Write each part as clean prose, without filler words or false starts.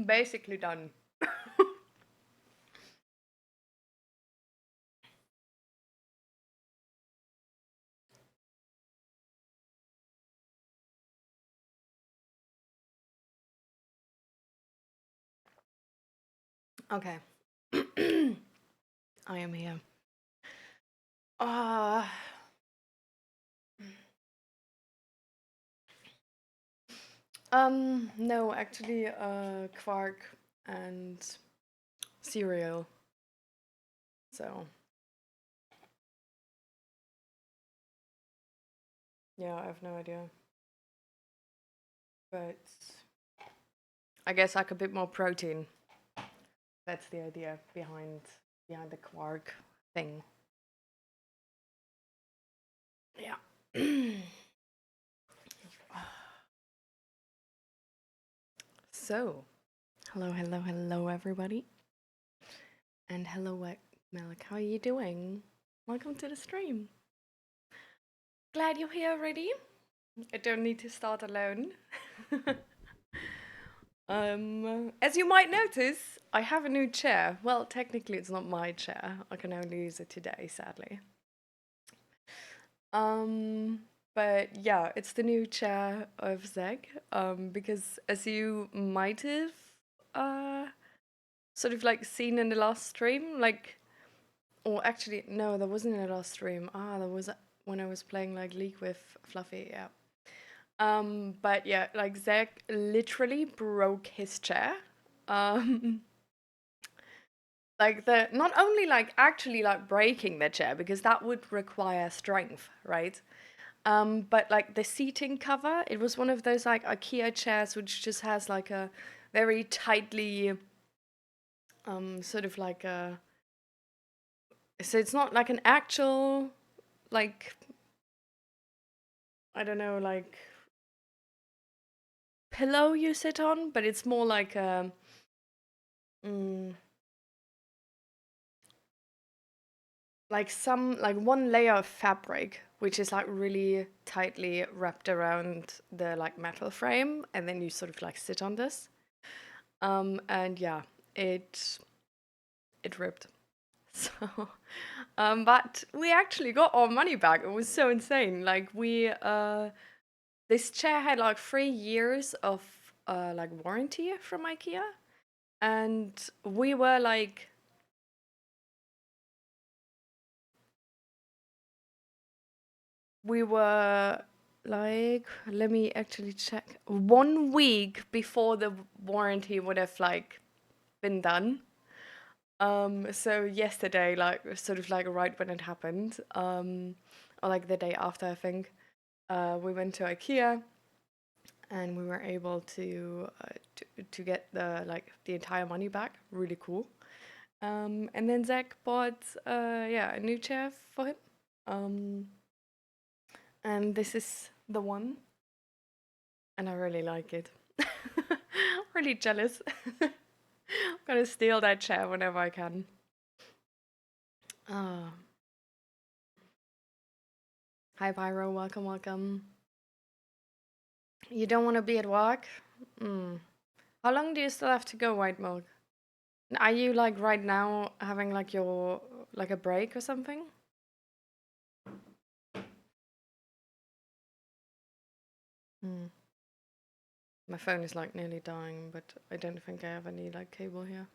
Basically done. Okay. I am here. Uh, no, actually, quark and cereal. So, yeah, I have no idea. But I guess like a bit more protein. That's the idea behind the quark thing. Yeah. So, hello, everybody. And hello, Malik. How are you doing? Welcome to the stream. Glad you're here already. I don't need to start alone. As you might notice, I have a new chair. Well, technically, it's not my chair. I can only use it today, sadly. Um, but yeah, it's the new chair of Zeg. Because as you might have, uh, sort of like seen in the last stream, like, or actually, no, that wasn't in the last stream. That was when I was playing like League with Fluffy. Yeah. But yeah, like Zach literally broke his chair. Um, like the not only like actually like breaking the chair because that would require strength, right? But like the seating cover, it was one of those like IKEA chairs which just has like a very tightly sort of like a so it's not like an actual like I don't know like pillow you sit on, but it's more like a mm, like some like one layer of fabric which is like really tightly wrapped around the like metal frame and then you sort of like sit on this and yeah it it ripped so but we actually got our money back. It was so insane. Like we this chair had like 3 years of like warranty from IKEA and we were like we were like, let me actually check. 1 week before the warranty would have like been done. So yesterday, like sort of like right when it happened, or like the day after, I think, we went to IKEA and we were able to get the like the entire money back. Really cool. And then Zach bought yeah a new chair for him. Um, and this is the one and I really like it. Really jealous. I'm gonna steal that chair whenever I can. Ah, hi Pyro, welcome, welcome. You don't want to be at work? Mm. How long do you still have to go, White Milk? Are you like right now having like your like a break or something? Mm. My phone is like nearly dying, but I don't think I have any like cable here.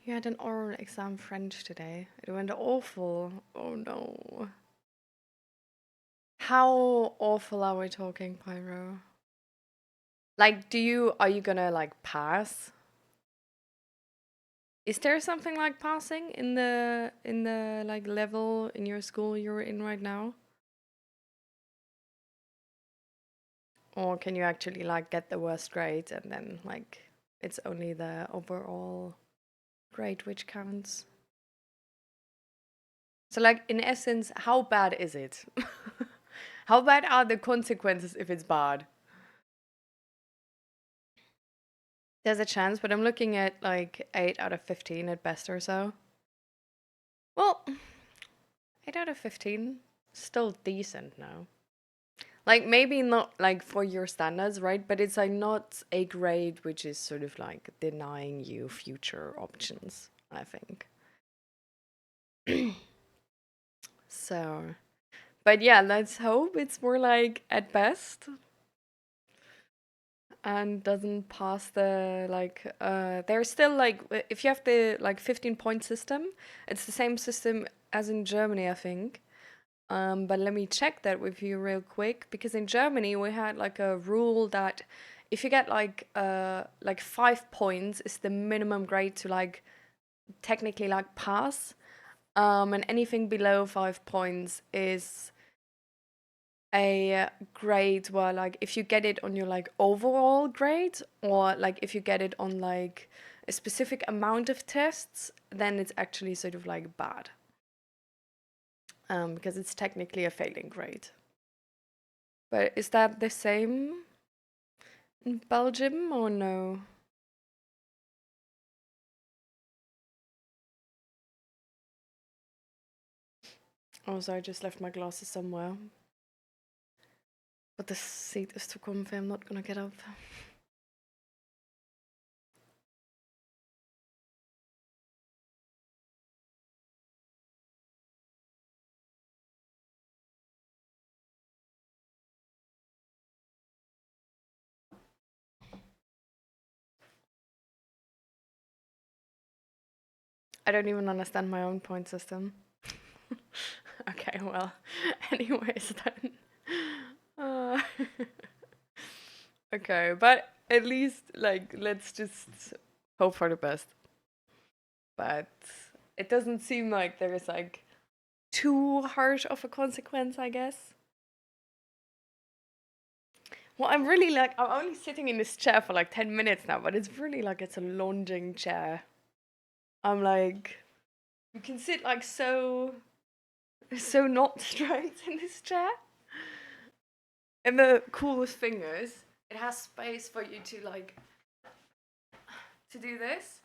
You had an oral exam French today. It went awful. Oh no. How awful are we talking, Pyro? Like, are you gonna like pass? Is there something like passing in the like level in your school you're in right now? Or can you actually like get the worst grade and then like it's only the overall grade which counts? So like in essence, how bad is it? How bad are the consequences if it's bad? There's a chance, but I'm looking at like 8 out of 15 at best or so. Well, 8 out of 15. Still decent now. Like maybe not like for your standards, right? But it's like not a grade which is sort of like denying you future options, I think. So, but yeah, let's hope it's more like at best and doesn't pass the like there's still like if you have the like 15-point system, it's the same system as in Germany, I think. But let me check that with you real quick because in Germany we had like a rule that if you get like 5 points is the minimum grade to like technically like pass. And anything below 5 points is a grade where like if you get it on your like overall grade or like if you get it on like a specific amount of tests, then it's actually sort of like bad. Because it's technically a failing grade. But is that the same in Belgium or no? Oh, so I just left my glasses somewhere. But the seat is too comfy, I'm not gonna get up. I don't even understand my own point system. Okay, well, anyways then. Uh, okay, but at least like let's just hope for the best. But it doesn't seem like there is like too harsh of a consequence, I guess. Well, I'm really like I'm only sitting in this chair for like 10 minutes now, but it's really like it's a lounging chair. I'm like you can sit like so not straight in this chair. And the coolest thing is it has space for you to like to do this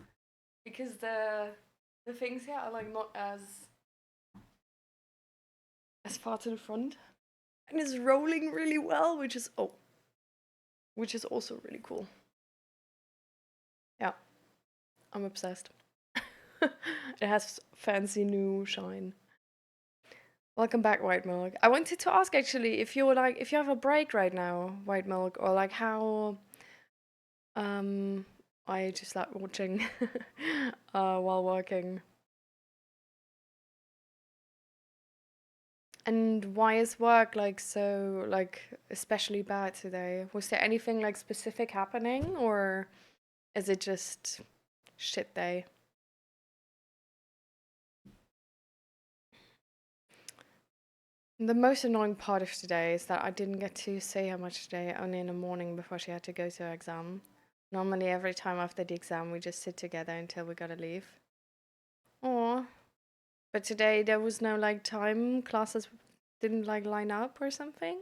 because the things here are like not as far to the front. And it's rolling really well, which is also really cool. Yeah, I'm obsessed. It has fancy new shine. Welcome back, White Milk. I wanted to ask actually if you're like if you have a break right now, White Milk, or like how um I just like watching while working. And why is work like so like especially bad today? Was there anything like specific happening or is it just shit day? The most annoying part of today is that I didn't get to see her much today, only in the morning before she had to go to her exam. Normally, every time after the exam, we just sit together until we gotta leave. Oh, but today there was no like time, classes didn't like line up or something?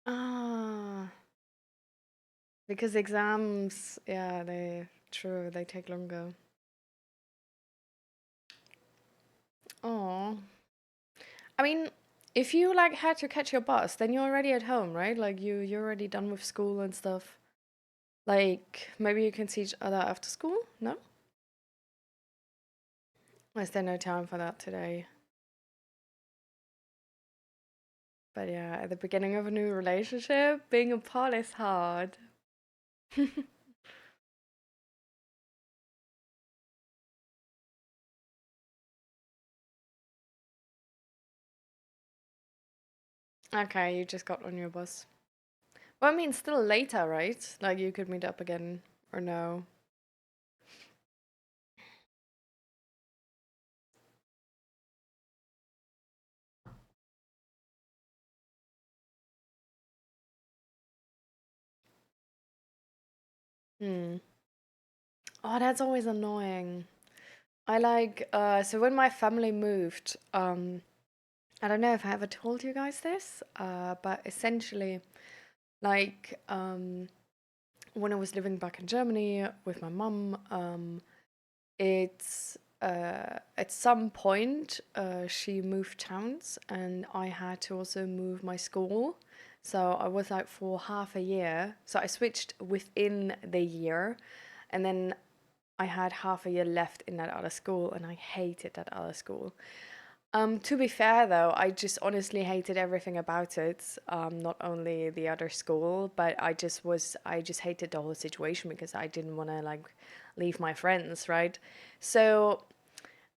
Ah, because exams, yeah, true, they take longer. Oh, I mean, if you like had to catch your bus, then you're already at home, right? Like you're already done with school and stuff. Like maybe you can see each other after school? No? Or is there no time for that today? But yeah, at the beginning of a new relationship, being apart is hard. Okay, you just got on your bus. Well, I mean, still later, right? Like you could meet up again, or no? Hmm. Oh, that's always annoying. I like so when my family moved, I don't know if I ever told you guys this, but essentially, like when I was living back in Germany with my mum, it's at some point she moved towns and I had to also move my school. So I was like for half a year. So I switched within the year and then I had half a year left in that other school and I hated that other school. To be fair though, I just honestly hated everything about it. Not only the other school, but I just hated the whole situation because I didn't want to like leave my friends, right? So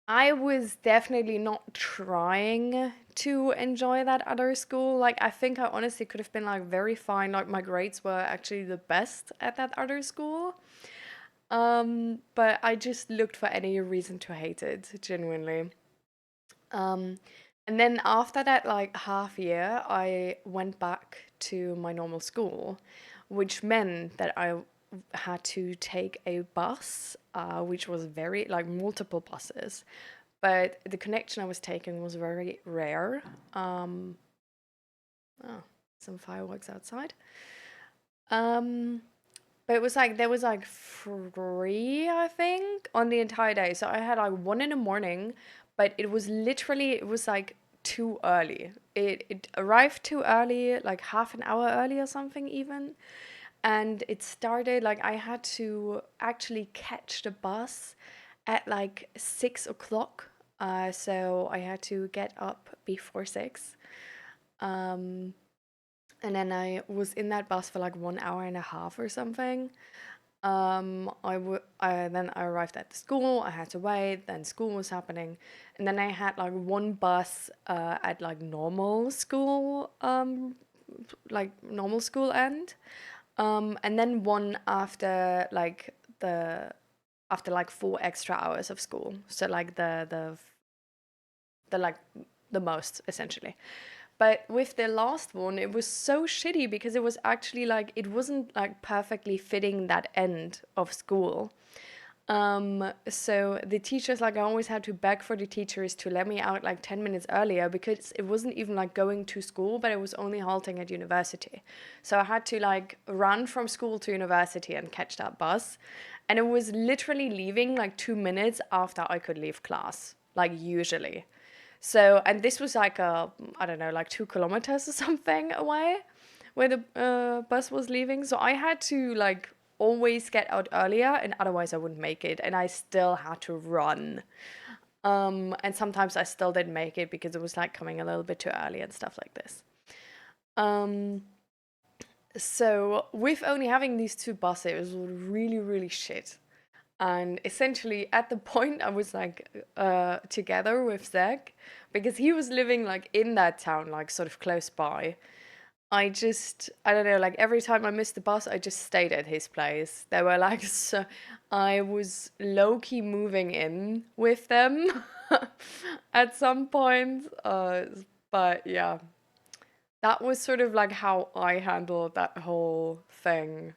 I was definitely not trying to enjoy that other school. Like I think I honestly could have been like very fine. Like my grades were actually the best at that other school. But I just looked for any reason to hate it, genuinely. Um, and then after that, like half year, I went back to my normal school, which meant that I had to take a bus, which was very, like multiple buses. But the connection I was taking was very rare. Um, oh, some fireworks outside. Um, but it was like there was like three, I think, on the entire day. So I had like one in the morning, but it was like too early. It arrived too early, like half an hour early or something even. And it started like I had to actually catch the bus at like 6 o'clock. So I had to get up before six. Um, and then I was in that bus for like 1 hour and a half or something. Then I arrived at the school. I had to wait. Then school was happening, and then I had like one bus at like normal school end, and then one after after like 4 extra hours of school. So like the like the most essentially. But with the last one, it was so shitty because it was actually like it wasn't like perfectly fitting that end of school. So the teachers, like I always had to beg for the teachers to let me out like 10 minutes earlier because it wasn't even like going to school, but it was only halting at university. So I had to like run from school to university and catch that bus. And it was literally leaving like 2 minutes after I could leave class, like usually. So, and this was like I don't know, like 2 kilometers or something away where the bus was leaving. So I had to like always get out earlier, and otherwise I wouldn't make it. And I still had to run. And sometimes I still didn't make it because it was like coming a little bit too early and stuff like this. Um, so with only having these two buses, it was really, really shit. And essentially, at the point, I was like together with Zach because he was living like in that town, like sort of close by. I don't know, like every time I missed the bus, I just stayed at his place. They were like, so I was low key moving in with them at some point. But yeah, that was sort of like how I handled that whole thing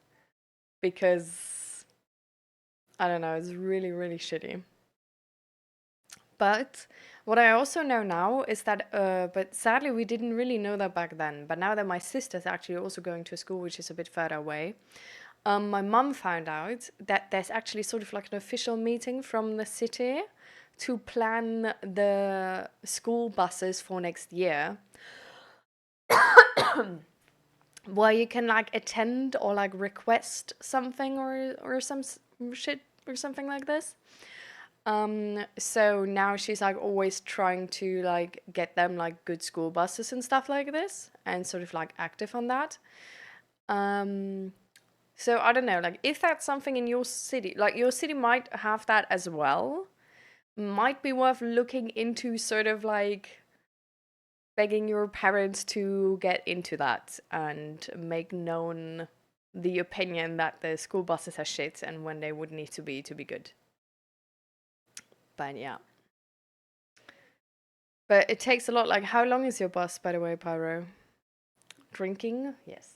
because I don't know, it's really, really shitty. But what I also know now is that, but sadly, we didn't really know that back then. But now that my sister's actually also going to a school which is a bit further away, my mum found out that there's actually sort of like an official meeting from the city to plan the school buses for next year, where you can like attend or like request something or some shit or something like this. So now she's like always trying to like get them like good school buses and stuff like this and sort of like active on that. Um, so I don't know, like if that's something in your city, like your city might have that as well, might be worth looking into sort of like begging your parents to get into that and make known the opinion that the school buses are shit and when they would need to be good. But yeah. But it takes a lot. Like, how long is your bus, by the way, Pyro? Drinking? Yes.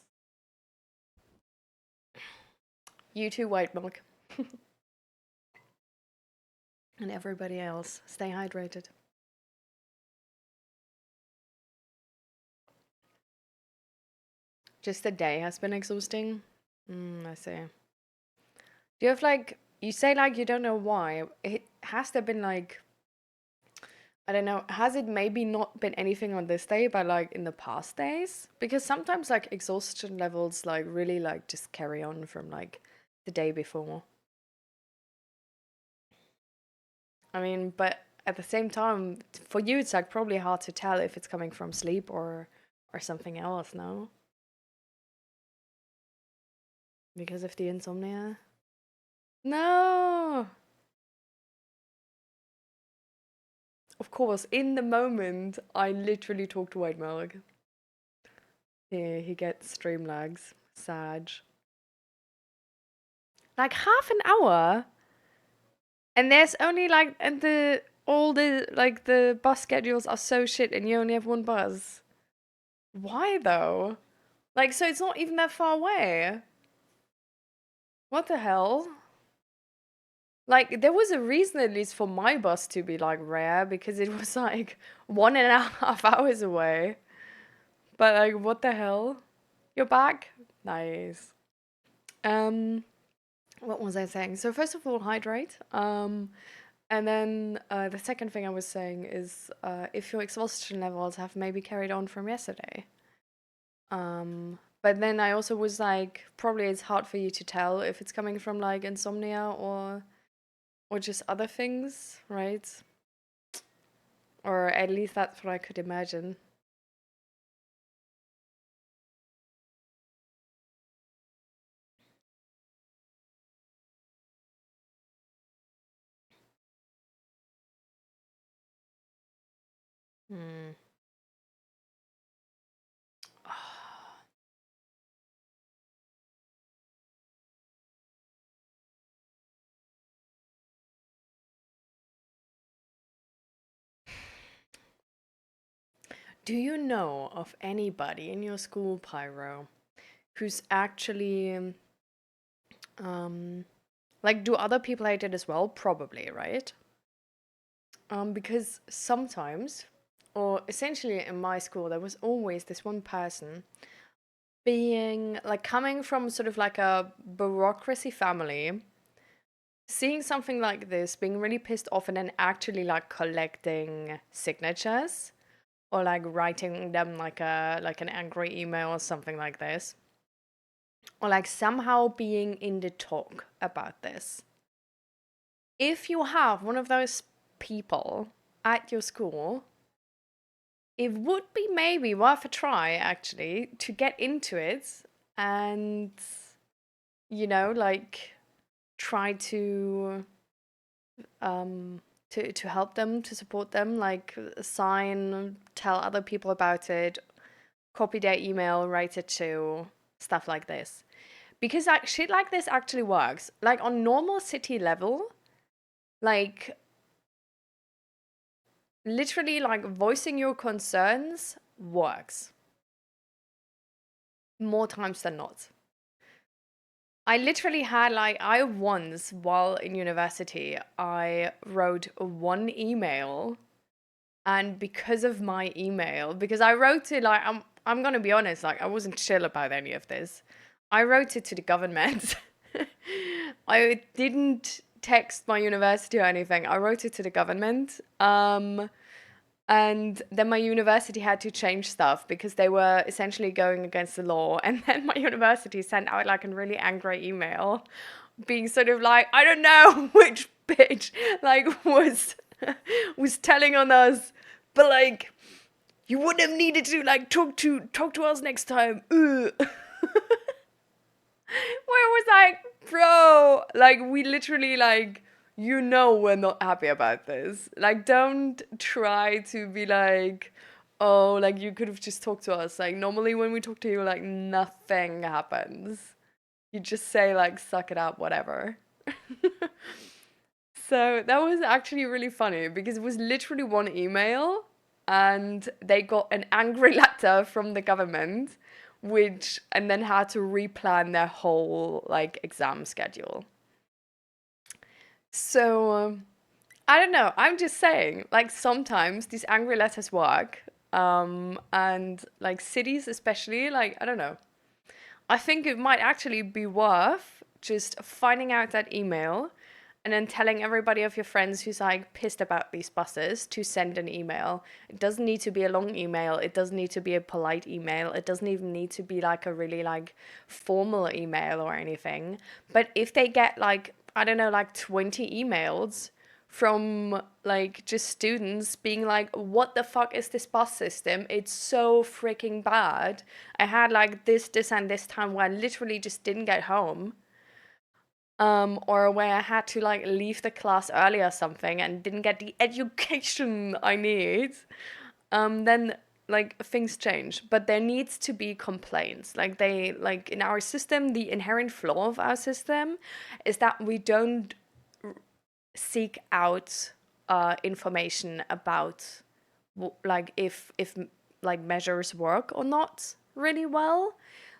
You too, White Milk. And everybody else, stay hydrated. Just the day has been exhausting. I see. Do you have like, you say like you don't know why. Has there been like, I don't know, has it maybe not been anything on this day, but like in the past days? Because sometimes like exhaustion levels like really like just carry on from like the day before. I mean, but at the same time, for you it's like probably hard to tell if it's coming from sleep or something else, no? Because of the insomnia. No. Of course, in the moment, I literally talk to White Milk. He gets stream lags. Sag. Like half an hour? And there's only like, and the, all the, like the bus schedules are so shit and you only have one bus. Why though? Like, so it's not even that far away. What the hell? Like, there was a reason at least for my bus to be like rare because it was like 1.5 hours away. But like, what the hell? You're back? Nice. Um, what was I saying? So first of all, hydrate. And then the second thing I was saying is if your exhaustion levels have maybe carried on from yesterday. But then I also was like, probably it's hard for you to tell if it's coming from like insomnia or just other things, right? Or at least that's what I could imagine. Hmm. Do you know of anybody in your school, Pyro, who's actually like, do other people hate it as well? Probably, right? Because sometimes, or essentially in my school, there was always this one person being like coming from sort of like a bureaucracy family, seeing something like this, being really pissed off, and then actually like collecting signatures or like writing them like an angry email or something like this, or like somehow being in the talk about this. If you have one of those people at your school, it would be maybe worth a try actually to get into it and, like try to help them, to support them, like sign, tell other people about it, copy their email, write it to, stuff like this. Because like shit like this actually works. Like on normal city level, like literally like voicing your concerns works more times than not. I literally had like, I once while in university, I wrote one email, and because of my email, because I wrote it like, I'm gonna be honest, like I wasn't chill about any of this. I wrote it to the government. I didn't text my university or anything. I wrote it to the government. And then my university had to change stuff because they were essentially going against the law. And then my university sent out like a really angry email being sort of like, I don't know which bitch like was telling on us, but like you wouldn't have needed to like talk to us next time. Where it was like, bro, like we literally like, we're not happy about this. Like, don't try to be like, oh, like you could have just talked to us. Like, normally when we talk to you, like nothing happens. You just say, like, suck it up, whatever. So that was actually really funny because it was literally one email and they got an angry letter from the government and then had to replan their whole like exam schedule. So I don't know. I'm just saying, like sometimes these angry letters work, and like cities especially, like I don't know. I think it might actually be worth just finding out that email and then telling everybody of your friends who's like pissed about these buses to send an email. It doesn't need to be a long email. It doesn't need to be a polite email. It doesn't even need to be like a really like formal email or anything. But if they get like, I don't know, like 20 emails from like just students being like, what the fuck is this bus system? It's so freaking bad. I had like this, and this time where I literally just didn't get home. Or where I had to like leave the class early or something and didn't get the education I need. Then like things change. But there needs to be complaints. Like they like in our system, the inherent flaw of our system is that we don't seek out information about like if like measures work or not really well,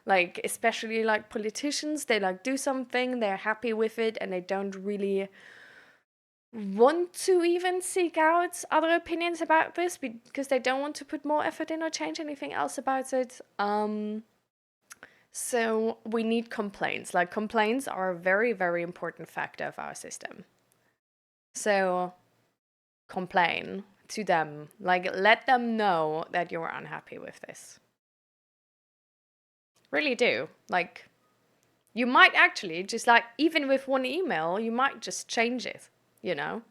like especially like politicians, they like do something, they're happy with it, and they don't really want to even seek out other opinions about this because they don't want to put more effort in or change anything else about it. So we need complaints. Like complaints are a very, very important factor of our system. So complain to them. Like, let them know that you're unhappy with this. Really do. Like, you might actually just like, even with one email, you might just change it, you know?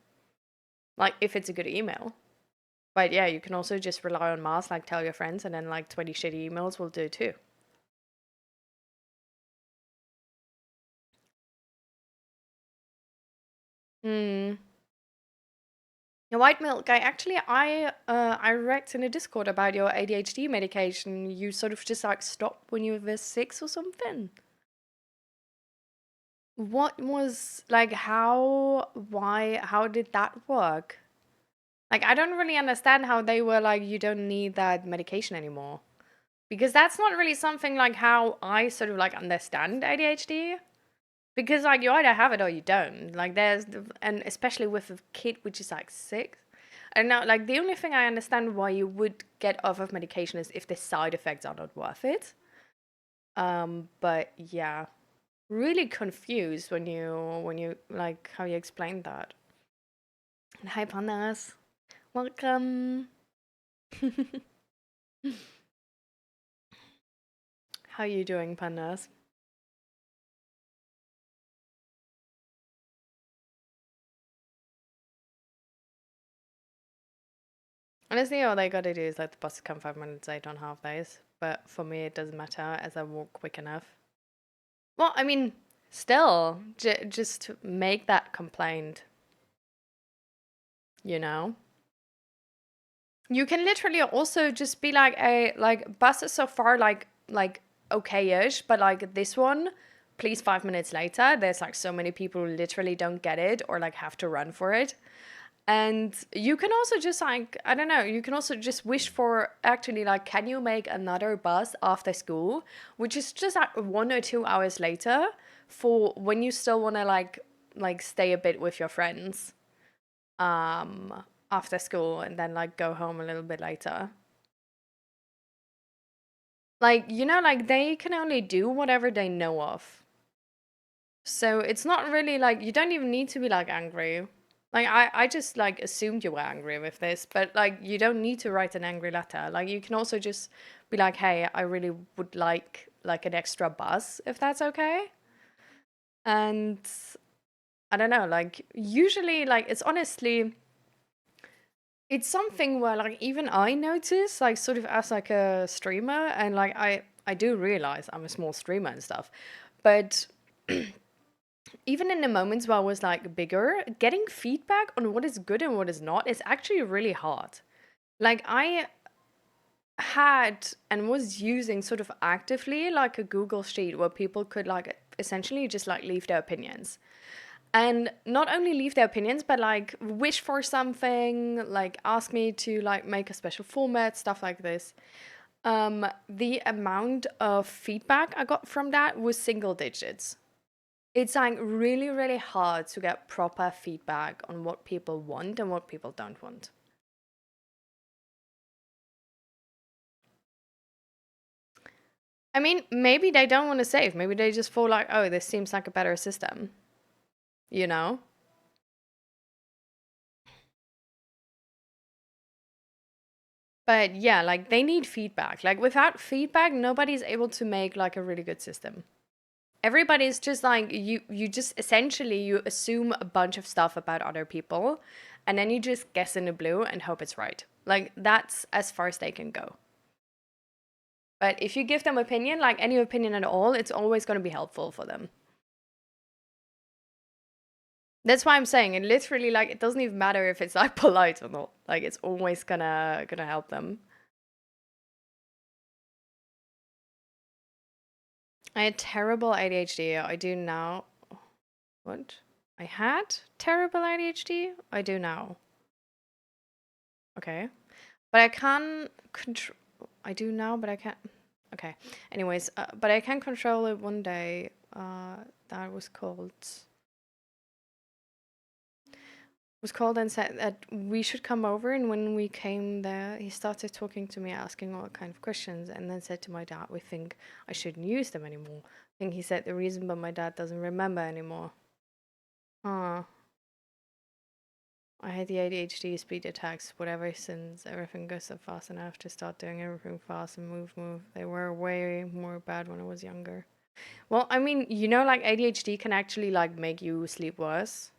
Like, if it's a good email. But yeah, you can also just rely on mass, like, tell your friends, and then like 20 shitty emails will do too. Hmm. The white milk guy, actually, I read in a Discord about your ADHD medication. You sort of just like stopped when you were 6 or something. What was like how did that work? Like I don't really understand how they were like you don't need that medication anymore. Because that's not really something like how I sort of like understand ADHD. Because like you either have it or you don't. Like and especially with a kid which is like 6. And now like the only thing I understand why you would get off of medication is if the side effects are not worth it. But yeah, really confused when you like how you explained that. And hi pandas, welcome. How you doing, pandas? Honestly, all they gotta do is let the bus come 5 minutes late on half days. But for me, it doesn't matter as I walk quick enough. Well, I mean, still, just make that complaint. You know. You can literally also just be like a like buses so far like okay-ish, but like this one, please 5 minutes later. There's like so many people who literally don't get it or like have to run for it. And you can also just like I don't know, you can also just wish for actually like can you make another bus after school, which is just like 1 or 2 hours later for when you still want to like stay a bit with your friends. Um After school and then like go home a little bit later. Like, you know, like they can only do whatever they know of. So it's not really like you don't even need to be like angry. Like I just like assumed you were angry with this, but like you don't need to write an angry letter. Like you can also just be like, "Hey, I really would like an extra bus if that's okay." And I don't know, like usually like it's honestly it's something where like even I notice like sort of as like a streamer and like I do realize I'm a small streamer and stuff. But even in the moments where I was like bigger, getting feedback on what is good and what is not is actually really hard. Like I had and was using sort of actively like a Google sheet where people could like essentially just like leave their opinions. And not only leave their opinions, but like wish for something, like ask me to like make a special format, stuff like this. The amount of feedback I got from that was single digits. It's like really, really hard to get proper feedback on what people want and what people don't want. I mean, maybe they don't want to save. Maybe they just feel like, oh, this seems like a better system, you know? But yeah, like they need feedback. Like without feedback, nobody's able to make like a really good system. Everybody's just like you just essentially you assume a bunch of stuff about other people and then you just guess in the blue and hope it's right. Like that's as far as they can go. But if you give them opinion, like any opinion at all, it's always going to be helpful for them. That's why I'm saying it literally like it doesn't even matter if it's like polite or not. Like it's always gonna help them. I had terrible ADHD. I do now. What? I had terrible ADHD? I do now. Okay. But I can control. I do now, but I can't. Okay. Anyways, but I can control it one day. That was called and said that we should come over. And when we came there, he started talking to me, asking all kind of questions, and then said to my dad, "We think I shouldn't use them anymore." I think he said the reason, but my dad doesn't remember anymore. Ah. I had the ADHD speed attacks, whatever, since everything goes so fast and I have to start doing everything fast and move. They were way more bad when I was younger. Well, I mean, like ADHD can actually like make you sleep worse.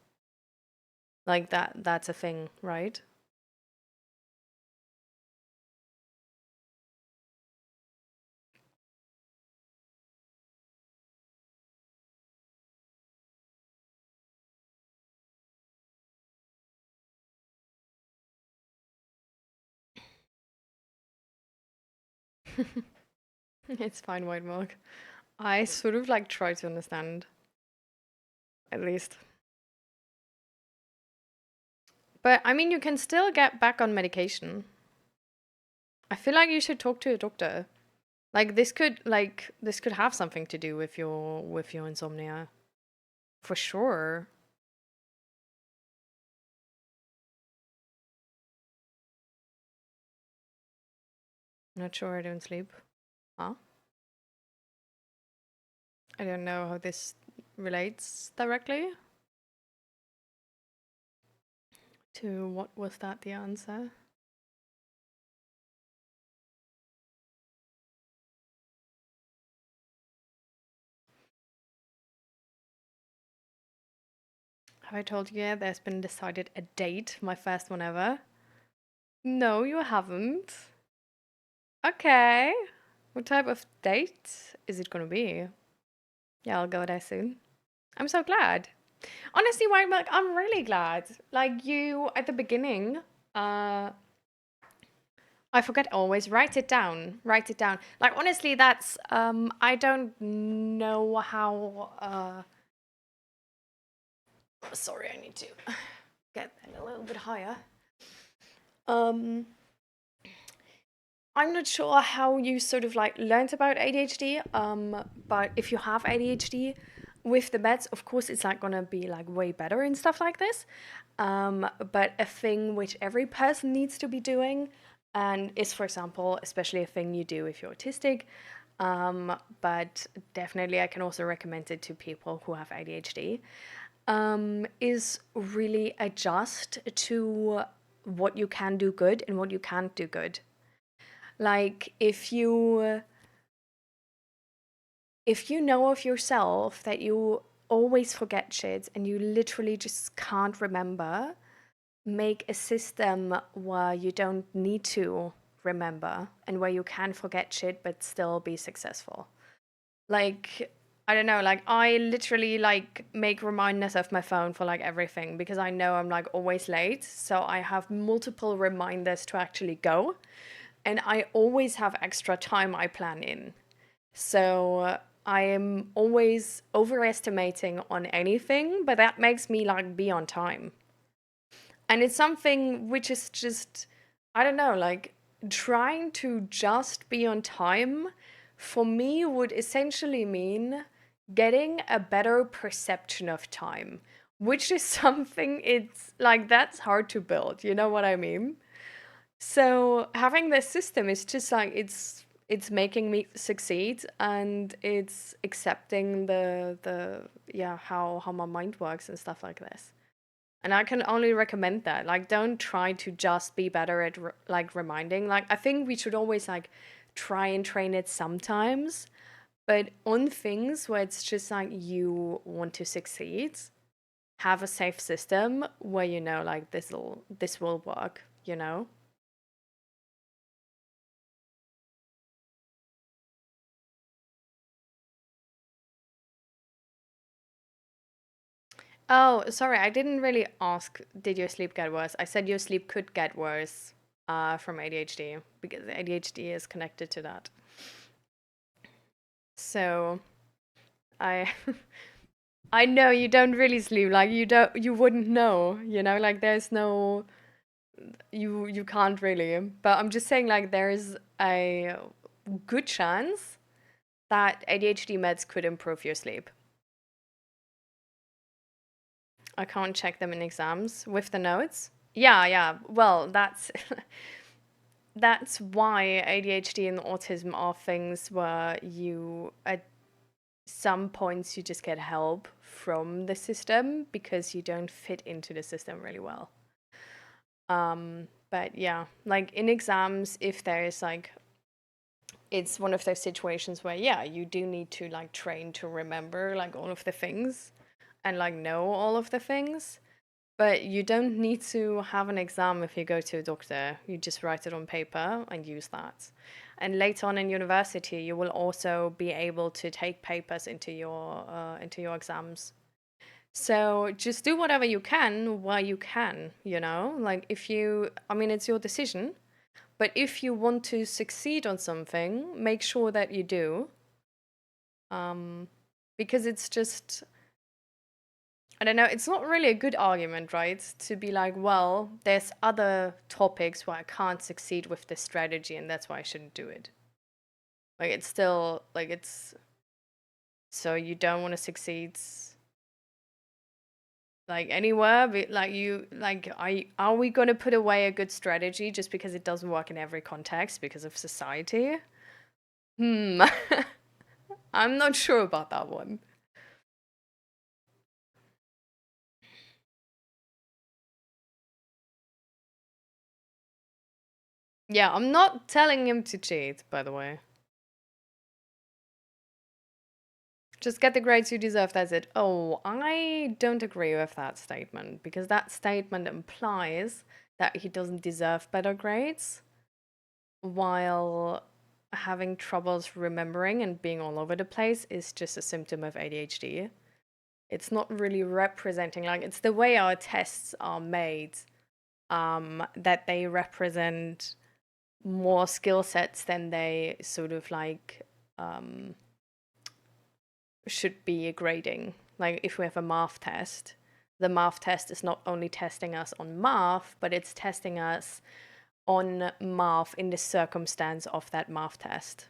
Like that's a thing, right? It's fine, white milk. I sort of like try to understand, at least. But I mean, you can still get back on medication. I feel like you should talk to a doctor. Like this could have something to do with your insomnia. For sure. Not sure I don't sleep. Huh? I don't know how this relates directly to what was that the answer? Have I told you yet there's been decided a date, my first one ever? No, you haven't. Okay. What type of date is it gonna be? Yeah, I'll go there soon. I'm so glad. Honestly, White Milk, I'm really glad. Like you at the beginning, uh I forget always. Write it down. Write it down. Like honestly, that's I don't know how sorry, I need to get that a little bit higher. Um I'm not sure how you sort of like learned about ADHD, but if you have ADHD with the meds, of course, it's like gonna be like way better and stuff like this. But a thing which every person needs to be doing, and is, for example, especially a thing you do if you're autistic, but definitely I can also recommend it to people who have ADHD, is really adjust to what you can do good and what you can't do good. Like if you know of yourself that you always forget shit and you literally just can't remember, make a system where you don't need to remember and where you can forget shit but still be successful. Like I don't know, like I literally like make reminders of my phone for like everything because I know I'm like always late, so I have multiple reminders to actually go and I always have extra time I plan in. So I am always overestimating on anything, but that makes me like be on time. And it's something which is just, I don't know, like trying to just be on time for me would essentially mean getting a better perception of time, which is something it's like that's hard to build. You know what I mean? So having this system is just like it's making me succeed and it's accepting the yeah how my mind works and stuff like this. And I can only recommend that. Like, don't try to just be better at like reminding. Like, I think we should always like try and train it sometimes, but on things where it's just like you want to succeed, have a safe system where you know like this will work. You know. Oh, sorry, I didn't really ask, did your sleep get worse? I said your sleep could get worse from ADHD because ADHD is connected to that. So I I know you don't really sleep, like you wouldn't know, like there's no you can't really. But I'm just saying like there is a good chance that ADHD meds could improve your sleep. I can't check them in exams with the notes. Yeah, yeah. Well, that's why ADHD and autism are things where you at some points you just get help from the system because you don't fit into the system really well. But yeah, like in exams, if there's like it's one of those situations where yeah, you do need to like train to remember like all of the things and like know all of the things. But you don't need to have an exam if you go to a doctor. You just write it on paper and use that. And later on in university, you will also be able to take papers into your exams. So just do whatever you can while you can, Like if you, I mean, it's your decision, but if you want to succeed on something, make sure that you do. Um, because it's just, I don't know, it's not really a good argument, right? To be like, well, there's other topics where I can't succeed with this strategy and that's why I shouldn't do it. Like, it's still, like, it's, so you don't want to succeed, like, anywhere, but, like, are we going to put away a good strategy just because it doesn't work in every context because of society? Hmm. I'm not sure about that one. Yeah, I'm not telling him to cheat, by the way. Just get the grades you deserve, that's it. Oh, I don't agree with that statement because that statement implies that he doesn't deserve better grades while having troubles remembering and being all over the place is just a symptom of ADHD. It's not really representing, like, it's the way our tests are made, that they represent more skill sets than they sort of like should be a grading. Like if we have a math test, the math test is not only testing us on math, but it's testing us on math in the circumstance of that math test.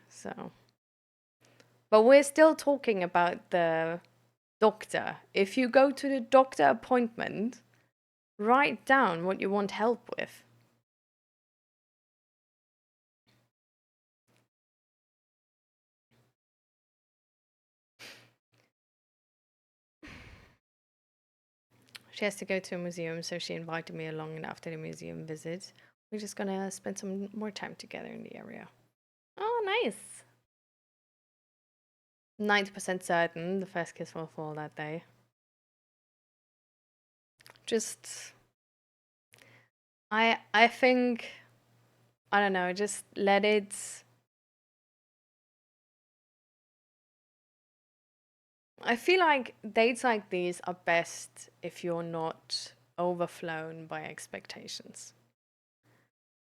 So, but we're still talking about the doctor. If you go to the doctor appointment, write down what you want help with. She has to go to a museum, so she invited me along, and after the museum visit, we're just gonna spend some more time together in the area. Oh, nice. 90% certain the first kiss will fall that day. Just, I think, I don't know, just let it. I feel like dates like these are best if you're not overflown by expectations.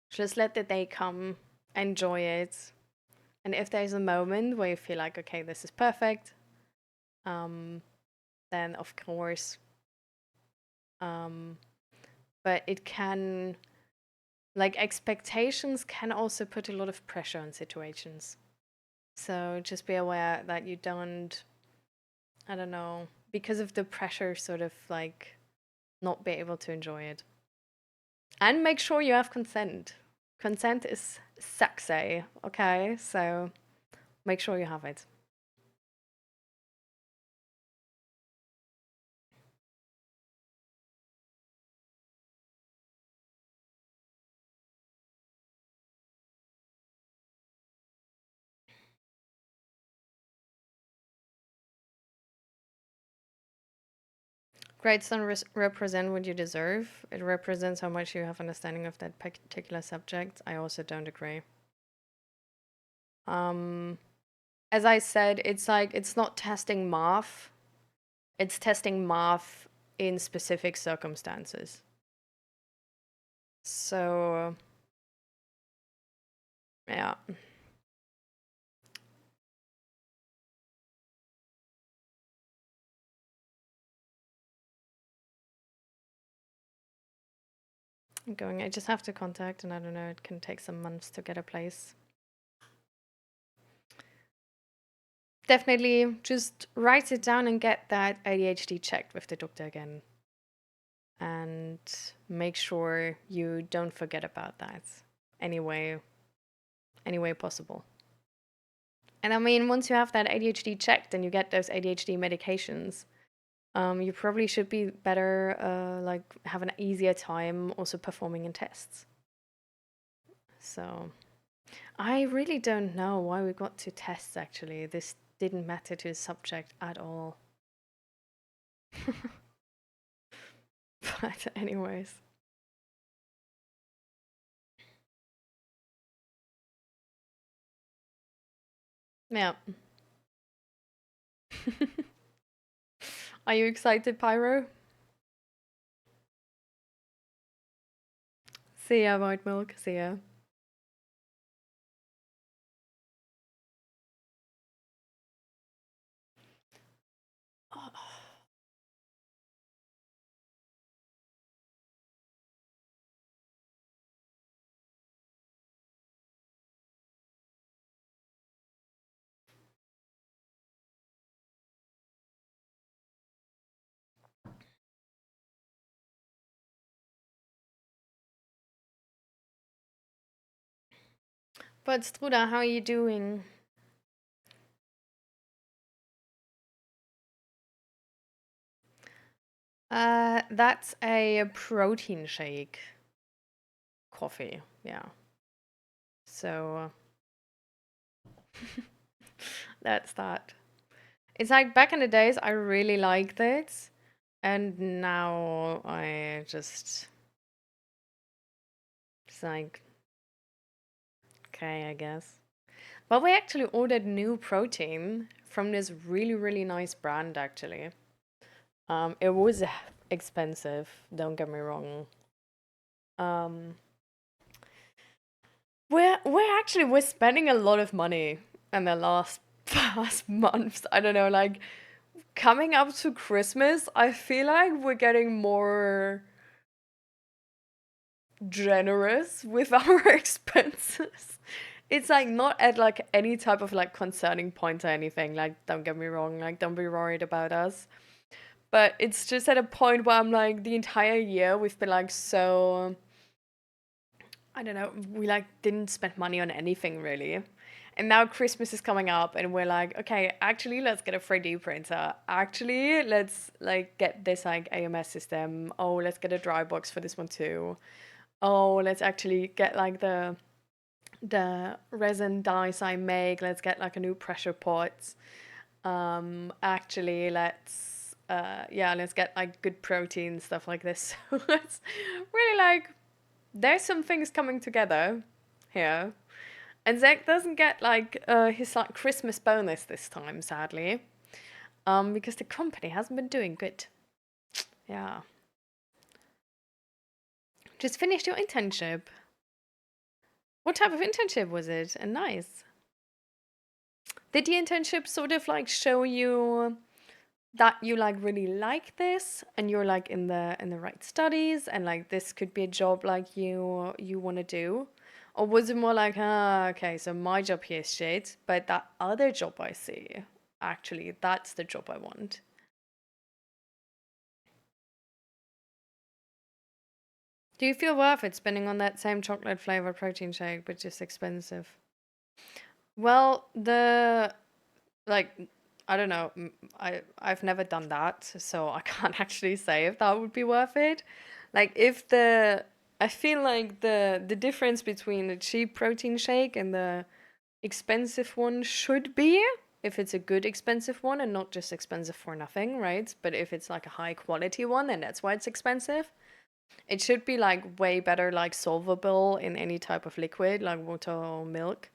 Just let the day come, enjoy it. And if there's a moment where you feel like, okay, this is perfect, um, then of course, um, but it can, like, expectations can also put a lot of pressure on situations. So just be aware that you don't, I don't know, because of the pressure, sort of like not be able to enjoy it. And make sure you have consent. Consent is sexy, okay? So make sure you have it. Grades don't represent what you deserve. It represents how much you have understanding of that particular subject. I also don't agree. Um, as I said, it's like it's not testing math. It's testing math in specific circumstances. So, yeah. I'm going. I just have to contact, and I don't know, it can take some months to get a place. Definitely just write it down and get that ADHD checked with the doctor again. And make sure you don't forget about that any way possible. And I mean, once you have that ADHD checked and you get those ADHD medications, you probably should be better, like have an easier time also performing in tests. So I really don't know why we got to tests actually. This didn't matter to the subject at all. But anyways. Yeah. Are you excited, Pyro? See ya, White Milk. See ya. But Struda, how are you doing? That's a protein shake coffee. Yeah. So that's that. It's like back in the days, I really liked it, and now I just it's like okay, I guess. But we actually ordered new protein from this really nice brand actually. It was expensive, don't get me wrong. Um, we're spending a lot of money in the last past months. I don't know, like coming up to Christmas, I feel like we're getting more generous with our expenses. It's like not at like any type of like concerning point or anything. Like, don't get me wrong, like don't be worried about us. But it's just at a point where I'm like the entire year we've been like so I don't know, we like didn't spend money on anything really. And now Christmas is coming up and we're like, okay, actually let's get a 3D printer. Actually, let's like get this like AMS system. Oh, let's get a dry box for this one too. Oh, let's actually get like the resin dies I make. Let's get like a new pressure pot. Actually let's get like good protein stuff like this. So it's really like there's some things coming together here. And Zach doesn't get like his like Christmas bonus this time, sadly. Because the company hasn't been doing good. Yeah. Just finished your internship. What type of internship was it? And nice. Did the internship sort of like show you that you like really like this and you're like in the right studies and like this could be a job like you want to do? Or was it more like, ah, okay, so my job here is shit, but that other job I see, actually, that's the job I want. Do you feel worth it spending on that same chocolate flavored protein shake, but just expensive? Well, the like I don't know. I've never done that, so I can't actually say if that would be worth it. Like if the I feel like the difference between the cheap protein shake and the expensive one should be if it's a good expensive one and not just expensive for nothing, right? But if it's like a high quality one and that's why it's expensive, it should be like way better like solvable in any type of liquid like water or milk,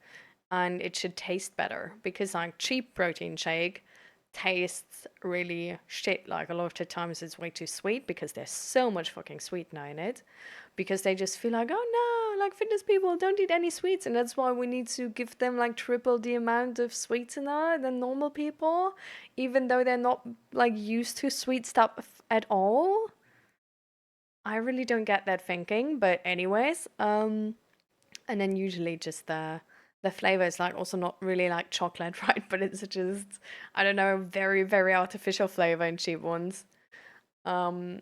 and it should taste better because like cheap protein shake tastes really shit. Like a lot of the times it's way too sweet because there's so much fucking sweetener in it, because they just feel like, oh no, like fitness people don't eat any sweets, and that's why we need to give them like triple the amount of sweetener than normal people, even though they're not like used to sweet stuff at all. I really don't get that thinking, but anyways, and then usually just the flavor is like also not really like chocolate, right? But it's just, I don't know, very very artificial flavor in cheap ones. And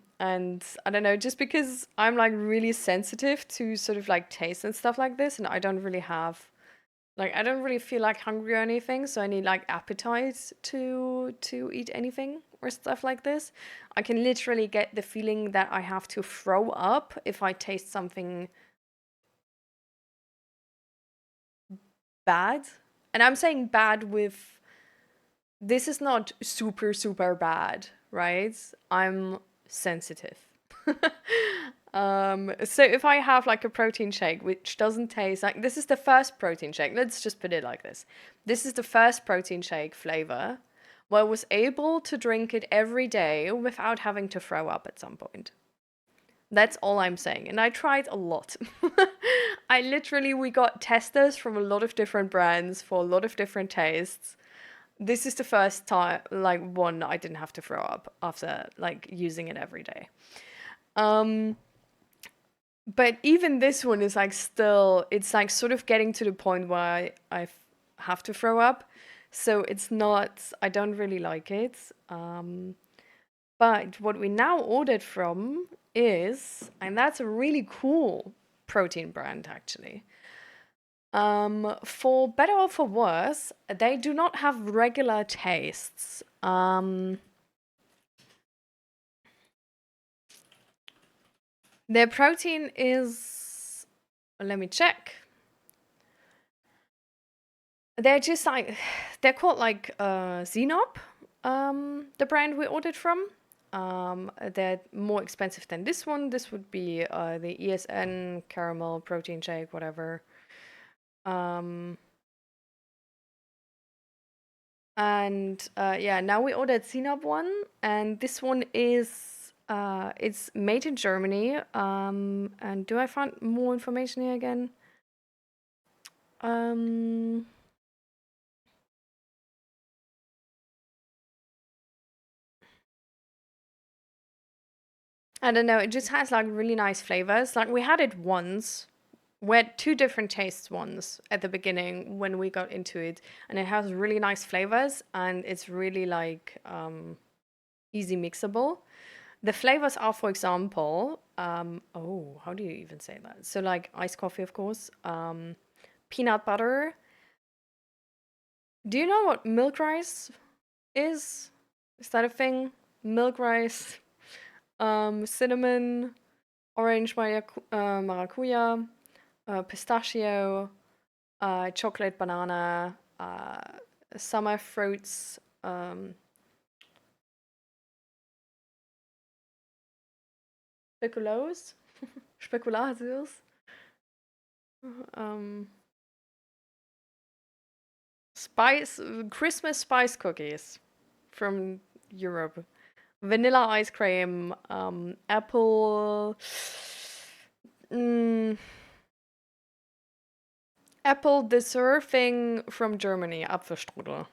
I don't know, just because I'm like really sensitive to sort of like taste and stuff like this, and I don't really have like I don't really feel like hungry or anything, so I need like appetite to eat anything or stuff like this. I can literally get the feeling that I have to throw up if I taste something bad. And I'm saying bad with, this is not super super bad, right? I'm sensitive. So if I have like a protein shake which doesn't taste like, this is the first protein shake, let's just put it like this is the first protein shake flavor where I was able to drink it every day without having to throw up at some point. That's all I'm saying. And I tried a lot. I literally, we got testers from a lot of different brands for a lot of different tastes. This is the first time, like, one I didn't have to throw up after, like, using it every day. Um, but even this one is, like, still, it's, like, sort of getting to the point where I have to throw up. So it's not, I don't really like it. But what we now ordered from is, and that's a really cool protein brand actually. For better or for worse, they do not have regular tastes. Their protein is, let me check. They're just like, they're called like Xenop, the brand we ordered from. They're more expensive than this one. This would be the ESN caramel protein shake, whatever. Um, and yeah, now we ordered Xenop one, and this one is it's made in Germany. And do I find more information here again? Um, I don't know. It just has like really nice flavors. Like we had it once. We had two different tastes once at the beginning when we got into it, and it has really nice flavors, and it's really like easy mixable. The flavors are, for example, oh, how do you even say that? So like iced coffee, of course. Peanut butter. Do you know what milk rice is? Is that a thing? Milk rice, cinnamon, orange maracuja, pistachio, chocolate banana, summer fruits, speculoos, speculatius, um, spice, Christmas spice cookies from Europe, vanilla ice cream, apple, mm, apple dessert thing from Germany, Apfelstrudel.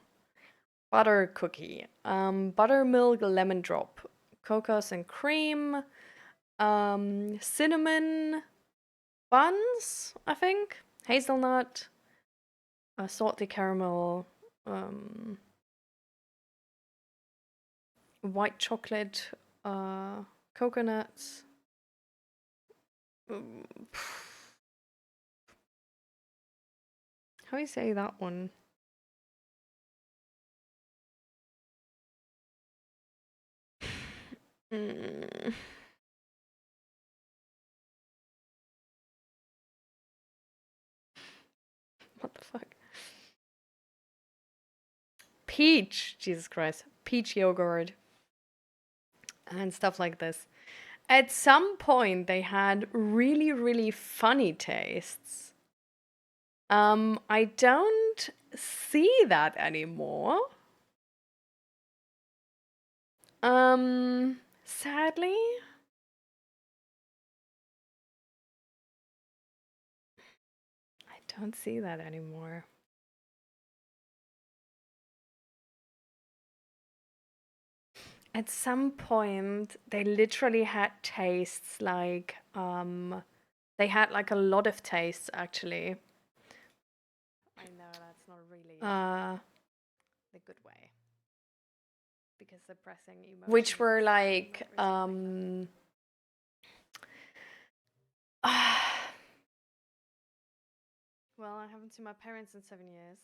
butter cookie, buttermilk lemon drop, cocos and cream, cinnamon buns, I think, hazelnut, salty caramel, white chocolate, coconuts. How do you say that one? What the fuck? Peach, Jesus Christ, peach yogurt and stuff like this. At some point, they had really, really funny tastes. I don't see that anymore. Sadly. I don't see that anymore. At some point, they literally had tastes like, they had like a lot of tastes actually. I know that's not really the good way. Because suppressing emotions. Which were like, well, I haven't seen my parents in 7 years.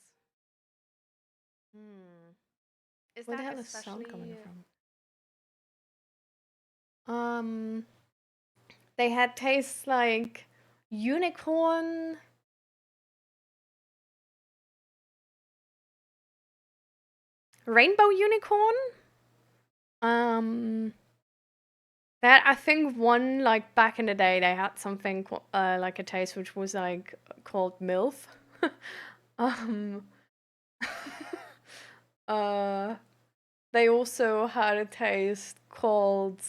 Is where the hell is sound coming from? They had tastes like unicorn. Rainbow unicorn? That I think one like back in the day they had something like a taste which was like called MILF. They also had a taste called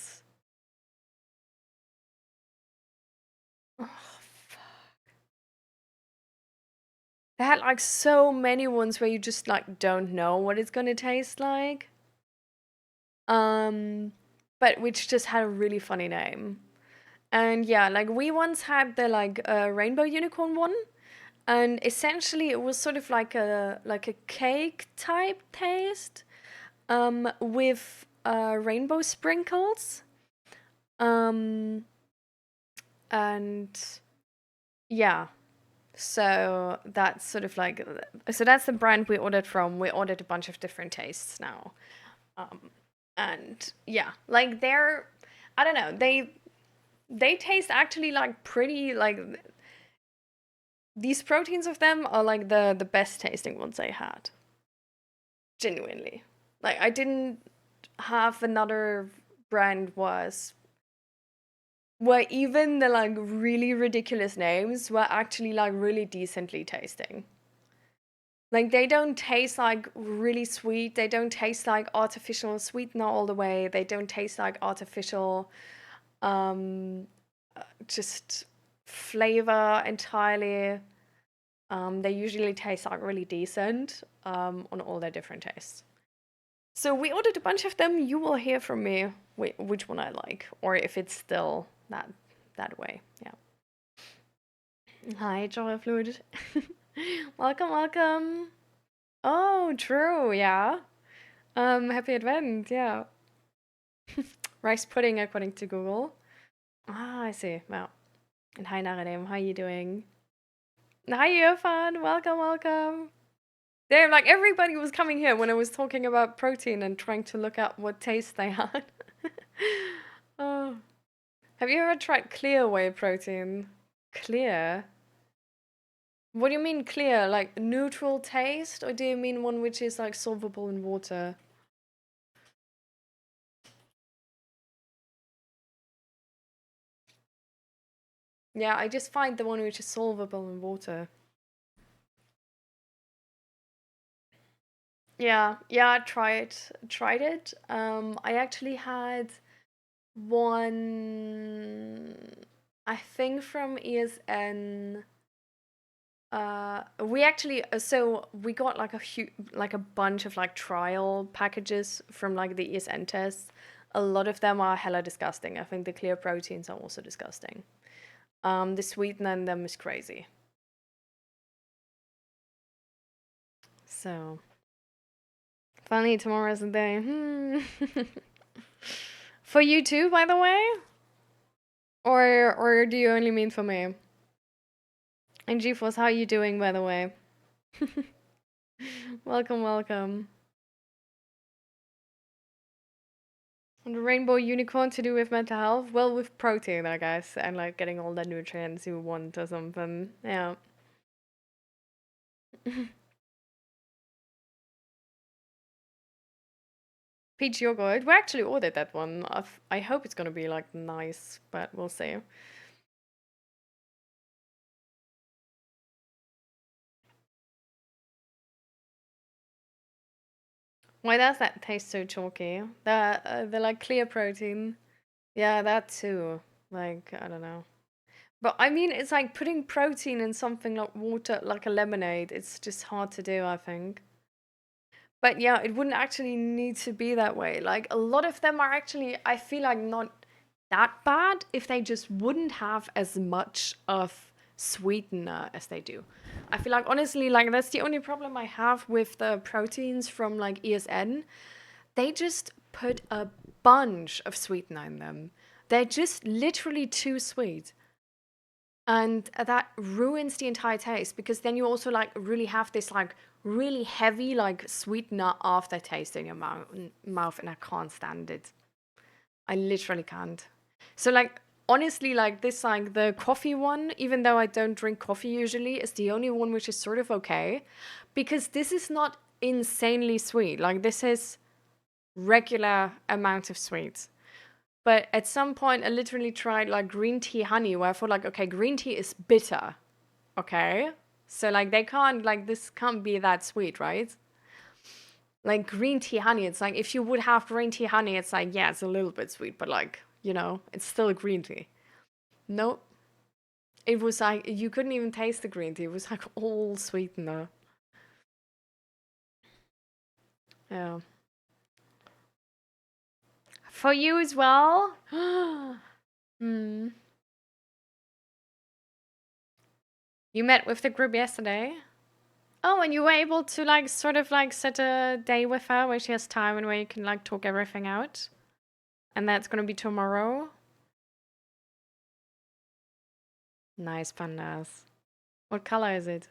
oh fuck. They had like so many ones where you just like don't know what it's gonna taste like. But which just had a really funny name. And yeah, like we once had the like rainbow unicorn one, and essentially it was sort of like a cake type taste, with rainbow sprinkles, and yeah, so that's sort of like so that's the brand we ordered from. We ordered a bunch of different tastes now, and yeah, like they're I don't know they taste actually like pretty like these proteins of them are like the best tasting ones I had. Genuinely. Like I didn't have another brand where even the like really ridiculous names were actually like really decently tasting. Like they don't taste like really sweet, they don't taste like artificial sweetener all the way, they don't taste like artificial just flavor entirely. They usually taste like really decent on all their different tastes. So we ordered a bunch of them. You will hear from me which one I like, or if it's still that way. Yeah. Hi, Joy Fluid. Welcome, welcome. Oh, true. Yeah. Happy Advent. Yeah. Rice pudding, according to Google. Ah, I see. Wow. And hi, Naradem. How you doing? Hi, Irfan. Welcome, welcome. Damn, like everybody was coming here when I was talking about protein and trying to look at what taste they had. Oh. Have you ever tried clear whey protein? Clear? What do you mean clear? Like neutral taste? Or do you mean one which is like solvable in water? Yeah, I just find the one which is solvable in water. Yeah, I tried it. I actually had one, I think from ESN We actually so we got like like a bunch of like trial packages from like the ESN tests. A lot of them are hella disgusting. I think the clear proteins are also disgusting. The sweetener in them is crazy. So finally tomorrow's the day. For you too, by the way? Or do you only mean for me? And GeForce, how are you doing, by the way? Welcome, welcome. And the rainbow unicorn to do with mental health? Well, with protein, I guess, and like getting all the nutrients you want or something. Yeah. Peach yogurt. We actually ordered that one. I hope it's gonna be like nice, but we'll see. Why does that taste so chalky? The like clear protein. Yeah, that too. Like I don't know. But I mean, it's like putting protein in something like water, like a lemonade. It's just hard to do, I think. But yeah, it wouldn't actually need to be that way. Like a lot of them are actually, I feel like not that bad if they just wouldn't have as much of sweetener as they do. I feel like honestly, like that's the only problem I have with the proteins from like ESN. They just put a bunch of sweetener in them. They're just literally too sweet. And that ruins the entire taste because then you also like really have this like really heavy like sweetener aftertaste in your mouth and I can't stand it. I literally can't. So like honestly like this like the coffee one, even though I don't drink coffee usually, is the only one which is sort of okay because this is not insanely sweet. Like this is regular amount of sweet. But at some point, I literally tried like green tea honey, where I thought like, okay, green tea is bitter, okay, so like they can't like this can't be that sweet, right? Like green tea honey, it's like if you would have green tea honey, it's like yeah, it's a little bit sweet, but like it's still green tea. No, it was like you couldn't even taste the green tea. It was like all sweetener. Yeah, for you as well. Hmm. You met with the group yesterday. Oh, and you were able to like sort of like set a day with her where she has time and where you can like talk everything out. And that's gonna be tomorrow. Nice pandas. What color is it?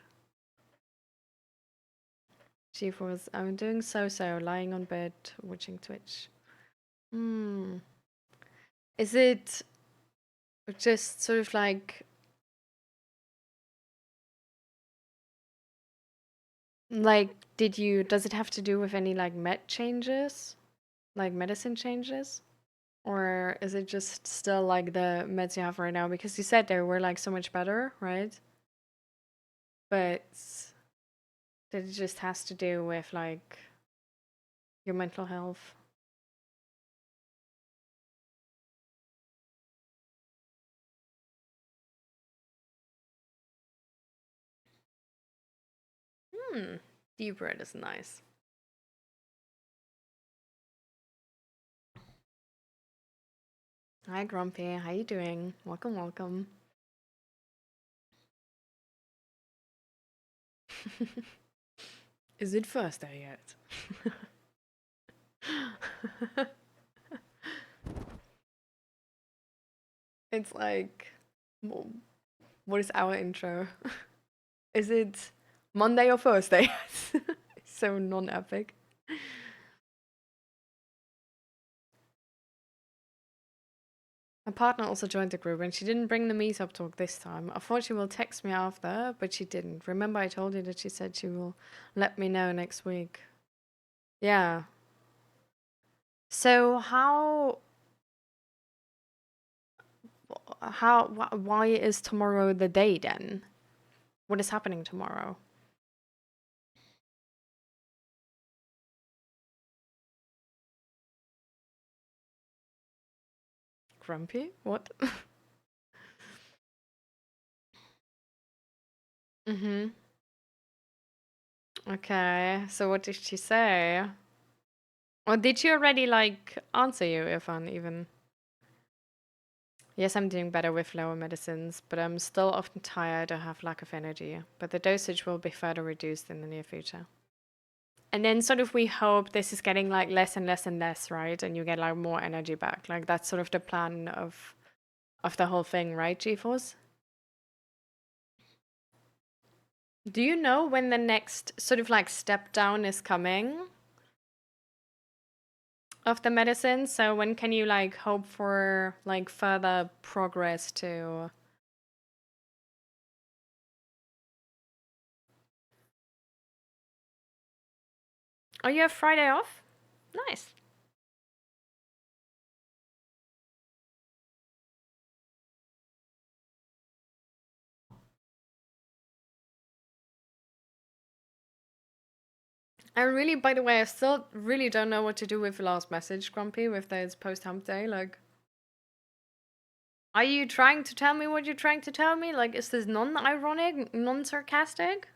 GeForce. I'm doing so, lying on bed, watching Twitch. Hmm. Is it just sort of like does it have to do with any like med changes? Like medicine changes? Or is it just still like the meds you have right now? Because you said they were like so much better, right? But that it just has to do with like your mental health. Hmm. Deep bread is nice. Hi Grumpy, how you doing? Welcome, welcome. Is it Thursday yet? It's like, what is our intro? Is it Monday or Thursday? So non-epic. My partner also joined the group and she didn't bring the meetup talk this time. I thought she will text me after, but she didn't. Remember I told you that she said she will let me know next week. Yeah. So why is tomorrow the day then? What is happening tomorrow? Grumpy? What? Mm-hmm. Okay. So what did she say? Or did she already like answer you, Irfan, even? Yes, I'm doing better with lower medicines, but I'm still often tired or have lack of energy. But the dosage will be further reduced in the near future. And then sort of we hope this is getting like less and less and less, right? And you get like more energy back. Like that's sort of the plan of the whole thing, right, GeForce? Do you know when the next sort of like step down is coming of the medicine? So when can you like hope for like further progress to? Oh, you have Friday off? Nice. I really, by the way, I still really don't know what to do with the last message, Grumpy, with those post hump day. Like, are you trying to tell me what you're trying to tell me? Like, is this non ironic, non sarcastic?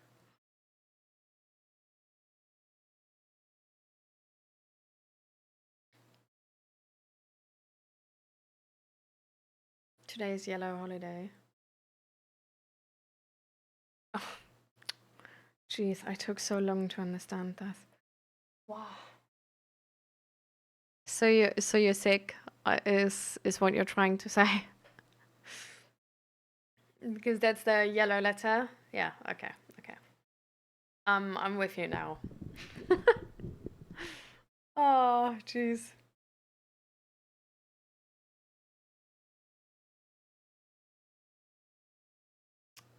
Today's yellow holiday. Oh, jeez, I took so long to understand that. Wow. So you're sick, is what you're trying to say? Because that's the yellow letter. Yeah. Okay. Okay. I'm with you now. Oh, jeez.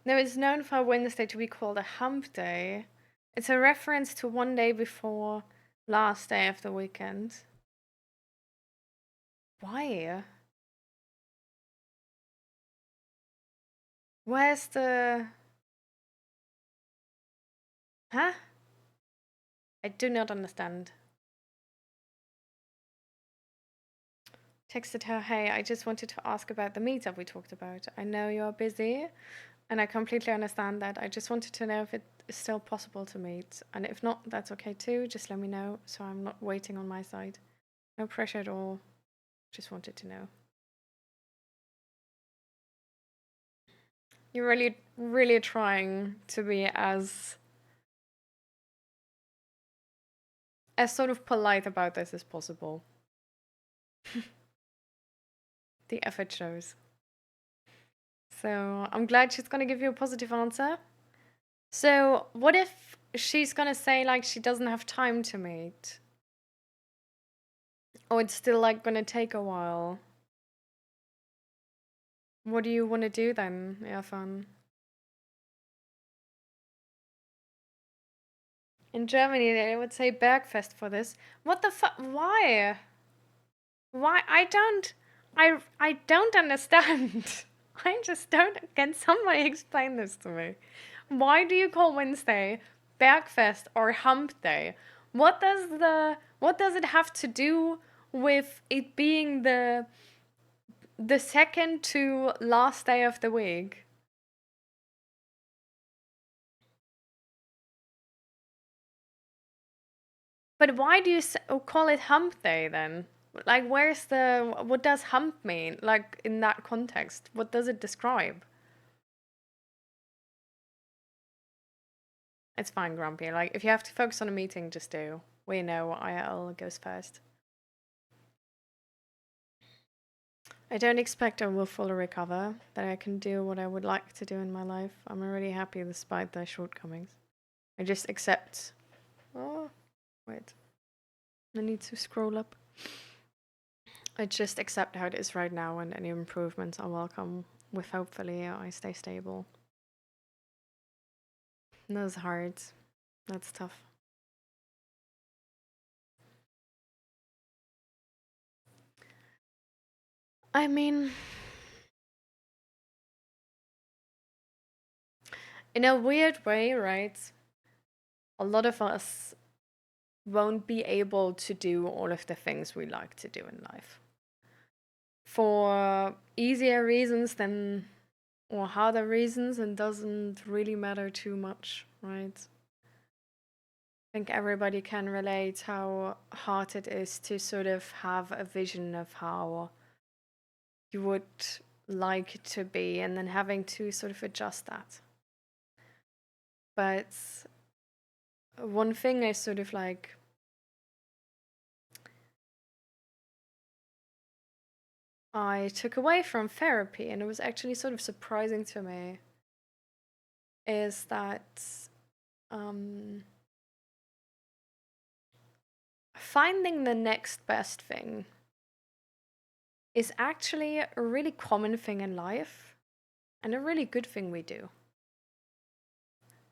No, it's known for Wednesday to be called a hump day. It's a reference to one day before last day of the weekend. Why? Where's the... Huh? I do not understand. Texted her, hey, I just wanted to ask about the meetup we talked about. I know you're busy, and I completely understand that. I just wanted to know if it is still possible to meet. And if not, that's okay too. Just let me know so I'm not waiting on my side. No pressure at all. Just wanted to know. You're really, really trying to be as sort of polite about this as possible. The effort shows. So I'm glad she's gonna give you a positive answer. So what if she's gonna say like she doesn't have time to meet? Or it's still like gonna take a while? What do you want to do then, Irfan? In Germany, they would say Bergfest for this. What the fuck? Why? Why? I don't understand. I just don't. Can somebody explain this to me? Why do you call Wednesday Bergfest or Hump Day? What does it have to do with it being the second to last day of the week? But why do you call it Hump Day then? Like, what does hump mean? Like, in that context, what does it describe? It's fine, Grumpy. Like, if you have to focus on a meeting, just do. We know IL goes first. I don't expect I will fully recover, that I can do what I would like to do in my life. I'm already happy despite their shortcomings. I just accept. Oh, wait. I need to scroll up. I just accept how it is right now, and any improvements are welcome, with hopefully I stay stable. That's hard. That's tough. I mean, in a weird way, right? A lot of us won't be able to do all of the things we like to do in life. For easier reasons than or how the reasons, and doesn't really matter too much, right? I think everybody can relate how hard it is to sort of have a vision of how you would like it to be, and then having to sort of adjust that. But one thing I sort of like I took away from therapy, and it was actually sort of surprising to me, is that um, finding the next best thing is actually a really common thing in life and a really good thing we do.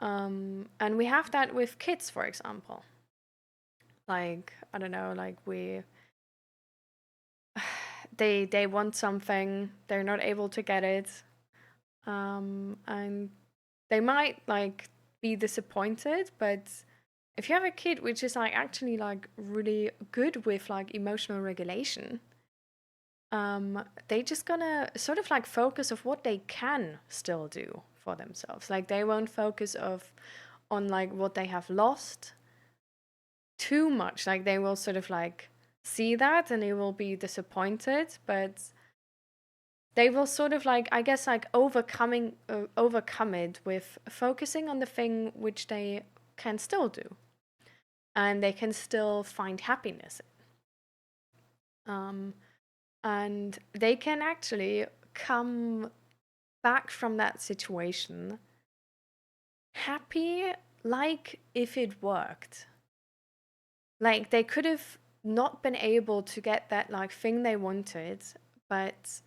And we have that with kids, for example. Like, I don't know, like they want something, they're not able to get it, and they might like be disappointed, but if you have a kid which is like actually like really good with like emotional regulation, they just gonna sort of like focus of what they can still do for themselves. Like they won't focus on like what they have lost too much. Like they will sort of like see that and they will be disappointed, but they will sort of like, I guess, like overcome it with focusing on the thing which they can still do, and they can still find happiness in. And they can actually come back from that situation happy, like if it worked. Like they could have not been able to get that like thing they wanted, but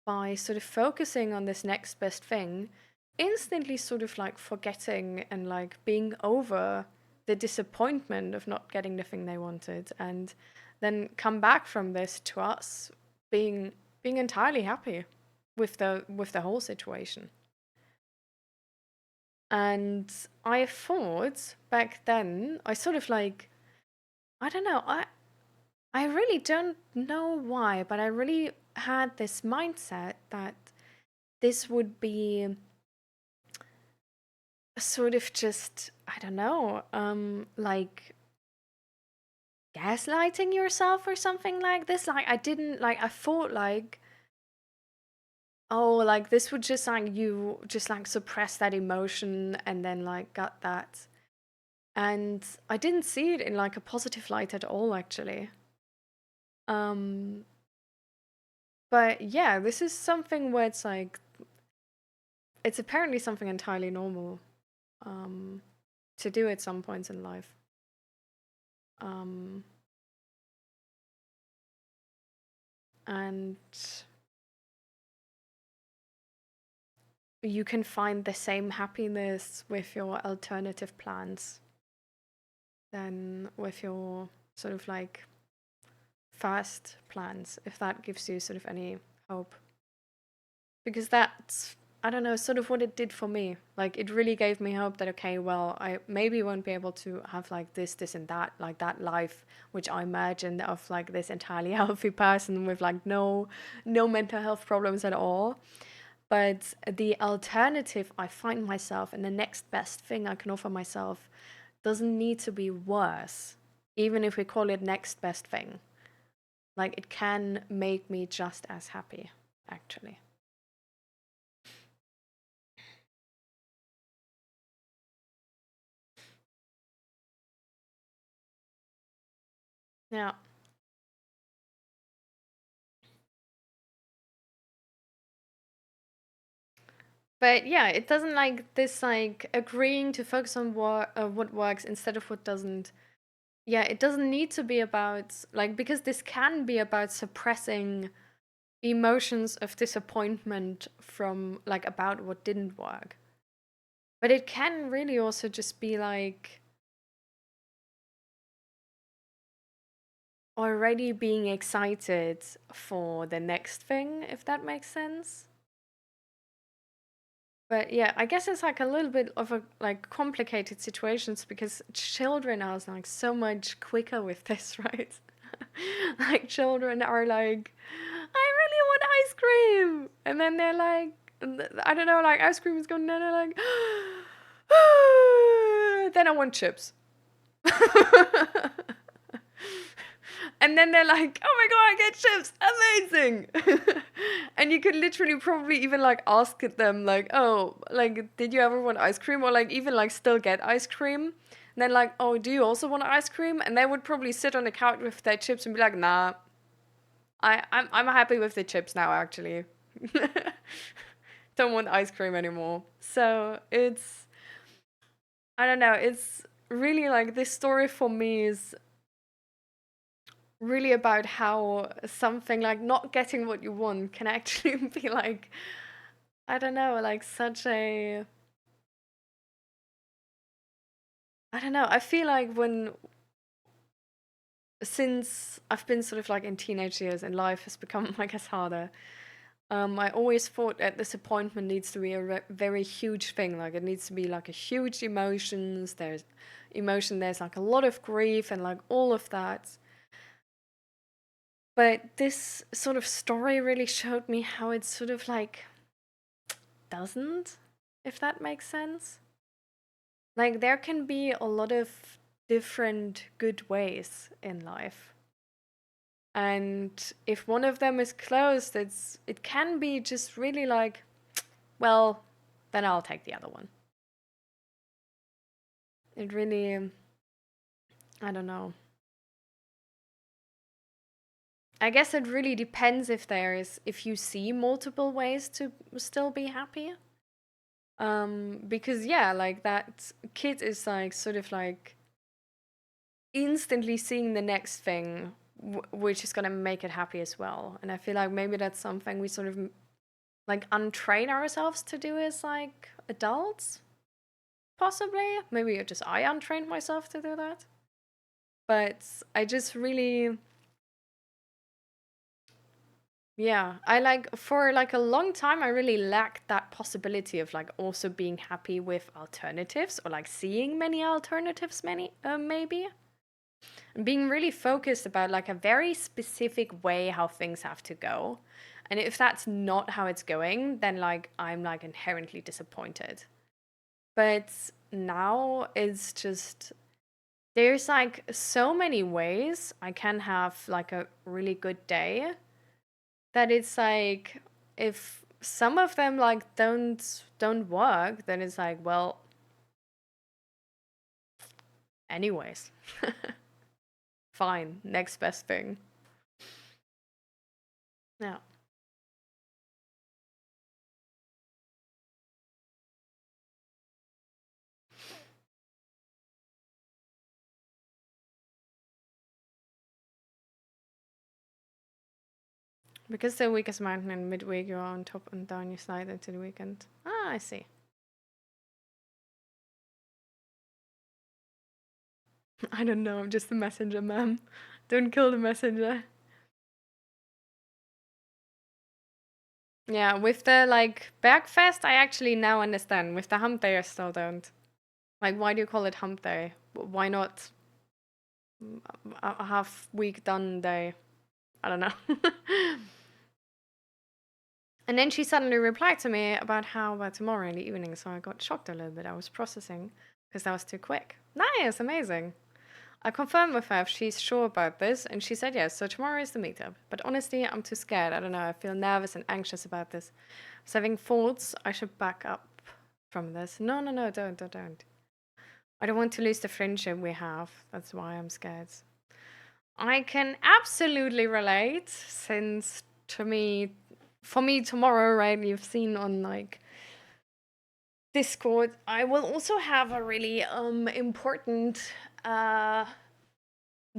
by sort of focusing on this next best thing, instantly sort of like forgetting and like being over the disappointment of not getting the thing they wanted, and then come back from this to us being entirely happy with the whole situation. And I thought back then, I sort of like, I don't know, I really don't know why, but I really had this mindset that this would be sort of just, I don't know, like gaslighting yourself or something like this. Like I didn't like, I thought like, oh, like this would just like you just like suppress that emotion and then like got that. And I didn't see it in like a positive light at all, actually. Um, but yeah, this is something where it's like, it's apparently something entirely normal um, to do at some points in life. Um, and you can find the same happiness with your alternative plans than with your sort of like fast plans, if that gives you sort of any hope. Because that's, I don't know, sort of what it did for me. Like it really gave me hope that okay, well, I maybe won't be able to have like this and that, like that life which I imagined of like this entirely healthy person with like no mental health problems at all. But the alternative I find myself and the next best thing I can offer myself doesn't need to be worse, even if we call it next best thing. Like it can make me just as happy, actually. Yeah. But yeah, it doesn't like this like agreeing to focus on what works instead of what doesn't. Yeah, it doesn't need to be about like, because this can be about suppressing emotions of disappointment from like about what didn't work. But it can really also just be like already being excited for the next thing, if that makes sense. But yeah, I guess it's like a little bit of a like complicated situations because children are like so much quicker with this, right? Like children are like, I really want ice cream, and then they're like, I don't know, like ice cream is going, and like, then I want chips. And then they're like, oh my god, I get chips, amazing. And you could literally probably even like ask them like, oh, like, did you ever want ice cream? Or like even like still get ice cream. And then like, oh, do you also want ice cream? And they would probably sit on the couch with their chips and be like, nah, I'm happy with the chips now actually. Don't want ice cream anymore. So it's, I don't know, it's really like this story for me is really about how something like not getting what you want can actually be like, I don't know, like such a, I don't know. I feel like since I've been sort of like in teenage years and life has become, I guess, harder. I always thought that disappointment needs to be a very huge thing. Like it needs to be like a huge emotions. There's emotion. There's like a lot of grief and like all of that. But this sort of story really showed me how it's sort of like doesn't, if that makes sense. Like there can be a lot of different good ways in life. And if one of them is closed, it can be just really like, well, then I'll take the other one. It really, I don't know. I guess it really depends if you see multiple ways to still be happy. Because yeah, like that kid is like sort of like instantly seeing the next thing, which is gonna make it happy as well. And I feel like maybe that's something we sort of like untrain ourselves to do as like adults, possibly. Maybe just I untrained myself to do that. But I just really, yeah, I like for like a long time I really lacked that possibility of like also being happy with alternatives or like seeing many alternatives, maybe. And being really focused about like a very specific way how things have to go. And if that's not how it's going, then like I'm like inherently disappointed. But now it's just there's like so many ways I can have like a really good day that it's like if some of them like don't work, then it's like, well, anyways. Fine, next best thing. Yeah. Because the weakest mountain in midweek, you're on top and down you slide into the weekend. Ah, I see. I don't know, I'm just the messenger, ma'am. Don't kill the messenger. Yeah, with the like Bergfest, I actually now understand. With the hump day, I still don't. Like, why do you call it hump day? Why not a half week done day? I don't know. And then she suddenly replied to me about how about tomorrow in the evening, so I got shocked a little bit. I was processing because that was too quick. Nice, amazing. I confirmed with her if she's sure about this, and she said yes. So tomorrow is the meetup. But honestly, I'm too scared. I don't know. I feel nervous and anxious about this. I was having thoughts I should back up from this. No, no, no, don't. I don't want to lose the friendship we have. That's why I'm scared. I can absolutely relate, since for me tomorrow, right? You've seen on like Discord, I will also have a really important uh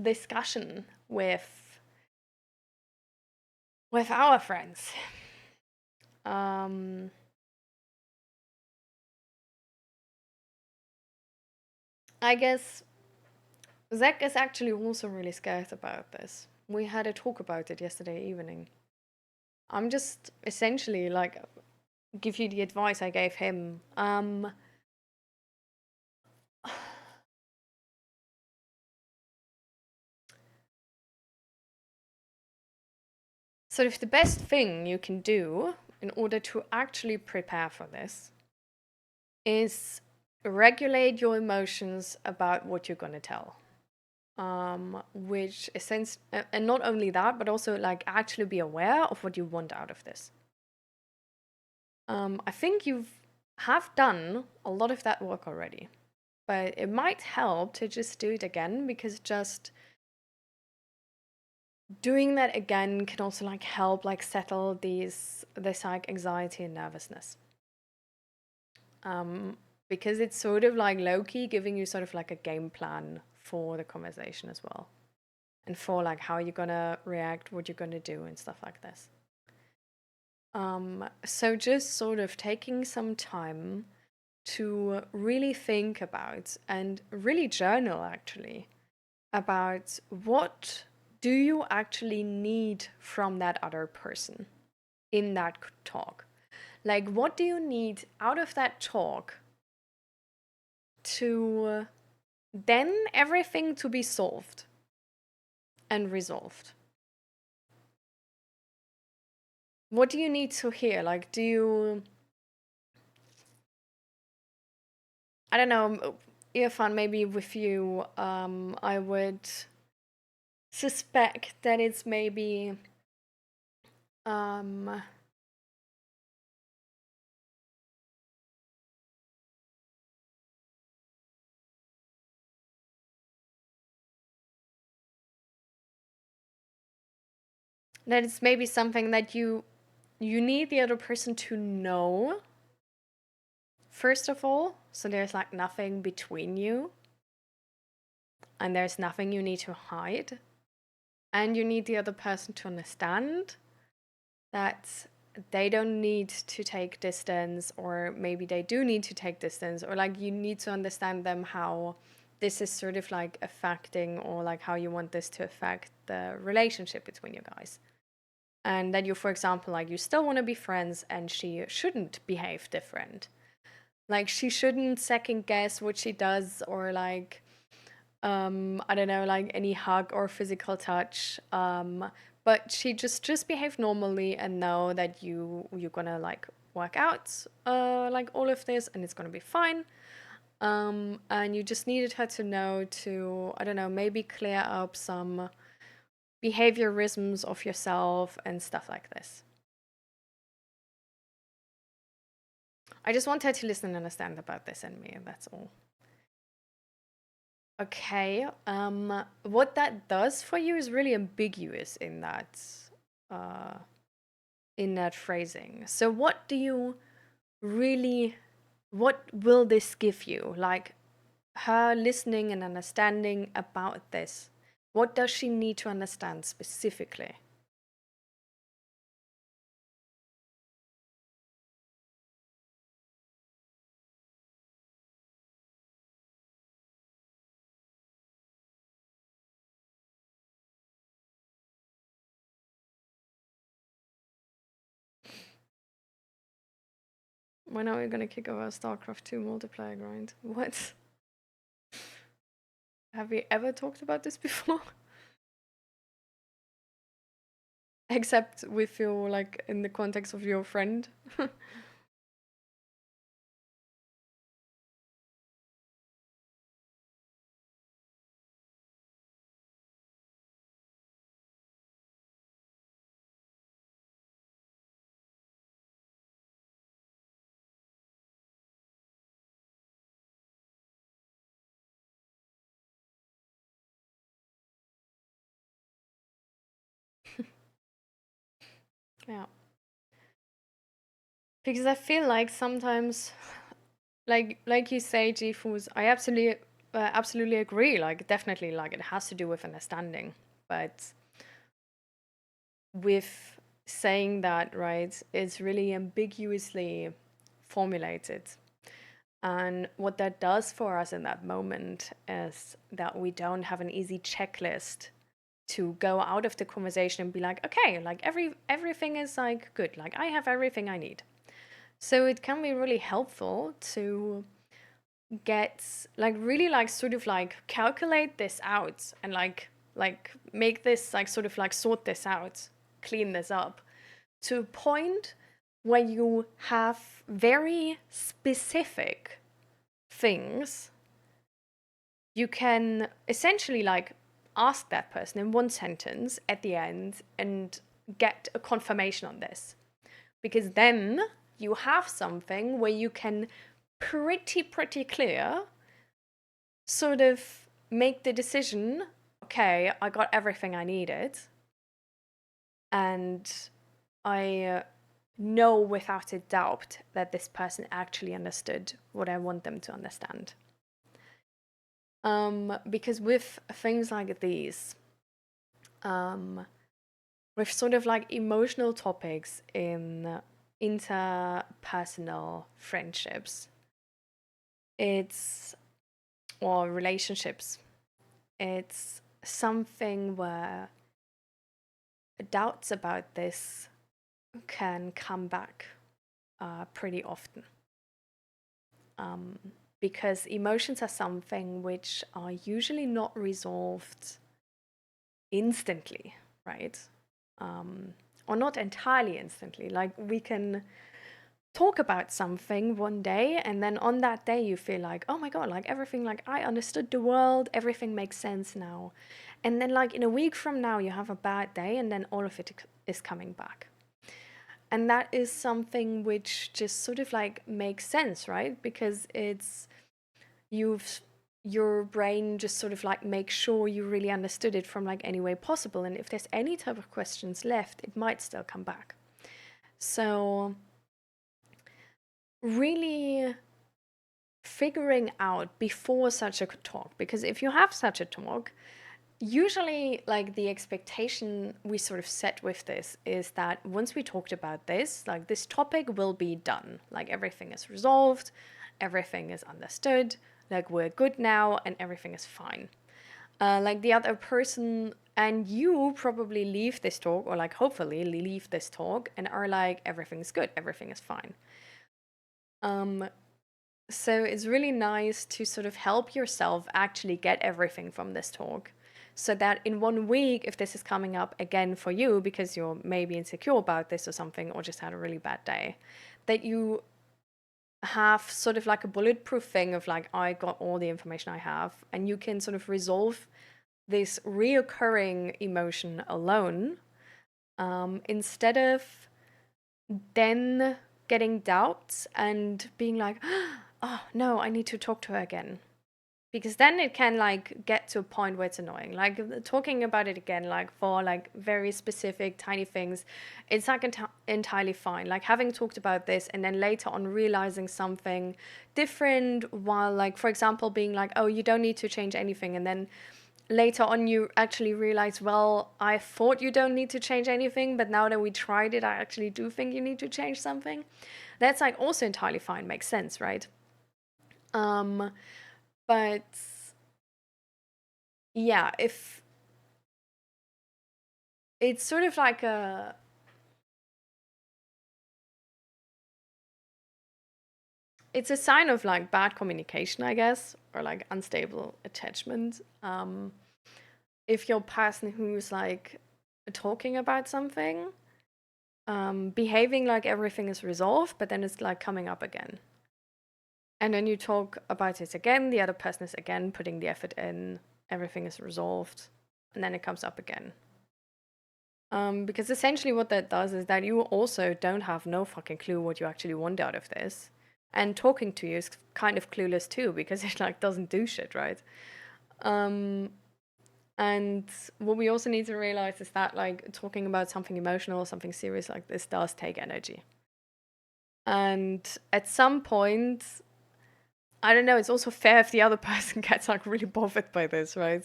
discussion with our friends. Um, I guess Zach is actually also really scared about this. We had a talk about it yesterday evening. I'm just essentially like give you the advice I gave him. Sort of the best thing you can do in order to actually prepare for this is regulate your emotions about what you're going to tell. Which is sense, and not only that, but also like actually be aware of what you want out of this. I think you have done a lot of that work already, but it might help to just do it again, because just doing that again can also like help like settle this like anxiety and nervousness. Because it's sort of like low-key giving you sort of like a game plan for the conversation as well, and for like how you're gonna react, what you're gonna do, and stuff like this. So just sort of taking some time to really think about and really journal actually about what do you actually need from that other person in that talk. Like, what do you need out of that talk to then everything to be solved and resolved? What do you need to hear? Like, do you, I don't know, Irfan, maybe with you, I would suspect that it's maybe um that it's maybe something that you need the other person to know first of all, so there's like nothing between you and there's nothing you need to hide, and you need the other person to understand that they don't need to take distance, or maybe they do need to take distance, or like you need to understand them how this is sort of like affecting, or like how you want this to affect the relationship between you guys. And that you, for example, like you still want to be friends and she shouldn't behave different. Like she shouldn't second guess what she does, or like I don't know, like any hug or physical touch. But she just behave normally and know that you're gonna like work out like all of this and it's gonna be fine. And you just needed her to know to, I don't know, maybe clear up some behaviorisms of yourself and stuff like this. I just want her to listen and understand about this and me, that's all. Okay. What that does for you is really ambiguous uh in that phrasing. So what do you really, what will this give you? Like her listening and understanding about this. What does she need to understand specifically? When are we gonna kick off our StarCraft 2 multiplayer grind? What? Have we ever talked about this before? Except with your, like, in the context of your friend? Yeah. Because I feel like sometimes, like you say, G-Foods, I absolutely agree. Like, definitely, like, it has to do with understanding. But with saying that, right, it's really ambiguously formulated. And what that does for us in that moment is that we don't have an easy checklist to go out of the conversation and be like, okay, like everything is like good, like I have everything I need. So it can be really helpful to get like really like sort of like calculate this out and like make this like sort of like sort this out, clean this up to a point where you have very specific things, you can essentially like ask that person in one sentence at the end and get a confirmation on this. Because then you have something where you can pretty clear sort of make the decision, okay, I got everything I needed. And I know without a doubt that this person actually understood what I want them to understand. Because with things like these, with sort of like emotional topics in interpersonal friendships, or relationships, it's something where doubts about this can come back pretty often. Because emotions are something which are usually not resolved instantly, right? Or not entirely instantly. Like we can talk about something one day, and then on that day you feel like, oh my god, like everything, like I understood the world, everything makes sense now. And then like in a week from now you have a bad day, and then all of it is coming back. And that is something which just sort of like makes sense, right? Because your brain just sort of like makes sure you really understood it from like any way possible. And if there's any type of questions left, it might still come back. So really figuring out before such a talk, because if you have such a talk, usually like the expectation we sort of set with this is that once we talked about this, like this topic will be done, like everything is resolved, everything is understood, like we're good now and everything is fine. Like the other person and you probably leave this talk, or like hopefully leave this talk and are like, everything's good, everything is fine. So it's really nice to sort of help yourself actually get everything from this talk, so that in 1 week, if this is coming up again for you because you're maybe insecure about this or something, or just had a really bad day, that you have sort of like a bulletproof thing of like, I got all the information I have, and you can sort of resolve this reoccurring emotion alone, instead of then getting doubts and being like, oh no, I need to talk to her again. Because then it can like get to a point where it's annoying. Like talking about it again, like for like very specific tiny things, it's like entirely fine. Like having talked about this and then later on realizing something different, while like, for example, being like, oh, you don't need to change anything. And then later on you actually realize, well, I thought you don't need to change anything, but now that we tried it, I actually do think you need to change something. That's like also entirely fine, makes sense, right? But yeah, if it's sort of like it's a sign of like bad communication, I guess, or like unstable attachment. If your person who's like talking about something, behaving like everything is resolved, but then it's like coming up again. And then you talk about it again, the other person is again putting the effort in, everything is resolved, and then it comes up again. Because essentially what that does is that you also don't have no fucking clue what you actually want out of this. And talking to you is kind of clueless too, because it like doesn't do shit, right? And what we also need to realize is that like talking about something emotional, something serious like this does take energy. And at some point, I don't know, it's also fair if the other person gets like really bothered by this, right?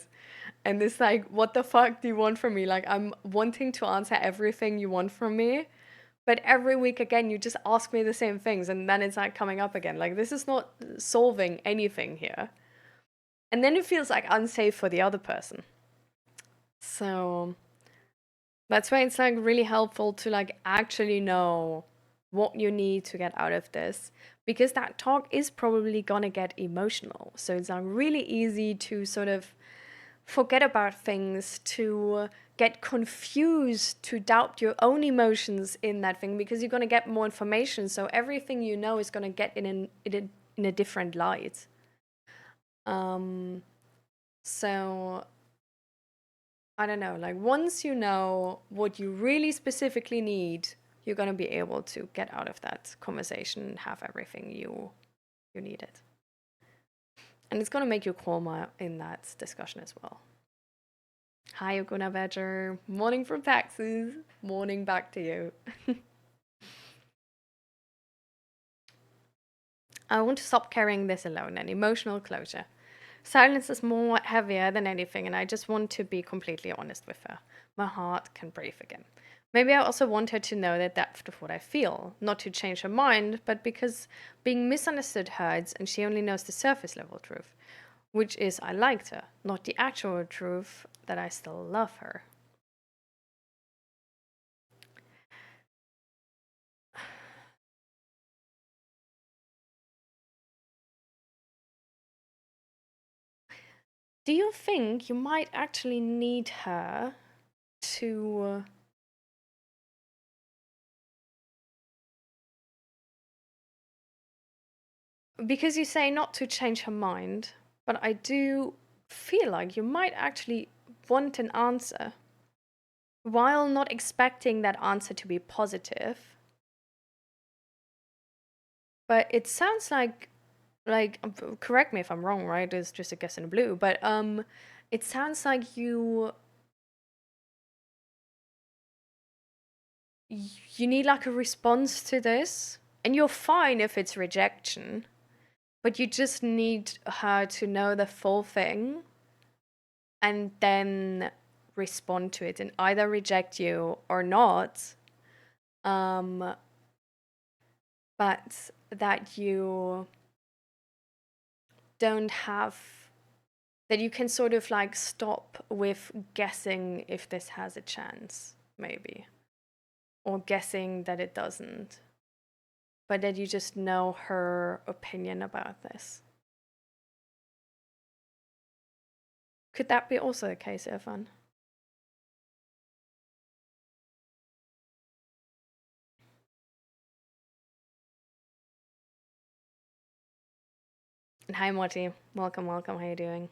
And it's like, what the fuck do you want from me? Like, I'm wanting to answer everything you want from me, but every week again, you just ask me the same things, and then it's like coming up again. Like, this is not solving anything here. And then it feels like unsafe for the other person. So that's why it's like really helpful to like actually know what you need to get out of this, because that talk is probably gonna get emotional. So it's like really easy to sort of forget about things, to get confused, to doubt your own emotions in that thing, because you're going to get more information. So everything you know is going to get in a different light. So I don't know, like once you know what you really specifically need, you're going to be able to get out of that conversation and have everything you needed. And it's going to make you calmer in that discussion as well. Hi, Oguna Badger. Morning from Texas. Morning back to you. I want to stop carrying this alone and emotional closure. Silence is more heavier than anything, and I just want to be completely honest with her. My heart can breathe again. Maybe I also want her to know the depth of what I feel, not to change her mind, but because being misunderstood hurts and she only knows the surface level truth, which is I liked her, not the actual truth that I still love her. Do you think you might actually need her to because you say not to change her mind, but I do feel like you might actually want an answer while not expecting that answer to be positive. But it sounds like correct me if I'm wrong, right? It's just a guess in the blue, but it sounds like you need like a response to this, and you're fine if it's rejection, but you just need her to know the full thing and then respond to it and either reject you or not. But that you don't have, that you can sort of like stop with guessing if this has a chance, maybe, or guessing that it doesn't, but that you just know her opinion about this. Could that be also the case, Irfan? And hi, Morty. Welcome, welcome. How you doing?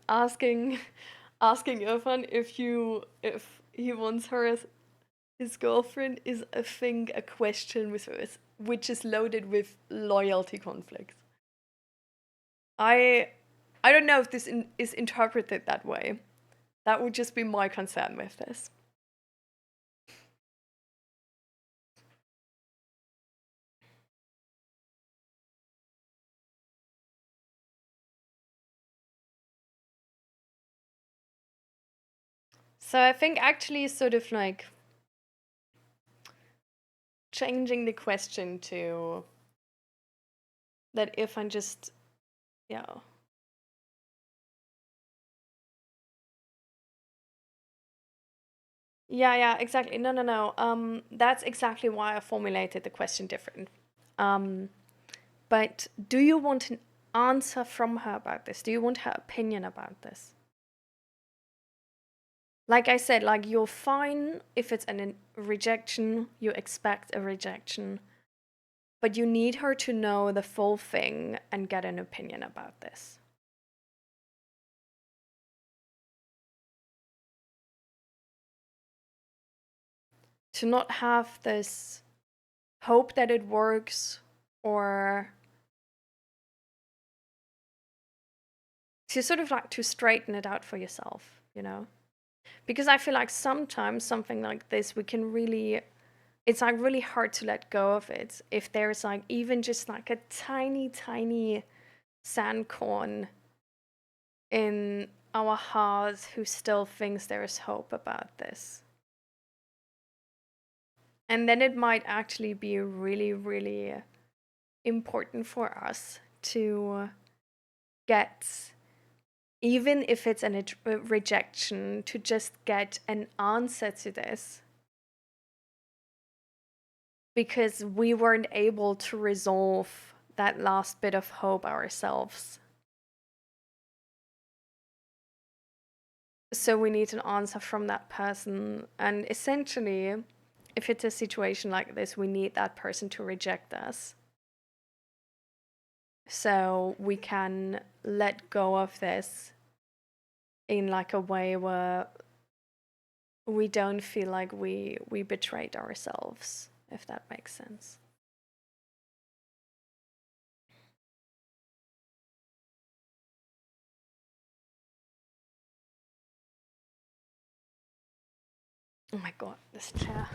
asking Irfan if he wants her as his girlfriend is I think a question which is loaded with loyalty conflicts. I don't know if this is interpreted that way. That would just be my concern with this. So I think actually sort of like changing the question to that if I'm just, yeah. Yeah, exactly. No. That's exactly why I formulated the question different. But do you want an answer from her about this? Do you want her opinion about this? Like I said, like you're fine if it's a rejection, you expect a rejection, but you need her to know the full thing and get an opinion about this. To not have this hope that it works or to sort of like to straighten it out for yourself, you know? Because I feel like sometimes something like this, we can really, it's like really hard to let go of it if there's like even just like a tiny, tiny sand corn in our hearts who still thinks there is hope about this. And then it might actually be really, really important for us to get, even if it's a rejection, to just get an answer to this because we weren't able to resolve that last bit of hope ourselves. So we need an answer from that person. And essentially, if it's a situation like this, we need that person to reject us. So we can let go of this in like a way where we don't feel like we betrayed ourselves, if that makes sense. Oh my god, this chair.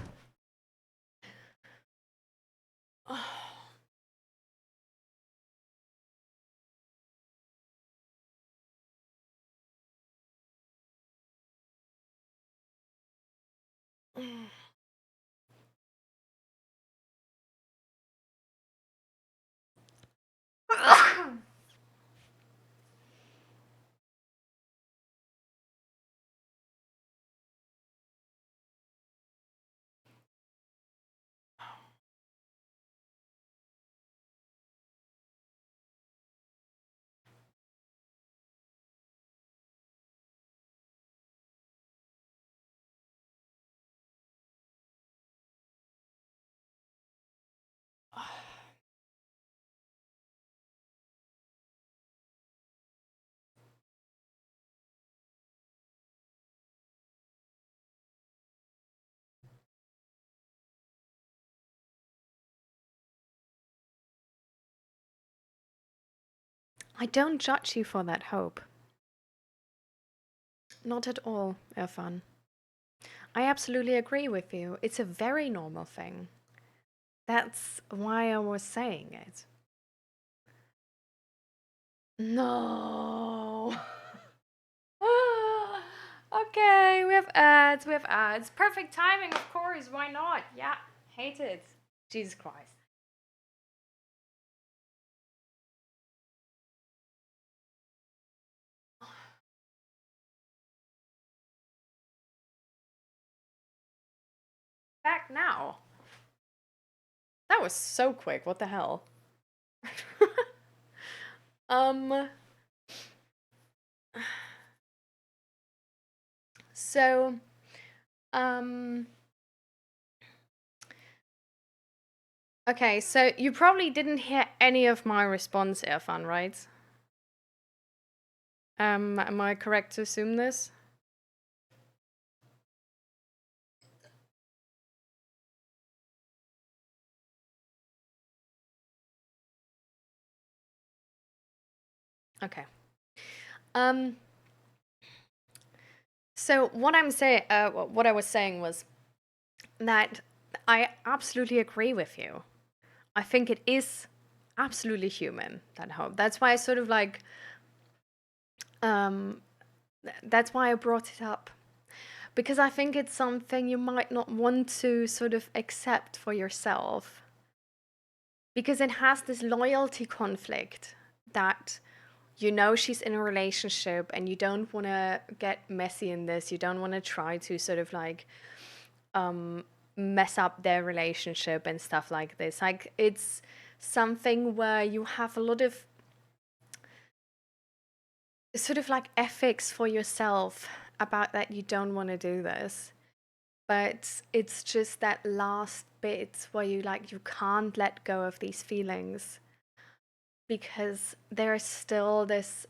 I don't judge you for that hope. Not at all, Irfan. I absolutely agree with you. It's a very normal thing. That's why I was saying it. No. Okay, we have ads. We have ads. Perfect timing, of course. Why not? Yeah, hate it. Jesus Christ. Back now. That was so quick. What the hell? um. So, um. Okay, so you probably didn't hear any of my response, Irfan, right? Am I correct to assume this? Okay. Um. So what I'm saying, what I was saying was that I absolutely agree with you. I think it is absolutely human, that hope. That's why I sort of like, um, that's why I brought it up. Because I think it's something you might not want to sort of accept for yourself. Because it has this loyalty conflict that you know she's in a relationship and you don't want to get messy in this. You don't want to try to sort of like mess up their relationship and stuff like this. Like it's something where you have a lot of sort of like ethics for yourself about that you don't want to do this. But it's just that last bit where you can't let go of these feelings because there's still this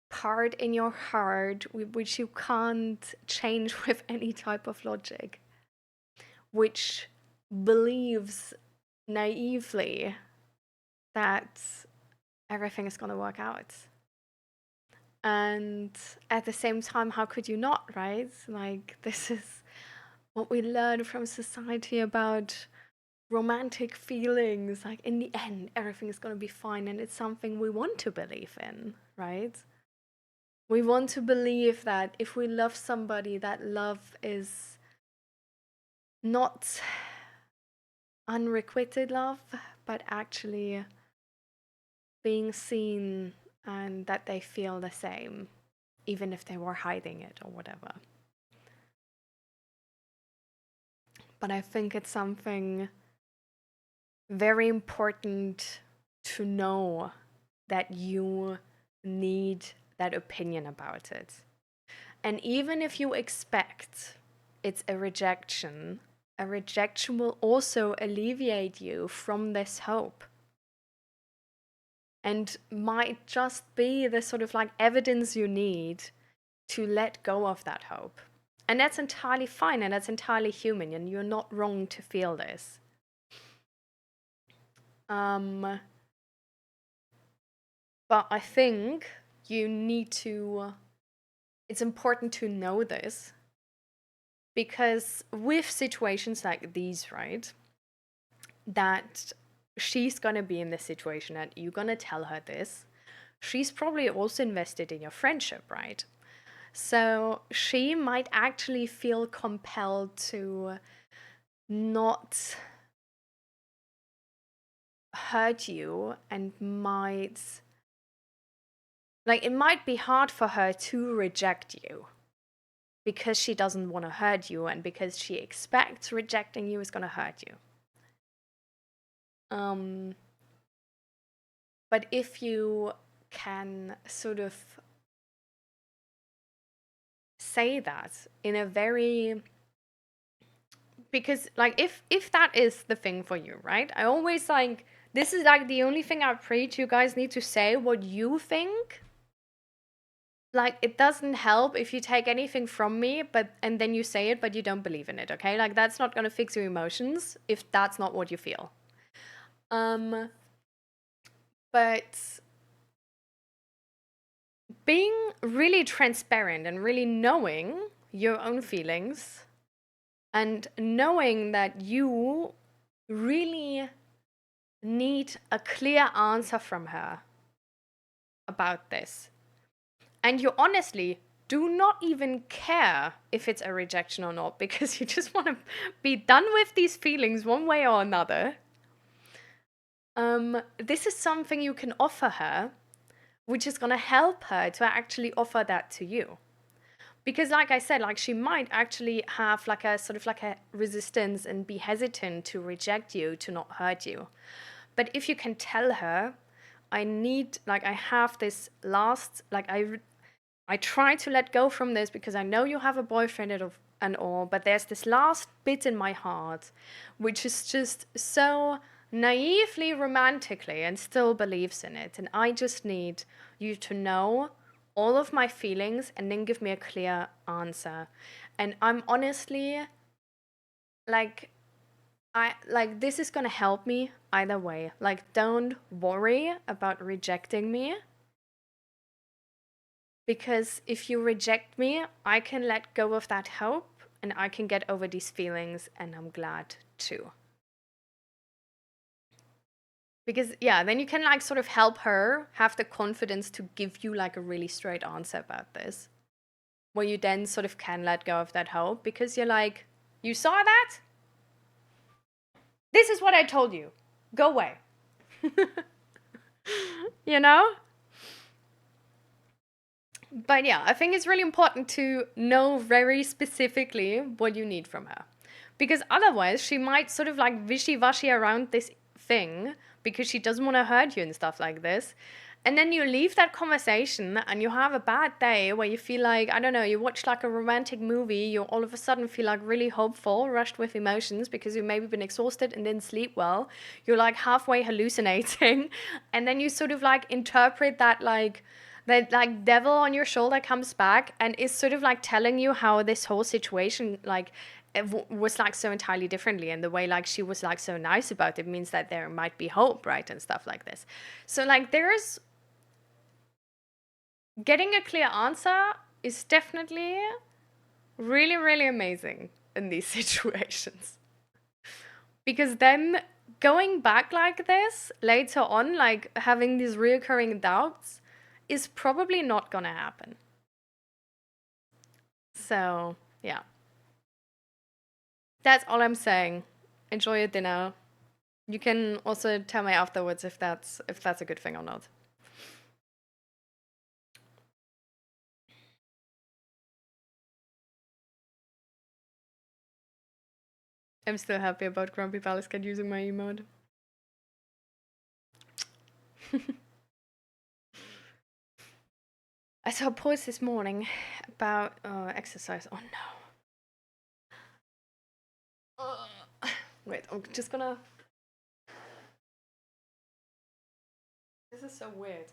part in your heart which you can't change with any type of logic, which believes naively that everything is going to work out. And at the same time, how could you not, right? Like, this is what we learn from society about romantic feelings. Like, in the end, everything is going to be fine. And it's something we want to believe in, right? We want to believe that if we love somebody, that love is not unrequited love, but actually being seen and that they feel the same, even if they were hiding it or whatever. But I think it's something very important to know that you need that opinion about it. And even if you expect it's a rejection will also alleviate you from this hope and might just be the sort of like evidence you need to let go of that hope. And that's entirely fine and that's entirely human, and you're not wrong to feel this. But I think you need to, it's important to know this, because with situations like these, right, that she's gonna be in this situation and you're gonna tell her this, she's probably also invested in your friendship, right? So she might actually feel compelled to not hurt you, and might, like, it might be hard for her to reject you because she doesn't want to hurt you and because she expects rejecting you is going to hurt you. But if you can sort of say that in a very, because like if that is the thing for you, right, I always like, this is like the only thing I preach, you guys need to say what you think. Like, it doesn't help if you take anything from me and then you say it but you don't believe in it, okay? Like, that's not gonna fix your emotions if that's not what you feel. But being really transparent and really knowing your own feelings and knowing that you really need a clear answer from her about this, and you honestly do not even care if it's a rejection or not, because you just want to be done with these feelings one way or another. This is something you can offer her, which is going to help her to actually offer that to you. Because like I said, like, she might actually have like a sort of like a resistance and be hesitant to reject you, to not hurt you. But if you can tell her, I need, like, I have this last, like, I try to let go from this because I know you have a boyfriend and all, but there's this last bit in my heart which is just so naively romantically and still believes in it. And I just need you to know all of my feelings and then give me a clear answer. And I'm honestly like, this is gonna help me either way. Like, don't worry about rejecting me, because if you reject me, I can let go of that hope and I can get over these feelings, and I'm glad too. Because, yeah, then you can like sort of help her have the confidence to give you like a really straight answer about this, where you then sort of can let go of that hope because you're like, you saw that? This is what I told you. Go away. You know? But yeah, I think it's really important to know very specifically what you need from her. Because otherwise, she might sort of like wishy-washy around this thing because she doesn't want to hurt you and stuff like this. And then you leave that conversation and you have a bad day where you feel like, I don't know, you watch like a romantic movie, you all of a sudden feel like really hopeful, rushed with emotions because you've maybe been exhausted and didn't sleep well. You're like halfway hallucinating. And then you sort of like interpret that like, that like devil on your shoulder comes back and is sort of like telling you how this whole situation like was like so entirely differently, and the way like she was like so nice about it means that there might be hope, right, and stuff like this. So like, there's getting a clear answer is definitely really, really amazing in these situations, because then going back like this later on, like having these reoccurring doubts, is probably not gonna happen. So, yeah. That's all I'm saying. Enjoy your dinner. You can also tell me afterwards if that's a good thing or not. I'm still happy about Grumpy Palace Cat using my emote. I saw a post this morning about exercise. Oh no. Wait, I'm just gonna. This is so weird.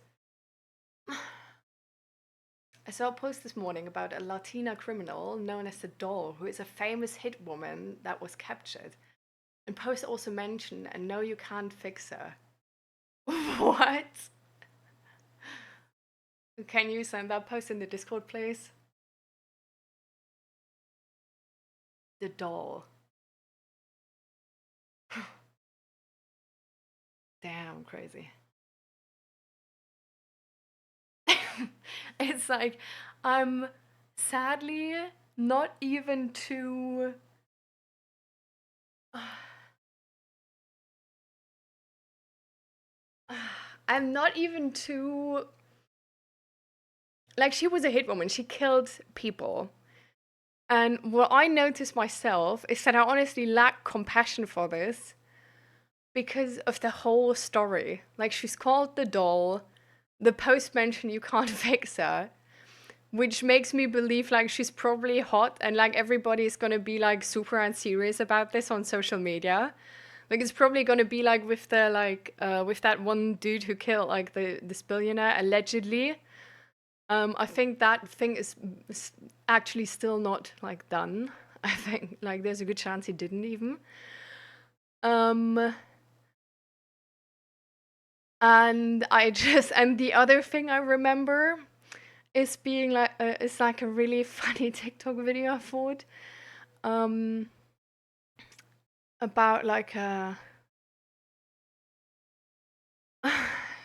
I saw a post this morning about a Latina criminal known as the Doll, who is a famous hit woman that was captured. And post also mentioned, and no, you can't fix her. What? Can you send that post in the Discord, please? The Doll. Damn, crazy. It's like, I'm sadly not even too. I'm not even too. Like, she was a hit woman, she killed people. And what I noticed myself is that I honestly lack compassion for this because of the whole story. Like, she's called the Doll. The post mentioned you can't fix her, which makes me believe like she's probably hot and like everybody's gonna be like super unserious about this on social media. Like, it's probably gonna be like with the with that one dude who killed like this billionaire allegedly. I think that thing is actually still not like done. I think like there's a good chance he didn't even. And the other thing I remember is being like it's like a really funny TikTok video I thought about like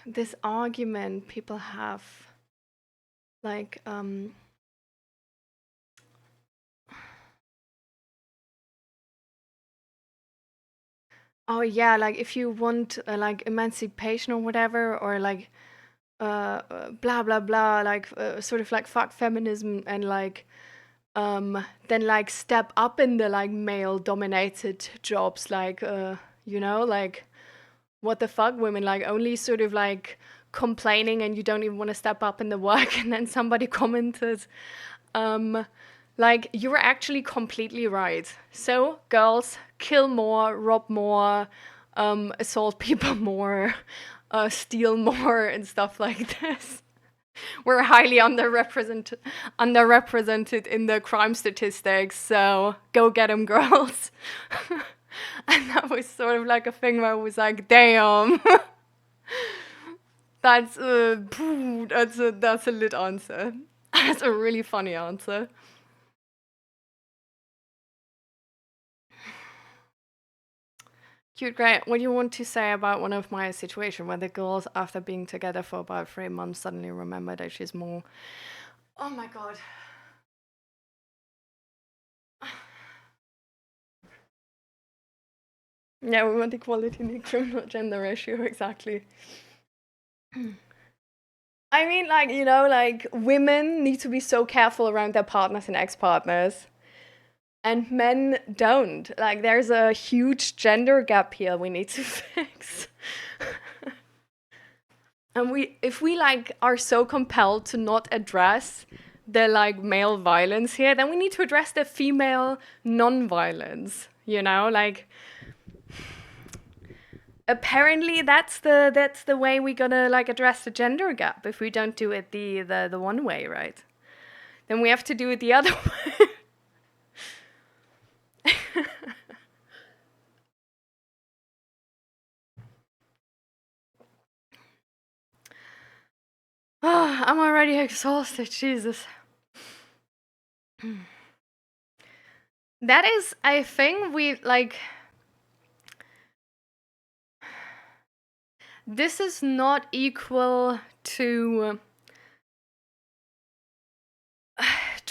this argument people have like oh yeah, like if you want like emancipation or whatever, or like blah blah blah, like sort of like fuck feminism and like then like step up in the like male dominated jobs, like you know, like what the fuck, women like only sort of like complaining and you don't even want to step up in the work. And then somebody commented like, you were actually completely right. So girls, kill more, rob more, assault people more, steal more and stuff like this. We're highly underrepresented in the crime statistics, so go get them, girls. And that was sort of like a thing where I was like, damn. That's a lit answer. That's a really funny answer. Cute, great. What do you want to say about one of my situation where the girls, after being together for about 3 months, suddenly remember that she's more? Oh my god. Yeah, we want equality in the criminal gender ratio, exactly. I mean, like, you know, like, women need to be so careful around their partners and ex-partners. And men don't. Like, there's a huge gender gap here we need to fix. And if we like are so compelled to not address the like male violence here, then we need to address the female non-violence, you know, like apparently that's the way we're gonna like address the gender gap. If we don't do it the one way, right, then we have to do it the other way. Oh, I'm already exhausted, Jesus. That is, I think we like, this is not equal to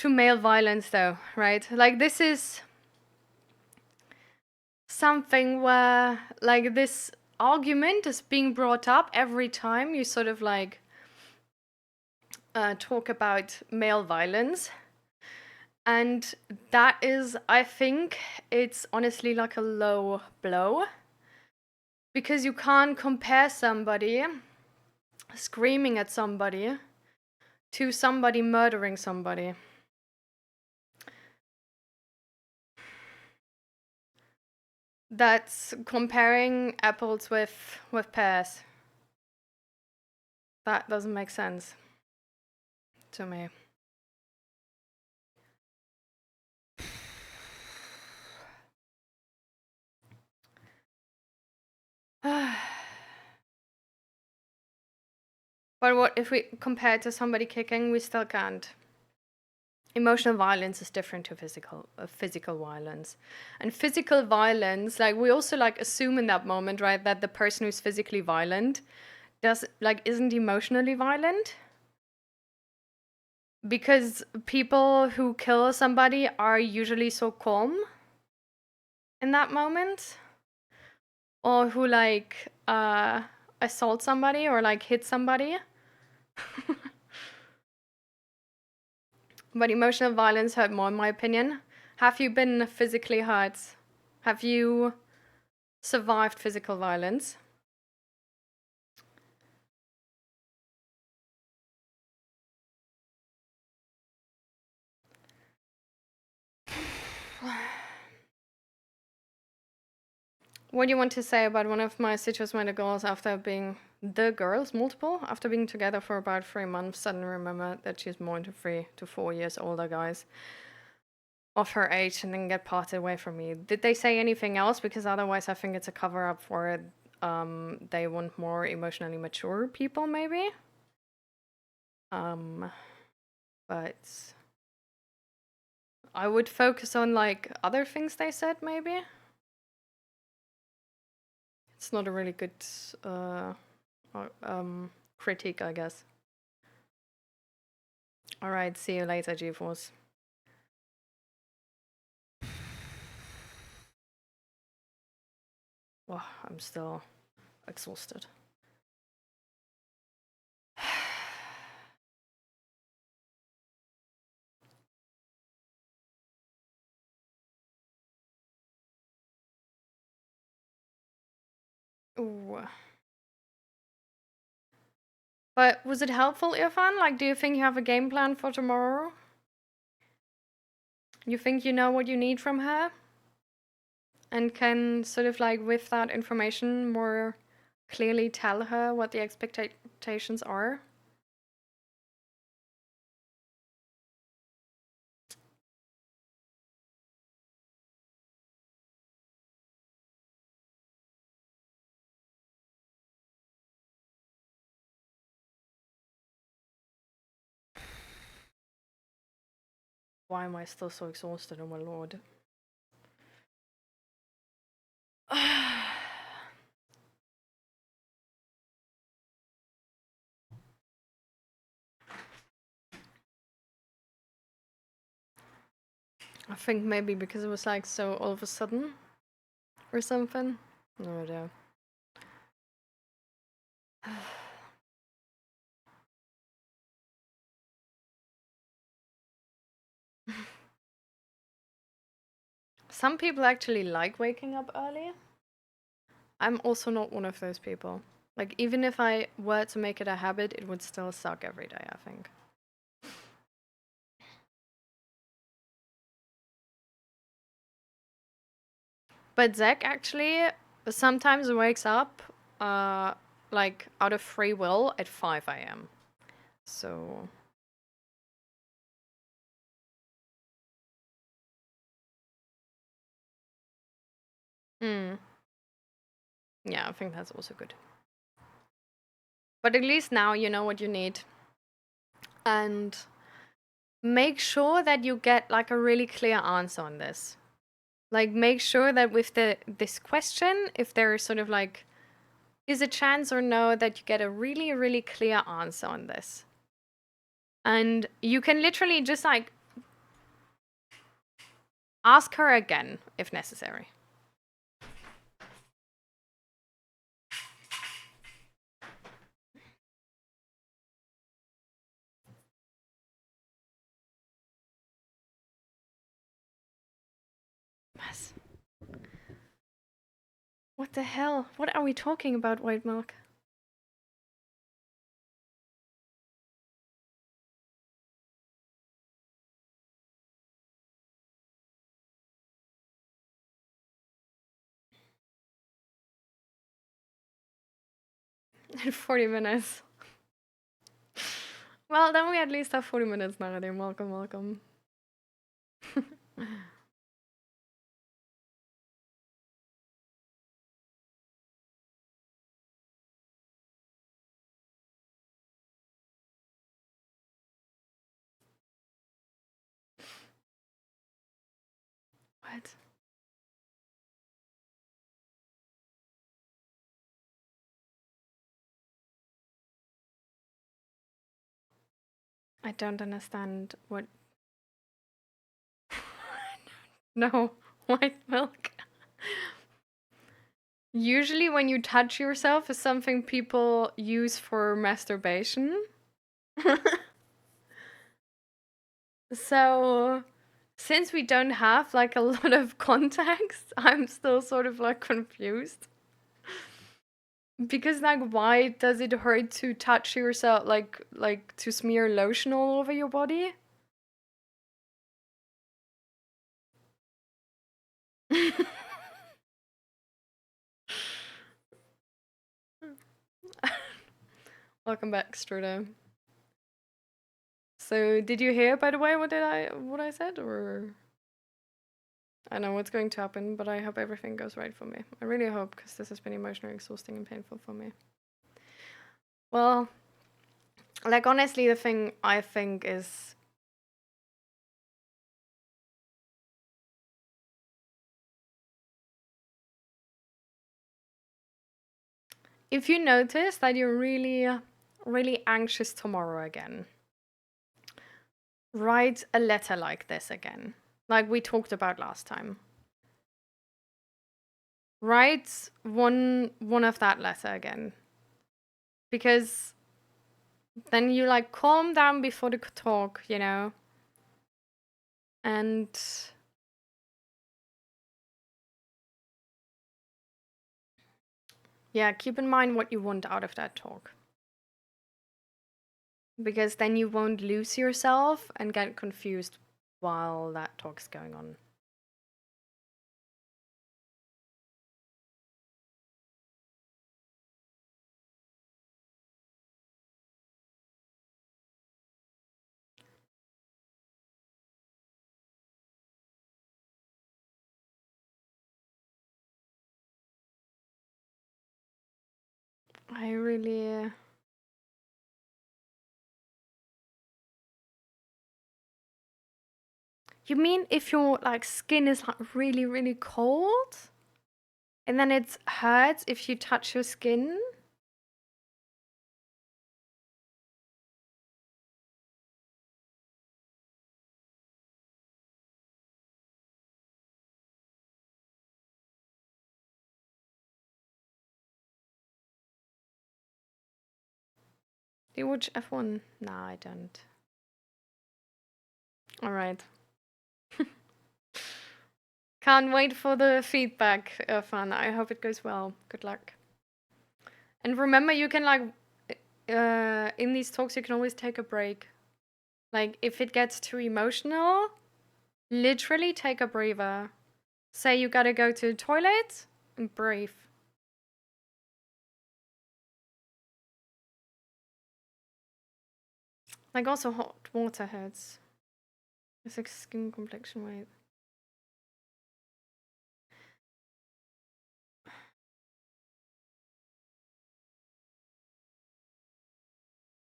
male violence though, right? Like, this is something where like this argument is being brought up every time you sort of like talk about male violence. And that is, I think, it's honestly like a low blow. Because you can't compare somebody screaming at somebody to somebody murdering somebody. That's comparing apples with pears. That doesn't make sense to me. But what if we compare it to somebody kicking? We still can't. Emotional violence is different to physical violence. And physical violence, like we also like assume in that moment, right, that the person who's physically violent isn't emotionally violent. Because people who kill somebody are usually so calm in that moment. Or who like assault somebody or like hit somebody. But emotional violence hurt more, in my opinion. Have you been physically hurt? Have you survived physical violence? What do you want to say about one of my situated girls after being after being together for about 3 months, suddenly remember that she's more than 3 to 4 years older guys of her age and then get parted away from me. Did they say anything else? Because otherwise I think it's a cover up for it. They want more emotionally mature people, maybe. But I would focus on like other things they said, maybe. It's not a really good critique, I guess. Alright, see you later, GeForce. Oh, I'm still exhausted. Ooh. But was it helpful, Irfan? Like, do you think you have a game plan for tomorrow? You think you know what you need from her? And can sort of like, with that information, more clearly tell her what the expectations are? Why am I still so exhausted? Oh my lord. I think maybe because it was like so all of a sudden or something. No idea. Some people actually like waking up early. I'm also not one of those people. Like, even if I were to make it a habit, it would still suck every day, I think. But Zach actually sometimes wakes up, like, out of free will at 5 a.m. So. Yeah, I think that's also good. But at least now you know what you need. And make sure that you get like a really clear answer on this. Like, make sure that with this question, if there is sort of like, is a chance or no, that you get a really, really clear answer on this. And you can literally just like ask her again if necessary. Yes. What the hell? What are we talking about, White Milk? In 40 minutes. Well, then we at least have 40 minutes, Naradin. Welcome, welcome. What? I don't understand what. No, white milk. Usually, when you touch yourself, is something people use for masturbation. So, since we don't have like a lot of context, I'm still sort of like confused. Because like, why does it hurt to touch yourself, like to smear lotion all over your body? Welcome back, Struda. So, did you hear, by the way, what I said, or I know what's going to happen, but I hope everything goes right for me. I really hope, because this has been emotionally exhausting and painful for me. Well, like honestly, the thing I think is if you notice that you're really anxious tomorrow again, write a letter like this again, like we talked about last time. Write one of that letter again, because then you like calm down before the talk, you know, and yeah, keep in mind what you want out of that talk. Because then you won't lose yourself and get confused while that talk's going on. I really. You mean if your like skin is like really cold? And then it hurts if you touch your skin? Do you watch F1? Nah, I don't. Alright. Can't wait for the feedback, Irfan. I hope it goes well. Good luck. And remember, you can like, in these talks, you can always take a break. Like, if it gets too emotional, literally take a breather. Say you gotta go to the toilet and breathe. Like, also hot water hurts. It's like skin complexion weight.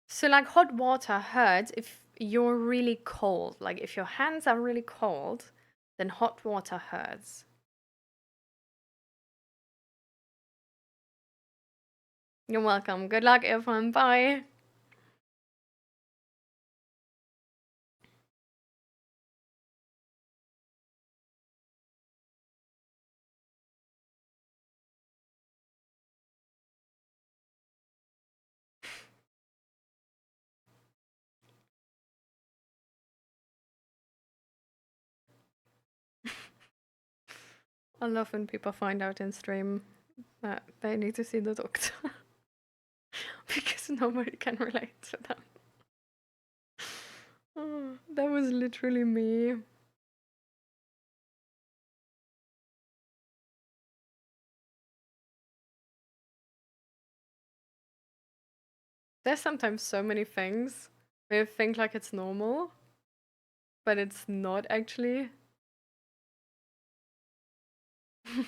So, like, hot water hurts if you're really cold. Like, if your hands are really cold, then hot water hurts. You're welcome. Good luck, everyone. Bye. I love when people find out in stream that they need to see the doctor. Because nobody can relate to them. Oh, that was literally me. There's sometimes so many things where you think like it's normal, but it's not actually.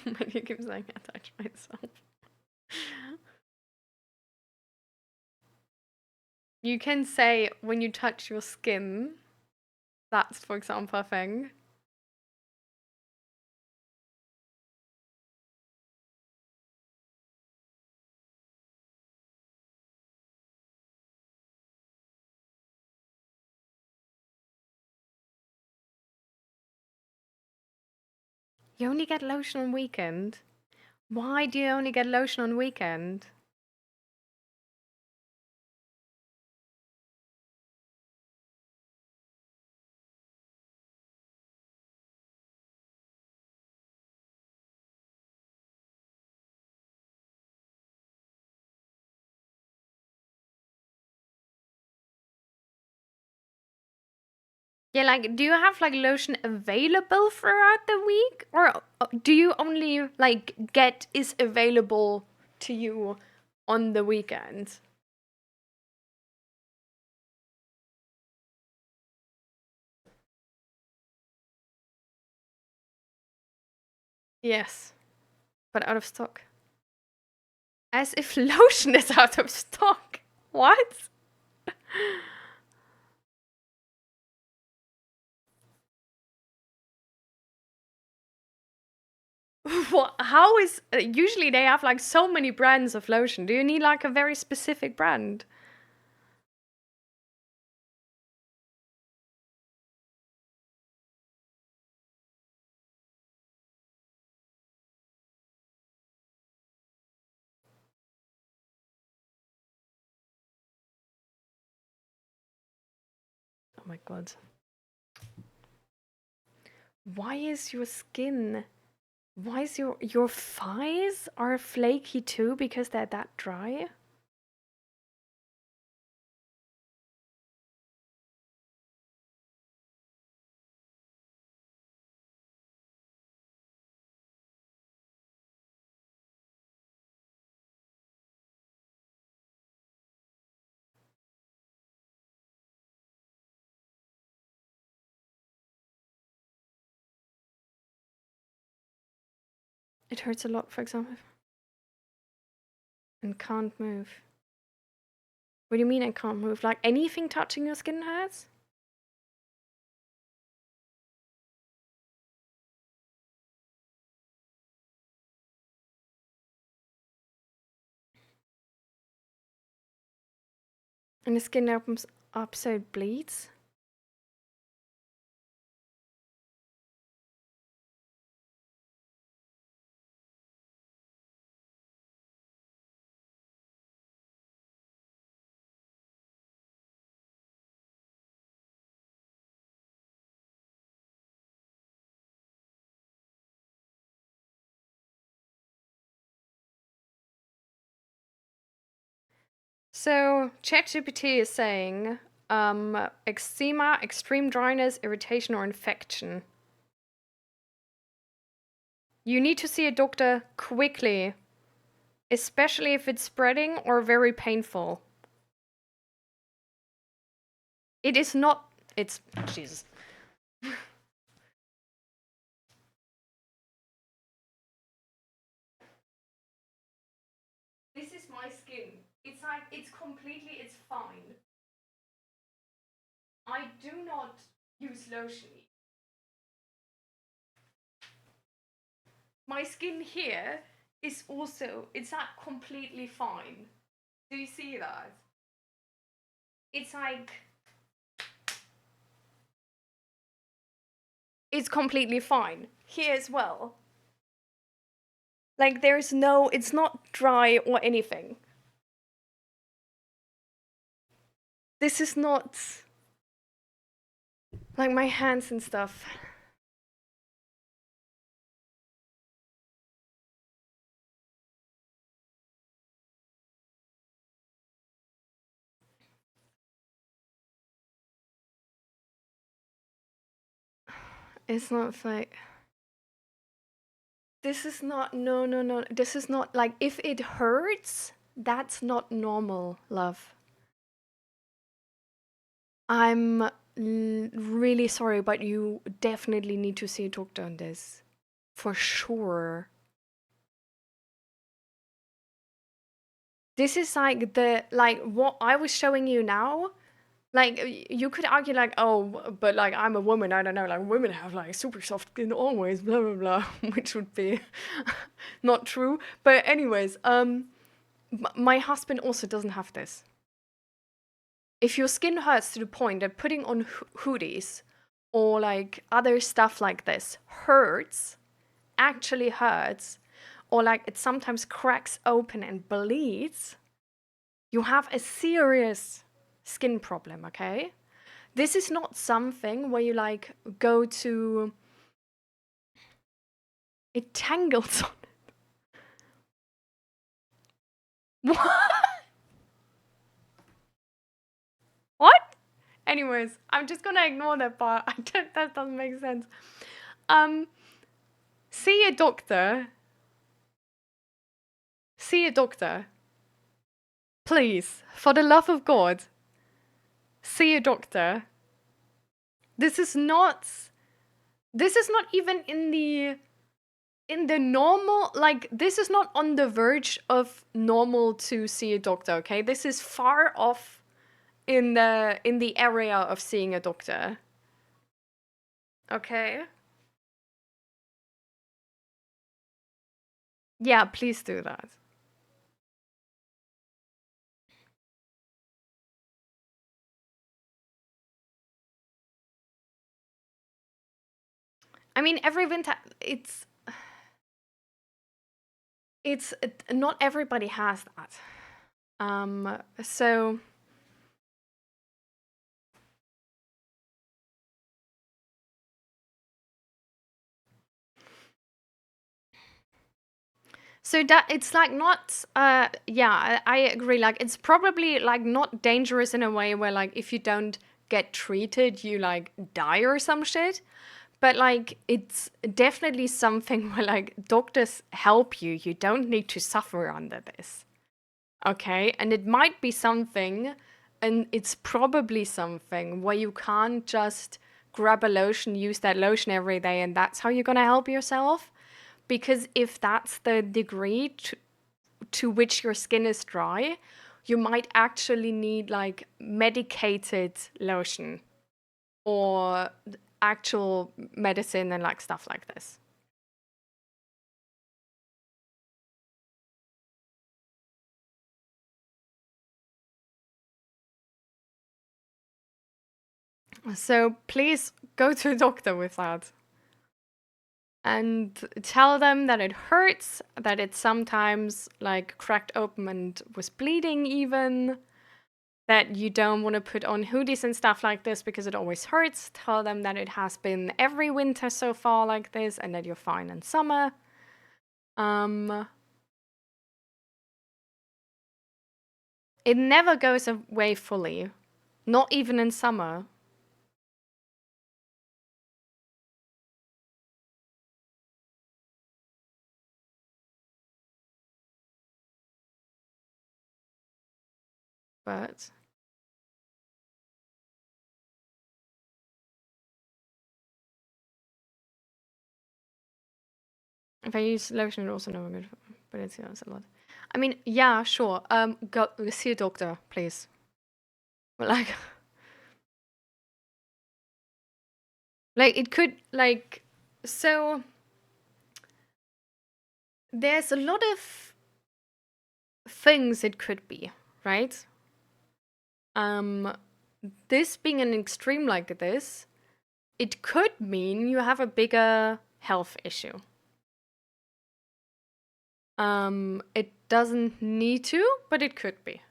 But you keep saying I touch myself. You can say when you touch your skin, that's for example a thing. You only get lotion on weekend? Why do you only get lotion on weekend? Yeah, like, do you have like lotion available throughout the week, or do you only like get is available to you on the weekend? Yes, but out of stock. As if lotion is out of stock. What? What? How is usually they have like so many brands of lotion. Do you need like a very specific brand? Oh my god. Why is your skin? Why is your thighs are flaky too because they're that dry? It hurts a lot, for example, and can't move. What do you mean I can't move? Like anything touching your skin hurts? And the skin opens up so it bleeds? So ChatGPT is saying eczema, extreme dryness, irritation, or infection. You need to see a doctor quickly, especially if it's spreading or very painful. It is not. It's. Jesus. This is my skin. It's like, it's completely, it's fine. I do not use lotion. My skin here is also, it's not completely fine. Do you see that? It's like, it's completely fine. Here as well. Like, there's no, it's not dry or anything. This is not, like, my hands and stuff. It's not fake. This is not, no, no, no. This is not, like, if it hurts, that's not normal, love. I'm really sorry, but you definitely need to see a doctor on this. For sure. This is like what I was showing you now. Like, you could argue like, oh, but like I'm a woman, I don't know, like women have like super soft skin always, blah blah blah, which would be not true. But anyways, my husband also doesn't have this. If your skin hurts to the point that putting on hoodies or like other stuff like this hurts, actually hurts, or like it sometimes cracks open and bleeds, you have a serious skin problem, okay? This is not something where you like go to. It tangles on it. What? Anyways, I'm just gonna ignore that part. That doesn't make sense. Um, see a doctor. See a doctor. Please, for the love of God, see a doctor. This is not even in the normal, like this is not on the verge of normal to see a doctor, okay? This is far off in the area of seeing a doctor. Okay? Yeah, please do that. I mean, every winter it's not everybody has that. So that it's like not yeah, I agree, like it's probably like not dangerous in a way where like if you don't get treated you like die or some shit, but like it's definitely something where like doctors help you, you don't need to suffer under this, okay? And it might be something, and it's probably something where you can't just grab a lotion, use that lotion every day, and that's how you're gonna help yourself. Because if that's the degree to which your skin is dry, you might actually need like medicated lotion or actual medicine and like stuff like this. So please go to a doctor with that. And tell them that it hurts, that it's sometimes like cracked open and was bleeding even, that you don't want to put on hoodies and stuff like this because it always hurts. Tell them that it has been every winter so far like this and that you're fine in summer. It never goes away fully, not even in summer. But if I use lotion, it also never good, but it's a lot. I mean, yeah, sure. Go see a doctor, please. But like, like it could like so. There's a lot of things it could be, right? Um, this being an extreme like this, it could mean you have a bigger health issue. It doesn't need to, but it could be.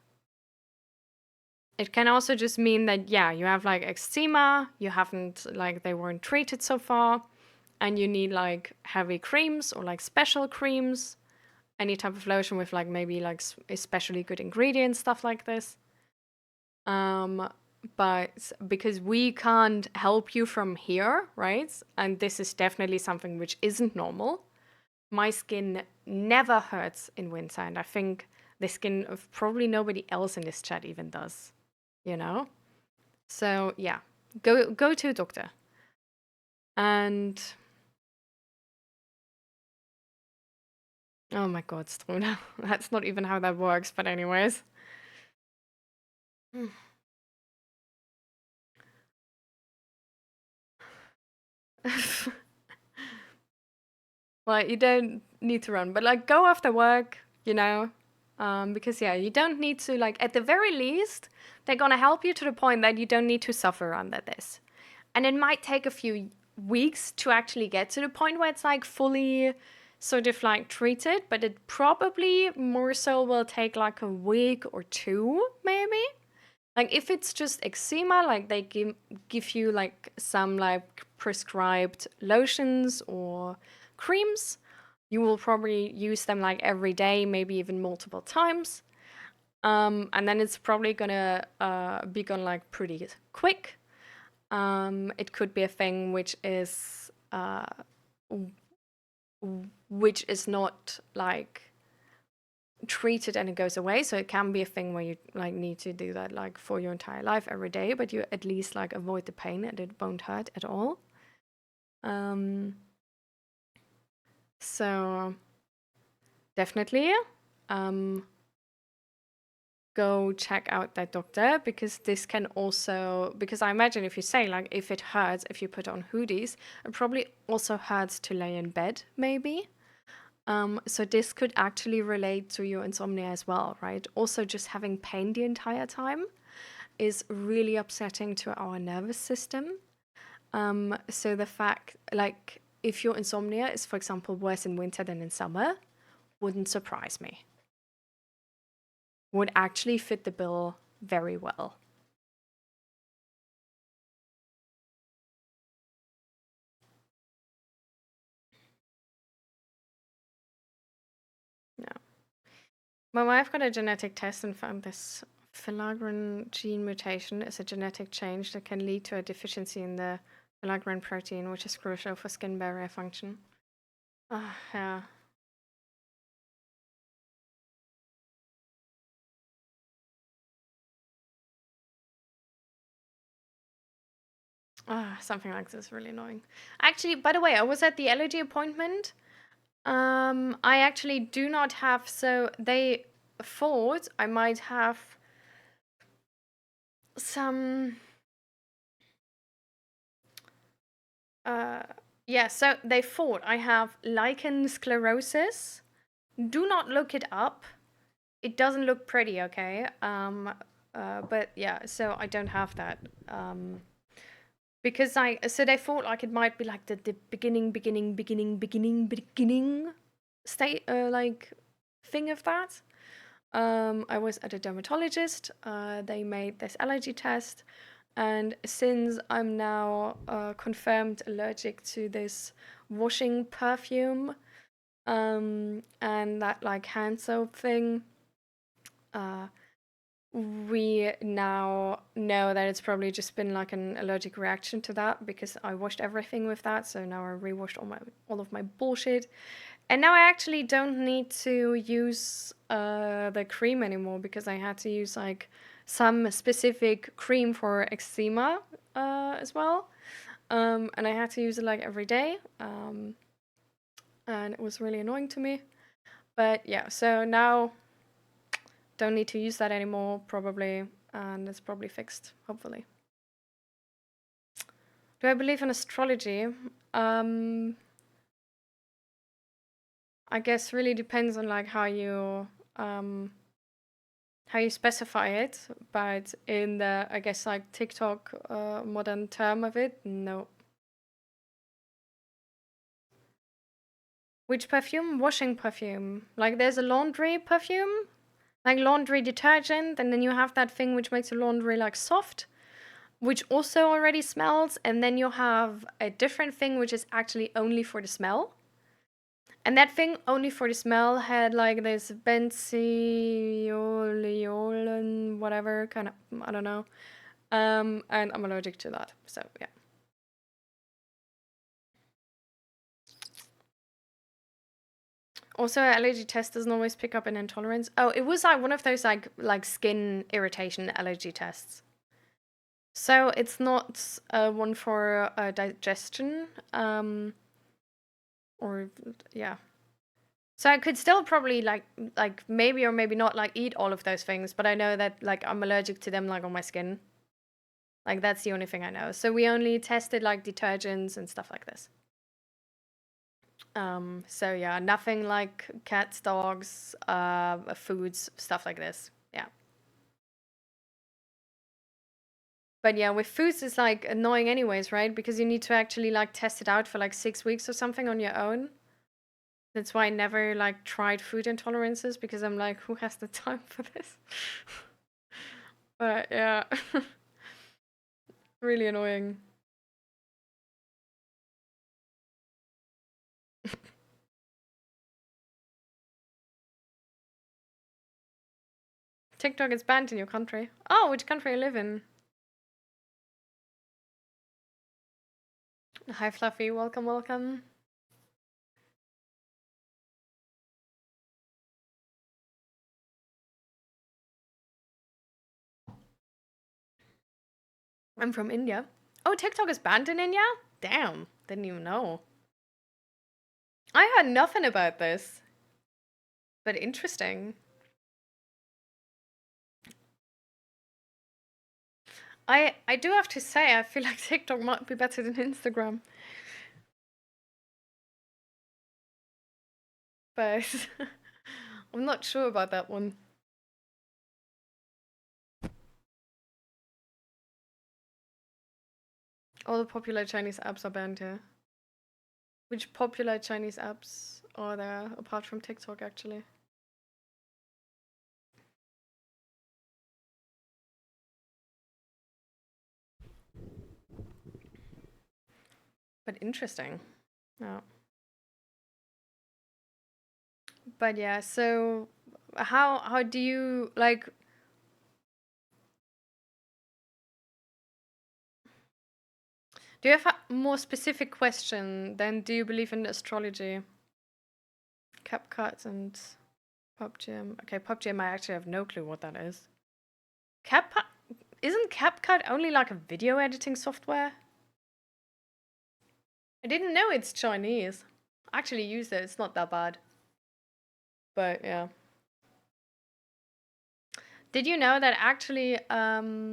It can also just mean that, yeah, you have like eczema, you haven't, like, they weren't treated so far, and you need like heavy creams or like special creams, any type of lotion with like maybe like especially good ingredients, stuff like this. But because we can't help you from here, right? And this is definitely something which isn't normal. My skin never hurts in winter, and I think the skin of probably nobody else in this chat even does, you know? So yeah, go to a doctor. And oh my god, Struna. That's not even how that works, but anyways. Well, you don't need to run, but like go after work, you know, because yeah, you don't need to like at the very least they're gonna help you to the point that you don't need to suffer under this, and it might take a few weeks to actually get to the point where it's like fully sort of like treated, but it probably more so will take like a week or two, maybe. Like if it's just eczema, like they give you like some like prescribed lotions or creams. You will probably use them like every day, maybe even multiple times. And then it's probably gonna be gone like pretty quick. It could be a thing which is not like treated and it goes away. So it can be a thing where you like need to do that like for your entire life every day, but you at least like avoid the pain and it won't hurt at all. Um, so definitely go check out that doctor, because this can also, because I imagine if you say like if it hurts if you put on hoodies, it probably also hurts to lay in bed maybe. So this could actually relate to your insomnia as well, right? Also just having pain the entire time is really upsetting to our nervous system. So the fact, like, if your insomnia is, for example, worse in winter than in summer, wouldn't surprise me. Would actually fit the bill very well. No. My wife got a genetic test and found this filaggrin gene mutation is a genetic change that can lead to a deficiency in the filaggrin protein, which is crucial for skin barrier function. Yeah. Something like this is really annoying. Actually, by the way, I was at the allergy appointment. I actually do not have, so they thought I might have some, uh, yeah, so they thought I have lichen sclerosis. Do not look it up. It doesn't look pretty, okay? But yeah, so I don't have that. Because so they thought like it might be like the beginning state, like thing of that. I was at a dermatologist. They made this allergy test, and since I'm now confirmed allergic to this washing perfume, and that like hand soap thing, uh, we now know that it's probably just been like an allergic reaction to that, because I washed everything with that. So now I rewashed all of my bullshit, and now I actually don't need to use the cream anymore, because I had to use like some specific cream for eczema as well, and I had to use it like every day, and it was really annoying to me. But yeah, so now don't need to use that anymore, probably, and it's probably fixed, hopefully. Do I believe in astrology? I guess really depends on like um, how you specify it, but in the, I guess, like TikTok modern term of it, no. Which perfume? Washing perfume. Like there's a laundry perfume, like laundry detergent, and then you have that thing which makes your laundry like soft, which also already smells, and then you have a different thing which is actually only for the smell. And that thing only for the smell had like this benzene, whatever kind of, I don't know. And I'm allergic to that, so yeah. Also, an allergy test doesn't always pick up an intolerance. Oh, it was like one of those like skin irritation allergy tests. So it's not one for digestion, or yeah. So I could still probably like maybe or maybe not like eat all of those things, but I know that like I'm allergic to them like on my skin. Like that's the only thing I know. So we only tested like detergents and stuff like this. So yeah, nothing like cats, dogs, foods, stuff like this. Yeah. But yeah, with foods it's like annoying anyways, right? Because you need to actually like test it out for like 6 weeks or something on your own. That's why I never like tried food intolerances because I'm like, who has the time for this? But yeah, really annoying. TikTok is banned in your country. Oh, which country you live in? Hi, Fluffy. Welcome, welcome. I'm from India. Oh, TikTok is banned in India? Damn, didn't even know. I heard nothing about this, but interesting. I do have to say, I feel like TikTok might be better than Instagram, but I'm not sure about that one. All the popular Chinese apps are banned here. Which popular Chinese apps are there apart from TikTok, actually? But interesting. Yeah. But yeah, so how do you like? Do you have a more specific question than do you believe in astrology? CapCut and PubGem. Okay, PubGem, I actually have no clue what that is. CapCut isn't CapCut only like a video editing software? I didn't know it's Chinese. I actually used it. It's not that bad. But yeah. Did you know that actually Temu,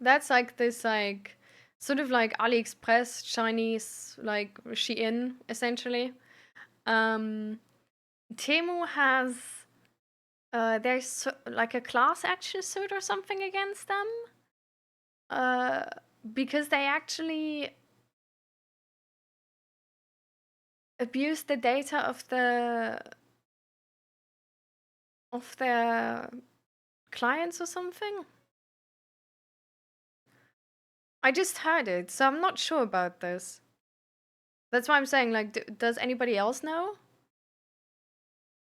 that's like this like sort of like AliExpress Chinese like Shein essentially. Um Temu has there's like a class action suit or something against them. Uh because they actually abuse the data of their clients or something. I just heard it, so I'm not sure about this. That's why I'm saying like does anybody else know?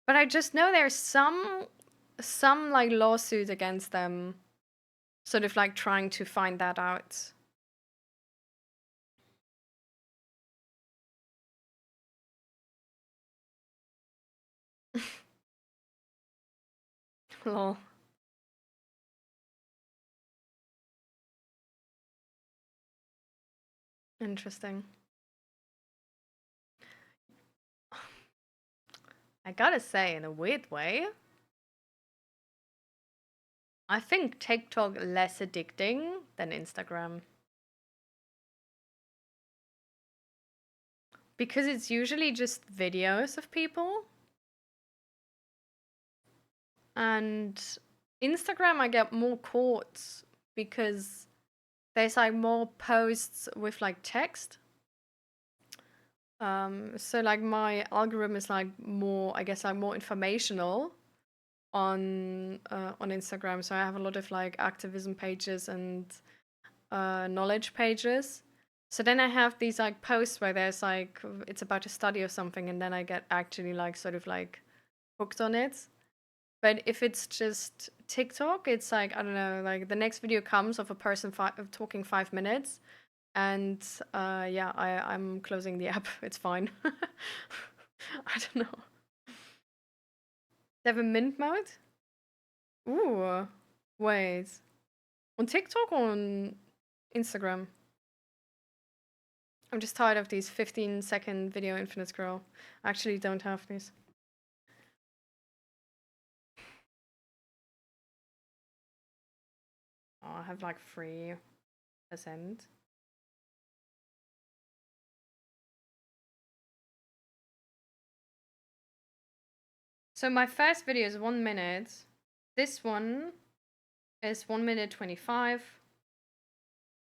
But I just know there's some like lawsuit against them, sort of like trying to find that out. Lol. Interesting. I gotta say, in a weird way, I think TikTok less addicting than Instagram. Because it's usually just videos of people. And Instagram, I get more caught because there's like more posts with like text. So like my algorithm is like more, I guess, like more informational on Instagram. So I have a lot of like activism pages and knowledge pages. So then I have these like posts where there's like it's about a study or something, and then I get actually like sort of like hooked on it. But if it's just TikTok, it's like I don't know, like the next video comes of a person talking 5 minutes, and yeah, I'm closing the app. It's fine. I don't know. They have a mint mode? Ooh, wait. On TikTok or on Instagram? I'm just tired of these 15-second video infinite scroll. I actually don't have these. Oh, I have like 3%. So my first video is 1 minute. This one is 1 minute 25.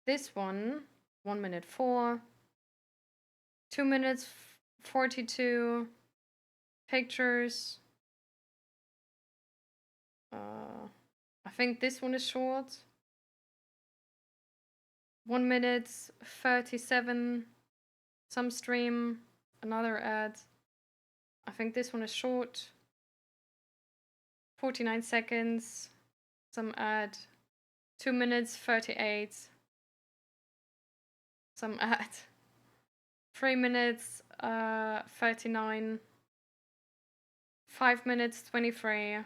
This one, 1 minute 4. 2 minutes 42. Pictures. I think this one is short. 1 minute 37. Some stream. Another ad. I think this one is short. 49 seconds. Some ad. 2 minutes 38. Some ad. 3 minutes 39. 5 minutes 23.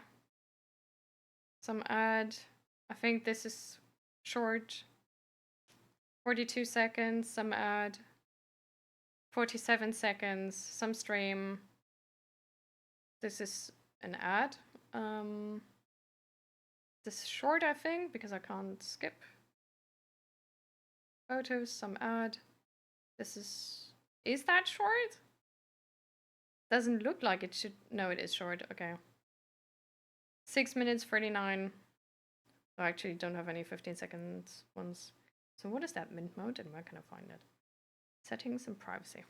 Some ad. I think this is short. 42 seconds. Some ad. 47 seconds. Some stream. This is an ad. This is short, I think, because I can't skip. Photos, some ad. This is that short? Doesn't look like it should. No, it is short. Okay. 6 minutes 39. I actually don't have any 15-second ones. So what is that mint mode and where can I find it? Settings and privacy.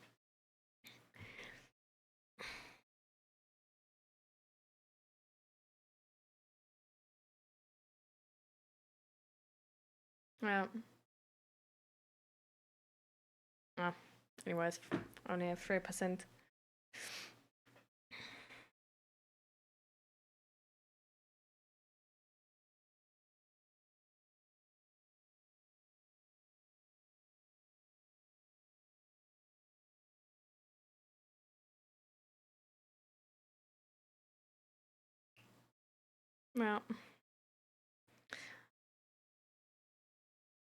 Yeah. Oh, anyways, only have 3%. Yeah.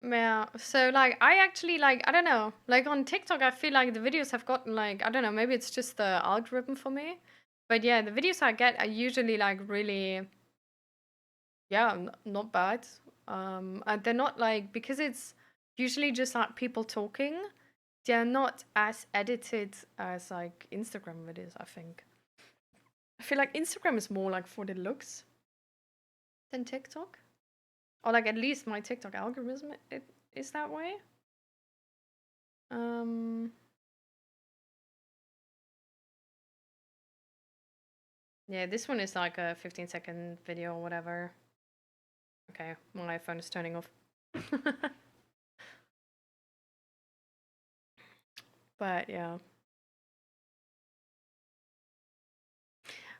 Yeah, so like I actually like I don't know, like on TikTok I feel like the videos have gotten like I don't know, maybe it's just the algorithm for me. But yeah, the videos I get are usually like really yeah, not bad. And they're not like because it's usually just like people talking, they're not as edited as like Instagram videos, I think. I feel like Instagram is more like for the looks than TikTok. Or like at least my TikTok algorithm it is that way. Yeah, this one is like a 15-second video or whatever. Okay, my phone is turning off. But yeah.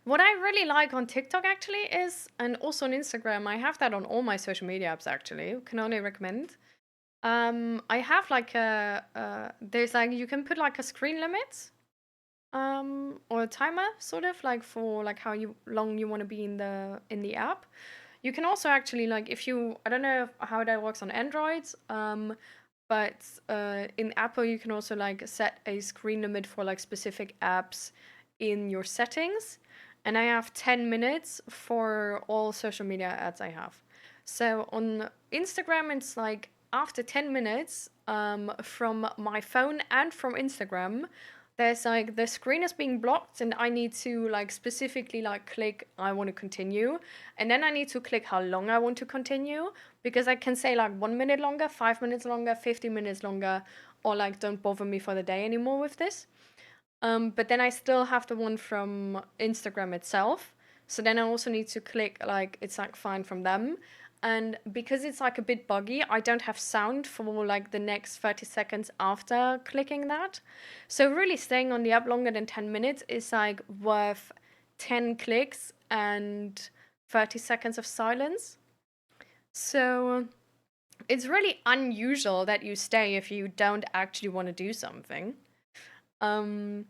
What I really like on TikTok actually is, and also on Instagram, I have that on all my social media apps actually. Can only recommend. I have like there's like you can put like a screen limit, or a timer sort of like for like how long you want to be in the app. You can also actually like if you I don't know how that works on Android, but in Apple you can also like set a screen limit for like specific apps in your settings. And I have 10 minutes for all social media ads I have. So on Instagram it's like after 10 minutes from my phone and from Instagram there's like the screen is being blocked and I need to like specifically like click I want to continue, and then I need to click how long I want to continue, because I can say like 1 minute longer, 5 minutes longer, 50 minutes longer, or like don't bother me for the day anymore with this. But then I still have the one from Instagram itself, so then I also need to click like it's like fine from them. And because it's like a bit buggy, I don't have sound for like the next 30 seconds after clicking that. So really staying on the app longer than 10 minutes is like worth 10 clicks and 30 seconds of silence. So it's really unusual that you stay if you don't actually want to do something. Um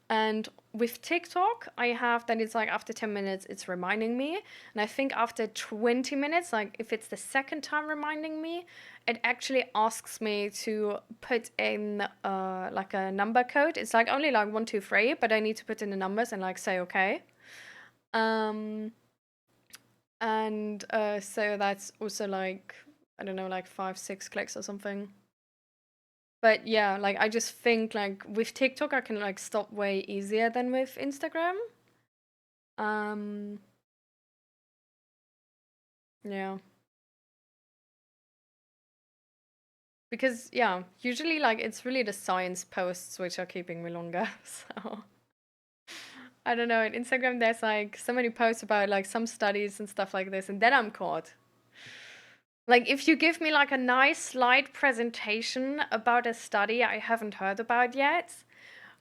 And with TikTok, I have that it's like after 10 minutes, it's reminding me. And I think after 20 minutes, like if it's the second time reminding me, it actually asks me to put in like a number code. It's like only like 1, 2, 3, but I need to put in the numbers and like say okay. Um, and so that's also like, I don't know, like 5, 6 clicks or something. But yeah, like I just think like with TikTok I can like stop way easier than with Instagram. Um yeah. Because yeah, usually like it's really the science posts which are keeping me longer. So I don't know, in Instagram there's like so many posts about like some studies and stuff like this and then I'm caught. Like if you give me like a nice slide presentation about a study I haven't heard about yet,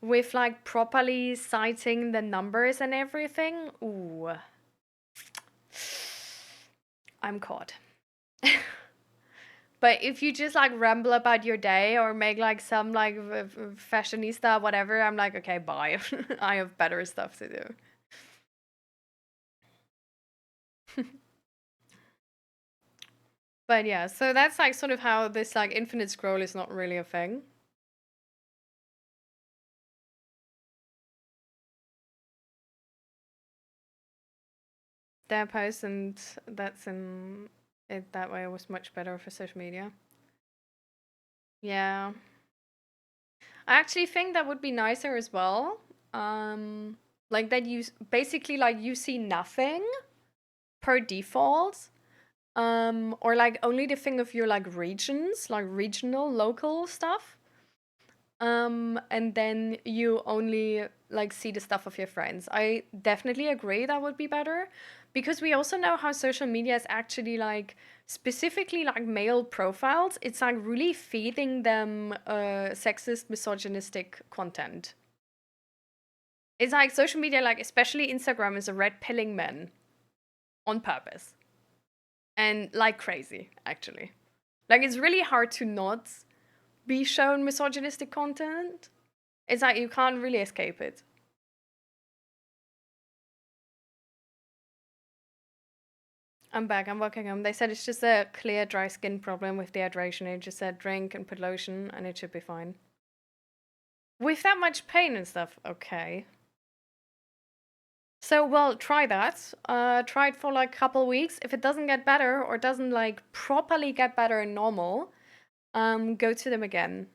with like properly citing the numbers and everything, ooh, I'm caught. But if you just like ramble about your day or make like some like fashionista whatever, I'm like, okay, bye. I have better stuff to do. But yeah, so that's like sort of how this like infinite scroll is not really a thing. Their post and that's in it that way was much better for social media. Yeah. I actually think that would be nicer as well. Like that you basically like you see nothing per default. Or like only the thing of your like regions, like regional, local stuff. And then you only like see the stuff of your friends. I definitely agree that would be better because we also know how social media is actually like specifically like male profiles. It's like really feeding them sexist, misogynistic content. It's like social media, like especially Instagram, is a red pilling men on purpose and like crazy, actually. Like it's really hard to not be shown misogynistic content. It's like you can't really escape it. I'm back. I'm working on. They said it's just a clear dry skin problem with dehydration. It just said drink and put lotion, and it should be fine. With that much pain and stuff, okay. So well, try that. Try it for like a couple weeks. If it doesn't get better or doesn't like properly get better and normal, go to them again.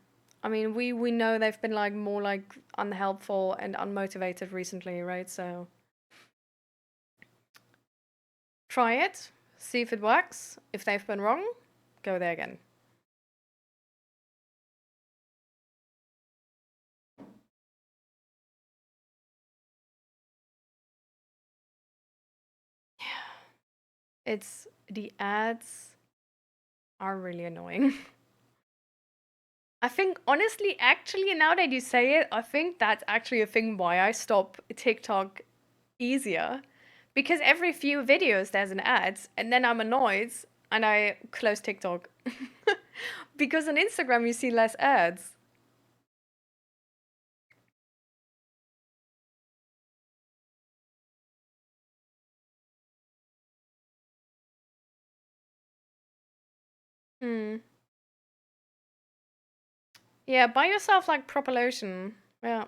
I mean, we know they've been like more like unhelpful and unmotivated recently, right? So try it, see if it works. If they've been wrong, go there again. It's the ads are really annoying. I think honestly, actually, now that you say it, I think that's actually a thing why I stop TikTok easier. Because every few videos there's an ad, and then I'm annoyed and I close TikTok. Because on Instagram you see less ads. Hmm. Yeah, buy yourself like proper lotion. Yeah.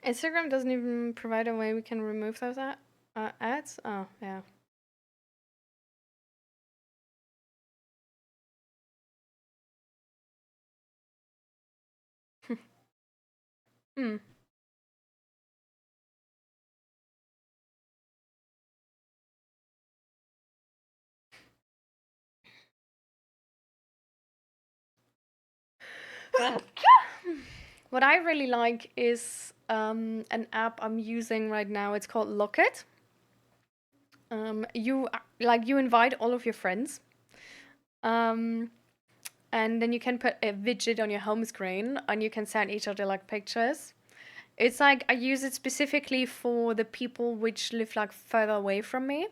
Instagram doesn't even provide a way we can remove those ads. Oh, yeah. Hmm. What I really like is an app I'm using right now. It's called Locket. You like you invite all of your friends, um, and then you can put a widget on your home screen, and you can send each other like pictures. It's like I use it specifically for the people which live like further away from me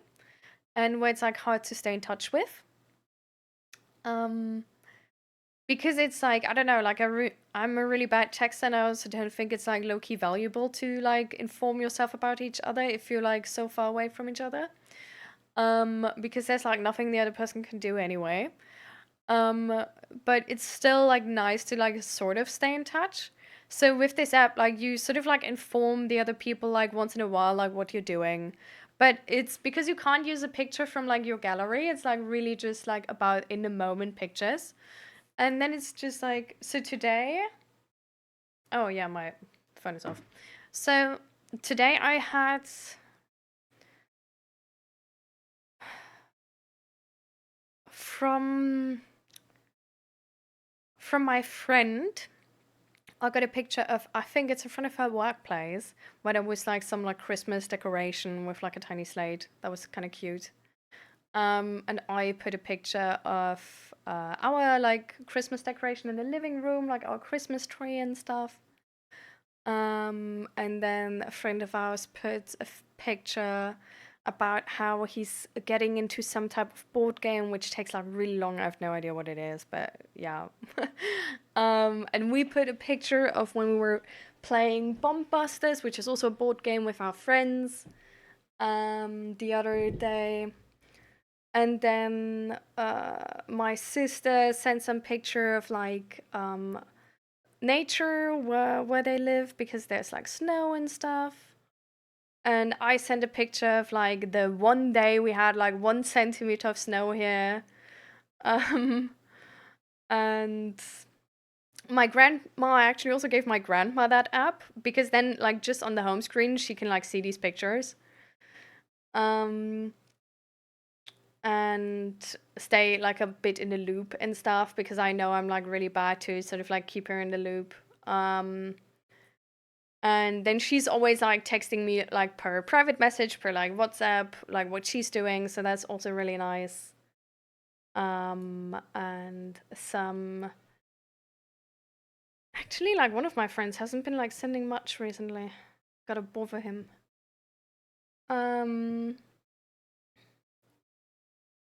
and where it's like hard to stay in touch with. Um, because it's like I don't know, like I'm a really bad texter, and I also don't think it's like low key valuable to like inform yourself about each other if you're like so far away from each other. Because there's like nothing the other person can do anyway. Um, but it's still like nice to like sort of stay in touch. So with this app, like you sort of like inform the other people like once in a while like what you're doing. But it's because you can't use a picture from like your gallery. It's like really just like about in the moment pictures. And then it's just like so today. Oh yeah, my phone is off. So today I had from my friend I got a picture of, I think it's in front of her workplace, where there was like some like Christmas decoration with like a tiny slate. That was kind of cute. And I put a picture of our like Christmas decoration in the living room, like our Christmas tree and stuff. And then a friend of ours put a picture about how he's getting into some type of board game which takes like really long. I have no idea what it is, but yeah. And we put a picture of when we were playing Bomb Busters, which is also a board game with our friends, the other day. And then my sister sent some picture of like nature where they live because there's like snow and stuff. And I sent a picture of like the one day we had like 1 centimeter of snow here. Um, and my grandma actually also gave my grandma that app because then like just on the home screen she can like see these pictures. Um, and stay like a bit in the loop and stuff because I know I'm like really bad to sort of like keep her in the loop. Um, And then she's always like texting me like per private message, per like WhatsApp, like what she's doing. So that's also really nice. And some actually like one of my friends hasn't been like sending much recently. Gotta bother him. Um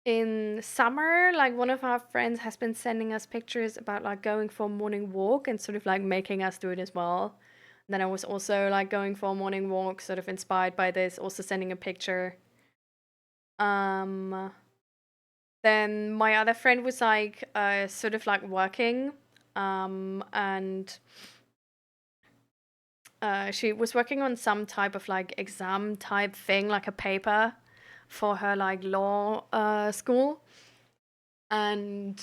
in summer, like one of our friends has been sending us pictures about like going for a morning walk and sort of like making us do it as well. And then I was also like going for a morning walk, sort of inspired by this, also sending a picture. Um, then my other friend was like sort of like working, and she was working on some type of like exam type thing, like a paper for her like law school. And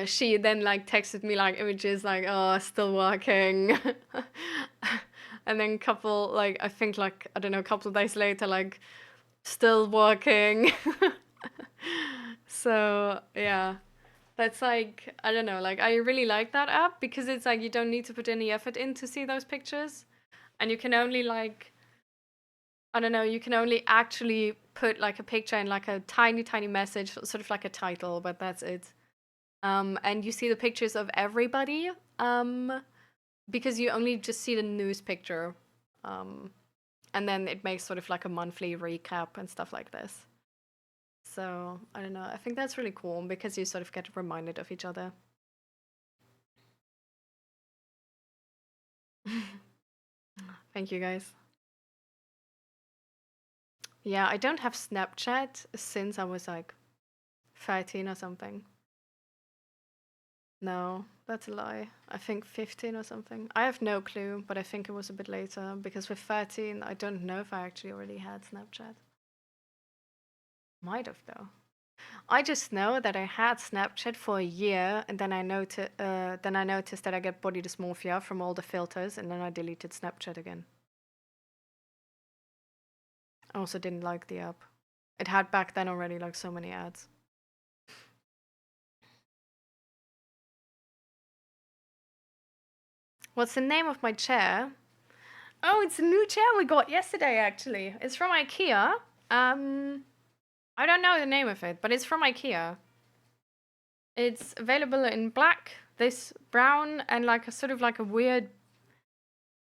she then like texted me like images like, oh, still working. And then couple like I think like I don't know, a couple of days later like still working. So yeah, that's like I don't know, like I really like that app because it's like you don't need to put any effort in to see those pictures, and you can only like I don't know, you can only actually put like a picture and like a tiny message, sort of like a title, but that's it. And you see the pictures of everybody, um, because you only just see the news picture, um, and then it makes sort of like a monthly recap and stuff like this. So I don't know. I think that's really cool because you sort of get reminded of each other. Thank you guys. Yeah, I don't have Snapchat since I was like 13 or something. No, that's a lie. I think 15 or something. I have no clue, but I think it was a bit later because with 13, I don't know if I actually already had Snapchat. Might have though. I just know that I had Snapchat for a year, and then I noticed that I get body dysmorphia from all the filters, and then I deleted Snapchat again. I also didn't like the app. It had back then already like so many ads. What's the name of my chair? Oh, it's a new chair we got yesterday actually. It's from IKEA. Um I don't know the name of it, but it's from IKEA. It's available in black, this brown, and like a sort of like a weird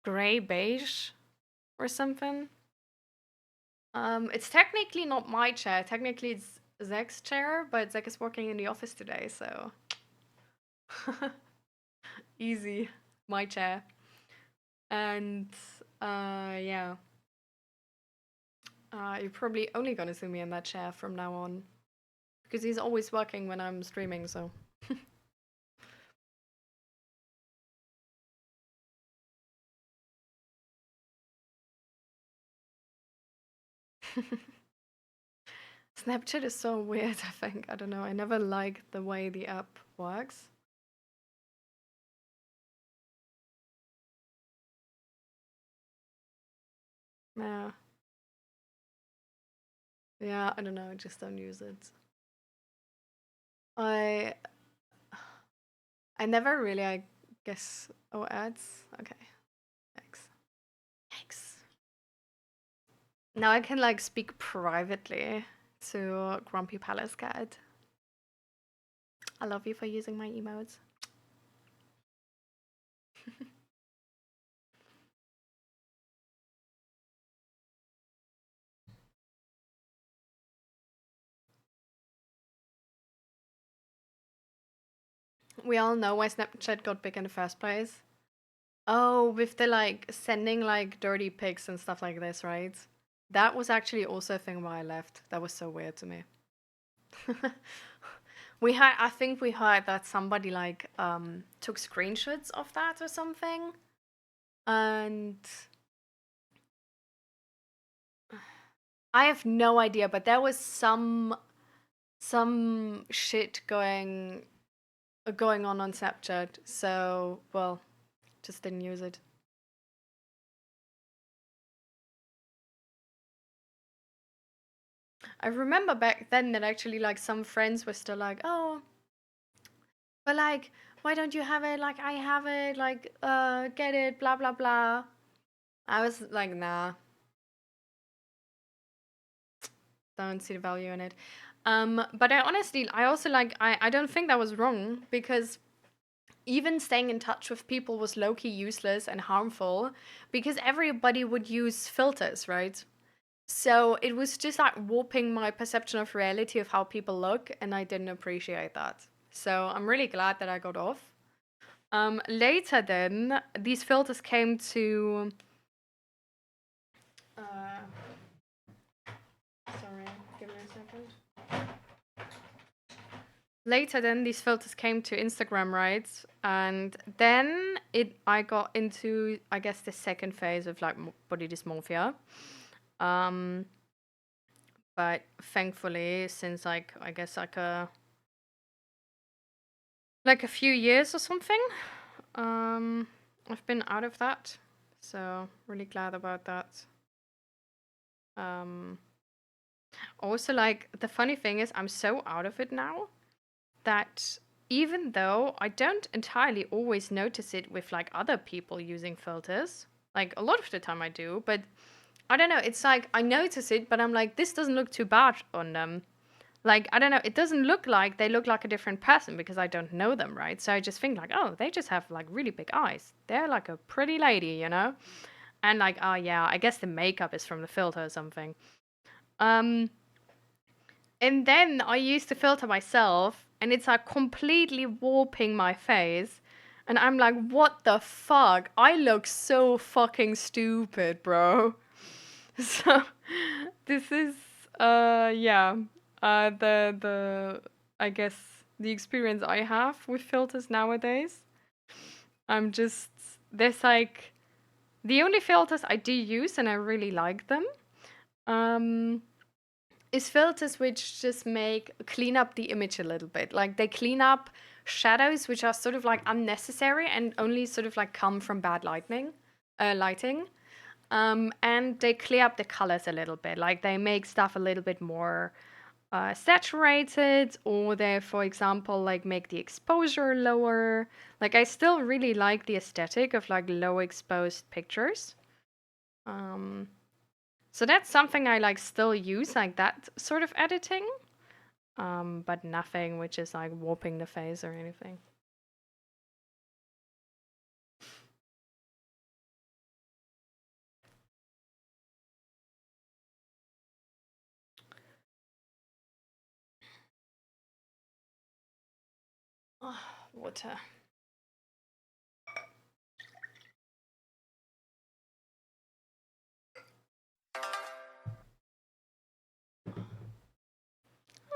gray beige or something. It's technically not my chair. Technically, it's Zek's chair, but Zek is working in the office today, so easy. My chair. And yeah, you're probably only gonna see me in that chair from now on because he's always working when I'm streaming. So Snapchat is so weird. I think I don't know. I never liked the way the app works. Yeah. Yeah, I don't know. I just don't use it. I I never really, I guess. Oh, ads. Okay. Thanks. Yikes. Now I can like speak privately to Grumpy Palace Cat. I love you for using my emotes. We all know why Snapchat got big in the first place. Oh, with the like sending like dirty pics and stuff like this, right? That was actually also a thing why I left. That was so weird to me. I think we heard that somebody like took screenshots of that or something. And I have no idea, but there was some shit going on Snapchat. So, well, just didn't use it. I remember back then that actually like some friends were still like, "Oh, but like why don't you have it? Like I have it, like get it, blah blah blah." I was like, "Nah, don't see the value in it." But I also like I don't think that was wrong because even staying in touch with people was low-key useless and harmful because everybody would use filters, right? So it was just like warping my perception of reality of how people look, and I didn't appreciate that. So I'm really glad that I got off. Later, then these filters came to. Sorry, give me a second. Later, then these filters came to Instagram, right? And then I got into, I guess, the second phase of like body dysmorphia. Um, but thankfully, since like I guess like a few years or something, I've been out of that. So really glad about that. Um, Also, like the funny thing is, I'm so out of it now that even though I don't entirely always notice it with like other people using filters, like a lot of the time I do, but I don't know, it's like I notice it, but I'm like, this doesn't look too bad on them. Like, I don't know, it doesn't look like they look like a different person because I don't know them, right? So I just think like, oh, they just have like really big eyes. They're like a pretty lady, you know? And like, oh yeah, I guess the makeup is from the filter or something. Um, and then I used to filter myself, and it's like completely warping my face. And I'm like, what the fuck? I look so fucking stupid, bro. So this is yeah. The I guess the experience I have with filters nowadays. I'm just there's like the only filters I do use and I really like them. Um is filters which just make clean up the image a little bit. Like they clean up shadows which are sort of like unnecessary and only sort of like come from bad lighting. And they clear up the colors a little bit. Like they make stuff a little bit more saturated, or they, for example, like make the exposure lower. Like I still really like the aesthetic of like low exposed pictures. Um, so that's something I like still use, like that sort of editing. But nothing which is like warping the face or anything. Water.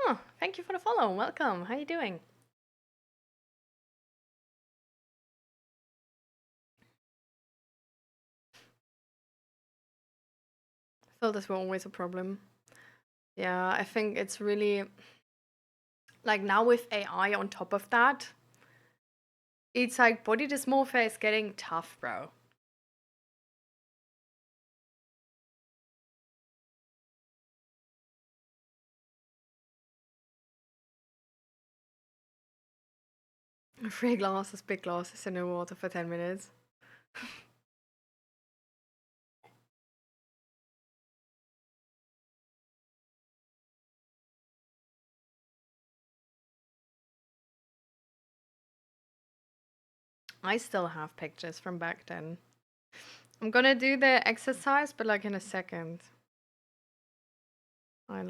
Oh, thank you for the follow. Welcome. How you doing? Filters were always a problem. Yeah, I think it's really like now with AI on top of that, it's like body dysmorphia is getting tough, bro. Free glasses, big glasses, and no water for 10 minutes. I still have pictures from back then. I'm gonna do the exercise, but like in a second. I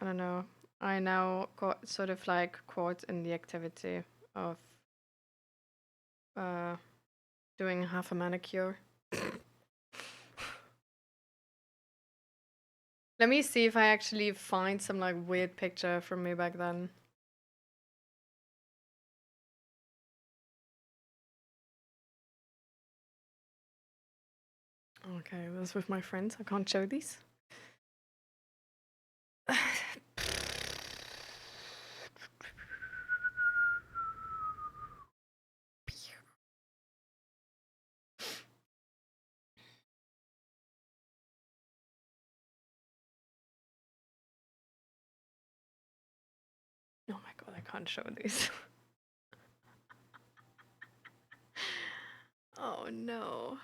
don't know. I now got sort of like caught in the activity of doing half a manicure. Let me see if I actually find some like weird picture from me back then. Okay, this with my friends. I can't show these. Oh my god, I can't show these. Oh no.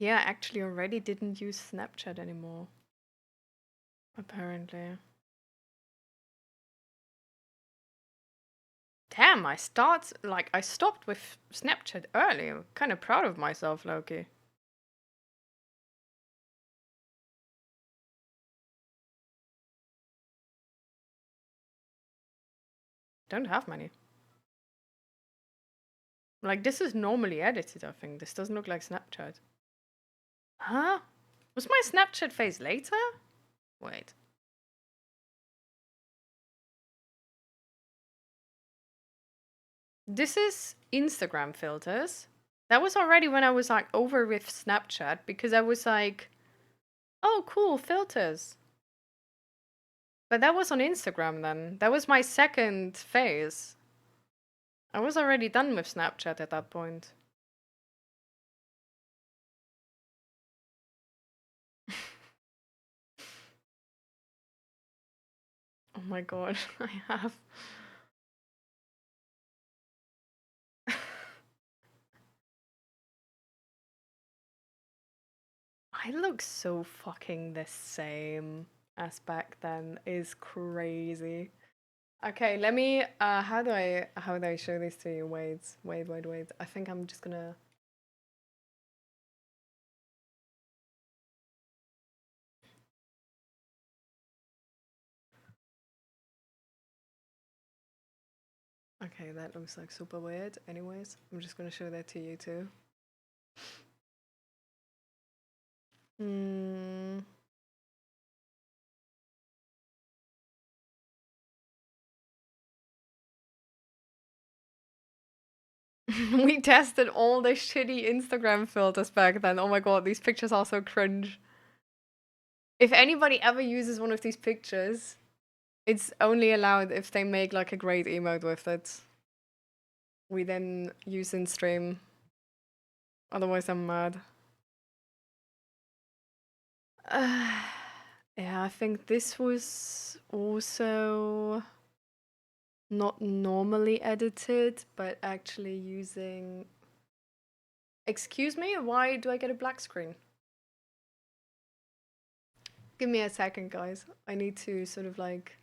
Yeah, actually already didn't use Snapchat anymore. Apparently. Damn, I stopped with Snapchat early. I'm kind of proud of myself, Loki. Don't have many. Like, this is normally edited, I think. This doesn't look like Snapchat. Huh? Was my Snapchat face later? Wait. This is Instagram filters. That was already when I was like over with Snapchat because I was like, oh, cool, filters. But that was on Instagram then. That was my second phase. I was already done with Snapchat at that point. Oh my god, I have. I look so fucking the same as back then. Is crazy. Okay, let me how do I show this to you? Wait. I think I'm just gonna Okay, that looks like super weird. Anyways, I'm just gonna show that to you too. Hmm. We tested all the shitty Instagram filters back then. Oh my god, these pictures are so cringe. If anybody ever uses one of these pictures, it's only allowed if they make like a great emote with it. We then use in stream. Otherwise, I'm mad. Yeah, I think this was also not normally edited, but actually using. Excuse me, why do I get a black screen? Give me a second, guys. I need to sort of like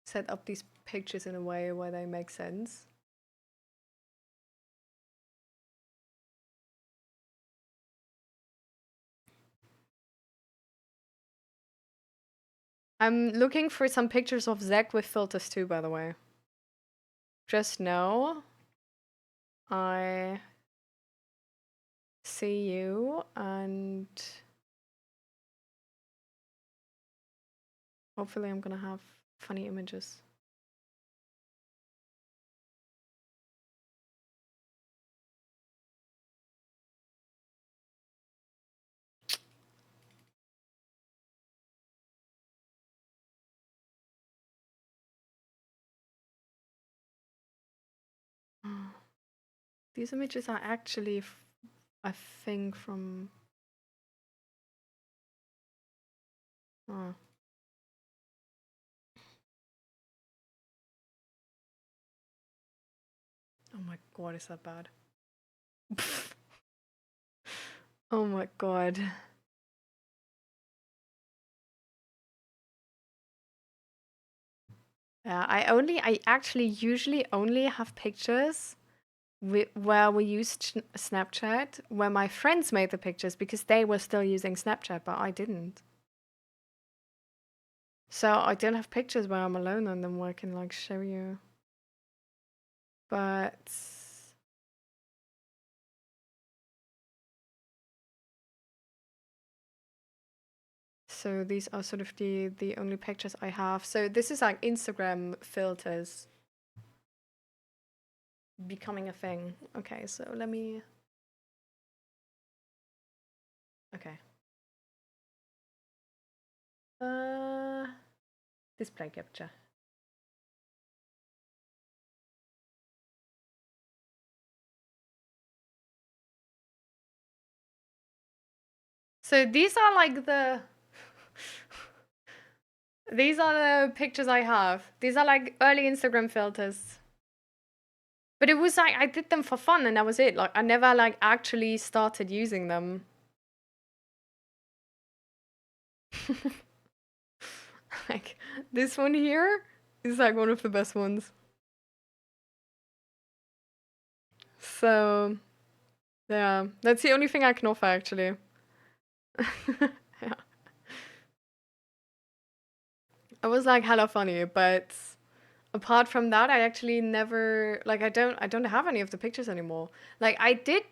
set up these pictures in a way where they make sense. I'm looking for some pictures of Zach with filters too, by the way. Just know I see you, and hopefully I'm gonna have funny images. These images are actually, I think, from... Oh. Oh my god, is that bad? Oh my god. Yeah, I actually usually only have pictures where we used Snapchat, where my friends made the pictures because they were still using Snapchat, but I didn't. So I don't have pictures where I'm alone on them where I can like show you. But so these are sort of the only pictures I have. So this is like Instagram filters becoming a thing. Okay, so let me... Okay. Display capture. So these are like the... These are the pictures I have. These are like early Instagram filters. But it was like, I did them for fun and that was it. Like, I never like actually started using them. Like, this one here is like one of the best ones. So, yeah, that's the only thing I can offer actually. Yeah. It was like hella funny, but apart from that, I actually never like I don't have any of the pictures anymore. Like I did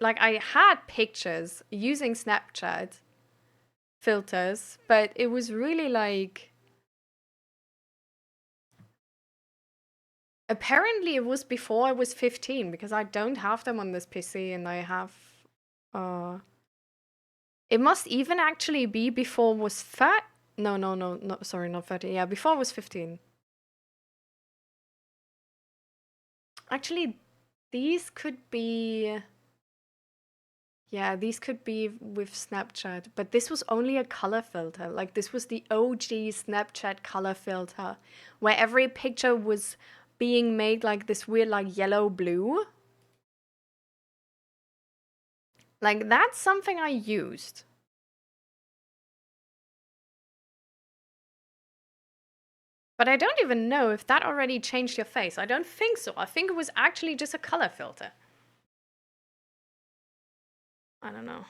like I had pictures using Snapchat filters, but it was really like apparently it was before I was 15 because I don't have them on this PC and I have uh it must even actually be before I was fat. No, sorry, not 30. Yeah, before I was 15. Actually, these could be... Yeah, these could be with Snapchat, but this was only a color filter. Like, this was the OG Snapchat color filter, where every picture was being made like this weird, like, yellow-blue. Like, that's something I used. But I don't even know if that already changed your face. I don't think so. I think it was actually just a color filter. I don't know.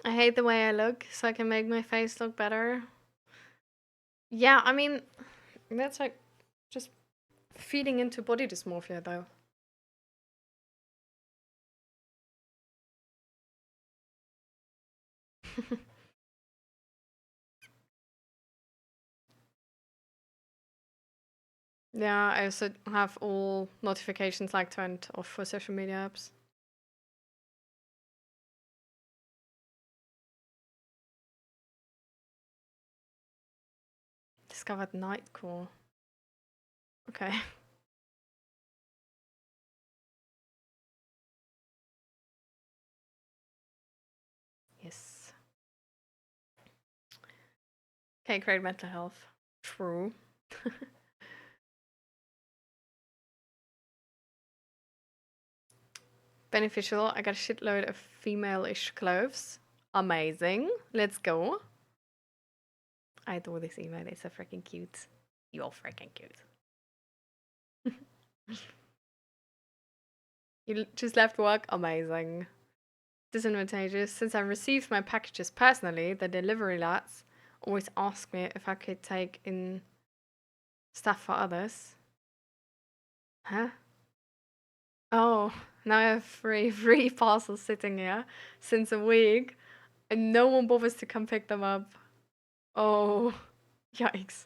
I hate the way I look, so I can make my face look better. Yeah, I mean, that's like just feeding into body dysmorphia, though. Yeah, I also have all notifications like turned off for social media apps. Discovered Nightcore. Okay. Okay, great mental health. True. Beneficial. I got a shitload of female-ish clothes. Amazing. Let's go. I adore this email. It's so freaking cute. You're freaking cute. You just left work? Amazing. Disadvantages. Since I received my packages personally, the delivery lads always ask me if I could take in stuff for others. Huh? Oh, now I have free parcels sitting here since a week, and no one bothers to come pick them up. Oh, yikes.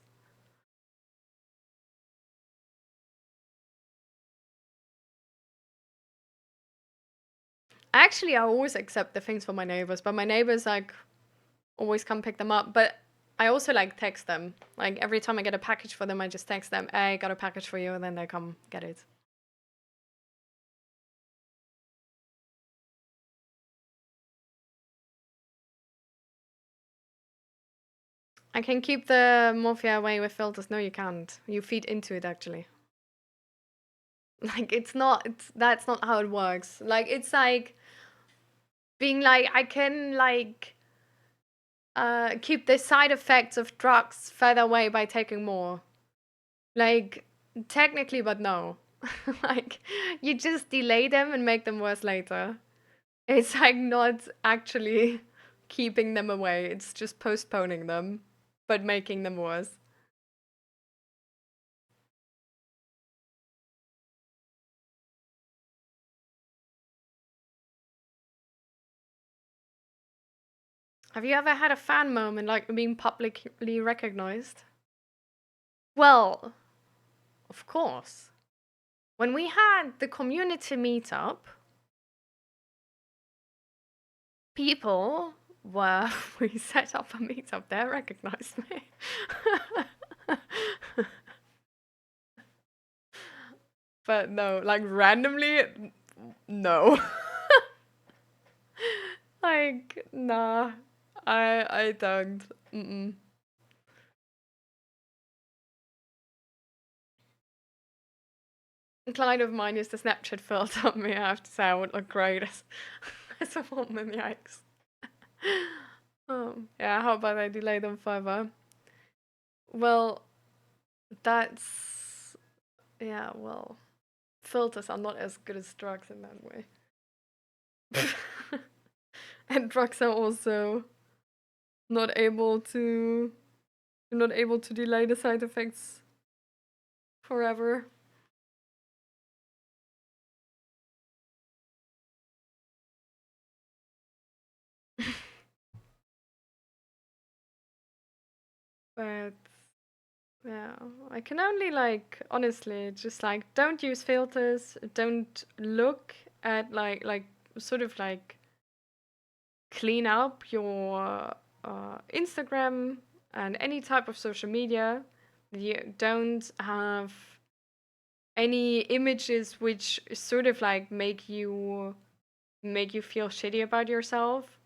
Actually, I always accept the things for my neighbors, but my neighbors like always come pick them up. But I also like text them. Like every time I get a package for them, I just text them, "Hey, I got a package for you," and then they come get it. I can keep the morphia away with filters. No, you can't. You feed into it actually. Like that's not how it works. Like it's like being like I can like keep the side effects of drugs further away by taking more. Like technically, but no. Like you just delay them and make them worse later. It's like not actually keeping them away. It's just postponing them, but making them worse. Have you ever had a fan moment like being publicly recognized? Well, of course. When we had the community meetup, people were, we set up a meetup there, recognized me. But no, like randomly, no. Like, nah, I don't. Mm-mm. A client of mine used a Snapchat filter on me. I have to say, I would look great as a woman. Yikes. Yeah, how about I delay them further? Well, that's yeah. Well, filters are not as good as drugs in that way. And drugs are also not able to not able to delay the side effects forever. But yeah, I can only like honestly just like don't use filters, don't look at like sort of like clean up your Instagram and any type of social media. You don't have any images which sort of like make you feel shitty about yourself.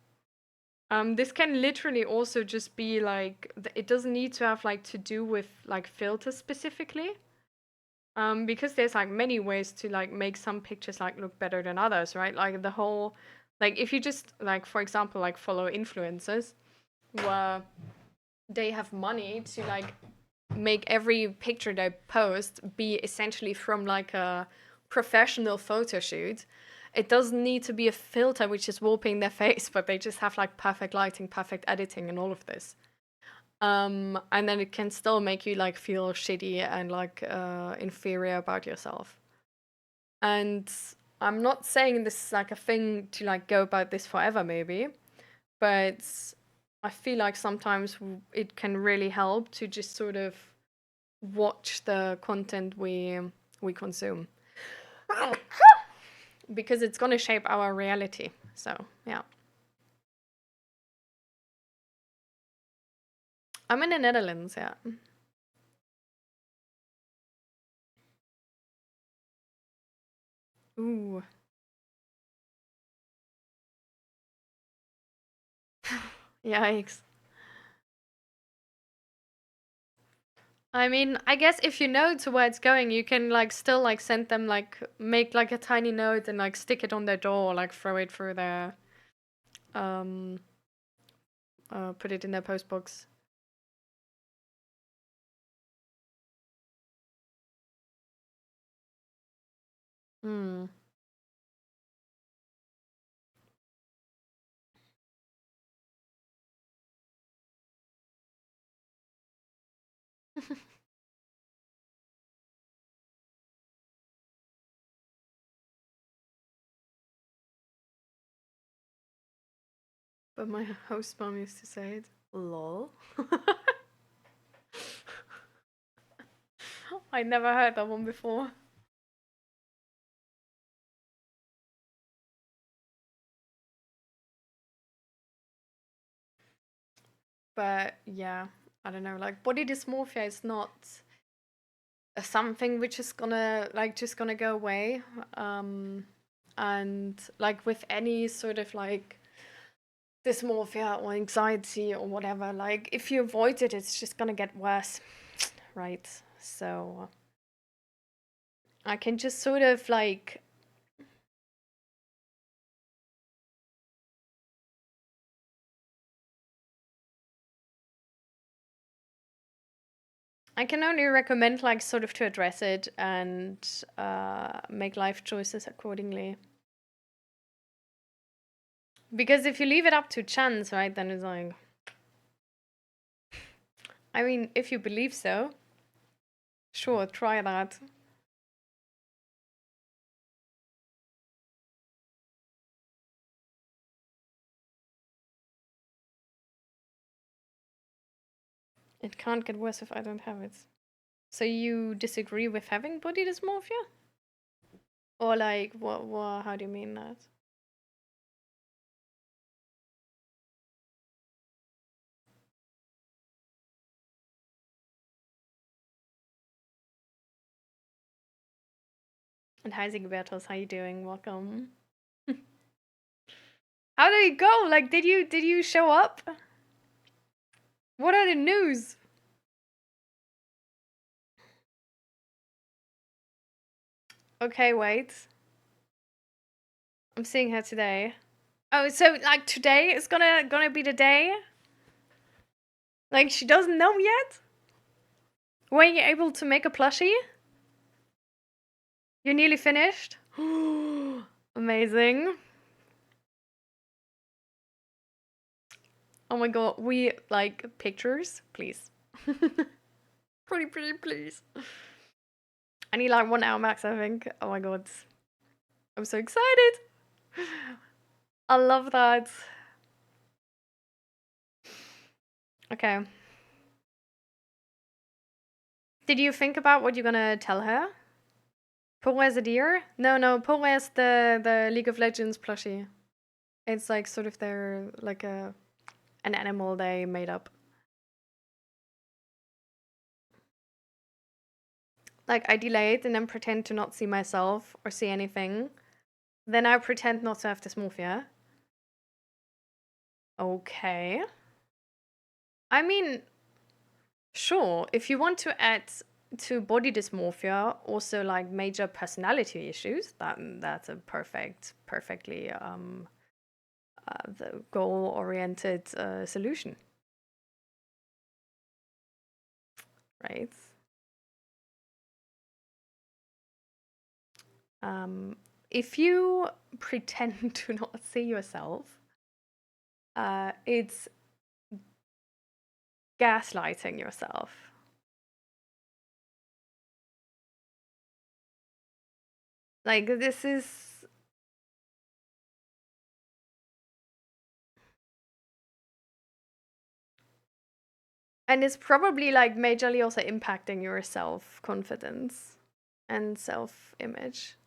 This can literally also just be like it doesn't need to have like to do with like filters specifically. Because there's like many ways to like make some pictures like look better than others, right? Like the whole like if you just like for example like follow influencers where they have money to like make every picture they post be essentially from like a professional photo shoot. It doesn't need to be a filter which is warping their face, but they just have like perfect lighting, perfect editing, and all of this. And then it can still make you like feel shitty and like inferior about yourself. And I'm not saying this is like a thing to like go about this forever, maybe, but I feel like sometimes it can really help to just sort of watch the content we consume because it's going to shape our reality. So yeah, I'm in the Netherlands. Yeah. Ooh. Yikes. I mean, I guess if you know to where it's going, you can like still like send them like make like a tiny note and like stick it on their door, like throw it through their um put it in their post box. Hmm. But my host mom used to say it. Lol. I never heard that one before. But yeah, I don't know. Like body dysmorphia is not something which is gonna like just gonna go away. And like with any sort of like dysmorphia or anxiety or whatever, like if you avoid it, it's just gonna get worse, right? So I can just sort of like I can only recommend like sort of to address it and make life choices accordingly. Because if you leave it up to chance, right, then it's like, I mean, if you believe so, sure, try that. It can't get worse if I don't have it. So you disagree with having body dysmorphia? Or like, how do you mean that? And hi Zigbertos, how you doing? Welcome. How did it go? Like, did you show up? What are the news? Okay, wait. I'm seeing her today. Oh, so like today is gonna be the day? Like she doesn't know yet? Were you able to make a plushie? You're nearly finished? Amazing. Oh my god, we like pictures, please. Pretty, please. I need like 1 hour max, I think. Oh my god. I'm so excited. I love that. Okay. Did you think about what you're gonna tell her? Poe's a deer? No, Poe's the League of Legends plushie. It's like sort of their like an animal they made up. Like I delay it and then pretend to not see myself or see anything. Then I pretend not to have dysmorphia. Okay. I mean, sure, if you want to add to body dysmorphia also like major personality issues, that's a perfectly the goal-oriented solution, right? If you pretend to not see yourself, it's gaslighting yourself. Like this is and it's probably like majorly also impacting your self-confidence and self-image.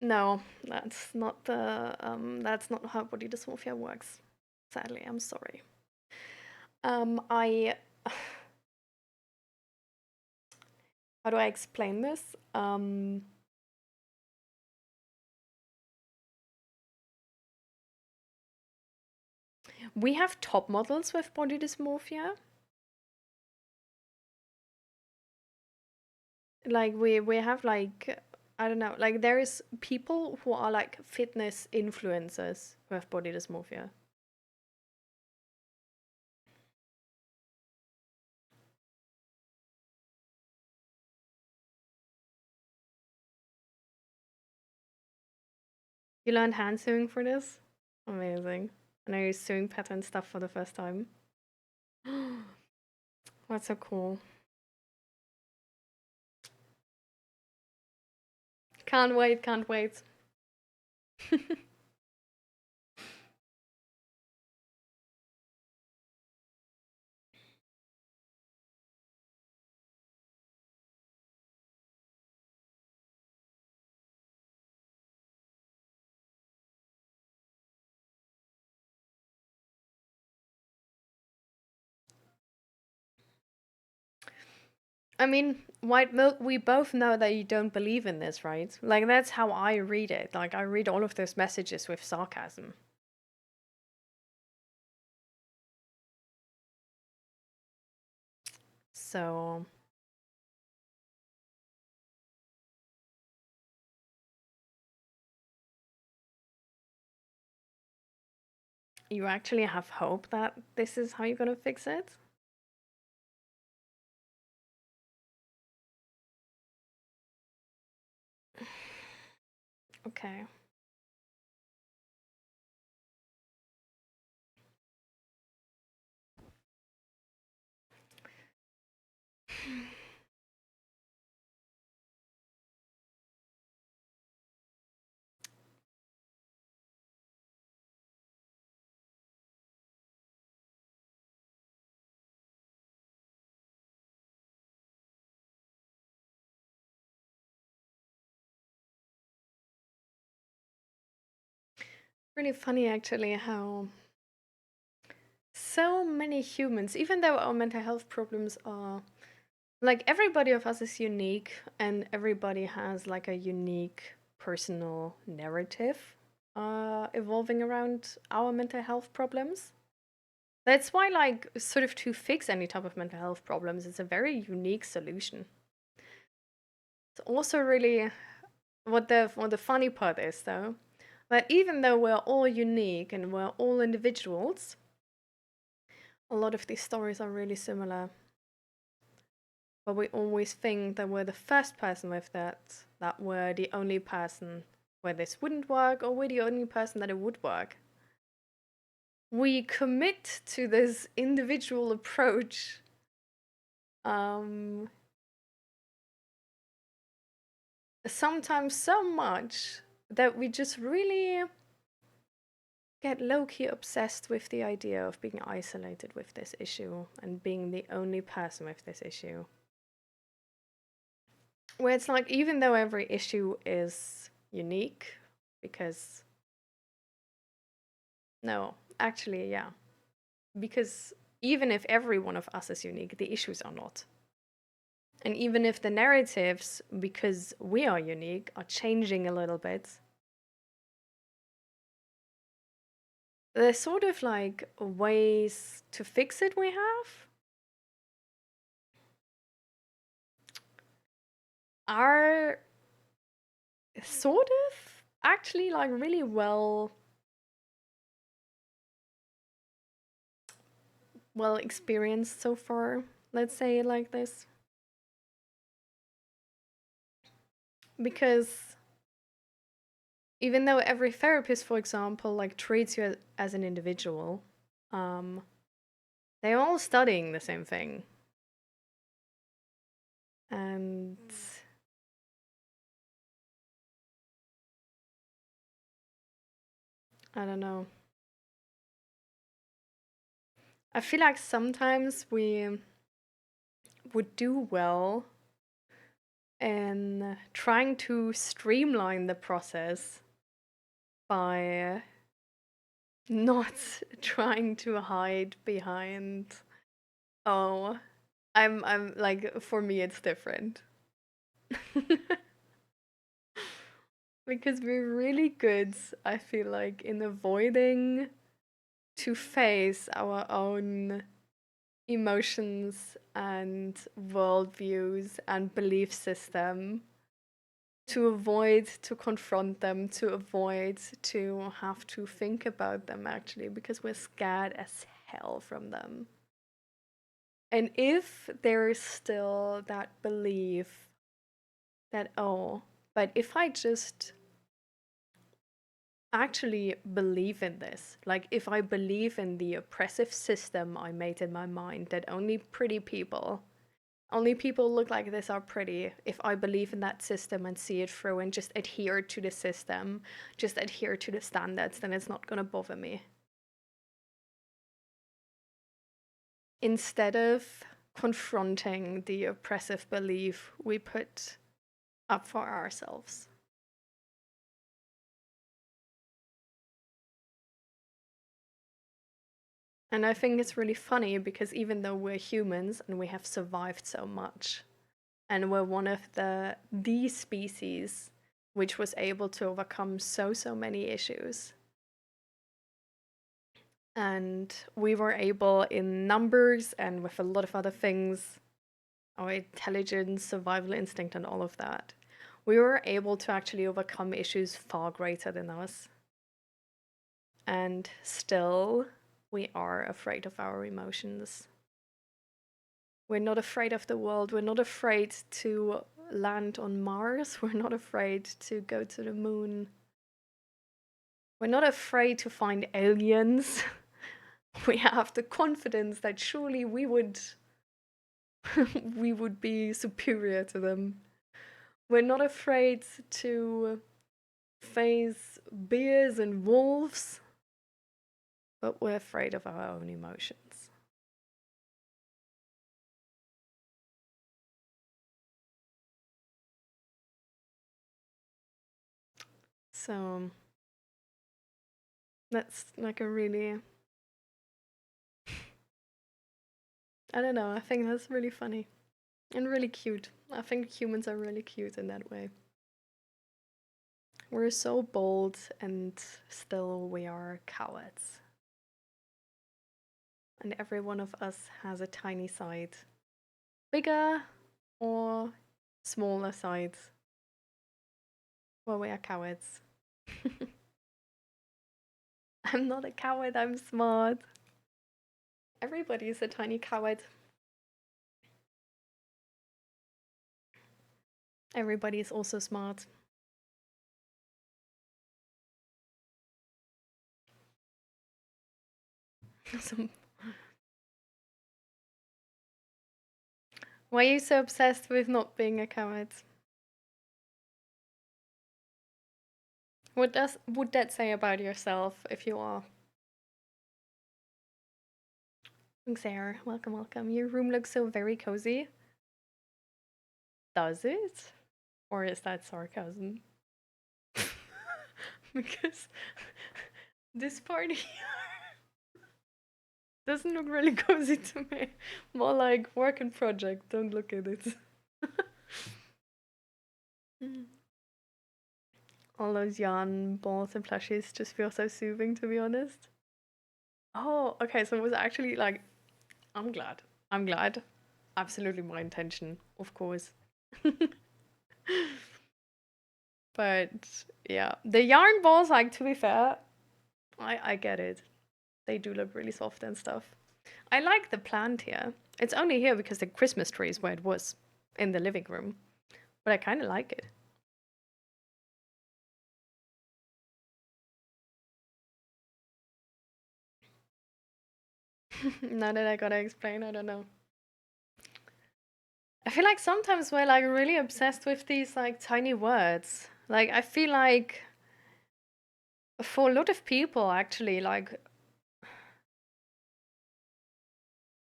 No, that's not how body dysmorphia works. Sadly, I'm sorry. I how do I explain this? We have top models with body dysmorphia. Like we have like, I don't know, like there is people who are like fitness influencers who have body dysmorphia. You learned hand sewing for this? Amazing. And are you sewing pattern stuff for the first time? That's so cool. Can't wait, can't wait. I mean, White Milk, we both know that you don't believe in this, right? Like, that's how I read it. Like, I read all of those messages with sarcasm. So, you actually have hope that this is how you're gonna fix it? Okay. Really funny, actually, how so many humans, even though our mental health problems are like everybody of us is unique and everybody has like a unique personal narrative evolving around our mental health problems. That's why, like, sort of to fix any type of mental health problems, it's a very unique solution. It's also really what the funny part is, though, that even though we're all unique and we're all individuals, a lot of these stories are really similar. But we always think that we're the first person with that we're the only person where this wouldn't work, or we're the only person that it would work. We commit to this individual approach um, sometimes so much that we just really get low-key obsessed with the idea of being isolated with this issue and being the only person with this issue. Where it's like, even though every issue is unique, because no, actually, yeah. Because even if every one of us is unique, the issues are not. And even if the narratives, because we are unique, are changing a little bit, there's sort of like ways to fix it we have are sort of actually like really well experienced so far. Let's say it like this. Because even though every therapist, for example, like treats you as an individual, um, they're all studying the same thing. And I don't know. I feel like sometimes we would do well in trying to streamline the process by not trying to hide behind, oh, I'm like, for me it's different. Because we're really good, I feel like, in avoiding to face our own emotions and worldviews and belief system, to avoid to confront them, to avoid to have to think about them actually, because we're scared as hell from them. And if there is still that belief that, oh, but if I just actually believe in this, like if I believe in the oppressive system I made in my mind that only people look like this are pretty. If I believe in that system and see it through and just adhere to the system, just adhere to the standards, then it's not gonna bother me. Instead of confronting the oppressive belief we put up for ourselves. And I think it's really funny because even though we're humans and we have survived so much, and we're one of the species which was able to overcome so many issues, and we were able in numbers and with a lot of other things, our intelligence, survival instinct, and all of that, we were able to actually overcome issues far greater than us. And still, we are afraid of our emotions. We're not afraid of the world. We're not afraid to land on Mars. We're not afraid to go to the moon. We're not afraid to find aliens. We have the confidence that surely we would we would be superior to them. We're not afraid to face bears and wolves, but we're afraid of our own emotions. So that's like a really, I don't know, I think that's really funny and really cute. I think humans are really cute in that way. We're so bold and still we are cowards. And every one of us has a tiny side, bigger or smaller sides, where we are cowards. I'm not a coward, I'm smart. Everybody is a tiny coward. Everybody is also smart. Why are you so obsessed with not being a coward? What would that say about yourself if you are? Thanks, Sarah. Welcome, welcome. Your room looks so very cozy. Does it? Or is that sarcasm? Because this party doesn't look really cozy to me. More like work and project. Don't look at it. All those yarn balls and plushies just feel so soothing, to be honest. Oh, okay. So it was actually like, I'm glad. I'm glad. Absolutely my intention, of course. But yeah, the yarn balls, like, to be fair, I get it. They do look really soft and stuff. I like the plant here. It's only here because the Christmas tree is where it was, in the living room. But I kind of like it. Now that I gotta explain, I don't know. I feel like sometimes we're like really obsessed with these like tiny words. Like I feel like for a lot of people actually like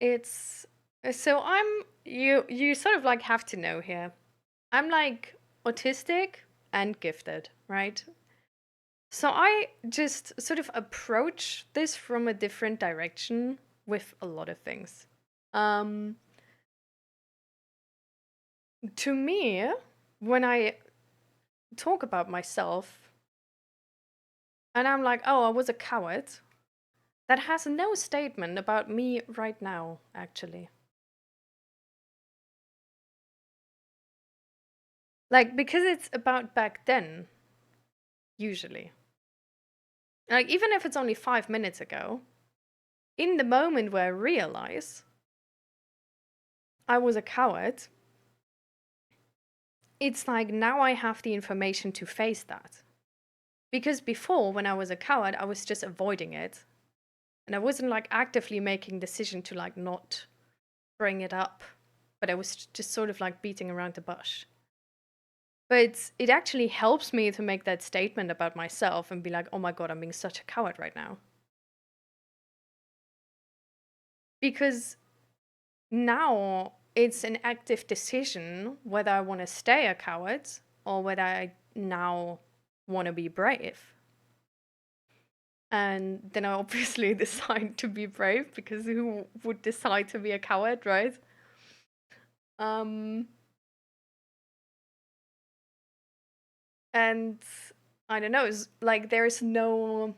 it's so you sort of like have to know here. I'm like autistic and gifted, right? So I just sort of approach this from a different direction with a lot of things. Um to me, when I talk about myself and I'm like, "Oh, I was a coward." that has no statement about me right now, actually. Like, because it's about back then, usually. Like, even if it's only 5 minutes ago, in the moment where I realize I was a coward, it's like now I have the information to face that. Because before, when I was a coward, I was just avoiding it. And I wasn't like actively making decision to like not bring it up. But I was just sort of like beating around the bush. But it actually helps me to make that statement about myself and be like, oh my god, I'm being such a coward right now. Because now it's an active decision whether I want to stay a coward or whether I now want to be brave. And then I obviously decide to be brave because who would decide to be a coward, right? Um, and I don't know, it's like there's no.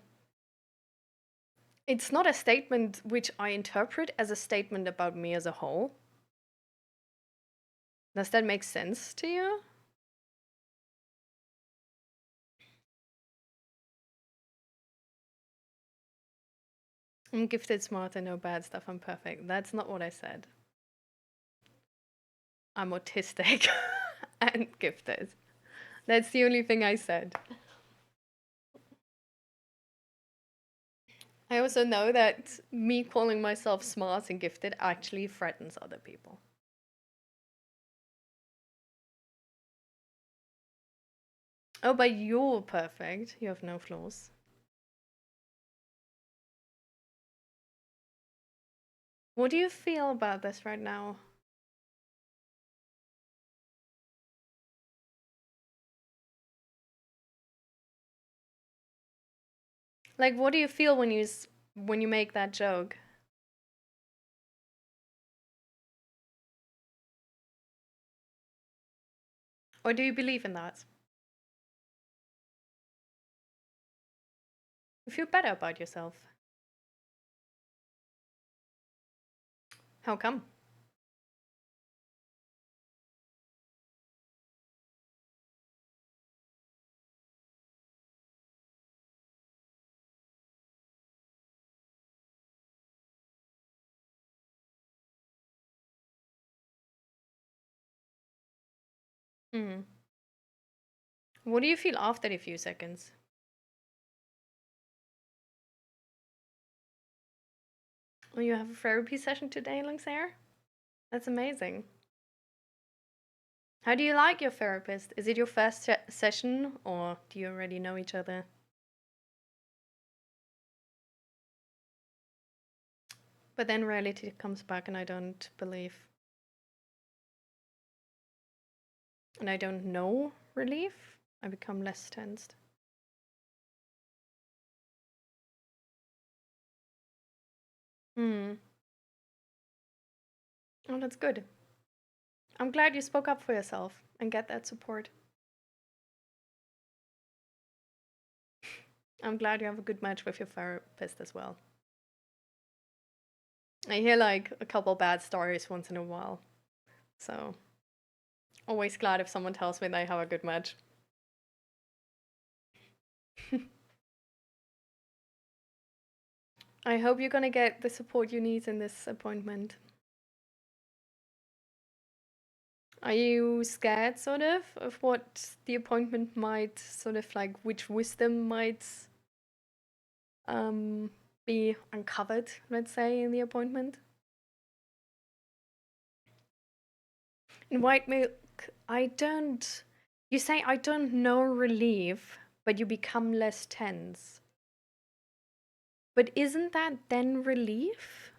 It's not a statement which I interpret as a statement about me as a whole. Does that make sense to you? I'm gifted, smart, and no bad stuff. I'm perfect. That's not what I said. I'm autistic and gifted. That's the only thing I said. I also know that me calling myself smart and gifted actually threatens other people. Oh, but you're perfect. You have no flaws. What do you feel about this right now? Like, what do you feel when you make that joke? Or do you believe in that? You feel better about yourself. How come? Hmm. What do you feel after a few seconds? Oh, you have a therapy session today, Langsair? That's amazing. How do you like your therapist? Is it your first session or do you already know each other? But then reality comes back and I don't believe. And I don't know relief. I become less tensed. Hmm. Oh, that's good. I'm glad you spoke up for yourself and get that support. I'm glad you have a good match with your therapist as well. I hear like a couple bad stories once in a while. So, always glad if someone tells me they have a good match. I hope you're gonna get the support you need in this appointment. Are you scared, sort of what the appointment might, sort of like which wisdom might be uncovered, let's say, in the appointment? In white milk, I don't. You say I don't know relief, but you become less tense. But isn't that then relief?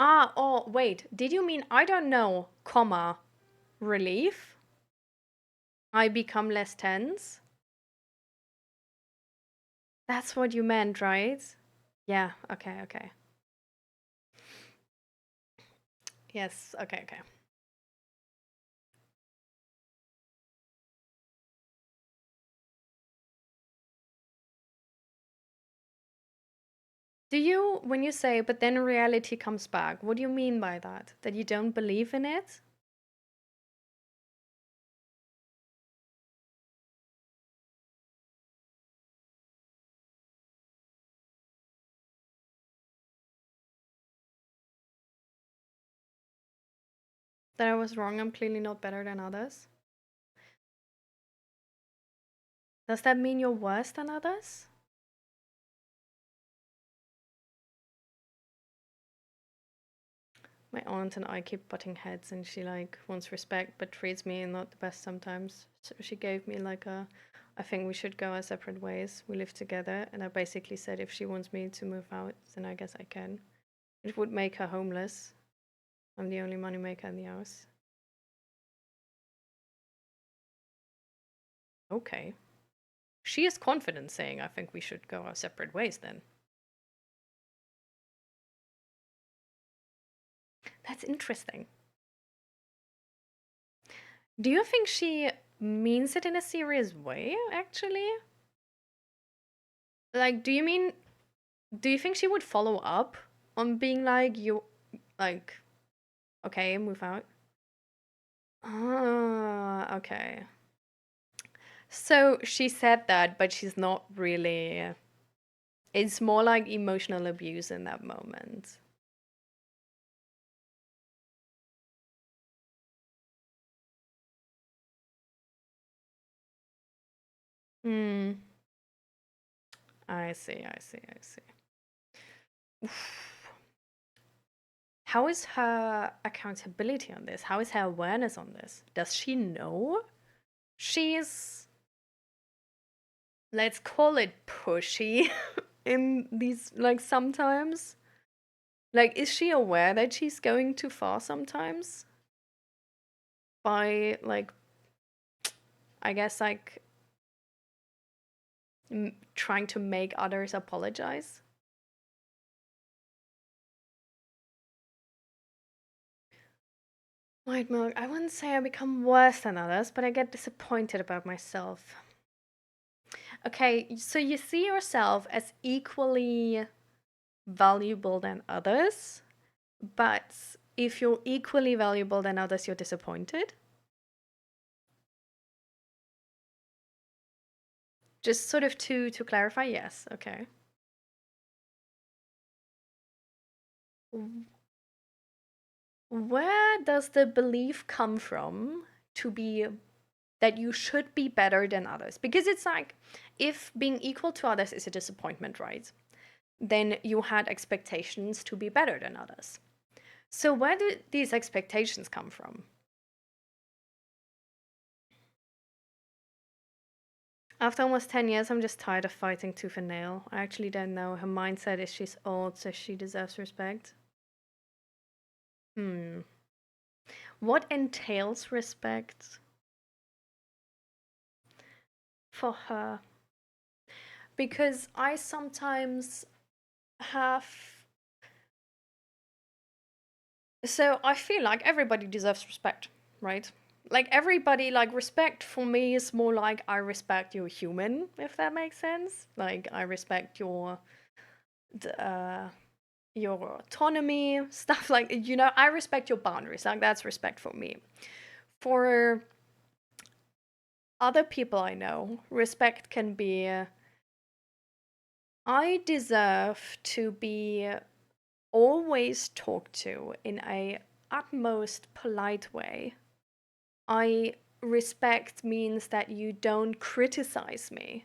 Ah, oh, wait. Did you mean I don't know, comma, relief? I become less tense? That's what you meant, right? Yeah, okay, okay. Yes, okay, okay. When you say, but then reality comes back, what do you mean by that? That you don't believe in it? That I was wrong, I'm clearly not better than others? Does that mean you're worse than others? My aunt and I keep butting heads, and she like wants respect but treats me not the best sometimes. So she gave me like I think we should go our separate ways. We live together, and I basically said if she wants me to move out, then I guess I can. It would make her homeless. I'm the only moneymaker in the house. Okay. She is confident saying I think we should go our separate ways then. That's interesting. Do you think she means it in a serious way, actually? Like, do you think she would follow up on being like, like, okay, move out? Ah, okay. So she said that, but she's not really. It's more like emotional abuse in that moment. Hmm. I see, I see, I see. Oof. How is her accountability on this? How is her awareness on this? Does she know she's, let's call it pushy in these, like, sometimes? Like, is she aware that she's going too far sometimes? By, like, I guess, like, trying to make others apologize? White milk, I wouldn't say I become worse than others, but I get disappointed about myself. Okay, so you see yourself as equally valuable than others, but if you're equally valuable than others, you're disappointed? Just sort of to clarify, yes, okay. Where does the belief come from to be that you should be better than others? Because it's like if being equal to others is a disappointment, right? Then you had expectations to be better than others. So where do these expectations come from? After almost 10 years, I'm just tired of fighting tooth and nail. I actually don't know. Her mindset is she's old, so she deserves respect. Hmm. What entails respect for her? Because I sometimes have. So I feel like everybody deserves respect, right? Like everybody, like respect for me is more like I respect you're human, if that makes sense. Like I respect uh, your autonomy, stuff like I respect your boundaries. Like that's respect for me. For other people I know, respect can be I deserve to be always talked to in a utmost polite way. I respect means that you don't criticize me.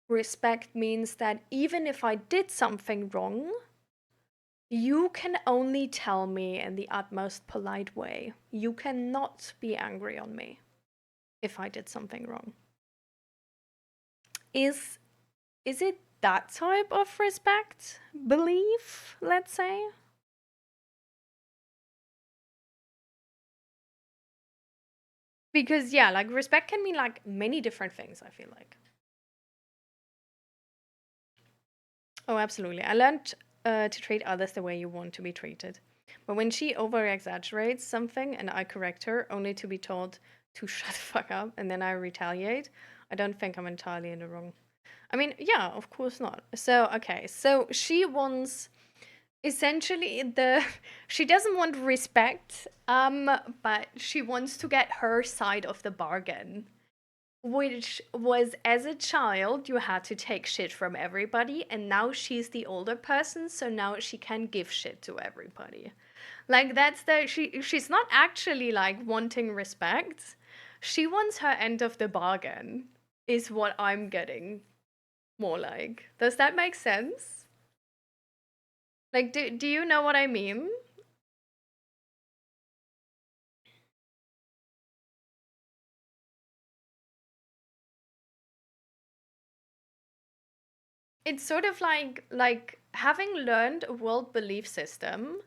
Respect means that even if I did something wrong, you can only tell me in the utmost polite way. You cannot be angry on me if I did something wrong. Is it that type of respect? Belief, let's say? Because yeah, like respect can mean like many different things, I feel like. Oh, absolutely. I learned to treat others the way you want to be treated. But when she over exaggerates something and I correct her only to be told to shut the fuck up and then I retaliate, I don't think I'm entirely in the wrong. I mean, yeah, of course not. So, okay, so she wants essentially she doesn't want respect, but she wants to get her side of the bargain, which was as a child you had to take shit from everybody, and now she's the older person, so now she can give shit to everybody. Like that's she's not actually like wanting respect. She wants her end of the bargain, is what I'm getting more like. Does that make sense? Like do you know what I mean? It's sort of like having learned a world belief system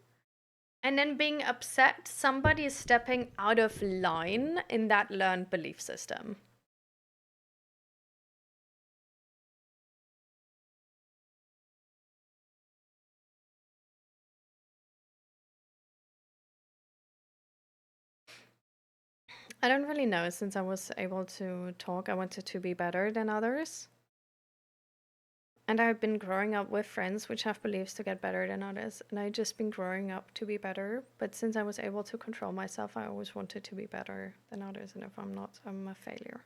and then being upset somebody is stepping out of line in that learned belief system. I don't really know. Since I was able to talk, I wanted to be better than others. And I've been growing up with friends which have beliefs to get better than others. And I've just been growing up to be better. But since I was able to control myself, I always wanted to be better than others. And if I'm not, I'm a failure.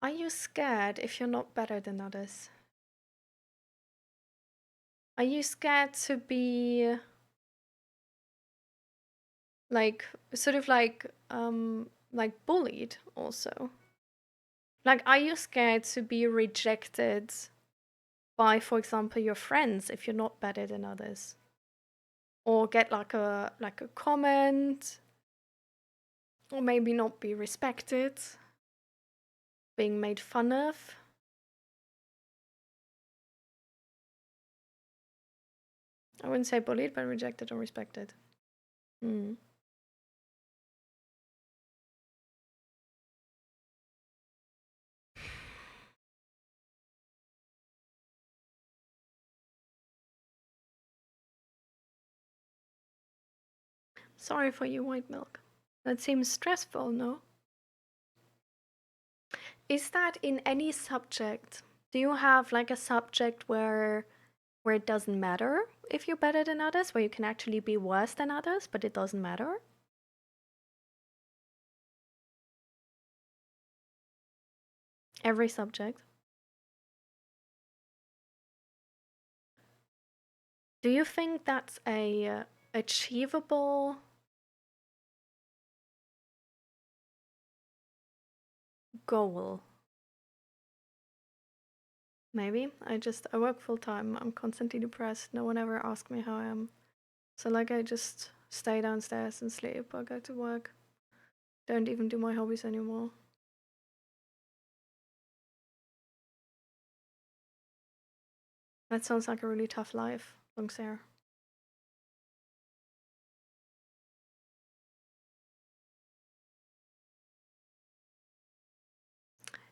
Are you scared if you're not better than others? Are you scared to be like sort of like bullied also? Like are you scared to be rejected by, for example, your friends if you're not better than others? Or get like a comment, or maybe not be respected, being made fun of? I wouldn't say bullied, but rejected or respected. Hmm. Sorry for you, white milk. That seems stressful, no? Is that in any subject? Do you have like a subject where it doesn't matter if you're better than others, where you can actually be worse than others, but it doesn't matter? Every subject. Do you think that's a achievable goal? Maybe. I work full time. I'm constantly depressed. No one ever asks me how I am. So like I just stay downstairs and sleep or go to work. Don't even do my hobbies anymore. That sounds like a really tough life, Longsair.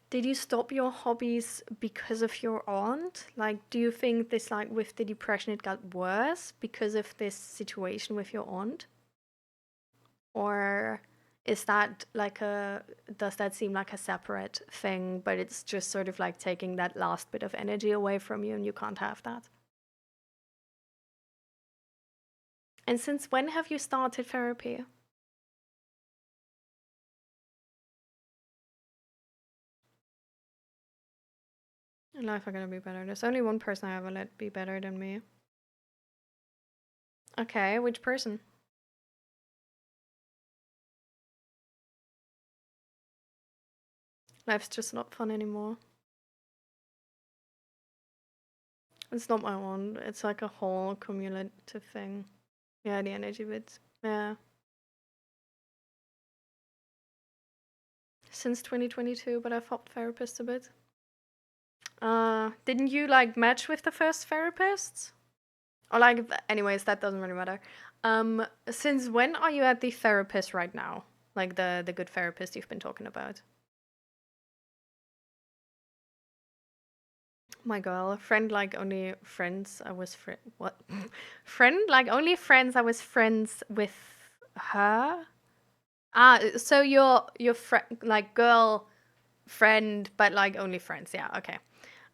Did you stop your hobbies because of your aunt? Like, do you think this, like, with the depression, it got worse because of this situation with your aunt? Or is that like does that seem like a separate thing, but it's just sort of like taking that last bit of energy away from you and you can't have that? And since when have you started therapy? In life, I'm gonna be better. There's only one person I ever let be better than me. Okay, which person? Life's just not fun anymore. It's not my one. It's like a whole cumulative thing. Yeah, the energy bits. Yeah. Since 2022, but I've hopped therapists a bit. Didn't you like match with the first therapists? Or like, anyways, that doesn't really matter. Since when are you at the therapist right now? Like the good therapist you've been talking about? My girl, friend like only friends I was what? Friend like only friends I was friends with her. So your friend, like girl friend, but like only friends. Yeah, okay.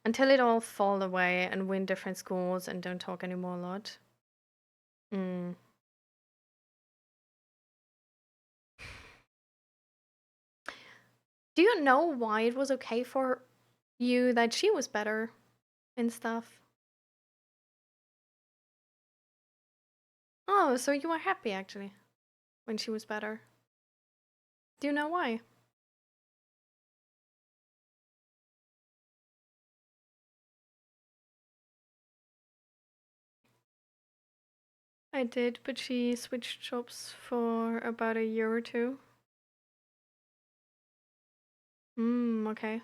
Until it all fall away and win different schools and don't talk anymore a lot. Mm. Do you know why it was okay for you that she was better and stuff? Oh, so you were happy actually when she was better. Do you know why? I did, but she switched jobs for about a year or two. Okay.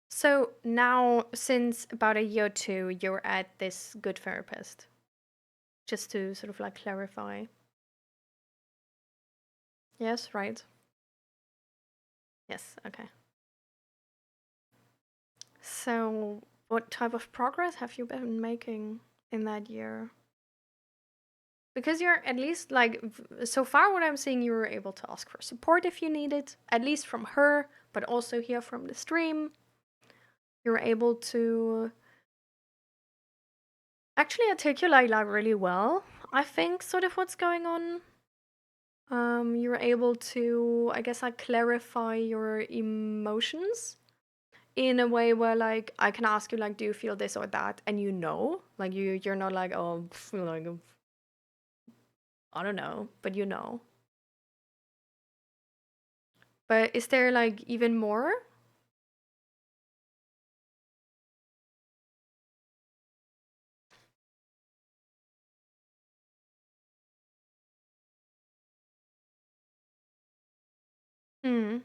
So now, since about a year or two, you're at this good therapist. Just to sort of like clarify. Yes, right. Yes, okay. So, what type of progress have you been making in that year? Because you're at least like, so far, what I'm seeing, you were able to ask for support if you need it, at least from her, but also here from the stream. You're able to actually articulate like really well, I think, sort of what's going on. You're able to, I guess, like clarify your emotions in a way where like I can ask you like, do you feel this or that, and like you're not like, oh, like I don't know, but you know. But is there like even more? Hmm.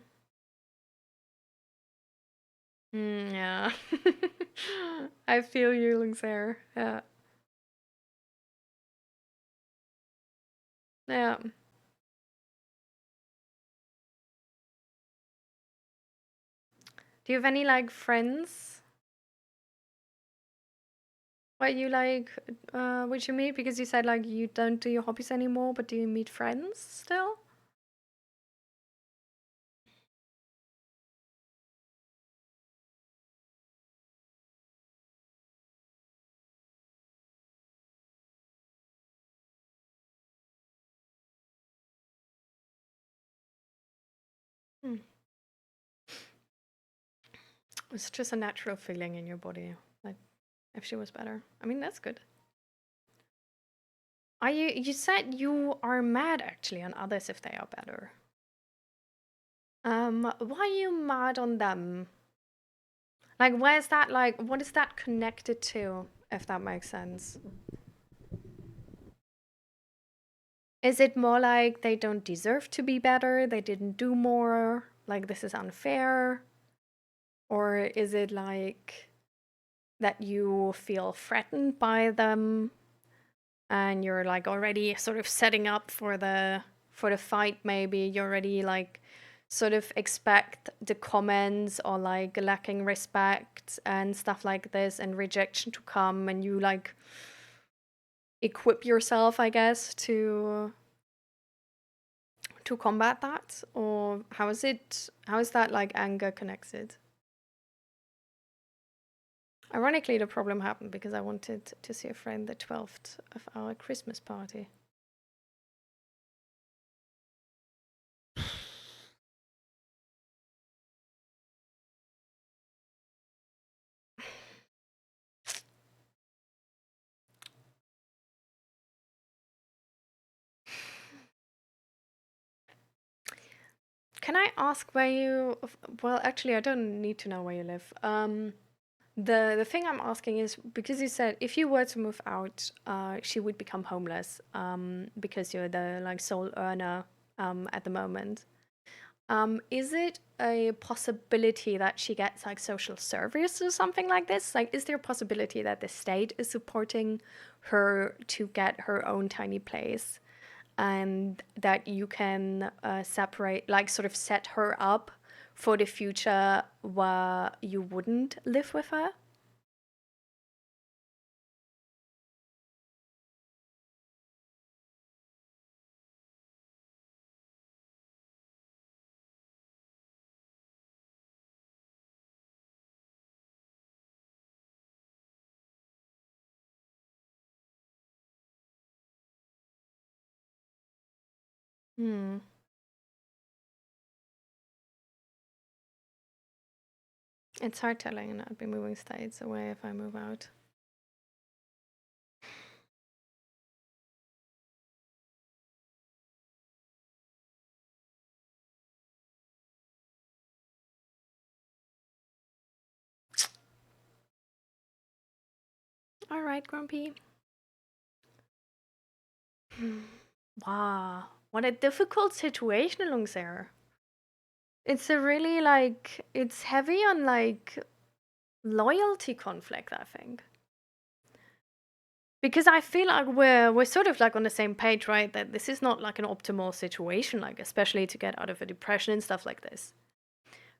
Yeah. I feel you, Linksair. Yeah. Yeah. Do you have any like friends what you like which you meet? Because you said like you don't do your hobbies anymore, but do you meet friends still? Hmm. It's just a natural feeling in your body. Like if she was better. I mean, that's good. Are you said you are mad actually on others if they are better. Why are you mad on them? Like where's that like what is that connected to, if that makes sense? Is it more like they don't deserve to be better, they didn't do more, like this is unfair? Or is it like that you feel threatened by them and you're like already sort of setting up for the fight, maybe you already like sort of expect the comments or like lacking respect and stuff like this and rejection to come, and you like equip yourself, I guess, to combat that? Or how is that like anger connected? Ironically, the problem happened because I wanted to see a friend the 12th of our Christmas party. Can I ask where you? Well, actually, I don't need to know where you live. The thing I'm asking is because you said if you were to move out, she would become homeless. Because you're the like sole earner at the moment. Is it a possibility that she gets like social service or something like this? Like, is there a possibility that the state is supporting her to get her own tiny place, and that you can separate, like, sort of set her up for the future where you wouldn't live with her? Hmm. It's hard telling, and I'd be moving states away if I move out. All right, Grumpy. Wow, what a difficult situation, Lungser. It's a really like it's heavy on like loyalty conflict, I think. Because I feel like we're sort of like on the same page, right? That this is not like an optimal situation, like especially to get out of a depression and stuff like this.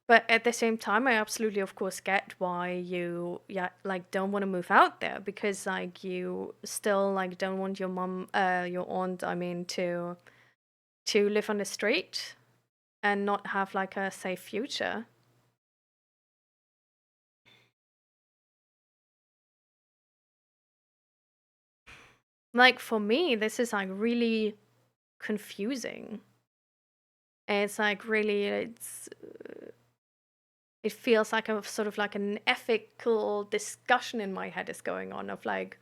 But at the same time, I absolutely, of course, get why you, yeah, like don't want to move out there because like you still like don't want your mom, your aunt, I mean, to live on the street and not have like a safe future. Like for me, this is like really confusing. It's like really, it feels like a sort of like an ethical discussion in my head is going on of like,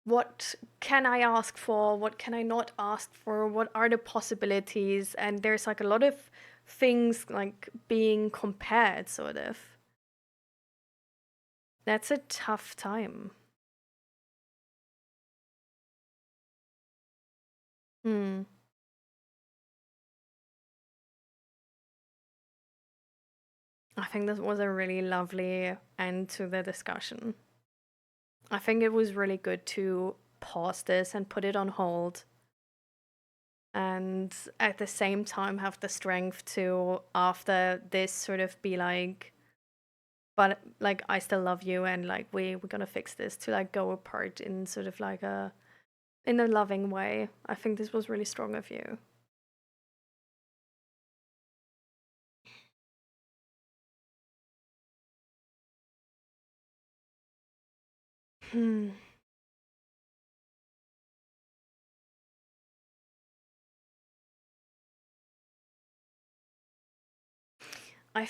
what can I ask for? What can I not ask for? What are the possibilities? And there's like a lot of things like being compared, sort of. That's a tough time. Hmm. I think this was a really lovely end to the discussion. I think it was really good to pause this and put it on hold and at the same time have the strength to after this sort of be like, but like I still love you and like we're gonna fix this, to like go apart in sort of like a in a loving way. I think this was really strong of you. Hmm. I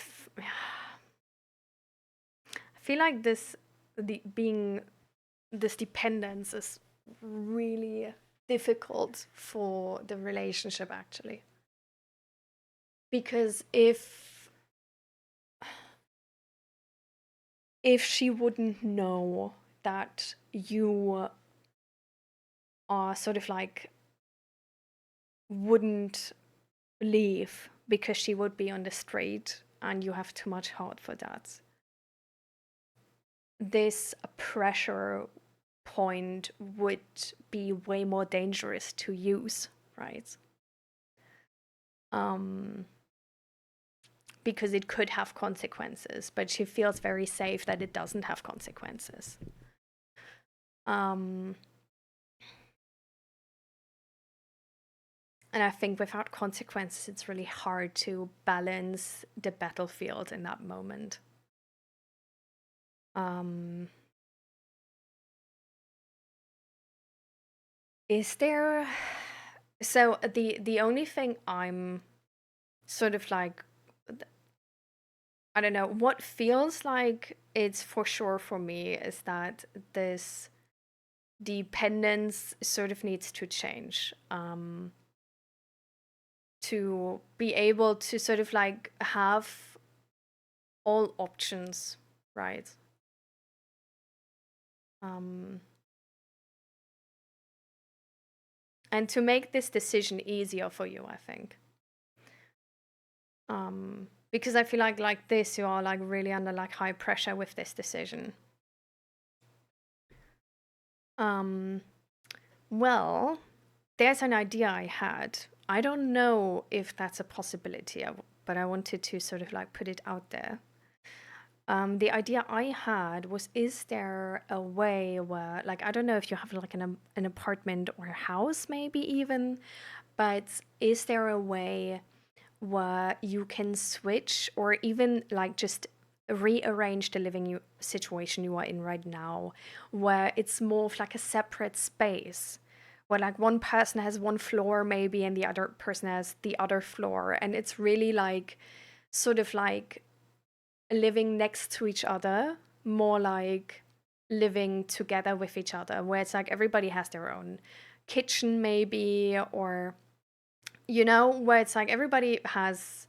feel like the being this dependence is really difficult for the relationship actually, because if she wouldn't know that you are sort of like wouldn't leave because she would be on the street and you have too much heart for that, this pressure point would be way more dangerous to use, right? Um, because it could have consequences, but she feels very safe that it doesn't have consequences. Um, and I think without consequences, it's really hard to balance the battlefield in that moment. Um, is there? So the only thing I'm sort of like, I don't know, what feels like it's for sure for me is that this dependence sort of needs to change, to be able to sort of like have all options, right? Um, and to make this decision easier for you, I think. Because I feel like this, you are like really under like high pressure with this decision. Um, well, there's an idea I had. I don't know if that's a possibility, but I wanted to sort of like put it out there. The idea I had was, is there a way where, like, I don't know if you have like an apartment or a house, maybe even, but is there a way where you can switch or even like just rearrange the situation you are in right now, where it's more of like a separate space, where like one person has one floor maybe and the other person has the other floor, and it's really like sort of like living next to each other, more like living together with each other, where it's like everybody has their own kitchen maybe, or where it's like everybody has.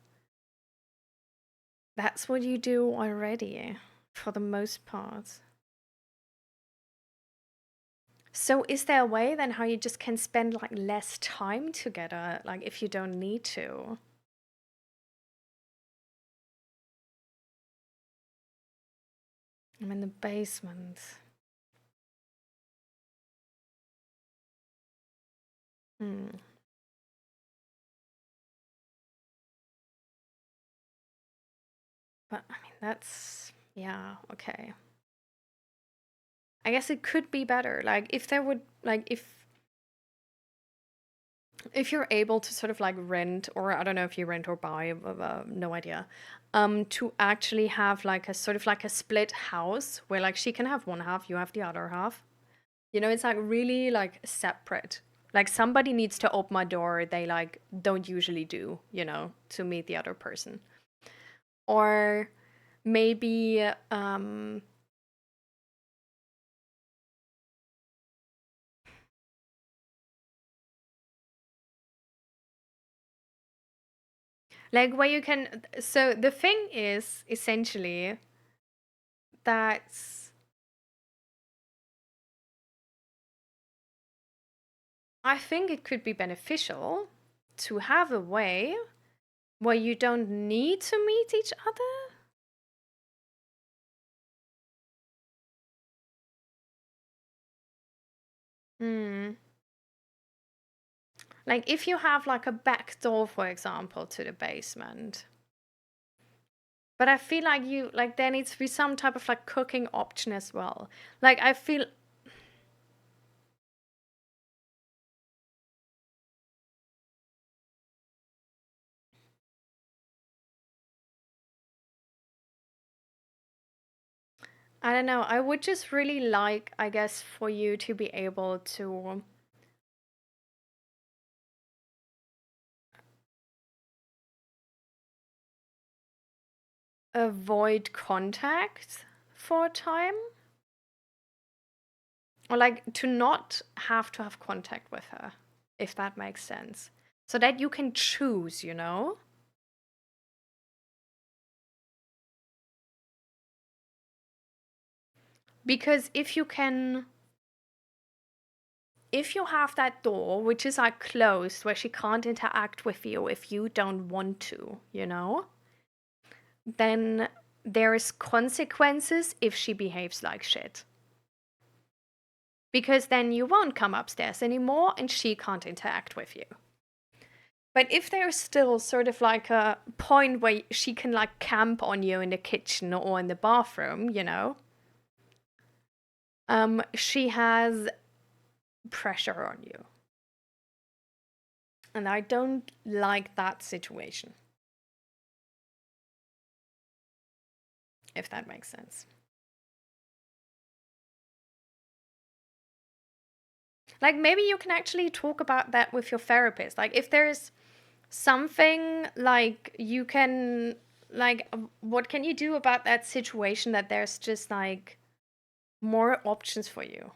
That's what you do already for the most part. So is there a way then how you just can spend like less time together, like if you don't need to? I'm in the basement. Hmm. But I mean, yeah, okay. I guess it could be better. Like if there would, like if you're able to sort of like rent, or I don't know if you rent or buy, no idea, to actually have like a sort of like a split house where like she can have one half, you have the other half. It's like really like separate. Like somebody needs to open my door, they like don't usually do, to meet the other person. Or maybe like where you can, so the thing is essentially that I think it could be beneficial to have a way where you don't need to meet each other. Hmm. Like if you have like a back door, for example, to the basement. But I feel like there needs to be some type of like cooking option as well. Like I feel I don't know. I would just really like, I guess, for you to be able to avoid contact for a time. Or like to not have to have contact with her, if that makes sense. So that you can choose. Because if you have that door, which is like closed, where she can't interact with you if you don't want to, then there's consequences if she behaves like shit. Because then you won't come upstairs anymore and she can't interact with you. But if there's still sort of like a point where she can like camp on you in the kitchen or in the bathroom, she has pressure on you. And I don't like that situation. If that makes sense. Like maybe you can actually talk about that with your therapist. Like if there's something like you can, like what can you do about that situation that there's just like more options for you?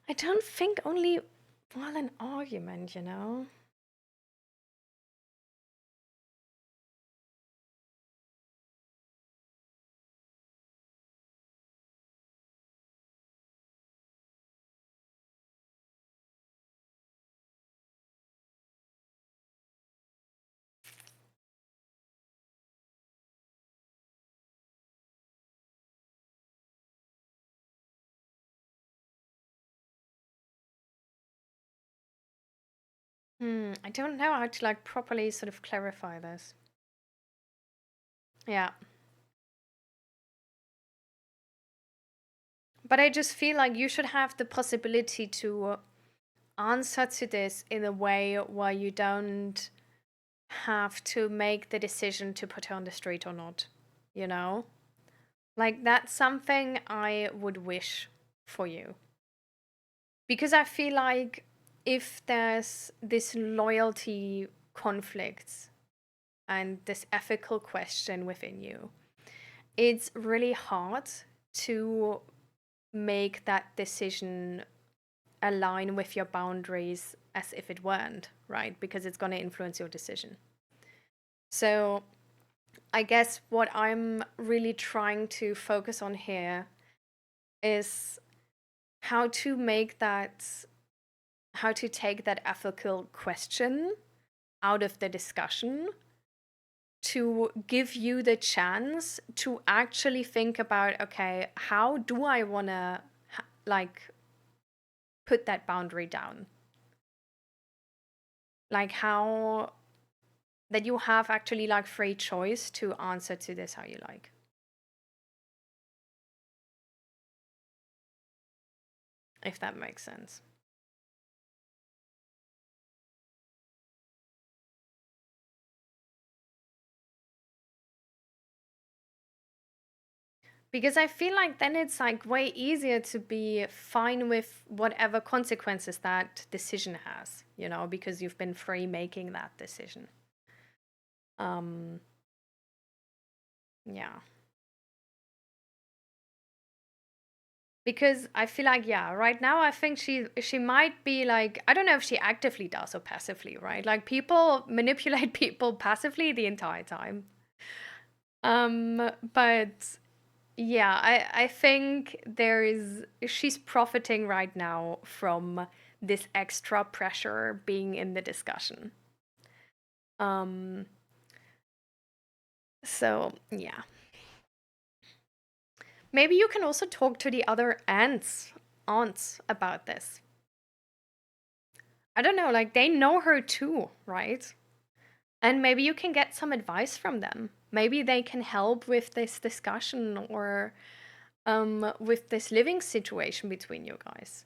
I don't think only, well, an argument. I don't know how to like properly sort of clarify this. Yeah. But I just feel like you should have the possibility to answer to this in a way where you don't have to make the decision to put her on the street or not, you know? Like, that's something I would wish for you. Because I feel like if there's this loyalty conflict and this ethical question within you, it's really hard to make that decision align with your boundaries as if it weren't, right? Because it's going to influence your decision. So, I guess what I'm really trying to focus on here is how to make that, how to take that ethical question out of the discussion to give you the chance to actually think about, okay, how do I want to like put that boundary down? Like how that you have actually like free choice to answer to this how you like. If that makes sense. Because I feel like then it's like way easier to be fine with whatever consequences that decision has, you know, because you've been free making that decision. Um yeah. Because I feel like, yeah, right now I think she might be like, I don't know if she actively does or passively, right? Like people manipulate people passively the entire time. But yeah, I think she's profiting right now from this extra pressure being in the discussion. Um so yeah. Maybe you can also talk to the other aunts about this. I don't know, like they know her too, right? And maybe you can get some advice from them. Maybe they can help with this discussion or with this living situation between you guys.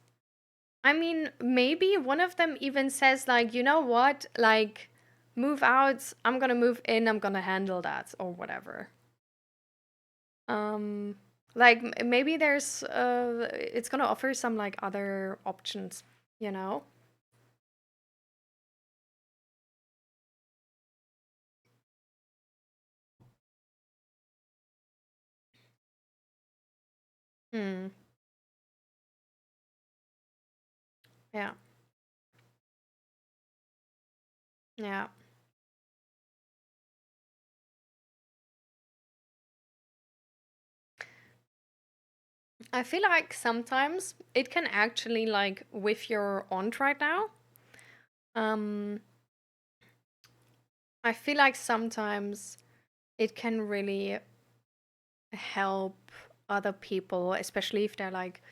I mean, maybe one of them even says, like, you know what? Like, move out, I'm gonna move in, I'm gonna handle that, or whatever. Um, like, maybe it's gonna offer some, like, other options, you know? Hmm. Yeah. Yeah. I feel like sometimes it can actually like with your aunt right now. Um, I feel like sometimes it can really help other people, especially if they're like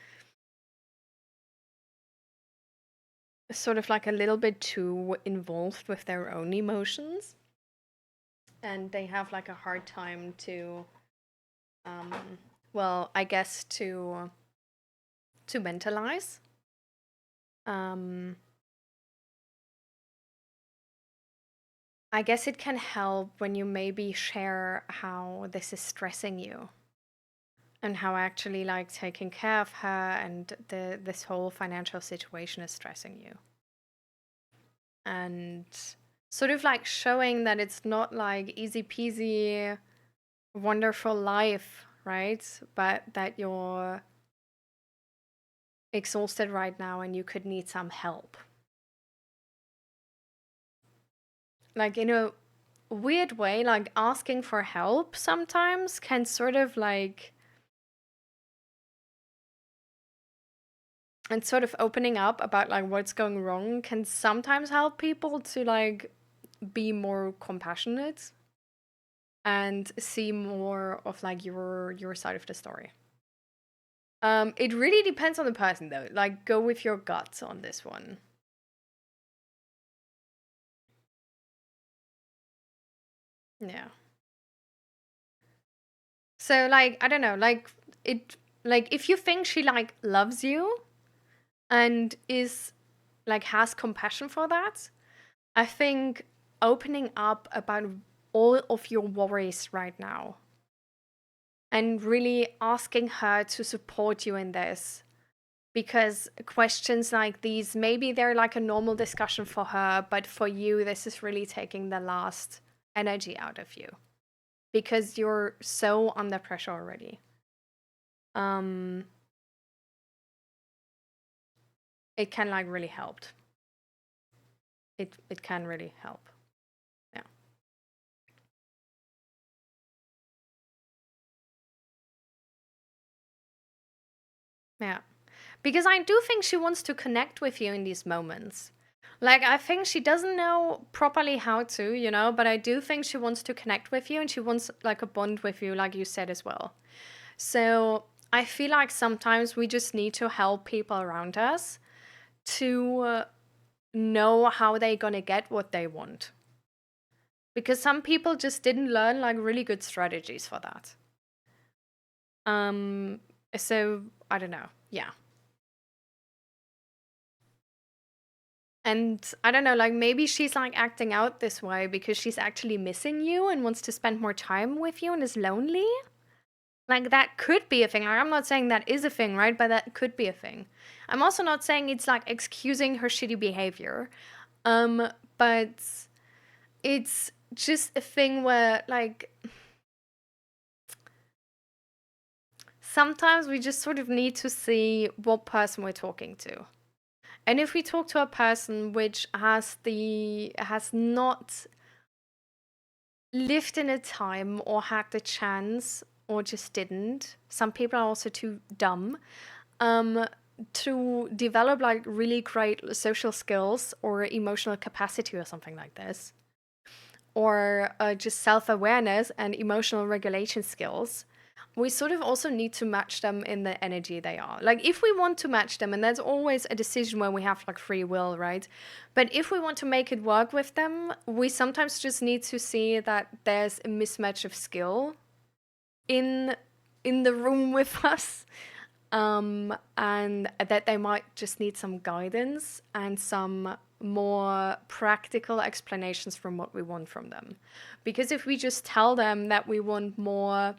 sort of like a little bit too involved with their own emotions, and they have like a hard time to, um, well, I guess to mentalize. Um, I guess it can help when you maybe share how this is stressing you and how actually like taking care of her and this whole financial situation is stressing you. And sort of like showing that it's not like easy peasy wonderful life, right? But that you're exhausted right now and you could need some help. Like in a weird way, like asking for help sometimes can sort of like, and sort of opening up about like what's going wrong can sometimes help people to like be more compassionate and see more of like your side of the story. It really depends on the person though. Like go with your guts on this one. Yeah. So like I don't know, like it like if you think she like loves you and is like has compassion for that, I think opening up about all of your worries right now and really asking her to support you in this. Because questions like these, maybe they're like a normal discussion for her, but for you, this is really taking the last energy out of you because you're so under pressure already. It can like really help. It can really help. Yeah. Yeah. Because I do think she wants to connect with you in these moments. Like, I think she doesn't know properly how to, you know, but I do think she wants to connect with you and she wants like a bond with you, like you said as well. So I feel like sometimes we just need to help people around us to know how they're gonna get what they want. Because some people just didn't learn like really good strategies for that. Um, so I don't know. Yeah. And I don't know, like maybe she's like acting out this way because she's actually missing you and wants to spend more time with you and is lonely. Like that could be a thing. Like, I'm not saying that is a thing, right? But that could be a thing. I'm also not saying it's like excusing her shitty behavior. But it's just a thing where like sometimes we just sort of need to see what person we're talking to. And if we talk to a person which has not lived in a time or had the chance or just didn't, some people are also too dumb to develop like really great social skills or emotional capacity or something like this, or just self-awareness and emotional regulation skills. We sort of also need to match them in the energy they are. Like if we want to match them, and that's always a decision when we have like free will, right? But if we want to make it work with them, we sometimes just need to see that there's a mismatch of skill in the room with us, and that they might just need some guidance and some more practical explanations from what we want from them. Because if we just tell them that we want more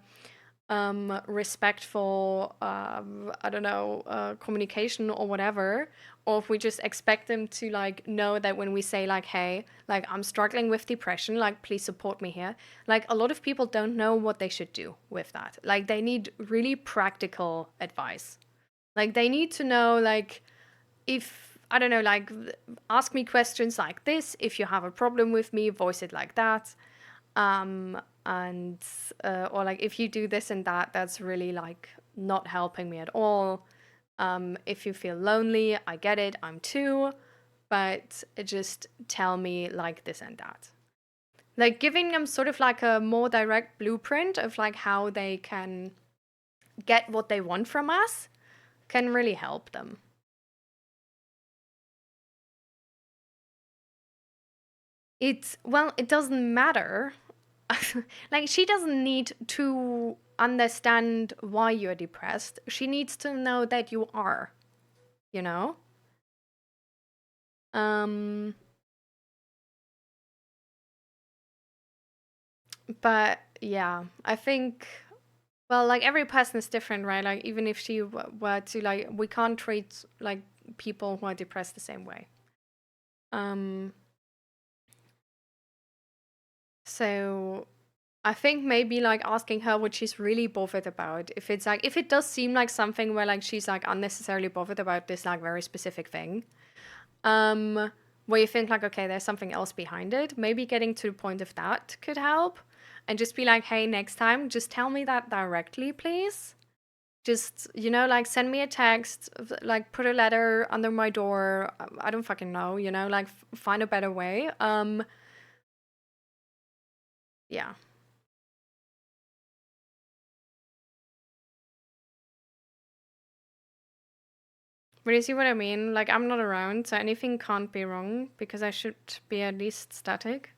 respectful, I don't know, communication or whatever, or if we just expect them to like know that when we say like, hey, like I'm struggling with depression, like please support me here. Like a lot of people don't know what they should do with that. Like they need really practical advice. Like they need to know like if I don't know, like ask me questions like this. If you have a problem with me, voice it like that. And or like if you do this and that, that's really like not helping me at all. If you feel lonely, I get it, I'm too, but just tell me like this and that. Like giving them sort of like a more direct blueprint of like how they can get what they want from us can really help them. It doesn't matter. Like she doesn't need to understand why you're depressed. She needs to know that you are, you know? Um but yeah, I think well, like every person is different, right? Like even if she were to like we can't treat like people who are depressed the same way. Um so I think maybe like asking her what she's really bothered about. If it's like if it does seem like something where like she's like unnecessarily bothered about this like very specific thing, where you think like okay, there's something else behind it. Maybe getting to the point of that could help, and just be like, hey, next time, just tell me that directly, please. Just like send me a text, like put a letter under my door. I don't fucking know, like find a better way. Yeah. But you see what I mean? Like, I'm not around, so anything can't be wrong because I should be at least static.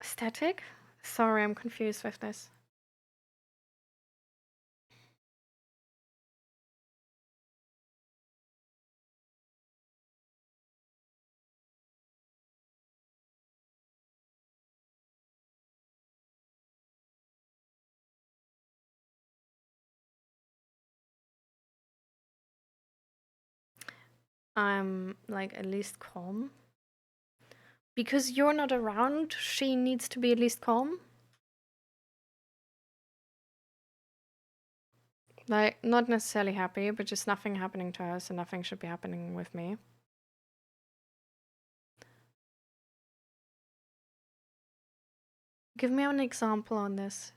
Static? Sorry, I'm confused with this. I'm like at least calm. Because you're not around, she needs to be at least calm. Like, not necessarily happy, but just nothing happening to her, so nothing should be happening with me. Give me an example on this.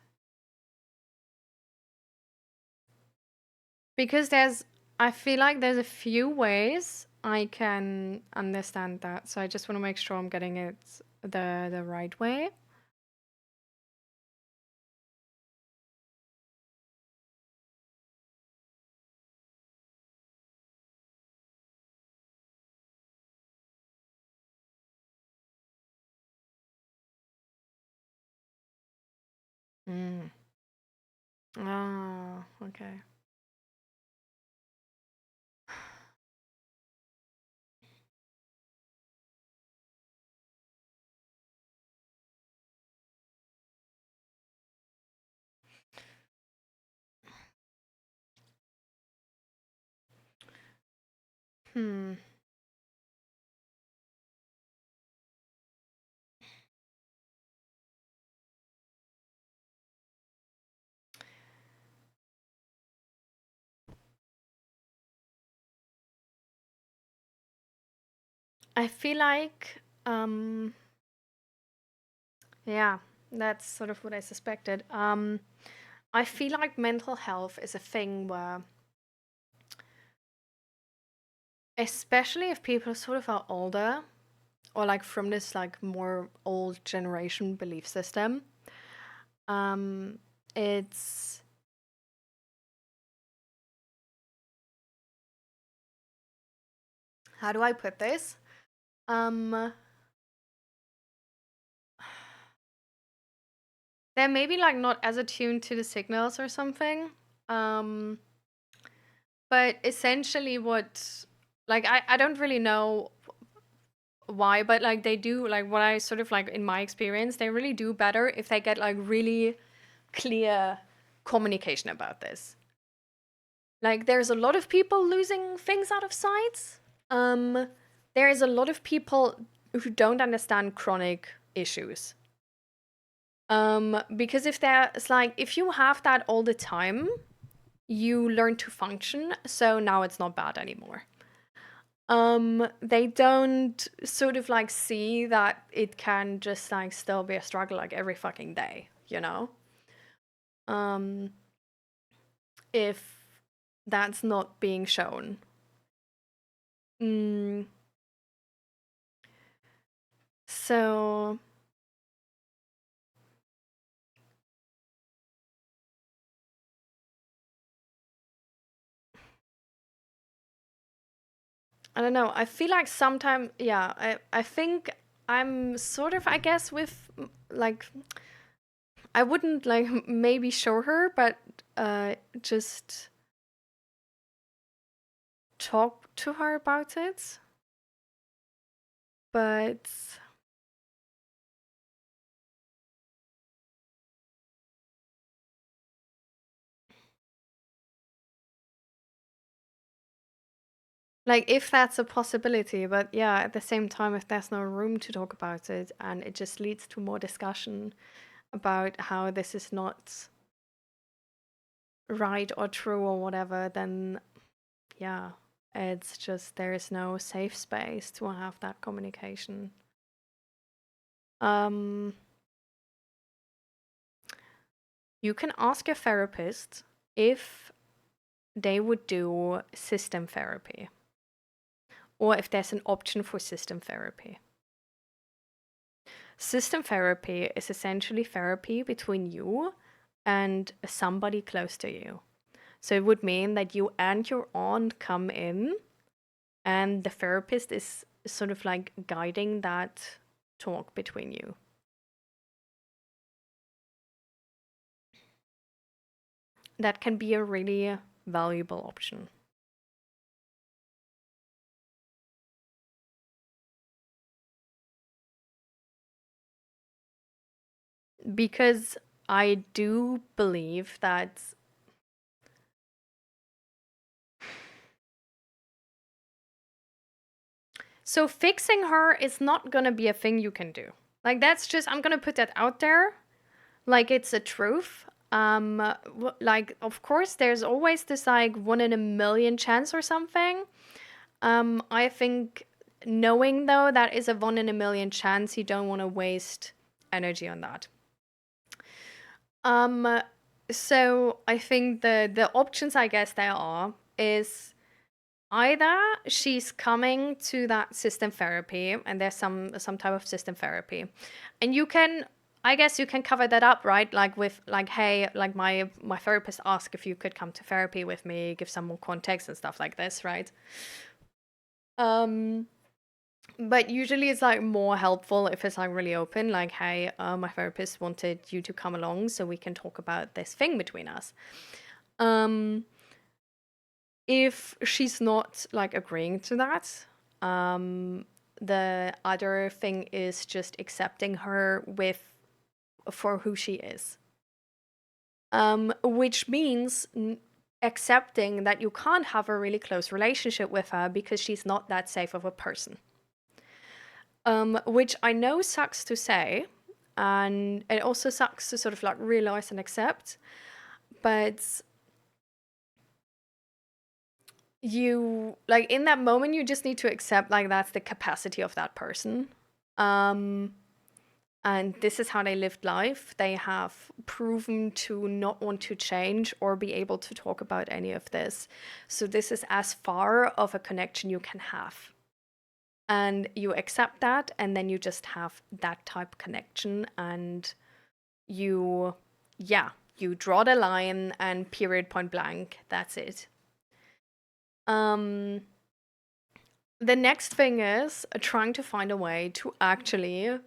Because I feel like there's a few ways I can understand that, so I just want to make sure I'm getting it the right way. Mm. Ah, okay. Hmm. I feel like, yeah, that's sort of what I suspected. I feel like mental health is a thing where, especially if people sort of are older, or like from this like more old generation belief system, it's how do I put this? They're maybe like not as attuned to the signals or something. Um, but essentially, what like I don't really know why, but like they do like what I sort of like in my experience, they really do better if they get like really clear communication about this. Like there's a lot of people losing things out of sight. Um, there is a lot of people who don't understand chronic issues. Because if there's like if you have that all the time, you learn to function, so now it's not bad anymore. They don't sort of like see that it can just like still be a struggle like every fucking day, you know? Um, if that's not being shown. Mm, so I don't know. I feel like sometimes, yeah, I think I'm sort of, I guess, with like, I wouldn't like maybe show her, but just talk to her about it. But like, if that's a possibility, but yeah, at the same time, if there's no room to talk about it and it just leads to more discussion about how this is not right or true or whatever, then yeah, it's just there is no safe space to have that communication. Um, you can ask your therapist if they would do system therapy or if there's an option for system therapy. System therapy is essentially therapy between you and somebody close to you. So it would mean that you and your aunt come in, and the therapist is sort of like guiding that talk between you. That can be a really valuable option. Because I do believe that So fixing her is not gonna be a thing you can do. Like, that's just, I'm gonna put that out there. Like, it's a truth. Like, of course, there's always this like 1 in a million chance or something. I think knowing though that is a 1 in a million chance, you don't want to waste energy on that. Um, so I think the options I guess there are is either she's coming to that system therapy and there's some type of system therapy, and you can, I guess you can cover that up, right? Like with like, hey, like my therapist asked if you could come to therapy with me, give some more context and stuff like this, right? Um, but usually it's like more helpful if it's like really open, like, hey, my therapist wanted you to come along so we can talk about this thing between us. Um, if she's not like agreeing to that, the other thing is just accepting her with for who she is. Which means accepting that you can't have a really close relationship with her because she's not that safe of a person. Which I know sucks to say, and it also sucks to sort of like realize and accept, but you like in that moment you just need to accept like that's the capacity of that person. Um, and this is how they lived life. They have proven to not want to change or be able to talk about any of this. So this is as far of a connection you can have. And you accept that, and then you just have that type of connection, and you, yeah, you draw the line and period, point blank, that's it. The next thing is trying to find a way to actually,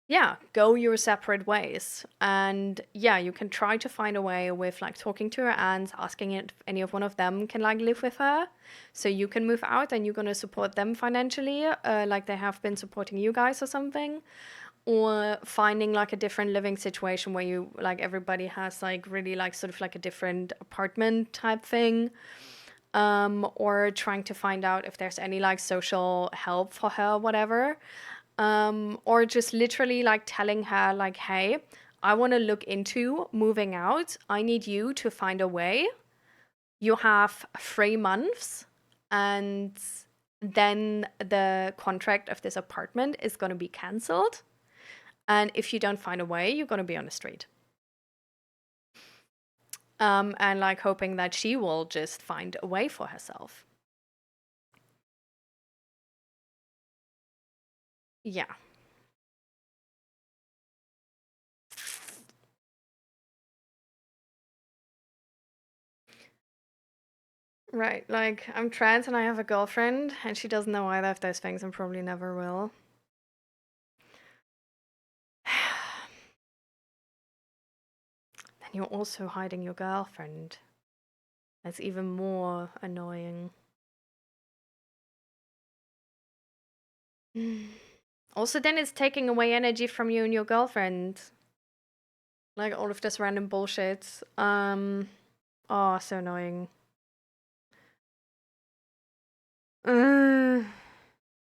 yeah, go your separate ways. And yeah, you can try to find a way with like talking to her aunts, asking if any of one of them can like live with her. So you can move out and you're going to support them financially, like they have been supporting you guys or something. Or finding like a different living situation where you like everybody has like really like sort of like a different apartment type thing. Or trying to find out if there's any like social help for her, whatever. Or just literally like telling her like, hey, I want to look into moving out. I need you to find a way. You have 3 months, and then the contract of this apartment is going to be cancelled. And if you don't find a way, you're going to be on the street. And like hoping that she will just find a way for herself. Yeah. Right, like I'm trans and I have a girlfriend, and she doesn't know either of those things and probably never will. Then you're also hiding your girlfriend. That's even more annoying. Also, then it's taking away energy from you and your girlfriend. Like all of this random bullshit. Oh, so annoying.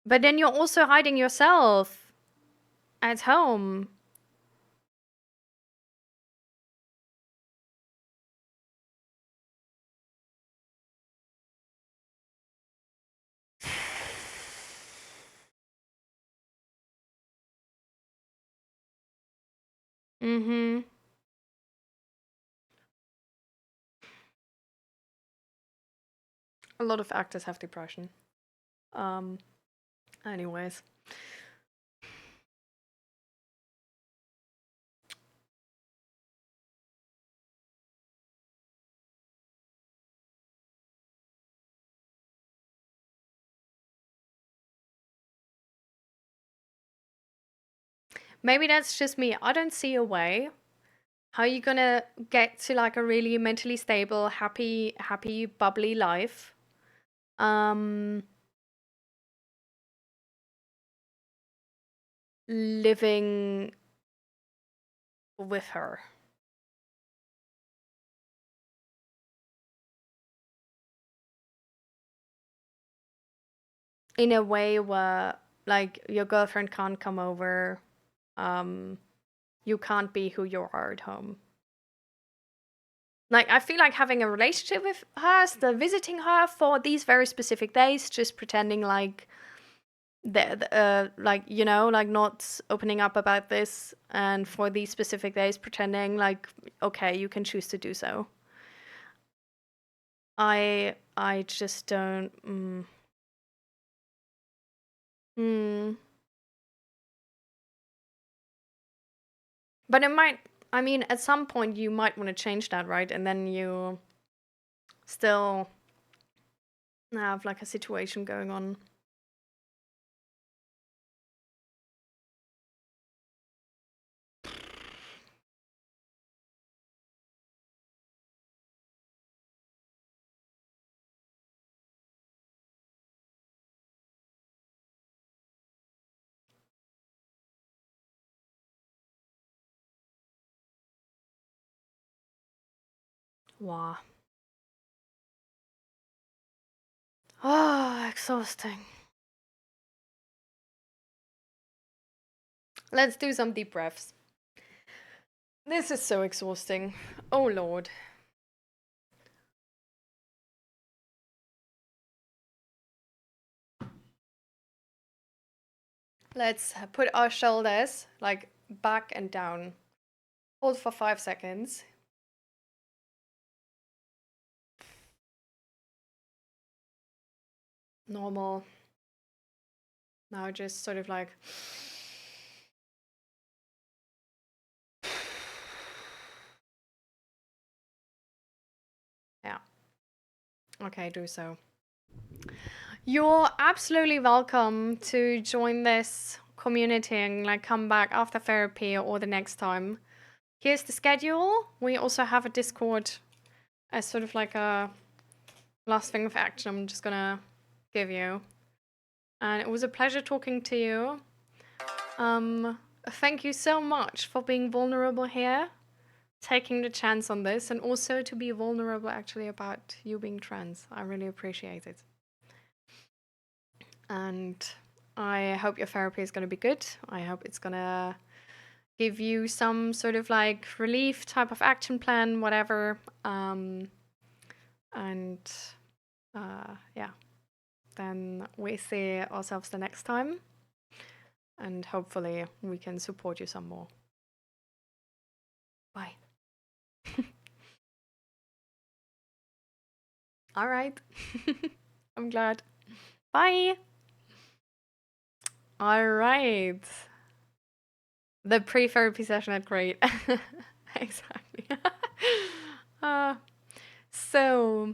But then you're also hiding yourself at home. Mm-hmm. A lot of actors have depression. Um, anyways. Maybe that's just me. I don't see a way. How are you gonna get to like a really mentally stable, happy, bubbly life? Um, living with her. in a way where like your girlfriend can't come over, you can't be who you are at home. Like I feel like having a relationship with her, still visiting her for these very specific days, just pretending like like like not opening up about this, and for these specific days pretending like okay, you can choose to do so. I just don't. Mm. But it might. I mean, at some point you might want to change that, right? And then you still have like a situation going on. Wow. Oh, exhausting. Let's do some deep breaths. This is so exhausting. Oh, Lord. Let's put our shoulders like back and down. Hold for 5 seconds. Normal. Now just sort of like. Yeah. Okay, do so. You're absolutely welcome to join this community and like come back after therapy or the next time. Here's the schedule. We also have a Discord as sort of like a last thing of action I'm just gonna give you. And it was a pleasure talking to you. Thank you so much for being vulnerable here, taking the chance on this, and also to be vulnerable actually about you being trans. I really appreciate it. And I hope your therapy is going to be good. I hope it's going to give you some sort of like relief type of action plan, whatever. Yeah, then we see ourselves the next time. And hopefully we can support you some more. Bye. All right. I'm glad. Bye. All right. The pre-therapy session at great. Exactly. So,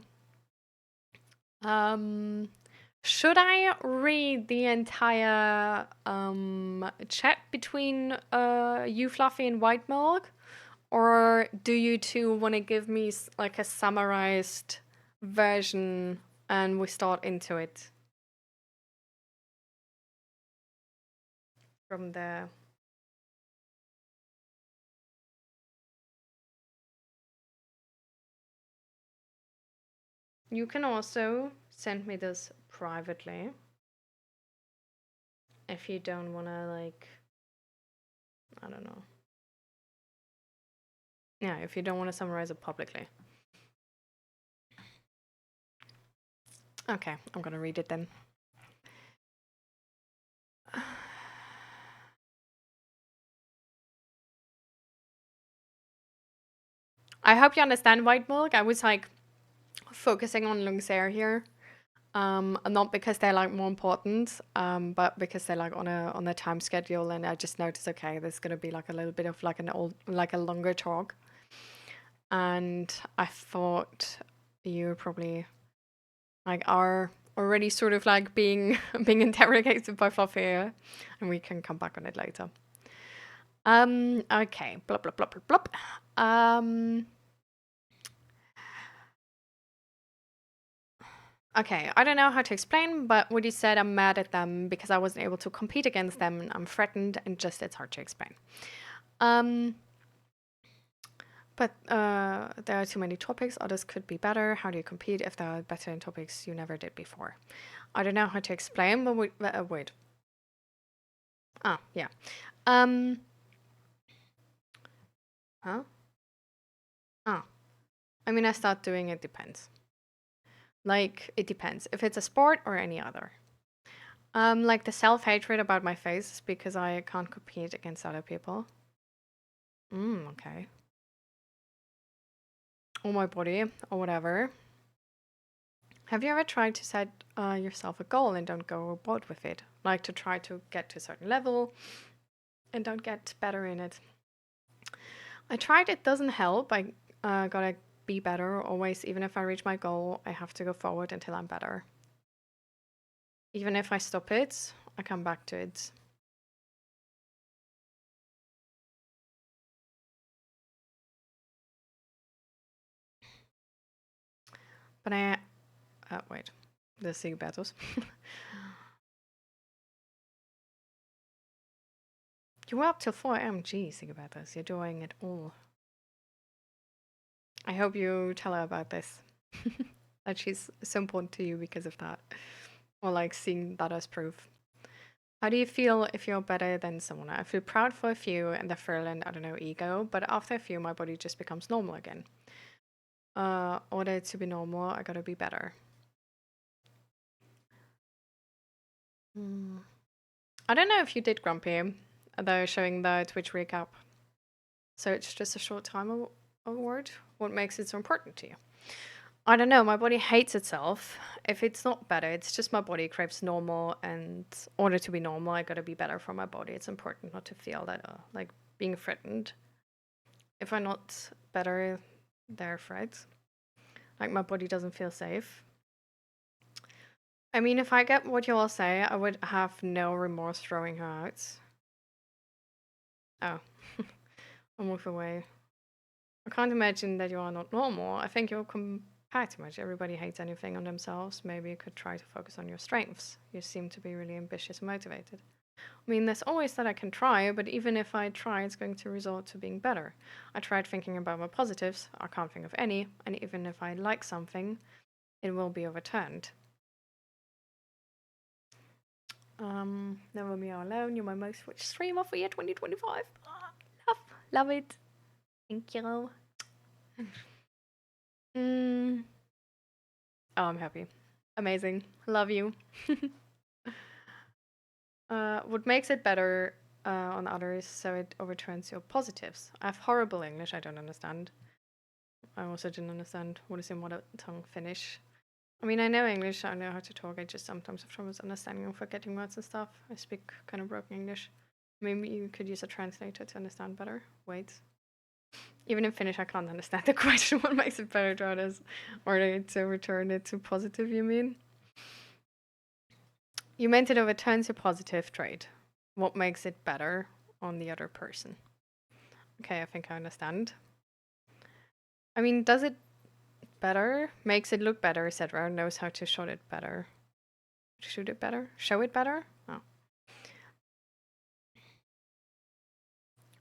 should I read the entire chat between you, Fluffy, and White Milk? Or do you two want to give me like a summarized version and we start into it? From the... You can also send me this privately if you don't want to, like, I don't know. Yeah, if you don't want to summarize it publicly. Okay, I'm gonna read it then. I hope you understand, White Milk. I was like focusing on Lungsair here. Not because they're like more important, but because they're like on a time schedule, and I just noticed, okay, there's gonna be like a little bit of like a longer talk. And I thought you probably like are already sort of like being interrogated by Fluffy, and we can come back on it later. Okay, blah blah blah blah blah. Okay, I don't know how to explain, but Woody said I'm mad at them because I wasn't able to compete against them, and I'm threatened, and just it's hard to explain. But there are too many topics. Others could be better. How do you compete if there are better in topics you never did before? I don't know how to explain, but wait. Ah, yeah. Um. Huh? Ah. I mean, I start doing it depends. Like, it depends if it's a sport or any other. Like the self-hatred about my face is because I can't compete against other people. Okay. Or my body, or whatever. Have you ever tried to set yourself a goal and don't go aboard with it? Like to try to get to a certain level and don't get better in it? I tried, it doesn't help. I gotta be better always. Even if I reach my goal, I have to go forward until I'm better. Even if I stop it, I come back to it. But wait, the sea battles. You were up till 4 a.m. Gee, think about this. You're doing it all. I hope you tell her about this. That she's so important to you because of that. Or like seeing that as proof. How do you feel if you're better than someone? I feel proud for a few and the thrill and, I don't know, ego, but after a few, my body just becomes normal again. Order to be normal, I gotta be better. I don't know if you did Grumpy, though, showing the Twitch recap. So it's just a short time award. What makes it so important to you? I don't know. My body hates itself. If it's not better, it's just my body craves normal, and in order to be normal, I gotta be better for my body. It's important not to feel that like being threatened. If I'm not better, there are threats. Like my body doesn't feel safe. I mean, if I get what you all say, I would have no remorse throwing her out. Oh, I'll move away. I can't imagine that you are not normal. I think you're compare too much. Everybody hates anything on themselves. Maybe you could try to focus on your strengths. You seem to be really ambitious and motivated. I mean, there's always that I can try, but even if I try, it's going to result to being better. I tried thinking about my positives. I can't think of any. And even if I like something, it will be overturned. Never Me All Alone. You're my most watched streamer for year 2025. Love it. Thank you. Mm. Oh, I'm happy. Amazing. Love you. What makes it better on others so it overturns your positives? I have horrible English, I don't understand. I also didn't understand what is your mother tongue Finnish. I mean, I know English, I know how to talk, I just sometimes have trouble understanding and forgetting words and stuff. I speak kind of broken English. Maybe you could use a translator to understand better. Wait. Even in Finnish, I can't understand the question. What makes it better to others? Or to return it to positive, you mean? You meant it overturns a positive trait. What makes it better on the other person? Okay, I think I understand. I mean, does it better? Makes it look better, etc. Knows how to show it better. Shoot it better? Show it better? Oh.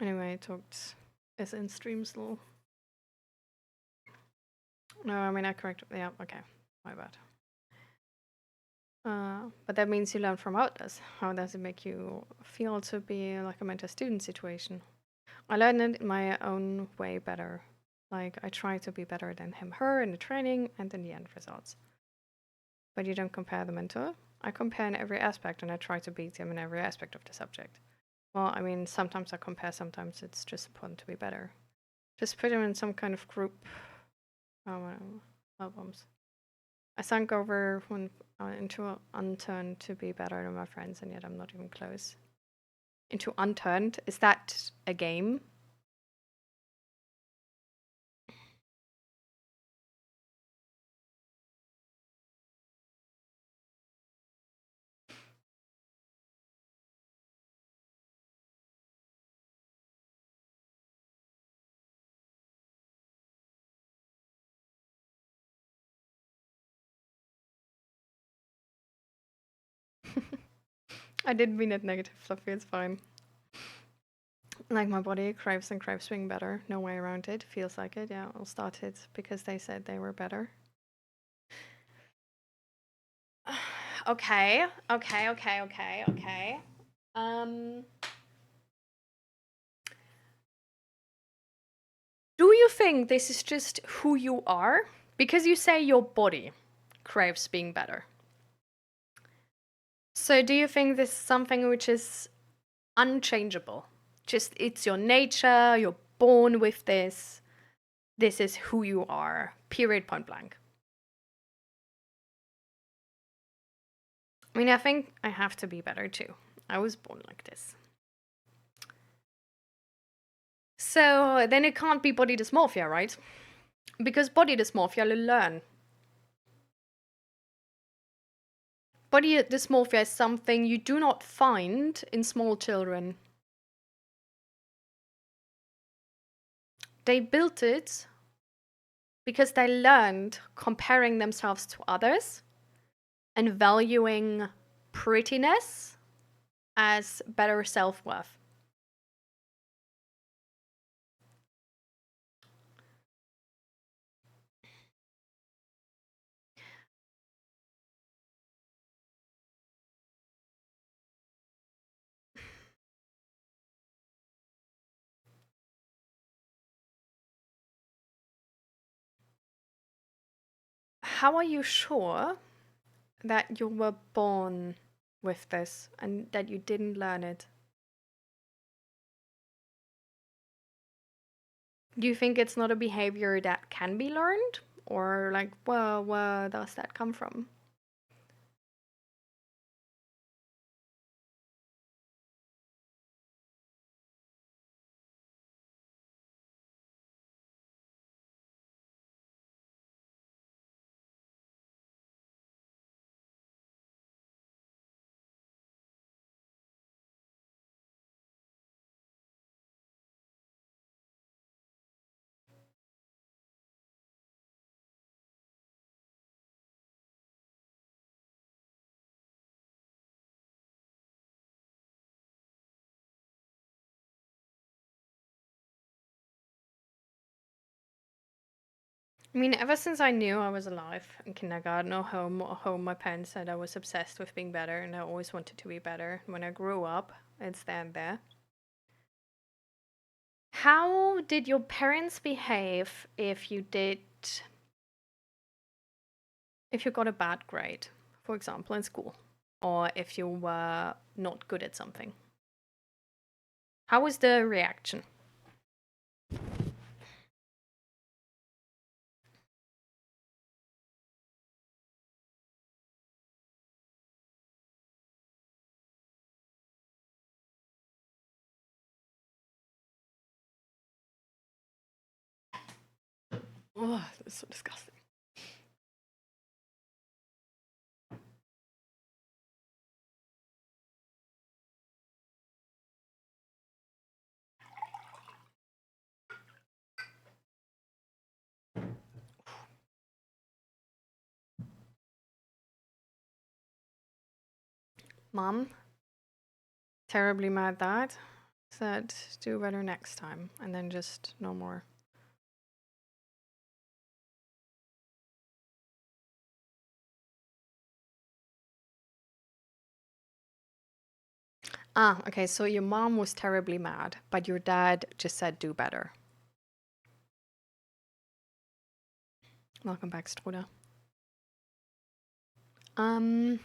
Anyway, I talked as in stream slow. No, I mean, I correct. Yeah, okay. My bad. But that means you learn from others. How does it make you feel to be like a mentor student situation? I learned it in my own way better. Like, I try to be better than him, her in the training and in the end results. But you don't compare the mentor. I compare in every aspect and I try to beat him in every aspect of the subject. Well, I mean, sometimes I compare, sometimes it's just important to be better. Just put him in some kind of group albums. I sank over into Unturned to be better than my friends, and yet I'm not even close. Into Unturned? Is that a game? I didn't mean it negative, Fluffy, it's fine. Like my body craves and craves being better. No way around it. Feels like it. Yeah, I'll start it because they said they were better. Okay, okay, okay, okay, okay. Um, do you think this is just who you are? Because you say your body craves being better. So do you think this is something which is unchangeable? Just it's your nature, you're born with this. This is who you are. Period, point blank. I mean, I think I have to be better too. I was born like this. So then it can't be body dysmorphia, right? Because body dysmorphia you learn. Body dysmorphia is something you do not find in small children. They built it because they learned comparing themselves to others and valuing prettiness as better self-worth. How are you sure that you were born with this and that you didn't learn it? Do you think it's not a behavior that can be learned? Or like, well, where does that come from? I mean, ever since I knew I was alive in kindergarten or home, my parents said I was obsessed with being better and I always wanted to be better. When I grew up, it's then there. How did your parents behave if you got a bad grade, for example, in school, or if you were not good at something? How was the reaction? Oh, that's so disgusting. Mom, terribly mad dad, said do better next time, and then just no more. Ah, okay, so your mom was terribly mad, but your dad just said do better. Welcome back, Struda. Um,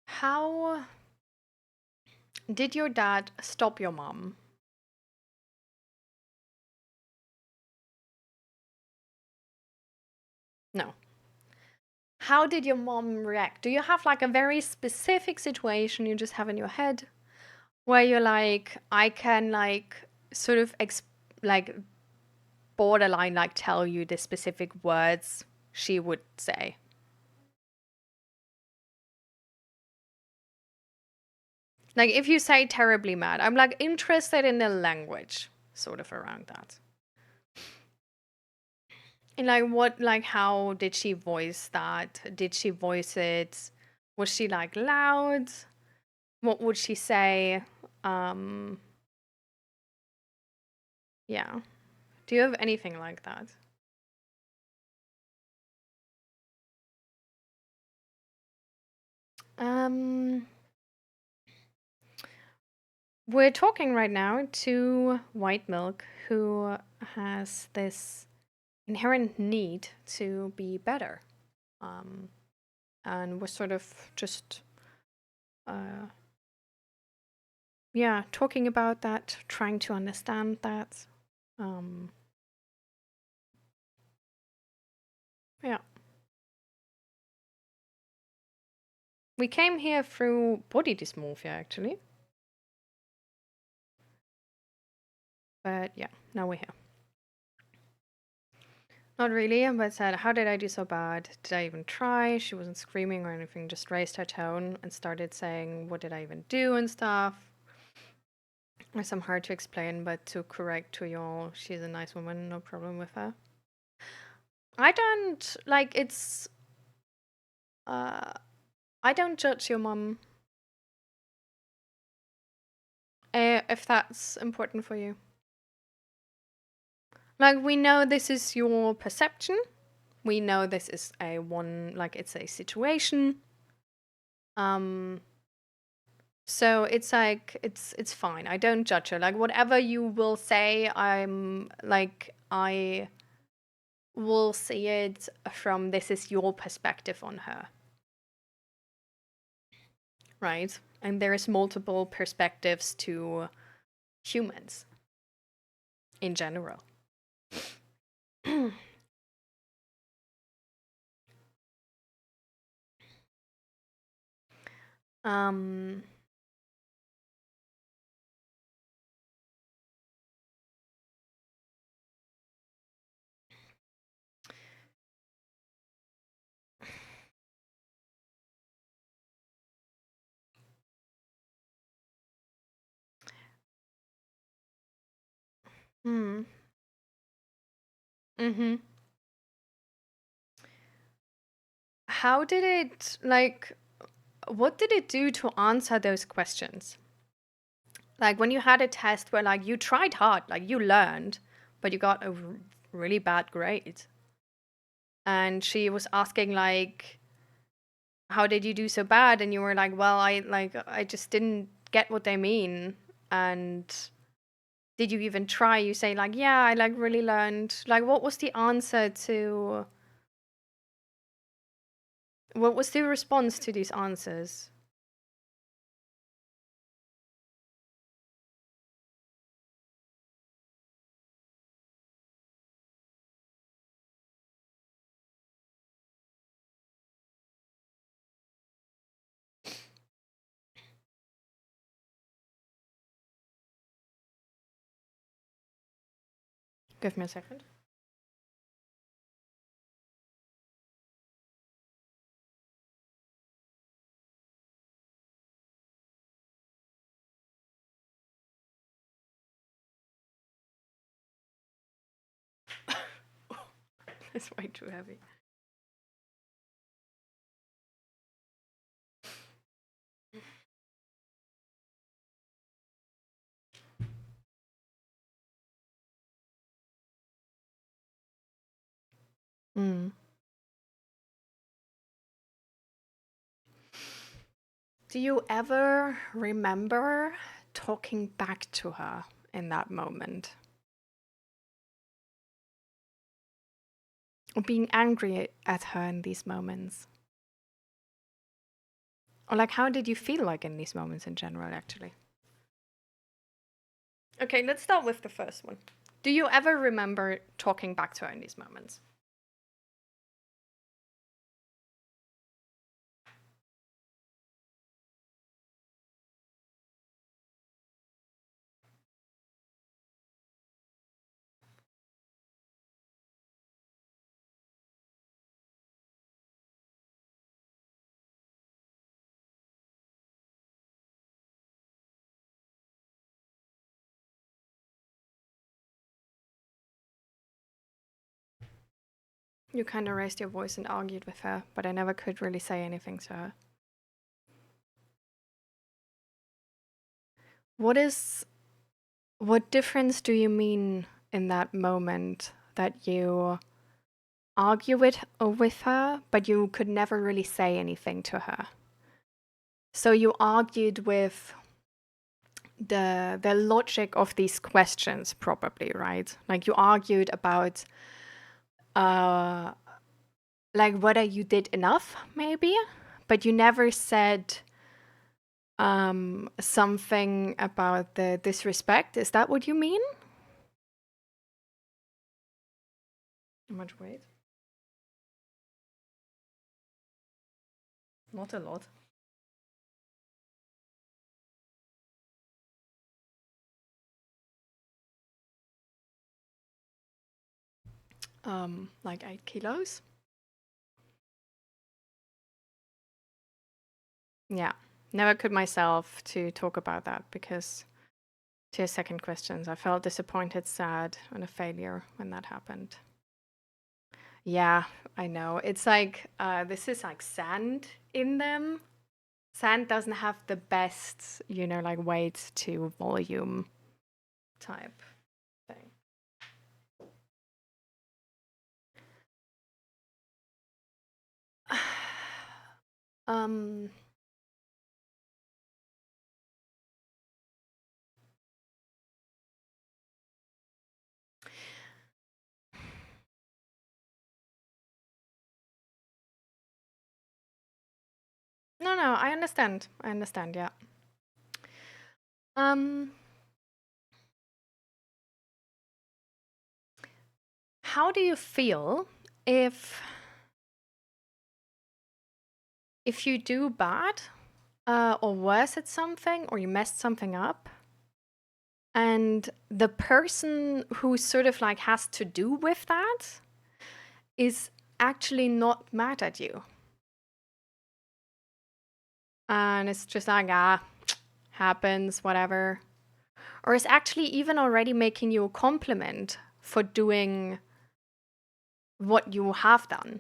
how did your dad stop your mom? No. How did your mom react? Do you have like a very specific situation you just have in your head where you're like, I can like sort of like borderline like tell you the specific words she would say? Like if you say terribly mad, I'm like interested in the language sort of around that. And like what like how did she voice that? Did she voice it? Was she like loud? What would she say? Um Yeah. Do you have anything like that? Um, we're talking right now to White Milk, who has this inherent need to be better. Um, and we're sort of just, uh, yeah, talking about that, trying to understand that. Um, yeah. We came here through body dysmorphia, actually. But yeah, now we're here. Not really, but said, how did I do so bad? Did I even try? She wasn't screaming or anything, just raised her tone and started saying, what did I even do and stuff. There's some hard to explain, but to correct to y'all, she's a nice woman, no problem with her. I don't, like, it's, I don't judge your mom. If that's important for you. Like, we know this is your perception. We know this is it's a situation. So it's like it's fine. I don't judge her. Like whatever you will say, I will see it from this is your perspective on her. Right? And there is multiple perspectives to humans in general. um hmm. Mhm. How did it what did it do to answer those questions? Like when you had a test where like you tried hard, like you learned, but you got a really bad grade. And she was asking like, how did you do so bad? And you were like, well, I just didn't get what they mean. And did you even try? You say like, yeah, I like really learned. Like what was the answer to what was the response to these answers? Give me a second. It's way too heavy. Mm. Do you ever remember talking back to her in that moment? Or being angry at her in these moments? Or like, how did you feel like in these moments in general, actually? Okay, let's start with the first one. Do you ever remember talking back to her in these moments? You kind of raised your voice and argued with her, but I never could really say anything to her. What difference do you mean in that moment that you argue with her, but you could never really say anything to her. So you argued with the logic of these questions, probably, right? Like you argued about like whether you did enough, maybe, but you never said something about the disrespect. Is that what you mean? How much weight? Not a lot. Like 8 kilos. Yeah, never could myself to talk about that because to your second questions, I felt disappointed, sad, and a failure when that happened. Yeah, I know. It's like this is like sand in them. Sand doesn't have the best, like weight to volume type thing. um no, I understand. Yeah. Um how do you feel if you do bad or worse at something, or you messed something up, and the person who sort of like has to do with that is actually not mad at you, and it's just like, happens, whatever, or is actually even already making you a compliment for doing what you have done?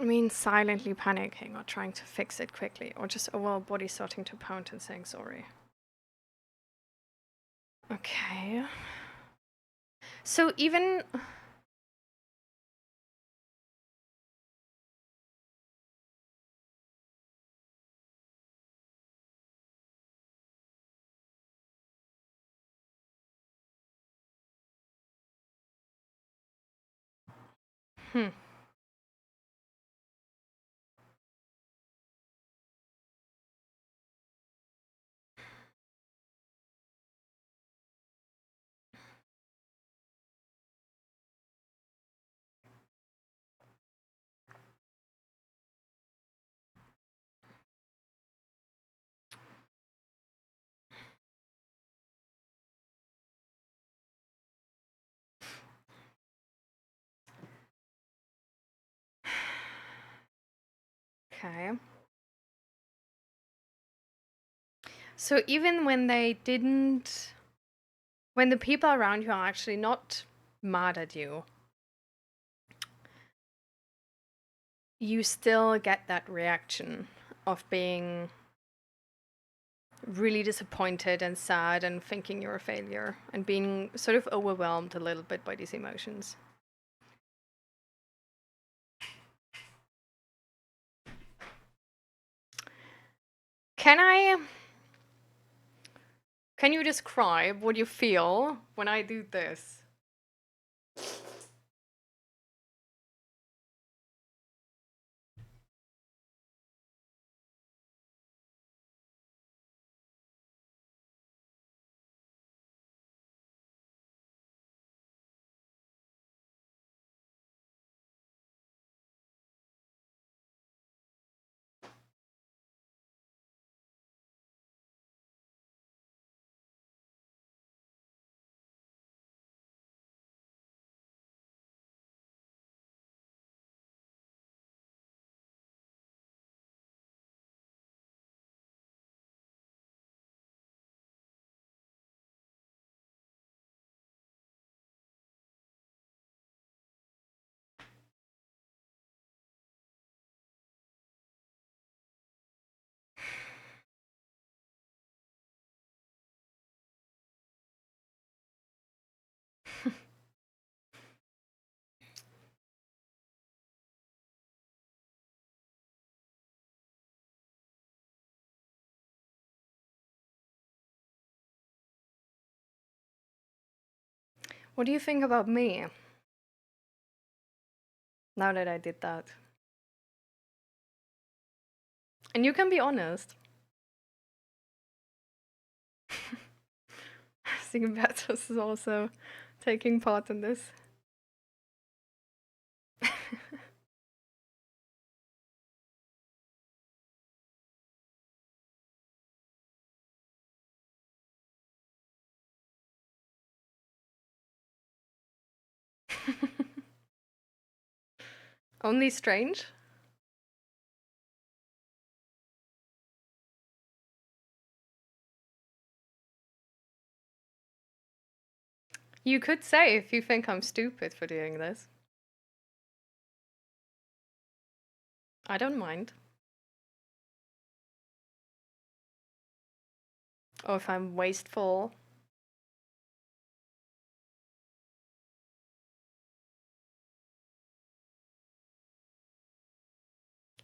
I mean, silently panicking or trying to fix it quickly, or just overall body starting to pound and saying sorry. Okay. So even okay. So even when when the people around you are actually not mad at you, you still get that reaction of being really disappointed and sad and thinking you're a failure and being sort of overwhelmed a little bit by these emotions. Can you describe what you feel when I do this? What do you think about me? Now that I did that. And you can be honest. Sigbertus is also taking part in this. Only strange? You could say if you think I'm stupid for doing this. I don't mind. Or if I'm wasteful.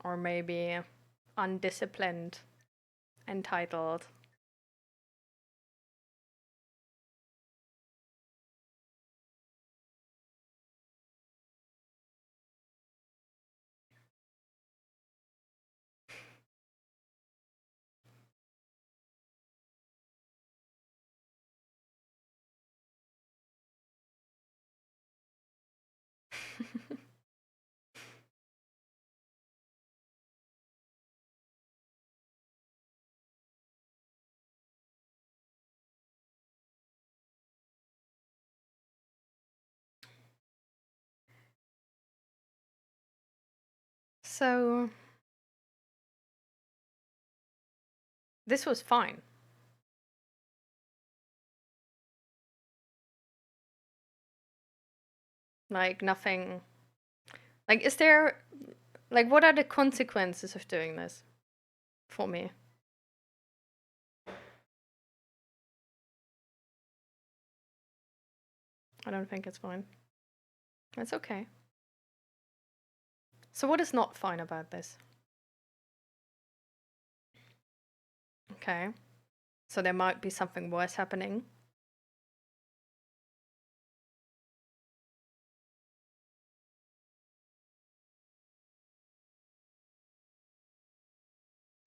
Or maybe undisciplined, entitled. So this was fine. Like nothing. Like, is there. Like, what are the consequences of doing this for me? I don't think it's fine. It's okay. So, what is not fine about this? Okay. So, there might be something worse happening.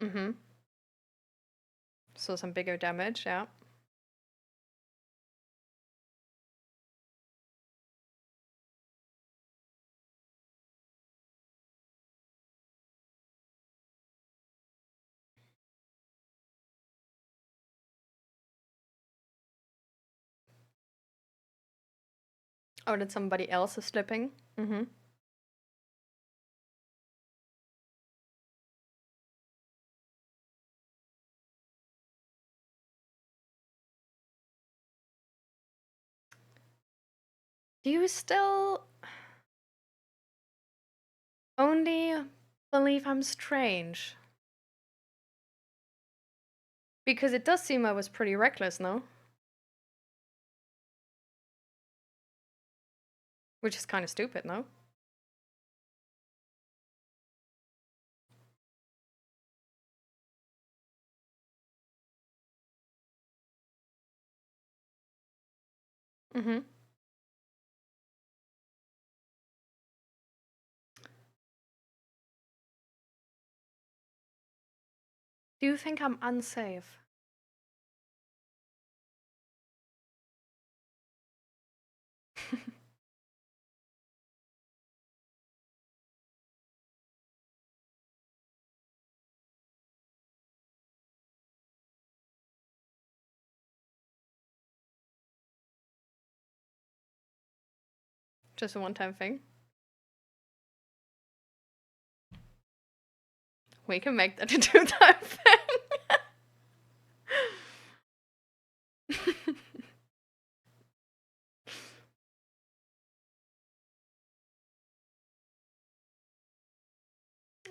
Mm-hmm. So, some bigger damage, yeah. Or that somebody else is slipping. Mm-hmm. Do you still only believe I'm strange? Because it does seem I was pretty reckless, no? Which is kind of stupid, no? Mm-hmm. Do you think I'm unsafe? Just a one-time thing? We can make that a two-time thing.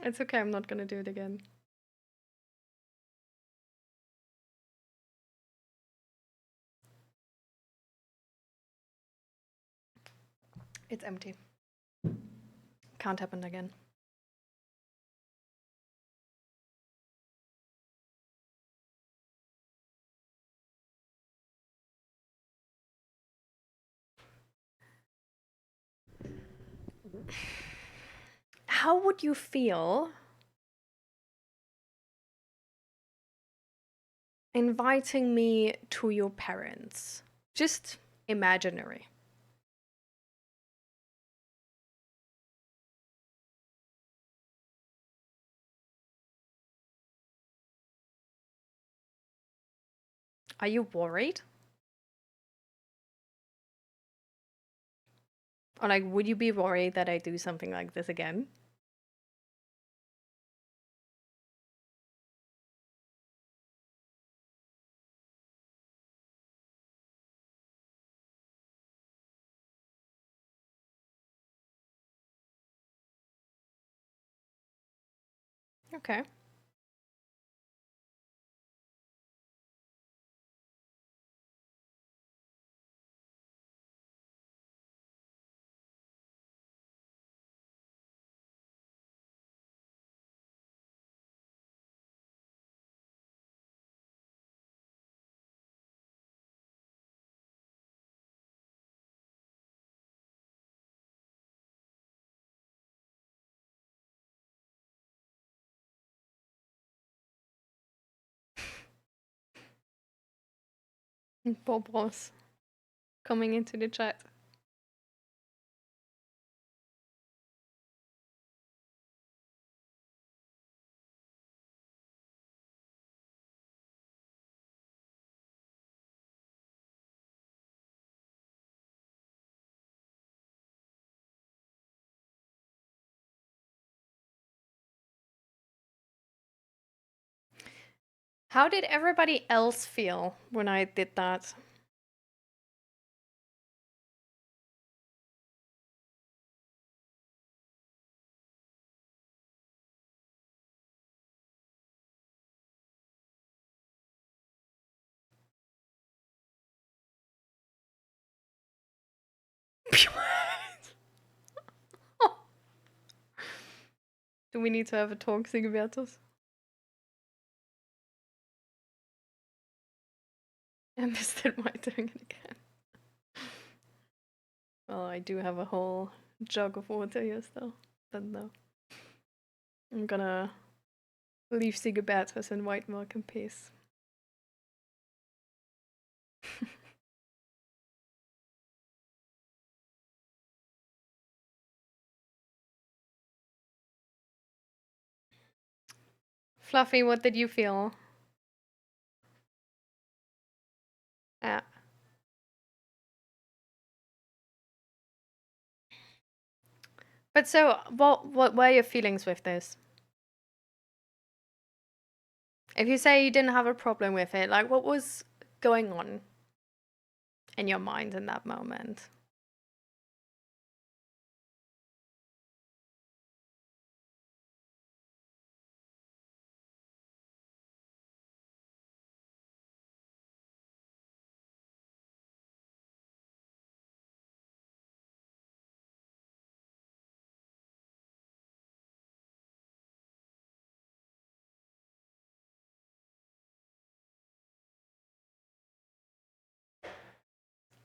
It's okay, I'm not gonna do it again. It's empty. Can't happen again. How would you feel inviting me to your parents? Just imaginary. Are you worried? Or like, would you be worried that I do something like this again? Okay. Bob Ross coming into the chat. How did everybody else feel when I did that? Do we need to have a talk, Sigibertus? I missed it. Why doing it again? Well, I do have a whole jug of water here still. But no. I'm gonna leave Sigibertus and white milk in peace. Fluffy, what did you feel? Yeah. But so, what were your feelings with this? If you say you didn't have a problem with it, like what was going on in your mind in that moment?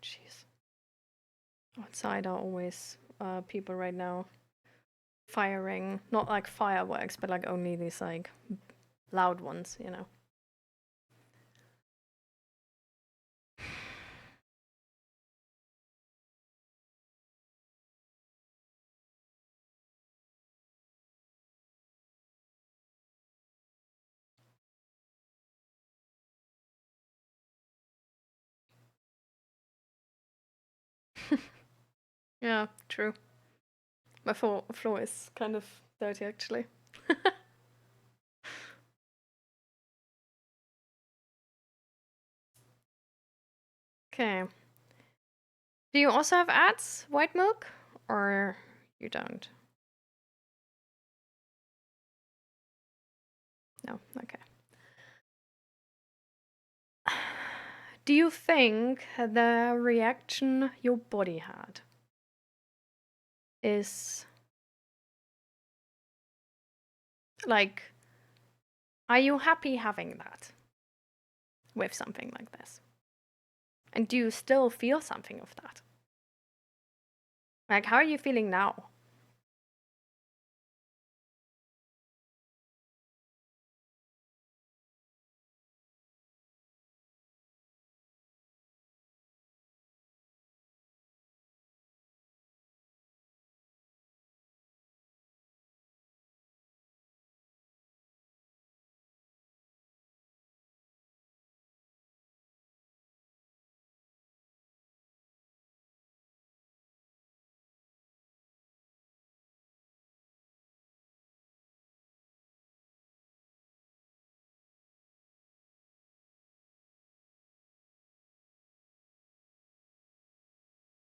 Jeez. Outside are always people right now firing, not like fireworks, but like only these like loud ones, you know. Yeah, true. My floor is kind of dirty actually. Okay. Do you also have ads, white milk? Or you don't? No, okay. Do you think the reaction your body had is like, are you happy having that with something like this? And do you still feel something of that? Like, how are you feeling now?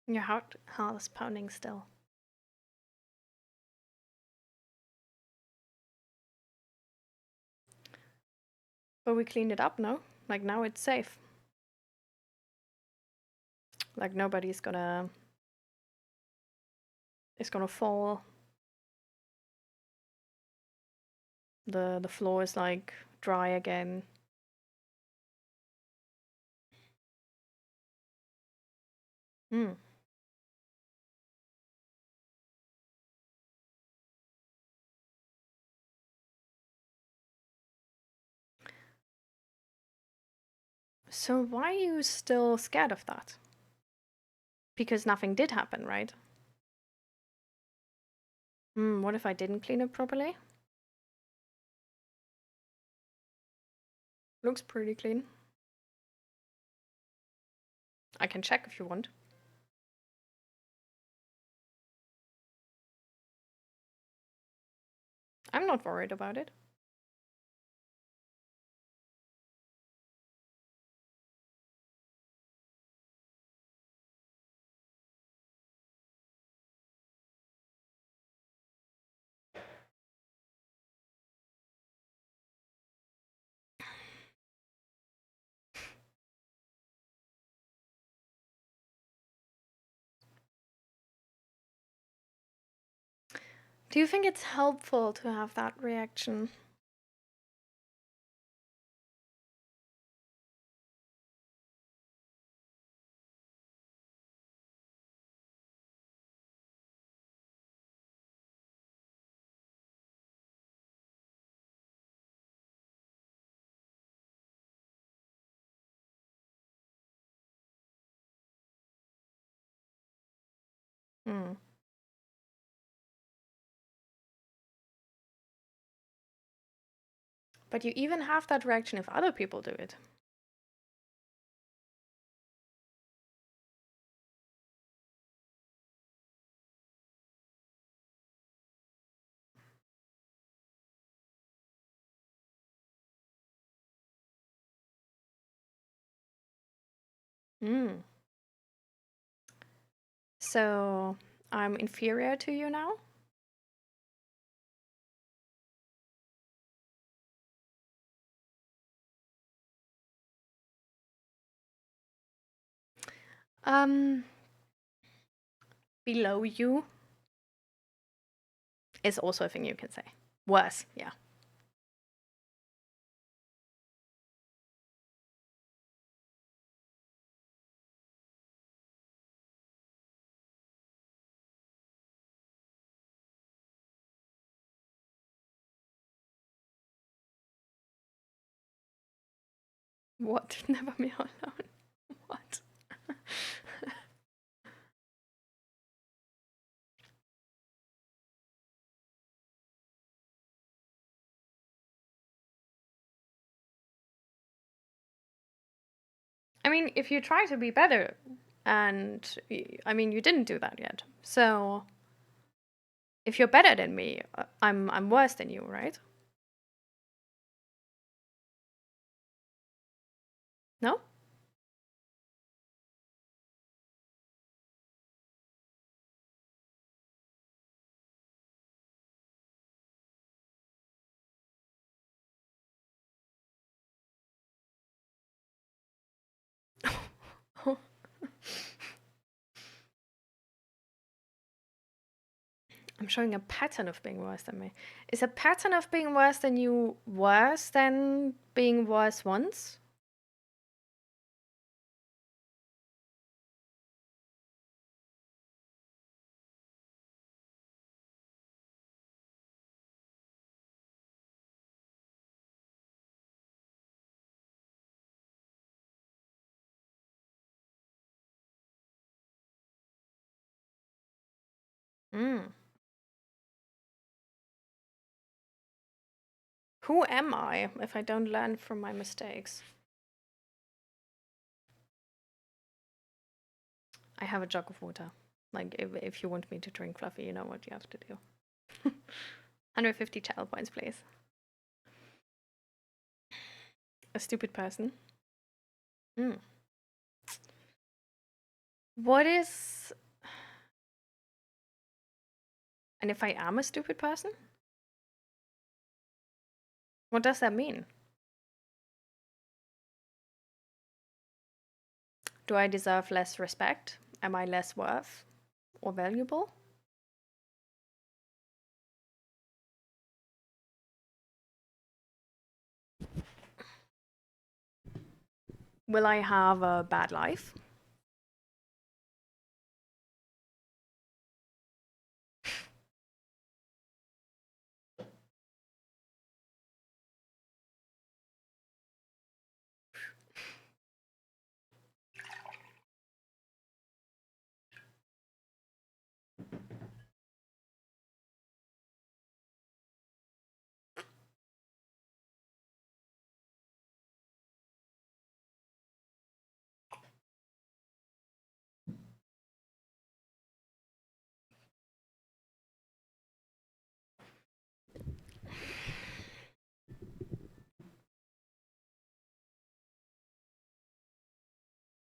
Your heart is pounding still. But we cleaned it up, no? Like now it's safe. Like nobody's gonna fall. The floor is like dry again. Hmm. So why are you still scared of that? Because nothing did happen, right? What if I didn't clean it properly? Looks pretty clean. I can check if you want. I'm not worried about it. Do you think it's helpful to have that reaction? Hmm. But you even have that reaction if other people do it. Hmm. So I'm inferior to you now? Um, Below you is also a thing you can say. Worse, yeah. What? Never me alone. What? I mean, if you try to be better, and I mean, you didn't do that yet. So if you're better than me, I'm worse than you, right? No? I'm showing a pattern of being worse than me. Is a pattern of being worse than you worse than being worse once? Mm. Who am I if I don't learn from my mistakes? I have a jug of water. Like, if you want me to drink Fluffy, you know what you have to do. 150 channel points, please. A stupid person. Mm. What is... And if I am a stupid person? What does that mean? Do I deserve less respect? Am I less worth or valuable? Will I have a bad life?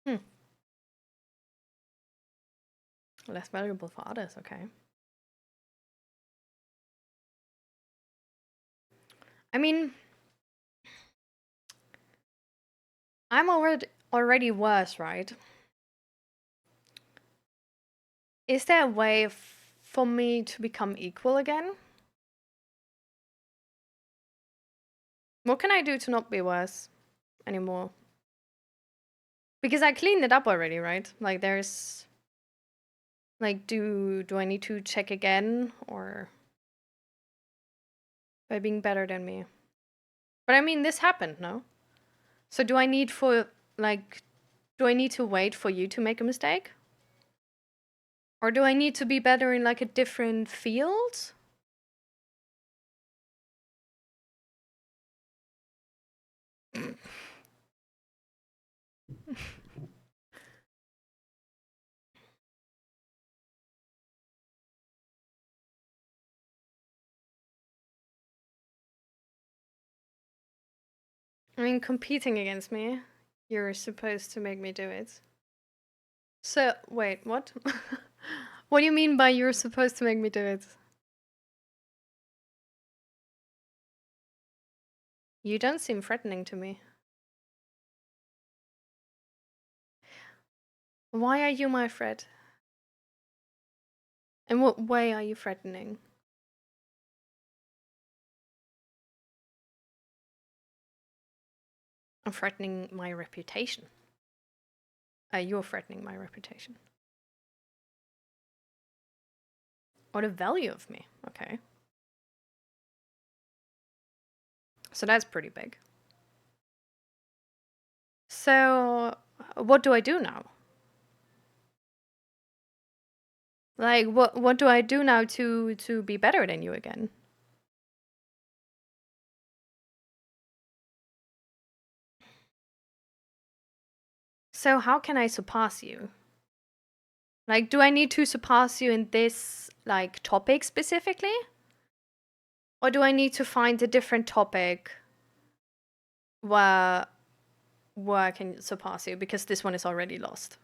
Hmm. Less valuable for others, okay. I mean, I'm already worse, right? Is there a way for me to become equal again? What can I do to not be worse anymore? Because I cleaned it up already, right? Like there's like do I need to check again or by being better than me? But I mean this happened, no? So do I need to wait for you to make a mistake? Or do I need to be better in like a different field? I mean, competing against me, you're supposed to make me do it. So, wait, what? What do you mean by you're supposed to make me do it? You don't seem threatening to me. Why are you my threat? In what way are you threatening? I'm threatening my reputation. You're threatening my reputation. Or the value of me. Okay. So that's pretty big. So, what do I do now? Like, what do I do now to be better than you again? So how can I surpass you? Like, do I need to surpass you in this like topic specifically? Or do I need to find a different topic where I can surpass you because this one is already lost?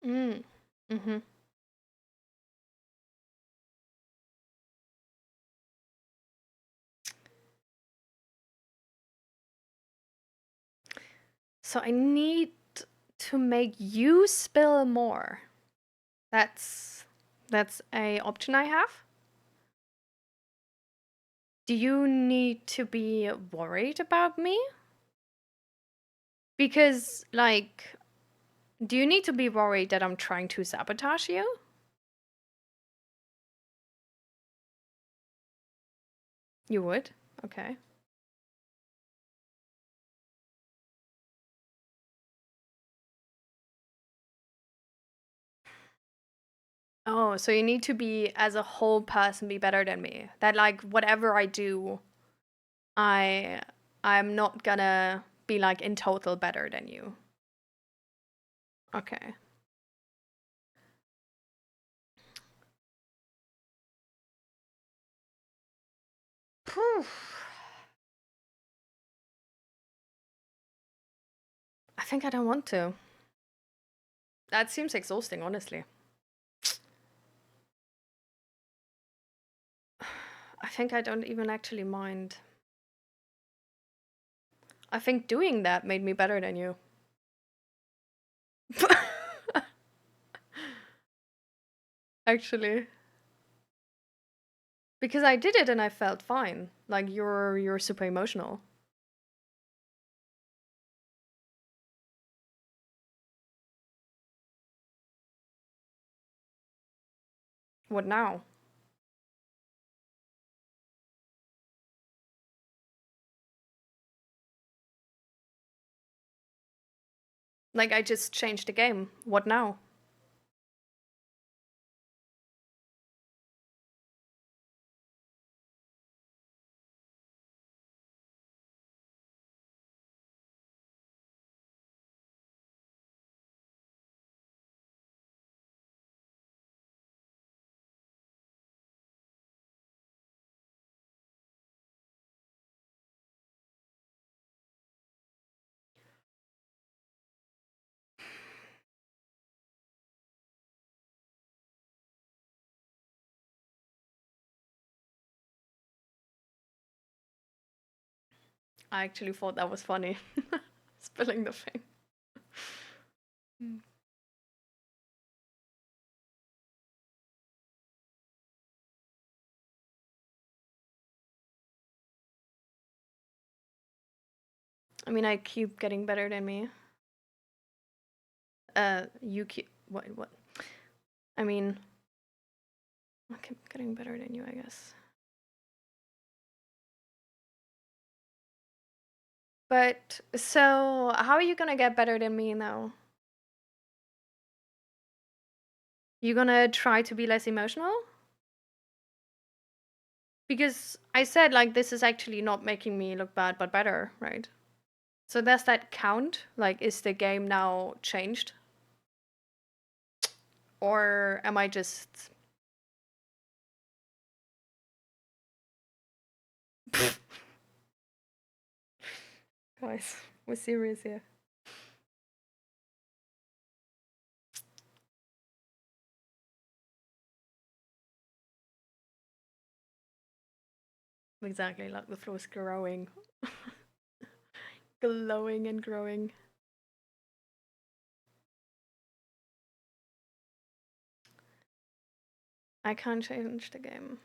Mm. Mm-hmm. So I need to make you spill more. That's a option I have. Do you need to be worried about me? Because like, do you need to be worried that I'm trying to sabotage you? You would? Okay. Oh, so you need to be as a whole person be better than me. That like whatever I do, I I'm not gonna be like in total better than you. Okay. Phew. I think I don't want to. That seems exhausting, honestly. I think I don't even actually mind. I think doing that made me better than you. Actually. Because I did it and I felt fine. Like you're super emotional. What now? Like I just changed the game. What now? I actually thought that was funny. Spilling the thing. I mean, I keep getting better than me. You keep what? I mean, I keep getting better than you, I guess. But so, how are you gonna get better than me now? You gonna try to be less emotional? Because I said like this is actually not making me look bad, but better, right? So does that count? Like, is the game now changed? Or am I just. Guys, we're serious here. Exactly, like the floor's growing. Glowing and growing. I can't change the game.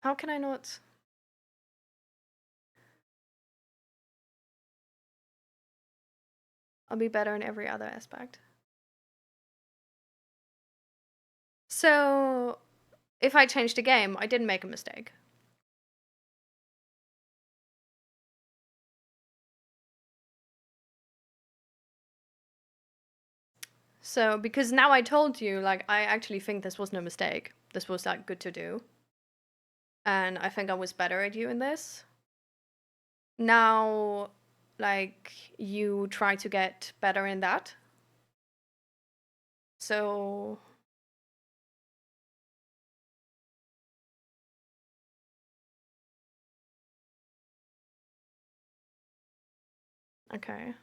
How can I not? I'll be better in every other aspect. So, if I change the game, I didn't make a mistake. So, because now I told you, like, I actually think this was no mistake. This was, like, good to do. And I think I was better at you in this. Now, like, you try to get better in that. So. Okay.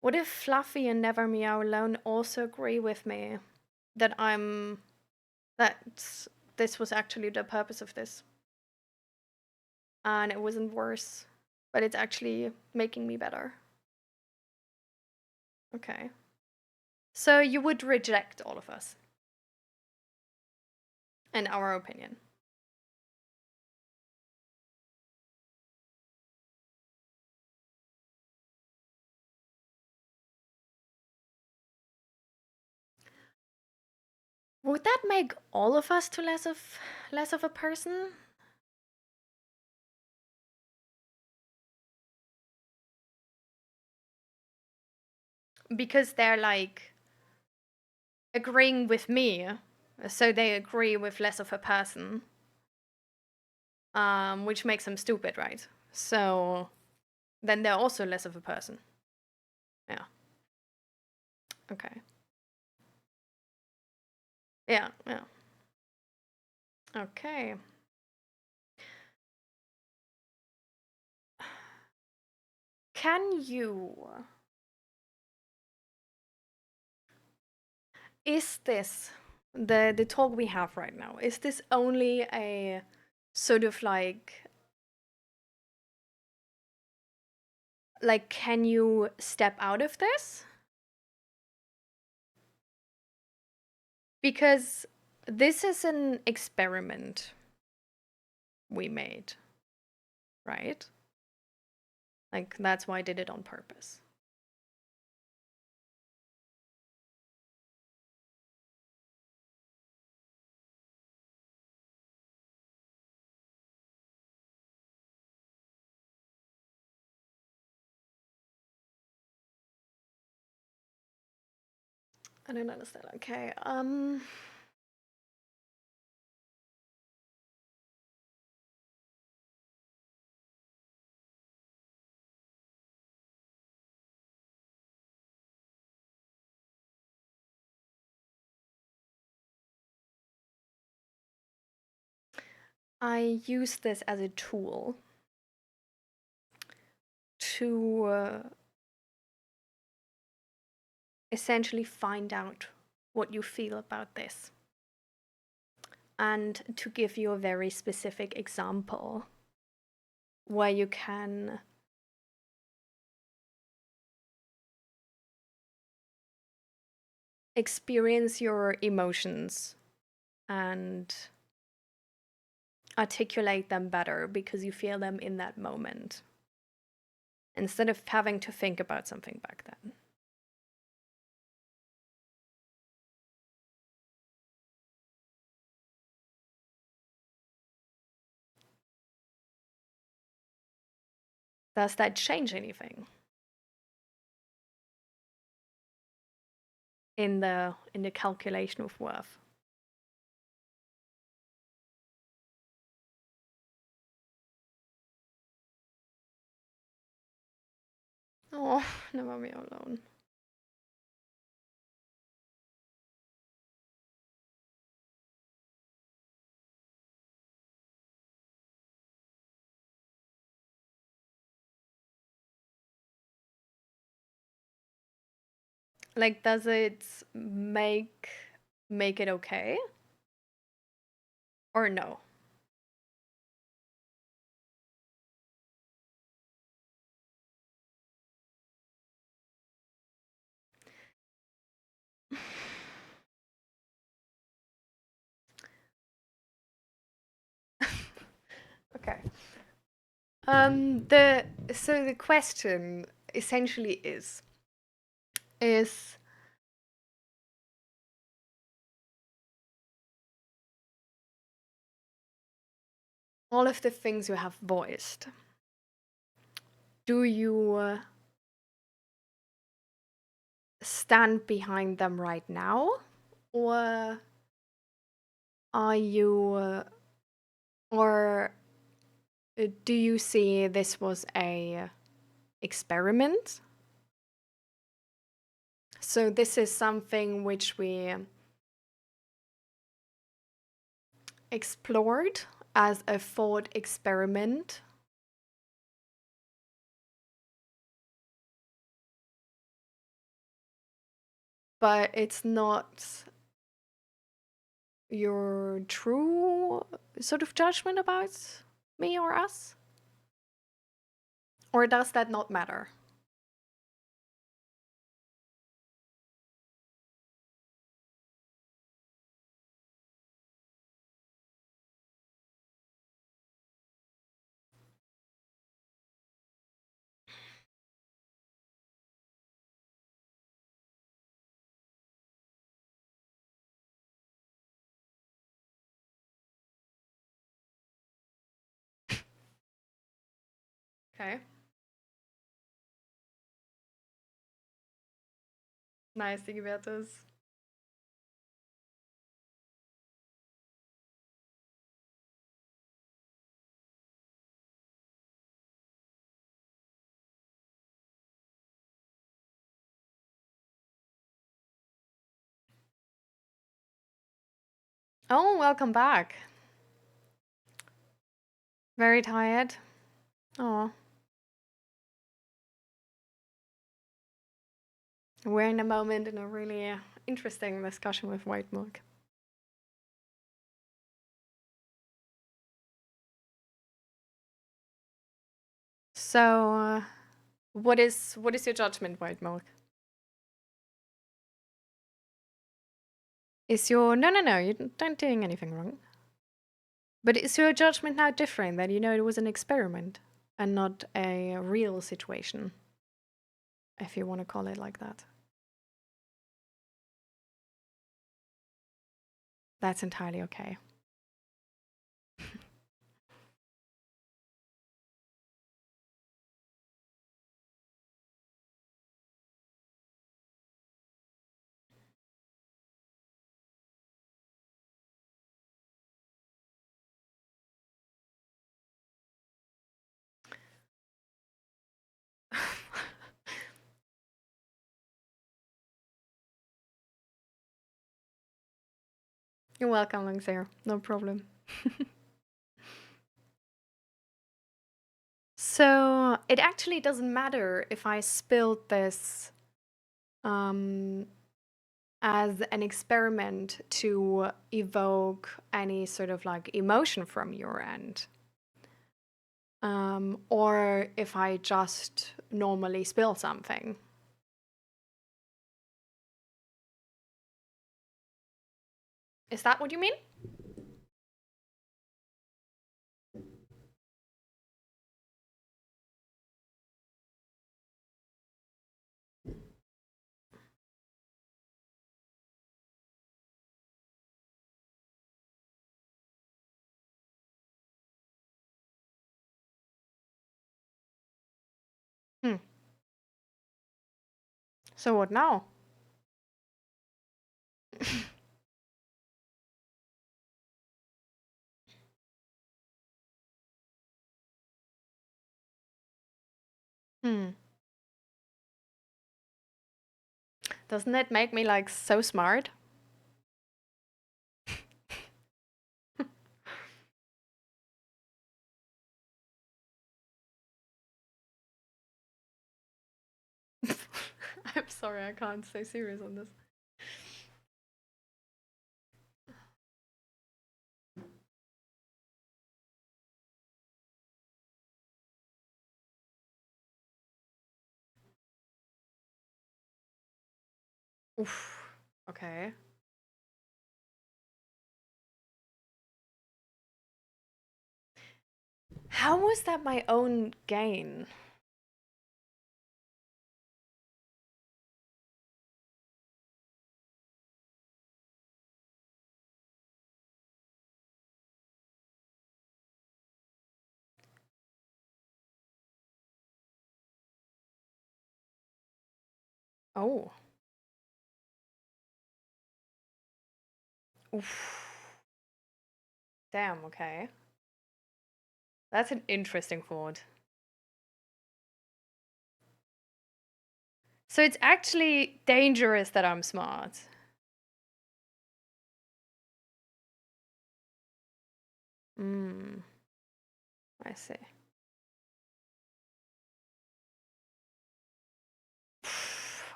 What if Fluffy and Never Meow Alone also agree with me that that this was actually the purpose of this? And it wasn't worse, but it's actually making me better. Okay. So you would reject all of us, in our opinion. Would that make all of us to less of a person? because they're like agreeing with me, so they agree with less of a person, which makes them stupid, right? So then they're also less of a person. Yeah. Okay. Yeah, yeah. Okay. Can you. Is this the talk we have right now? Is this only a sort of like can you step out of this? Because this is an experiment we made, right? Like that's why I did it on purpose. I don't understand. Okay. I use this as a tool to essentially find out what you feel about this. And to give you a very specific example where you can experience your emotions and articulate them better because you feel them in that moment instead of having to think about something back then. Does that change anything in the calculation of worth? Oh, never me alone. Like, does it make it okay? Or no? Okay. The question essentially is all of the things you have voiced. Do you stand behind them right now, or are you, or do you see this was a experiment? So this is something which we explored as a thought experiment. But it's not your true sort of judgment about me or us? Or does that not matter? Okay. Nice, Hubertus. Oh, welcome back. Very tired. Oh. We're in a moment in a really interesting discussion with White Milk. So, what is your judgment, White Milk? Is your no, you don't doing anything wrong. But is your judgment now different that you know it was an experiment and not a real situation, if you want to call it like that? That's entirely okay. You're welcome, Langsair. No problem. So it actually doesn't matter if I spilled this as an experiment to evoke any sort of like emotion from your end. Or if I just normally spill something. Is that what you mean? Hmm. So what now? Hmm. Doesn't it make me like so smart? I'm sorry, I can't stay serious on this. Oof. Okay. How was that my own gain? Oh. Oof. Damn, okay. That's an interesting thought. So it's actually dangerous that I'm smart. Hmm. I see.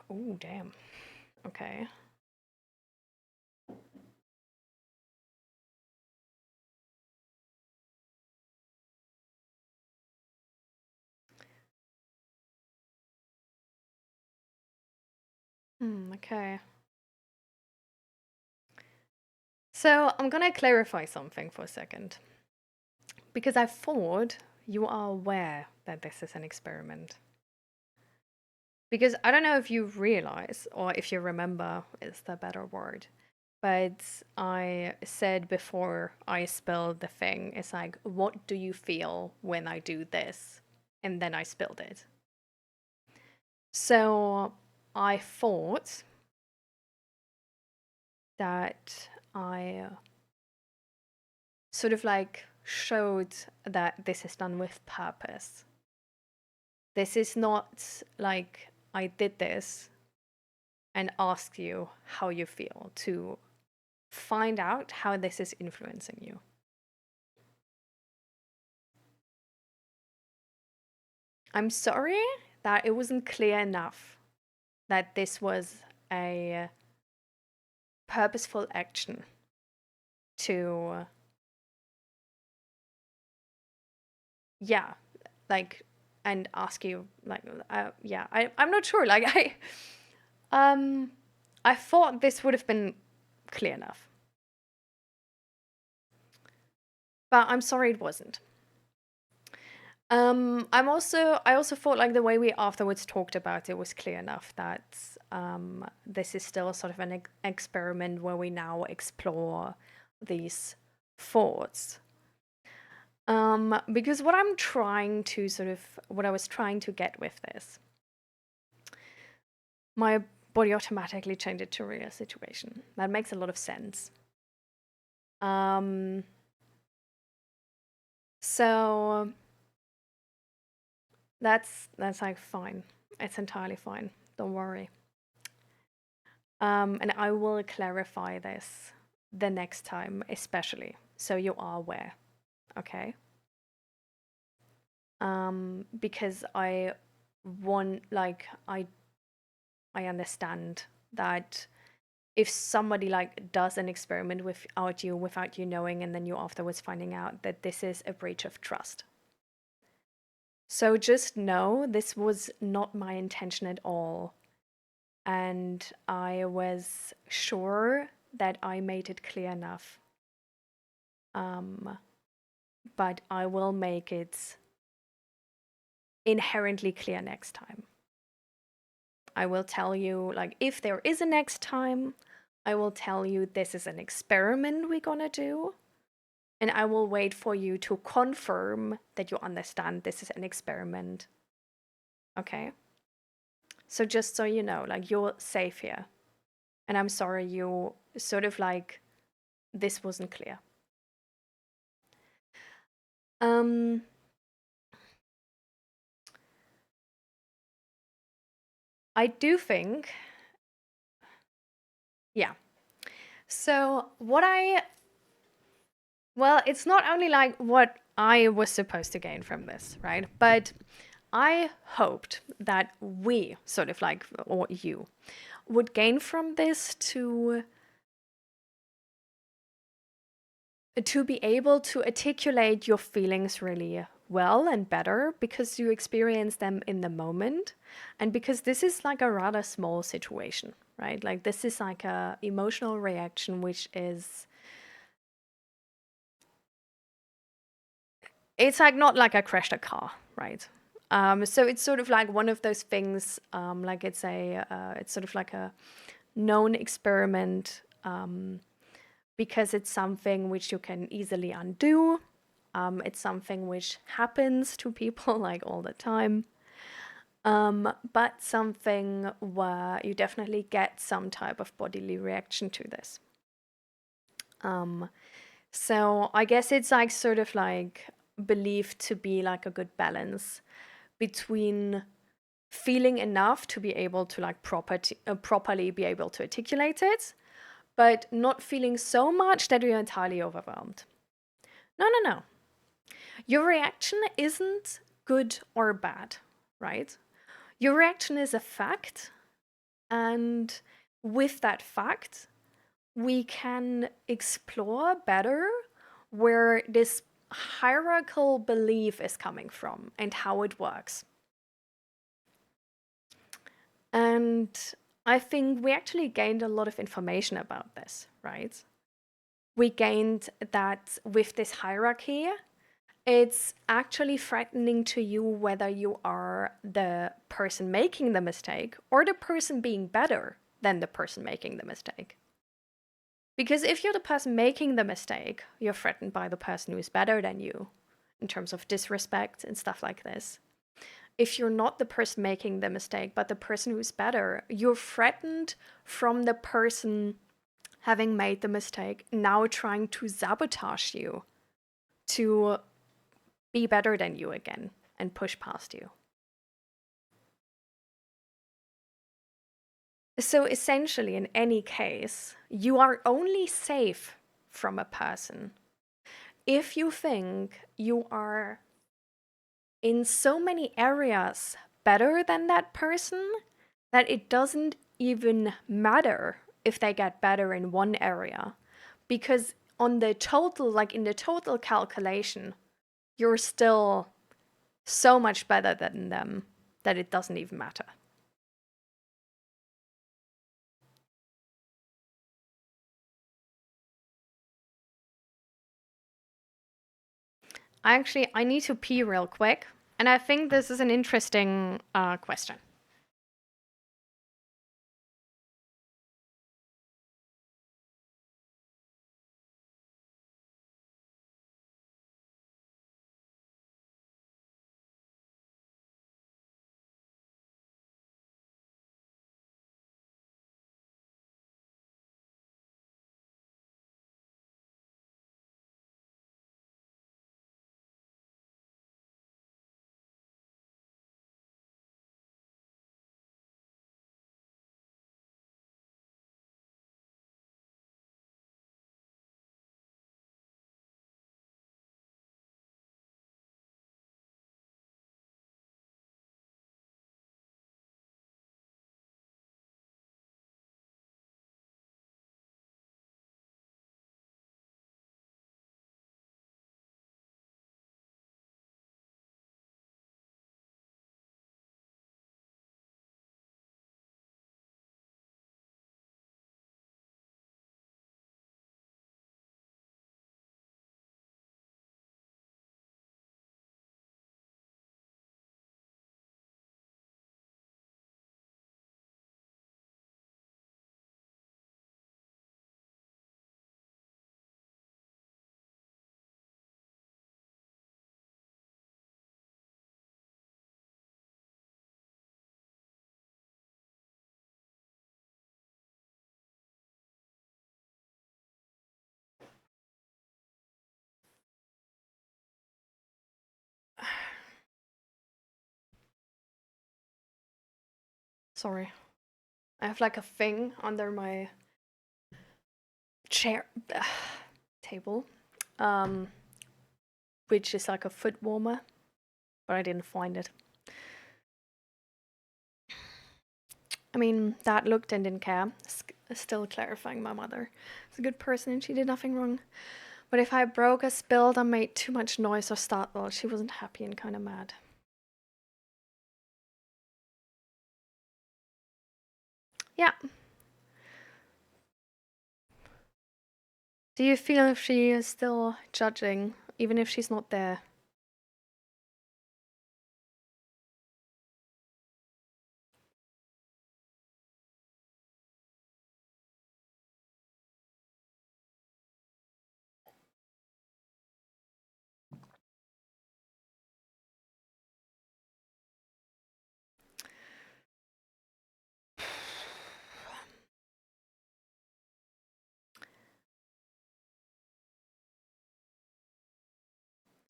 Oh, damn. Okay. Okay. So I'm gonna clarify something for a second. Because I thought you are aware that this is an experiment. Because I don't know if you realize or if you remember is the better word. But I said before I spilled the thing, it's like, what do you feel when I do this? And then I spilled it. So I thought that I sort of like showed that this is done with purpose. This is not like I did this and ask you how you feel to find out how this is influencing you. I'm sorry that it wasn't clear enough that this was a purposeful action to, yeah, like, and ask you, like, yeah, I'm not sure. Like, I thought this would have been clear enough, but I'm sorry it wasn't. I also thought like the way we afterwards talked about it was clear enough that this is still sort of an experiment where we now explore these thoughts. Because what I was trying to get with this, my body automatically changed it to a real situation. That makes a lot of sense. So that's like fine. It's entirely fine. Don't worry. And I will clarify this the next time, especially so you are aware. Okay? Because I understand that if somebody like does an experiment without you knowing, and then you afterwards finding out that this is a breach of trust. So just know this was not my intention at all. And I was sure that I made it clear enough. But I will make it inherently clear next time. I will tell you, like, if there is a next time, I will tell you this is an experiment we're gonna do. And I will wait for you to confirm that you understand this is an experiment. Okay? So just so you know, like, you're safe here. And I'm sorry you sort of like, this wasn't clear. I do think, yeah. So well, it's not only like what I was supposed to gain from this, right? But I hoped that we sort of like, or you, would gain from this to be able to articulate your feelings really well and better, because you experience them in the moment, and because this is like a rather small situation, right? Like, this is like a emotional reaction which is, it's like not like I crashed a car, right? So it's sort of like one of those things, like it's sort of like a known experiment, because it's something which you can easily undo. It's something which happens to people like all the time. But something where you definitely get some type of bodily reaction to this. So I guess it's like sort of like believed to be like a good balance between feeling enough to be able to like properly be able to articulate it, but not feeling so much that you're entirely overwhelmed. No. Your reaction isn't good or bad, right? Your reaction is a fact, and with that fact, we can explore better where this hierarchical belief is coming from and how it works. And I think we actually gained a lot of information about this, right? We gained that with this hierarchy, it's actually threatening to you whether you are the person making the mistake or the person being better than the person making the mistake. Because if you're the person making the mistake, you're threatened by the person who is better than you in terms of disrespect and stuff like this. If you're not the person making the mistake, but the person who's better, you're threatened from the person having made the mistake, now trying to sabotage you to be better than you again and push past you. So essentially, in any case, you are only safe from a person if you think you are in so many areas better than that person that it doesn't even matter if they get better in one area. Because on the total, like in the total calculation, you're still so much better than them that it doesn't even matter. I need to pee real quick, and I think this is an interesting question. Sorry. I have like a thing under my chair table, which is like a foot warmer, but I didn't find it. I mean, Dad looked and didn't care. Still clarifying, my mother is a good person and she did nothing wrong. But if I broke or spilled or made too much noise or startled, she wasn't happy and kind of mad. Yeah. Do you feel if she is still judging, even if she's not there?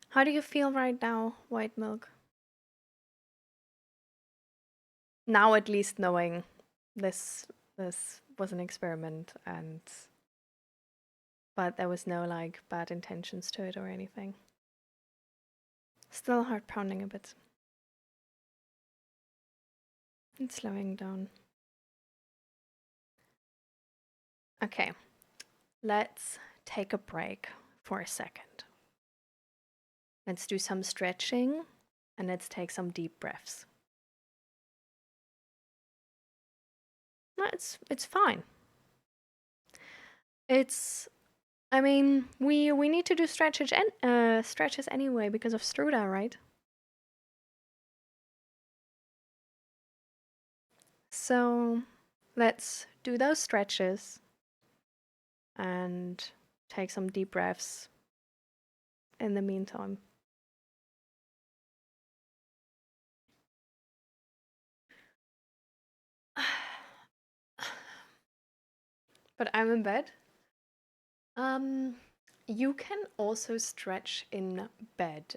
How do you feel right now, White Milk? Now at least knowing this was an experiment but there was no like bad intentions to it or anything. Still heart pounding a bit. It's slowing down. Okay. Let's take a break for a second. Let's do some stretching and let's take some deep breaths. No, it's fine. I mean, we need to do stretches anyway because of Struda, right? So let's do those stretches and take some deep breaths in the meantime. But I'm in bed Um, you can also stretch in bed.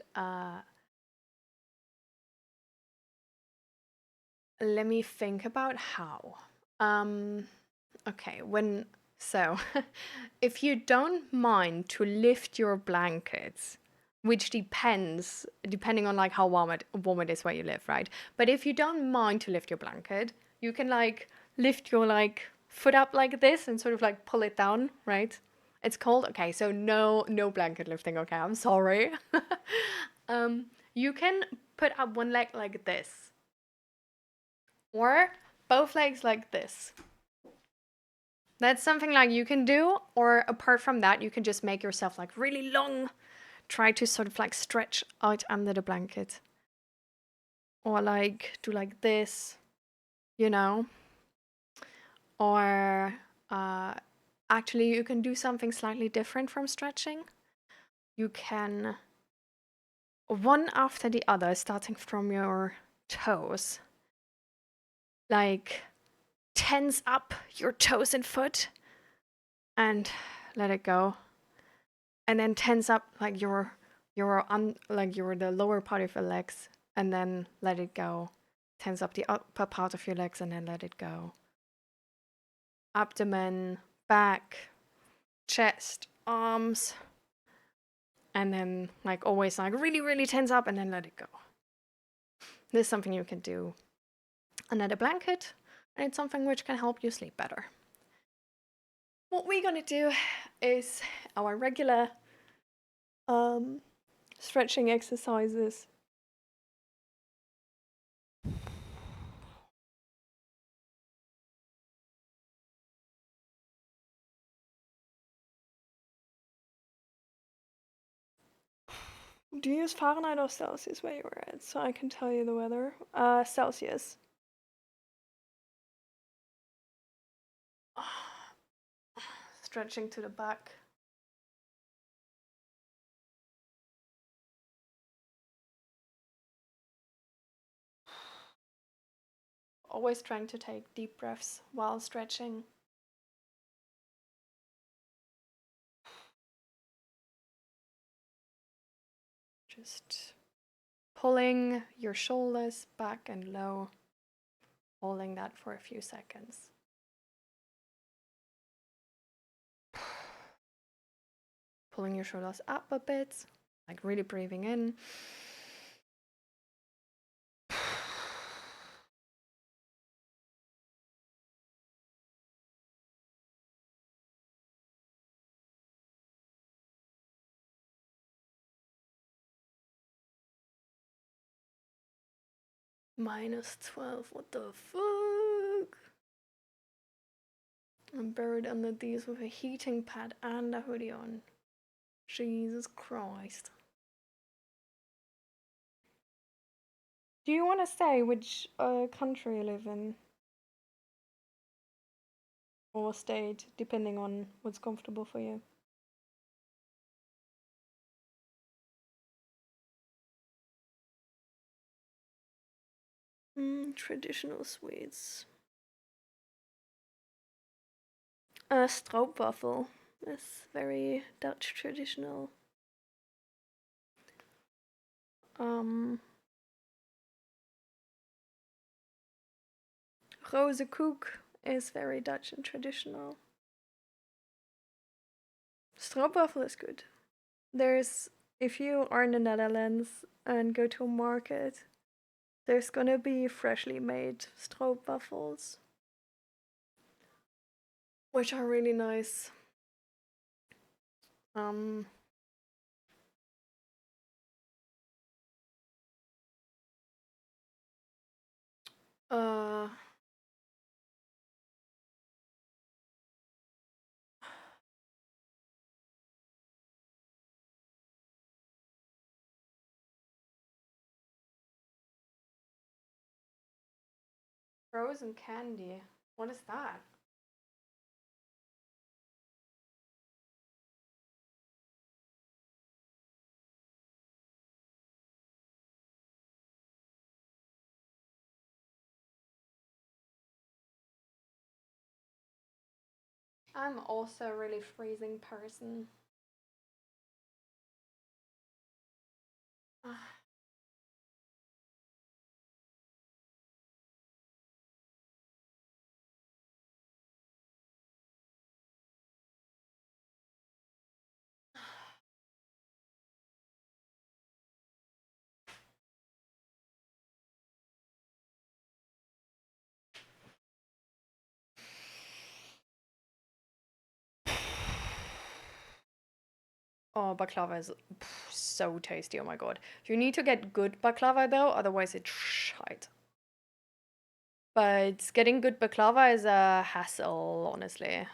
Let me think about how. Um, okay, so if you don't mind to lift your blankets, which depending on like how warm it is where you live, right? But if you don't mind to lift your blanket, you can like lift your like foot up like this and sort of like pull it down, right? It's called okay, so no blanket lifting, okay, I'm sorry. You can put up one leg like this or both legs like this. That's something like you can do, or apart from that, you can just make yourself like really long. Try to sort of like stretch out under the blanket. Or like do like this, you know? Or actually, you can do something slightly different from stretching. You can, one after the other, starting from your toes, like tense up your toes and foot and let it go. And then tense up like the lower part of your legs and then let it go. Tense up the upper part of your legs and then let it go. Abdomen, back, chest, arms, and then like always like really, really tense up and then let it go. This is something you can do under the blanket, and it's something which can help you sleep better. What we're gonna do is our regular stretching exercises. Do you use Fahrenheit or Celsius where you were at? So I can tell you the weather. Celsius. Stretching to the back. Always trying to take deep breaths while stretching. Just pulling your shoulders back and low. Holding that for a few seconds. Pulling your shoulders up a bit, like really breathing in. -12, what the fuck? I'm buried under these with a heating pad and a hoodie on. Jesus Christ. Do you want to say which country you live in? Or state, depending on what's comfortable for you? Traditional sweets. Stroopwafel is very Dutch traditional. Rozenkoek is very Dutch and traditional. Stroopwafel is good. If you are in the Netherlands and go to a market, there's gonna be freshly made stroopwafels, which are really nice. Um, uh, Frozen candy. What is that? I'm also a really freezing person. Oh, baklava is so tasty. Oh my god. You need to get good baklava though, otherwise it's shite. But getting good baklava is a hassle, honestly.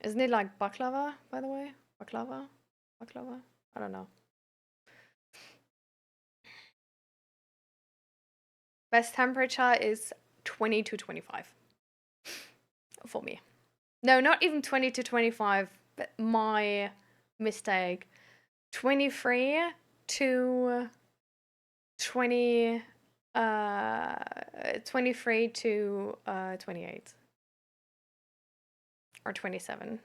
Isn't it like baklava, by the way? Baklava? Baklava? I don't know. Best temperature is 20 to 25 for me. No, not even 20 to 25, but my mistake. 23 to 20 23 to 28 or 27.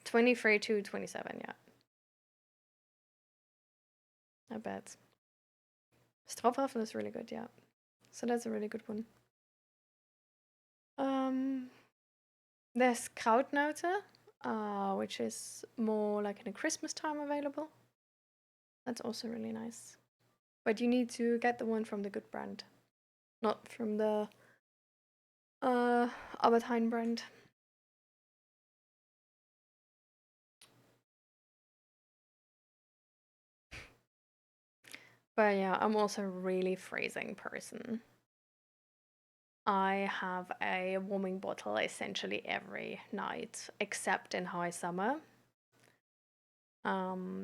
23 to 27, yeah. I bet. Stroopwafel is really good, yeah. So that's a really good one. There's Krautnote, which is more like in the Christmas time available. That's also really nice. But you need to get the one from the good brand, not from the Albert Heijn brand. But yeah, I'm also a really freezing person. I have a warming bottle essentially every night, except in high summer. Yeah.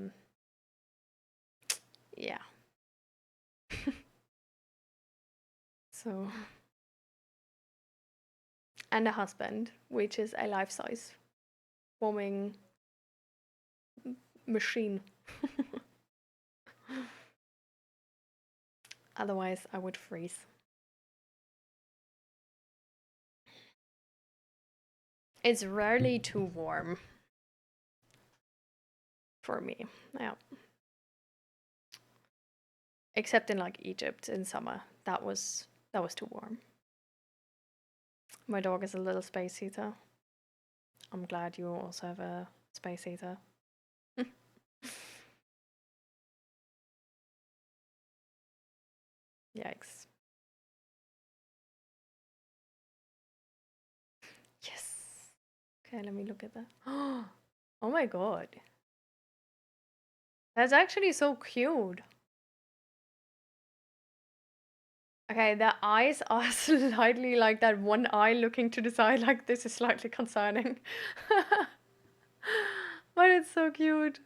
So, and a husband, which is a life-size warming machine. Otherwise, I would freeze. It's rarely too warm for me. Yeah. Except in like Egypt in summer. That was too warm. My dog is a little space heater. I'm glad you also have a space heater. Yikes. Yes. Okay, let me look at that. Oh my god. That's actually so cute. Okay, the eyes are slightly like that one eye looking to the side like this is slightly concerning. But it's so cute.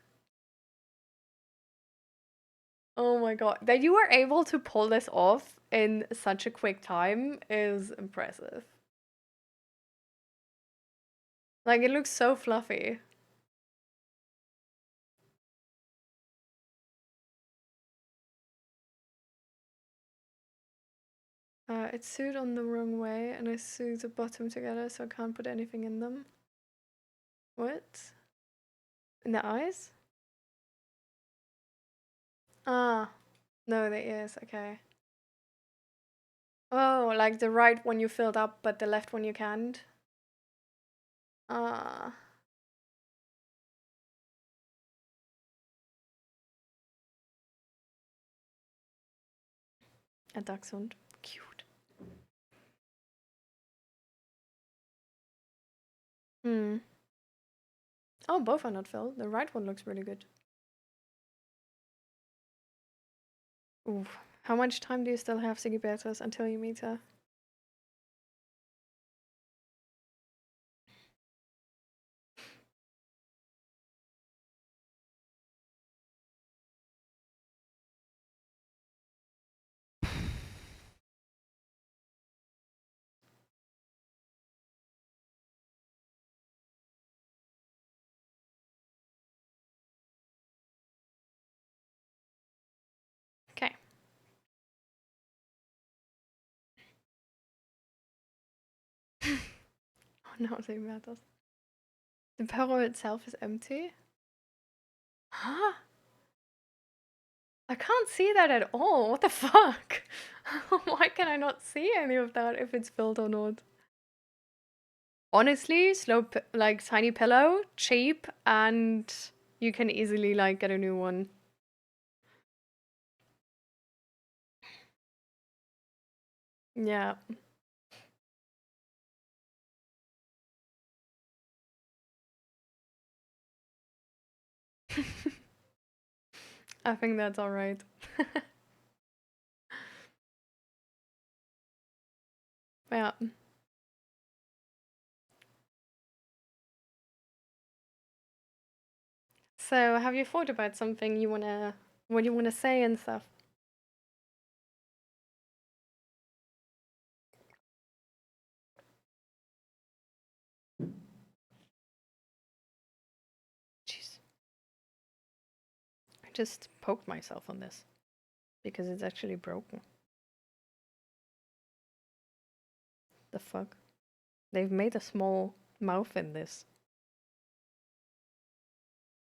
Oh my god. That you were able to pull this off in such a quick time is impressive. Like, it looks so fluffy. It's sewed on the wrong way, and I sewed the bottom together so I can't put anything in them. What? In the eyes? Ah, no, the ears, okay. Oh, like the right one you filled up, but the left one you can't? Ah. A dachshund. Cute. Hmm. Oh, both are not filled. The right one looks really good. Ooh. How much time do you still have, Siggy Beatrice, until you meet her? Okay. nothing matters. The barrel itself is empty? Huh? I can't see that at all. What the fuck? Why can I not see any of that if it's filled or not? Honestly, like tiny pillow, cheap, and you can easily like get a new one. Yeah. I think that's all right. Yeah. So, have you thought about something what you wanna say and stuff? Jeez. I just poked myself on this because it's actually broken. The fuck? They've made a small mouth in this.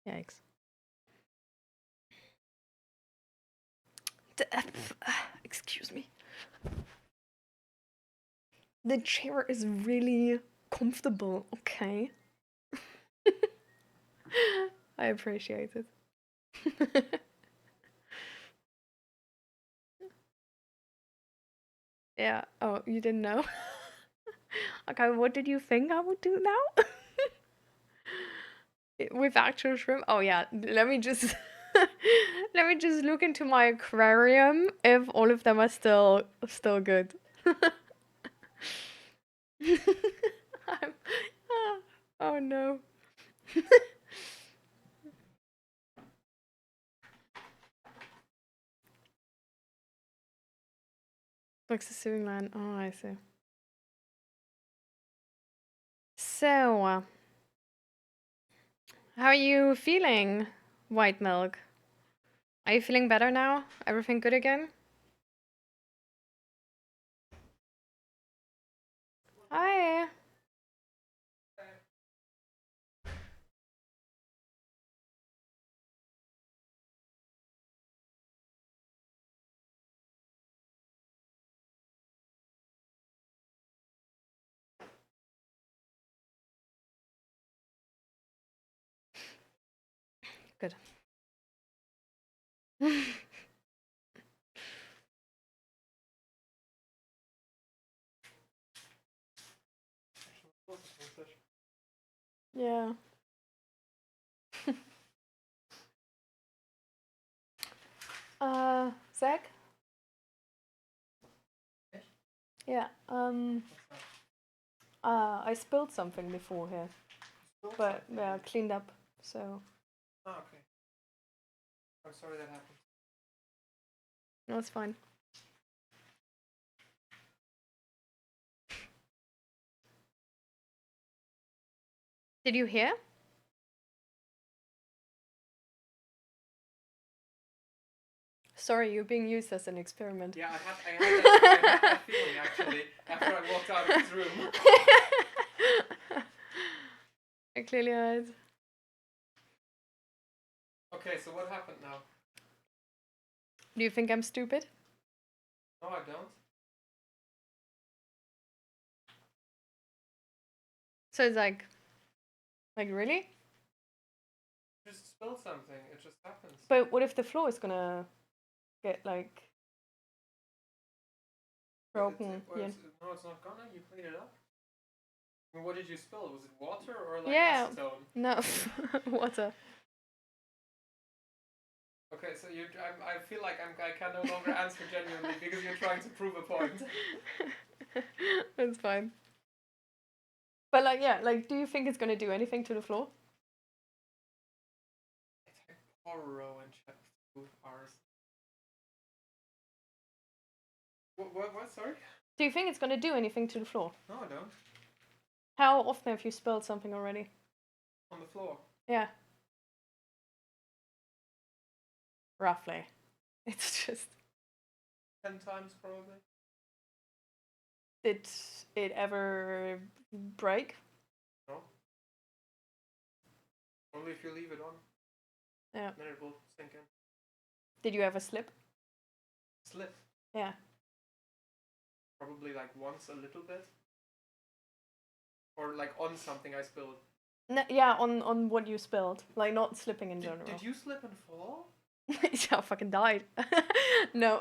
Yikes. Excuse me. The chair is really comfortable, okay? I appreciate it. Yeah. Oh, you didn't know? Okay, what did you think I would do now? With actual shrimp? Oh yeah, let me just let me just look into my aquarium if all of them are still good. Oh no. Looks the sewing line. Oh, I see. So, how are you feeling, White Milk? Are you feeling better now? Everything good again? Hi. Good. Yeah. Zach? Yeah. I spilled something before here, but yeah, cleaned up. So. Oh, okay. I'm sorry that happened. No, it's fine. Did you hear? Sorry, you're being used as an experiment. Yeah, I had that feeling actually after I walked out of this room. I clearly heard. Okay, so what happened now? Do you think I'm stupid? No, I don't. So it's like really? Just spill something. It just happens. But what if the floor is gonna get like broken? Yeah. No, it's not gonna. You clean it up. I mean, what did you spill? Was it water or like Yeah. acetone? No, water. Okay, so I feel like I can no longer answer genuinely because you're trying to prove a point. It's fine. But like, yeah, like, do you think it's gonna do anything to the floor? It's like horror and check food ours. What? Sorry? Do you think it's gonna do anything to the floor? No, I don't. How often have you spilled something already? On the floor. Yeah. Roughly. It's just. 10 times probably. Did it ever break? Only if you leave it on. Yeah. Then it will sink in. Did you ever slip? Slip. Yeah. Probably like once a little bit. Or like on something I spilled. No, yeah, on what you spilled. Like, not slipping in Did, general. did you slip and fall? Yeah, I fucking died. No.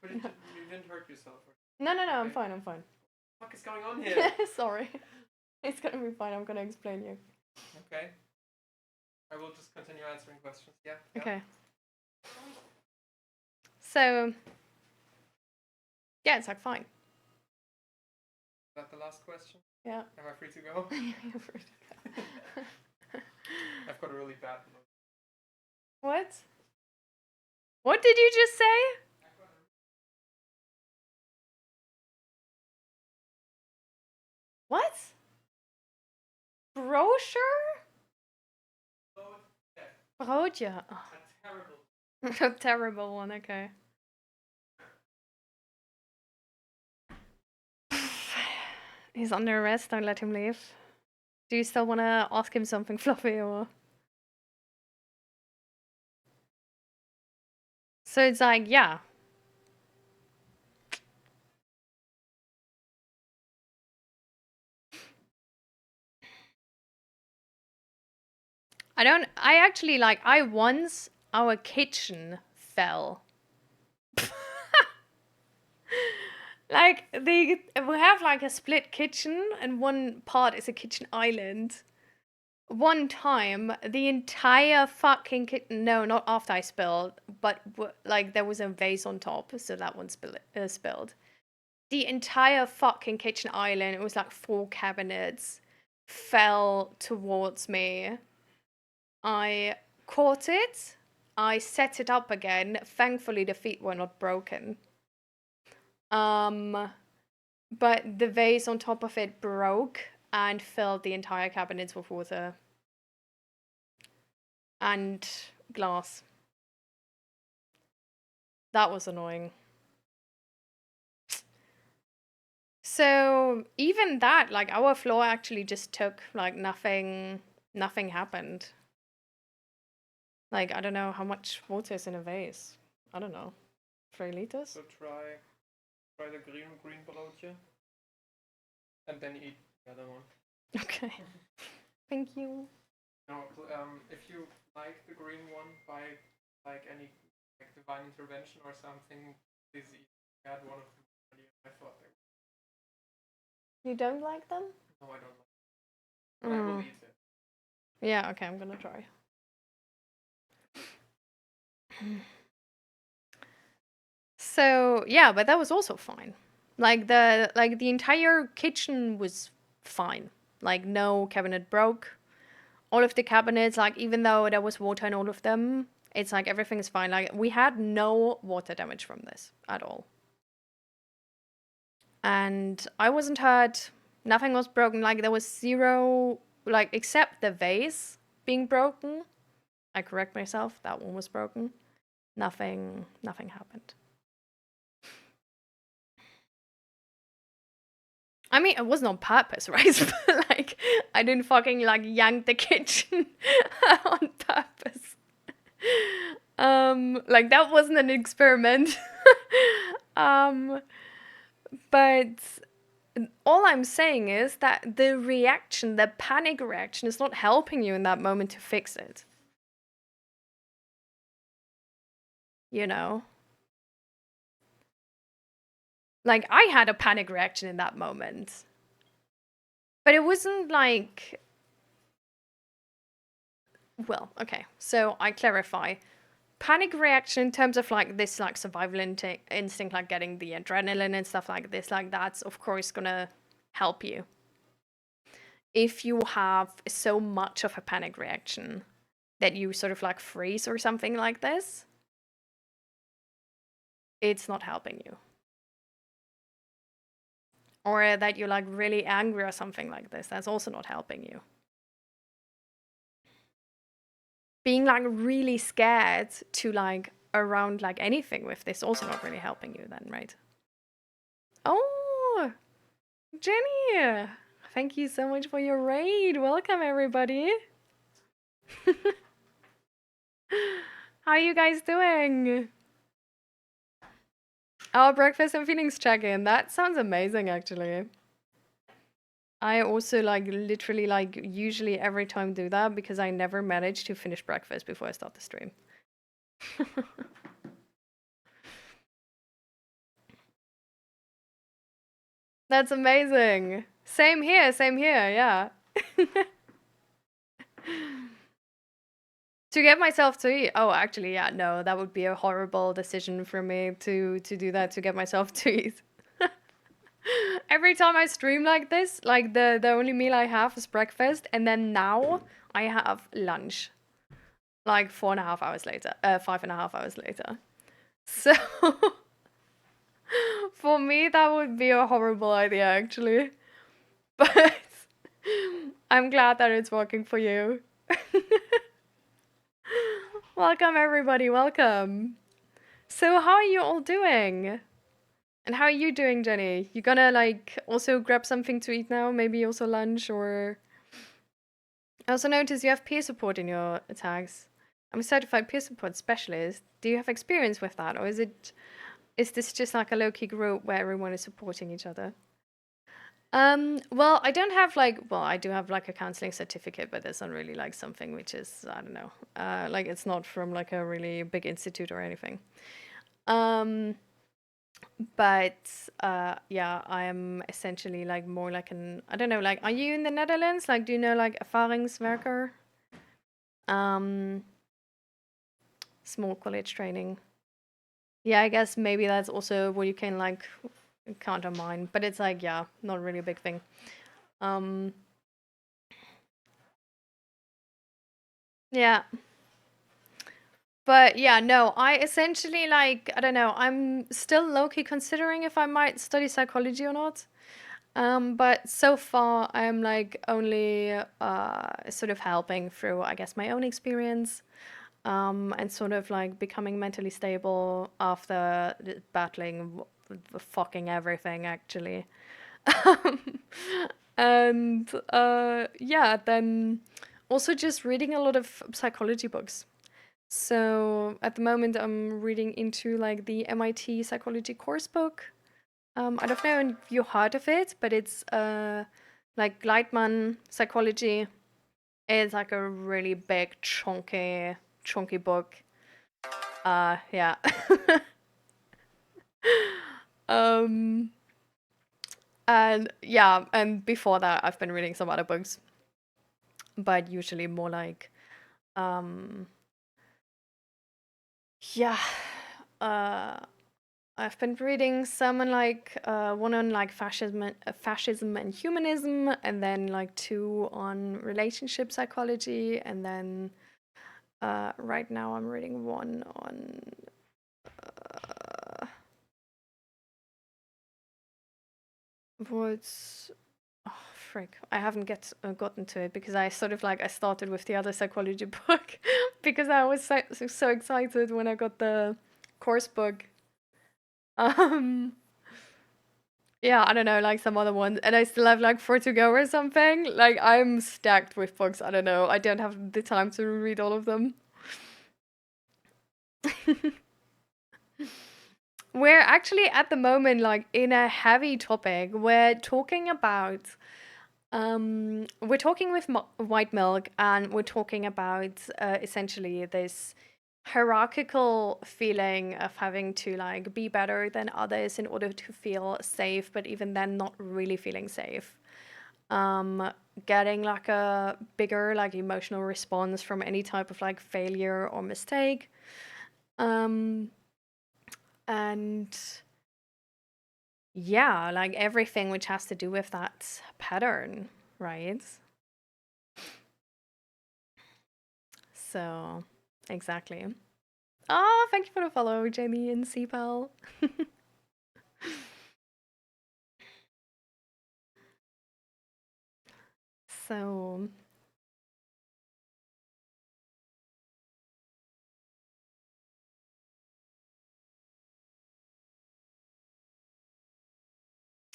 But you didn't hurt yourself? Or... No, I'm Okay. fine. What the fuck is going on here? Sorry. It's gonna be fine. I'm gonna explain you. Okay. I will just continue answering questions. Yeah. Okay. So, yeah, it's like fine. Is that the last question? Yeah. Am I free to go? You're free to go. I've got a really bad look. What? What did you just say? What? Brochure? Broodje. Oh. A terrible. A terrible one, okay. He's under arrest, don't let him leave. Do you still want to ask him something fluffy or? So it's like, yeah. Once our kitchen fell. Like, we have like a split kitchen and one part is a kitchen island. One time, the entire fucking kitchen, no, not after I spilled, but like there was a vase on top, so that one spilled. The entire fucking kitchen island, it was like 4 cabinets, fell towards me. I caught it, I set it up again. Thankfully, the feet were not broken. But the vase on top of it broke and filled the entire cabinets with water. And glass. That was annoying. So even that, like our floor actually just took like nothing happened. Like, I don't know how much water is in a vase. I don't know. 3 liters? So try the green broodje. And then eat the other one. Okay. Thank you. No, if you like the green one, buy like any like divine intervention or something, please add one of them. I thought they You don't like them? No, I don't like it. But I will eat it. Yeah, okay, I'm gonna try. So yeah, but that was also fine. Like the entire kitchen was fine. Like no cabinet broke. All of the cabinets, like even though there was water in all of them, it's like everything is fine. Like we had no water damage from this at all. And I wasn't hurt. Nothing was broken. Like there was zero, like except the vase being broken. I correct myself. That one was broken. Nothing happened. I mean, it wasn't on purpose, right? But like, I didn't fucking like yank the kitchen on purpose. Like that wasn't an experiment. But all I'm saying is that the reaction, the panic reaction, is not helping you in that moment to fix it. You know? Like, I had a panic reaction in that moment. But it wasn't like... Well, okay. So, I clarify. Panic reaction in terms of, like, this, like, survival instinct, like, getting the adrenaline and stuff like this, like, that's, of course, gonna help you. If you have so much of a panic reaction that you sort of, like, freeze or something like this, it's not helping you. Or that you're like really angry or something like this, that's also not helping you. Being like really scared to like around like anything with this also not really helping you then, right? Oh, Jenny, thank you so much for your raid. Welcome everybody. How are you guys doing? Oh, breakfast and feelings check-in. That sounds amazing, actually. I also like literally like usually every time do that because I never manage to finish breakfast before I start the stream. That's amazing. Same here, yeah. To get myself to eat. Oh, actually, yeah, no, that would be a horrible decision for me to do that to get myself to eat. Every time I stream like this, like the only meal I have is breakfast, and then now I have lunch. Like 4.5 hours later, 5.5 hours later. So for me, that would be a horrible idea, actually. But I'm glad that it's working for you. Welcome, everybody. Welcome. So, how are you all doing? And how are you doing, Jenny? You gonna like also grab something to eat now? Maybe also lunch or. I also noticed you have peer support in your tags. I'm a certified peer support specialist. Do you have experience with that, or is this just like a low-key group where everyone is supporting each other? Well, I don't have like, well, I do have like a counseling certificate, but it's not really like something which is, I don't know, like it's not from like a really big institute or anything. But yeah, I am essentially like more like an, I don't know, like, are you in the Netherlands? Like, do you know like ervaringswerker? Small college training. Yeah, I guess maybe that's also what you can like countermine, but it's like, yeah, not really a big thing. Yeah. But yeah, no, I essentially like, I don't know, I'm still low-key considering if I might study psychology or not. But so far I'm like only sort of helping through, I guess, my own experience, and sort of like becoming mentally stable after battling fucking everything actually. And yeah, then also just reading a lot of psychology books. So at the moment, I'm reading into like the MIT psychology course book. I don't know if you heard of it, but it's like Gleitman psychology. It's like a really big, chunky book. Yeah. um, and yeah, and before that, I've been reading some other books, but usually more like, yeah. Uh, I've been reading some on like one on like fascism and humanism, and then like two on relationship psychology, and then right now I'm reading one on what's oh frick, I haven't gotten to it because I sort of like I started with the other psychology book because I was so excited when I got the course book. Yeah, I don't know, like some other ones, and I still have like 4 to go or something. Like I'm stacked with books. I don't know. I don't have the time to read all of them. We're actually at the moment like in a heavy topic. We're talking with White Milk, and we're talking about essentially this hierarchical feeling of having to like be better than others in order to feel safe, but even then not really feeling safe. Getting like a bigger like emotional response from any type of like failure or mistake. And yeah, like everything which has to do with that pattern, right? So, exactly. Oh, thank you for the follow, Jamie and CPAL. So,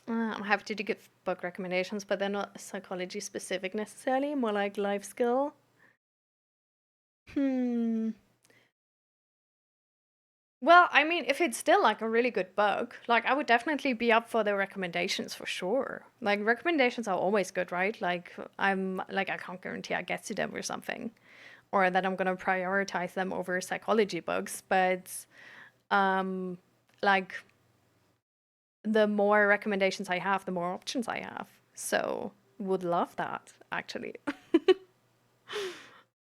I'm happy to give book recommendations, but they're not psychology specific necessarily, more like life skill. Hmm. Well, I mean, if it's still like a really good book, like I would definitely be up for the recommendations for sure. Like recommendations are always good, right? Like I can't guarantee I get to them or something, or that I'm gonna prioritize them over psychology books, but um, like the more recommendations I have, the more options I have. So would love that actually.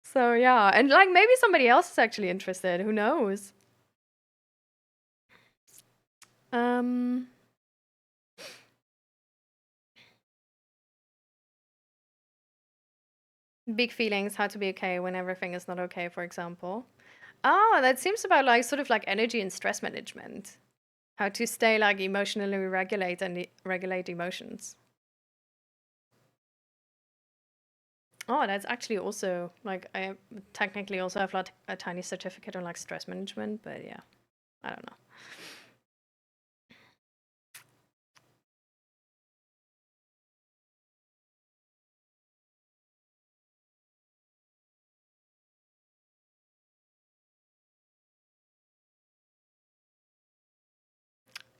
So yeah, and like maybe somebody else is actually interested. Who knows? Um. Big feelings, how to be okay when everything is not okay, for example. Oh, that seems about like sort of like energy and stress management. How to stay like emotionally regulate and regulate emotions. Oh, that's actually also like I technically also have like a tiny certificate on like stress management, but yeah, I don't know.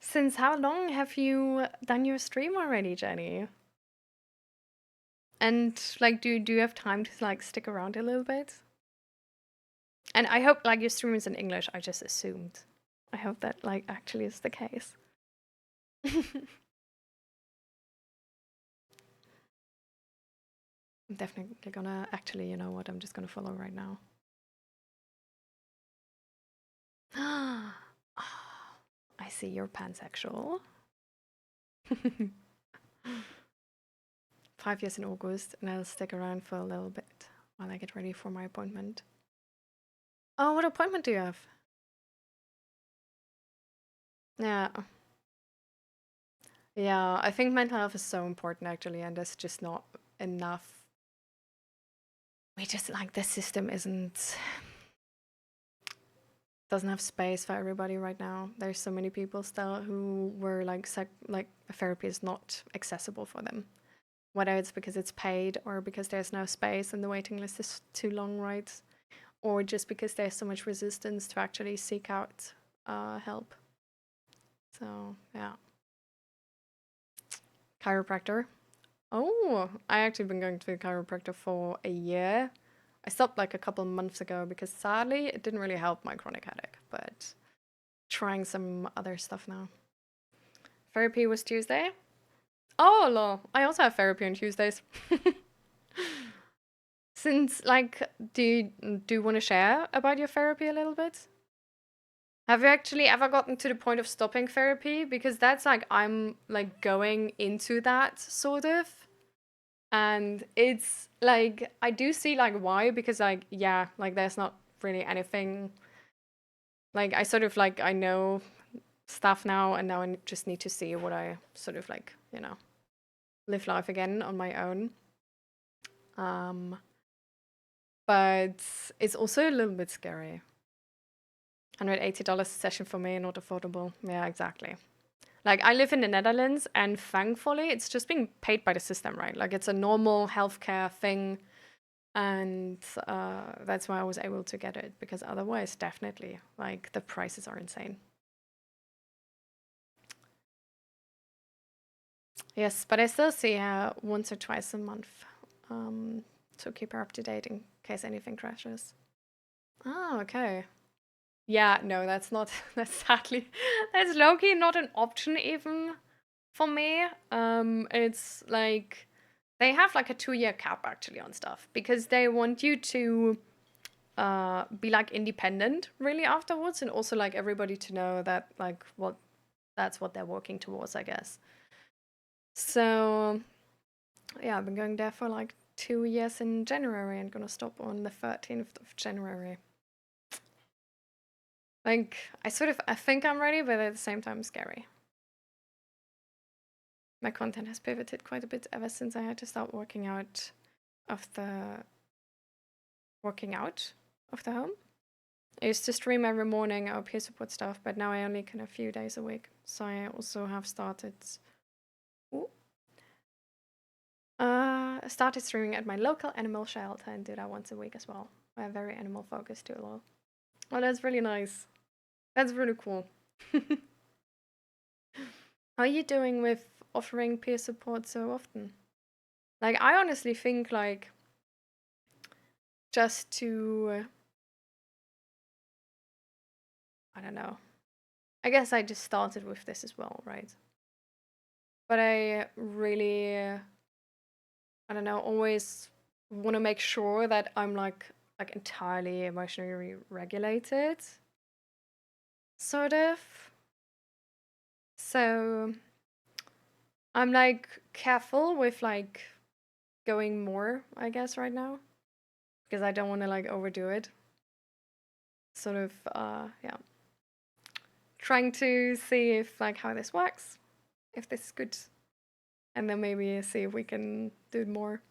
Since how long have you done your stream already, Jenny? And like, do you have time to like stick around a little bit? And I hope like your stream is in English. I just assumed. I hope that like actually is the case. I'm definitely gonna actually, you know what? I'm just gonna follow right now. Oh, I see you're pansexual. 5 years in August, and I'll stick around for a little bit while I get ready for my appointment. Oh, what appointment do you have? Yeah. Yeah, I think mental health is so important actually, and there's just not enough. We just like the system doesn't have space for everybody right now. There's so many people still who were like therapy is not accessible for them. Whether it's because it's paid or because there's no space and the waiting list is too long, right? Or just because there's so much resistance to actually seek out help. So yeah. Chiropractor. Oh, I actually been going to a chiropractor for a year. I stopped like a couple of months ago because sadly it didn't really help my chronic headache, but trying some other stuff now. Therapy was Tuesday. Oh, lol. I also have therapy on Tuesdays. Since like, do you want to share about your therapy a little bit? Have you actually ever gotten to the point of stopping therapy? Because that's like I'm like going into that sort of. And it's like I do see like why, because like yeah, like there's not really anything like I sort of like I know stuff now and now I just need to see what I sort of like, you know, live life again on my own. Um but it's also a little bit scary. $180 a session for me, not affordable. Yeah, exactly. Like I live in the Netherlands and thankfully it's just being paid by the system, right? Like it's a normal healthcare thing and that's why I was able to get it because otherwise definitely like the prices are insane. Yes, but I still see her once or twice a month to keep her up to date in case anything crashes. Oh, okay. Yeah, no, that's not, that's sadly, that's low-key not an option even for me. It's like, they have like a 2-year cap actually on stuff because they want you to be like independent really afterwards and also like everybody to know that like what that's what they're working towards, I guess. So yeah, I've been going there for like 2 years in January and gonna stop on the 13th of January. Like I think I'm ready, but at the same time scary. My content has pivoted quite a bit ever since I had to start of the working out of the home. I used to stream every morning our peer support stuff, but now I only can a few days a week. So I also have started streaming at my local animal shelter and do that once a week as well. We're very animal focused too a lot. Oh, that's really nice. That's really cool. How are you doing with offering peer support so often? Like, I honestly think, like, just to, I don't know. I guess I just started with this as well, right? But I really, I don't know, always want to make sure that I'm like entirely emotionally regulated, sort of. So I'm like careful with like going more, I guess, right now, because I don't want to like overdo it. Sort of, yeah, trying to see if like how this works, if this is good, and then maybe see if we can do more.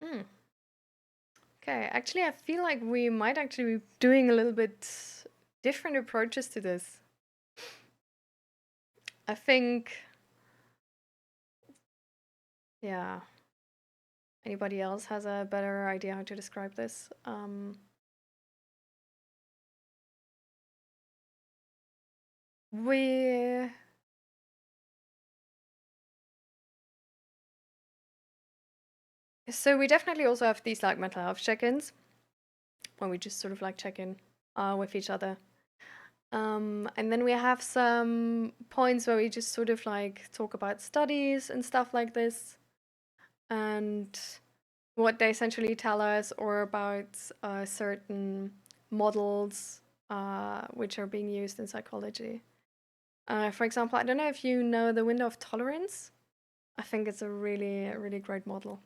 Hmm. Okay, actually, I feel like we might actually be doing a little bit different approaches to this. I think, yeah. Anybody else has a better idea how to describe this? We So we definitely also have these like mental health check-ins where we just sort of like check in with each other. And then we have some points where we just sort of like talk about studies and stuff like this and what they essentially tell us or about certain models which are being used in psychology. For example, I don't know if you know the window of tolerance. I think it's a really, really great model.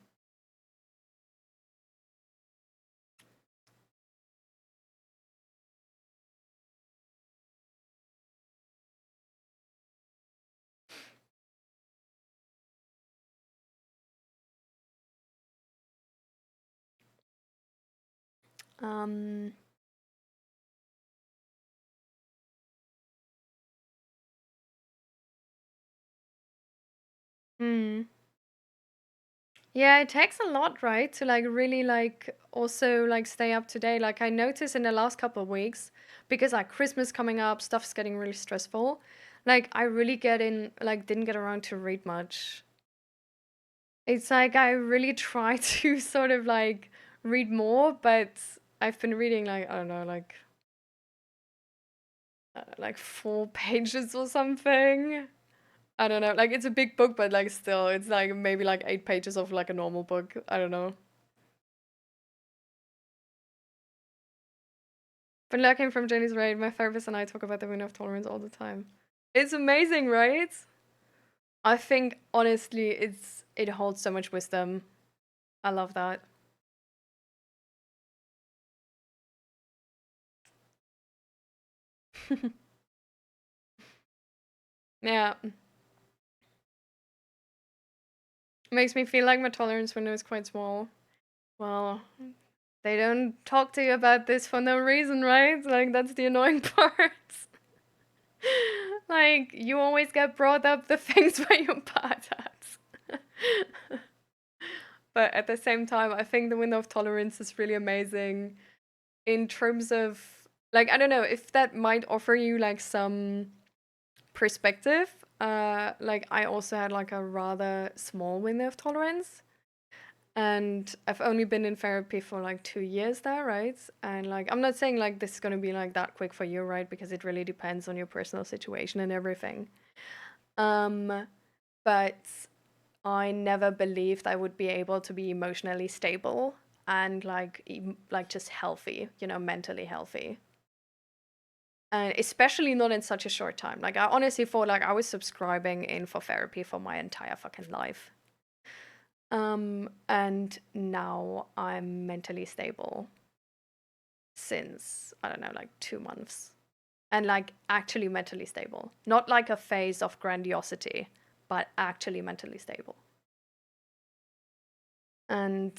Um, hmm. Yeah, it takes a lot, right? To like really like also like stay up to date. Like I noticed in the last couple of weeks, because like Christmas coming up, stuff's getting really stressful. Like I really didn't get around to read much. It's like I really try to sort of like read more, but I've been reading like I don't know, like 4 pages or something. I don't know. Like it's a big book, but like still, it's like maybe like 8 pages of like a normal book. I don't know. But looking from Jenny's Raid, my therapist and I talk about the window of tolerance all the time. It's amazing, right? I think honestly, it holds so much wisdom. I love that. Yeah. Makes me feel like my tolerance window is quite small. Well, they don't talk to you about this for no reason, right? Like that's the annoying part. Like you always get brought up the things where you're bad at. But at the same time, I think the window of tolerance is really amazing in terms of like I don't know if that might offer you like some perspective. Like I also had like a rather small window of tolerance. And I've only been in therapy for like 2 years there, right? And like I'm not saying like this is gonna be like that quick for you, right? Because it really depends on your personal situation and everything. Um, but I never believed I would be able to be emotionally stable and like just healthy, you know, mentally healthy. And especially not in such a short time. Like I honestly thought like I was subscribing in for therapy for my entire fucking life. And now I'm mentally stable since I don't know, like 2 months. And like actually mentally stable. Not like a phase of grandiosity, but actually mentally stable. And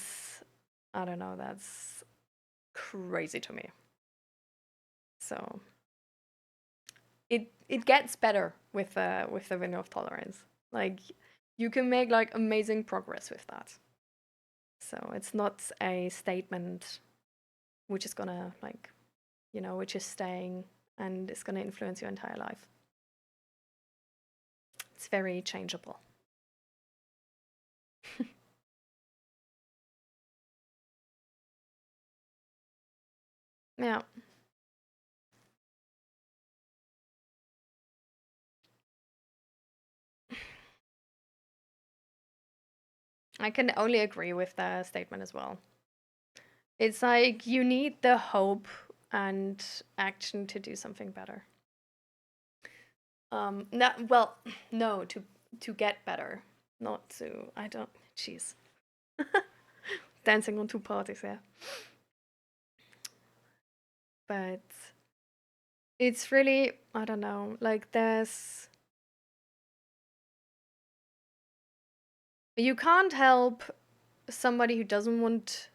I don't know, that's crazy to me. So it gets better with the window of tolerance. Like you can make like amazing progress with that. So it's not a statement which is gonna like, you know, which is staying and it's gonna influence your entire life. It's very changeable. Yeah. I can only agree with the statement as well. It's like you need the hope and action to do something better. Well, no, to get better, not to. I don't. Jeez, dancing on two parties here. But it's really, I don't know. Like there's, you can't help somebody who doesn't want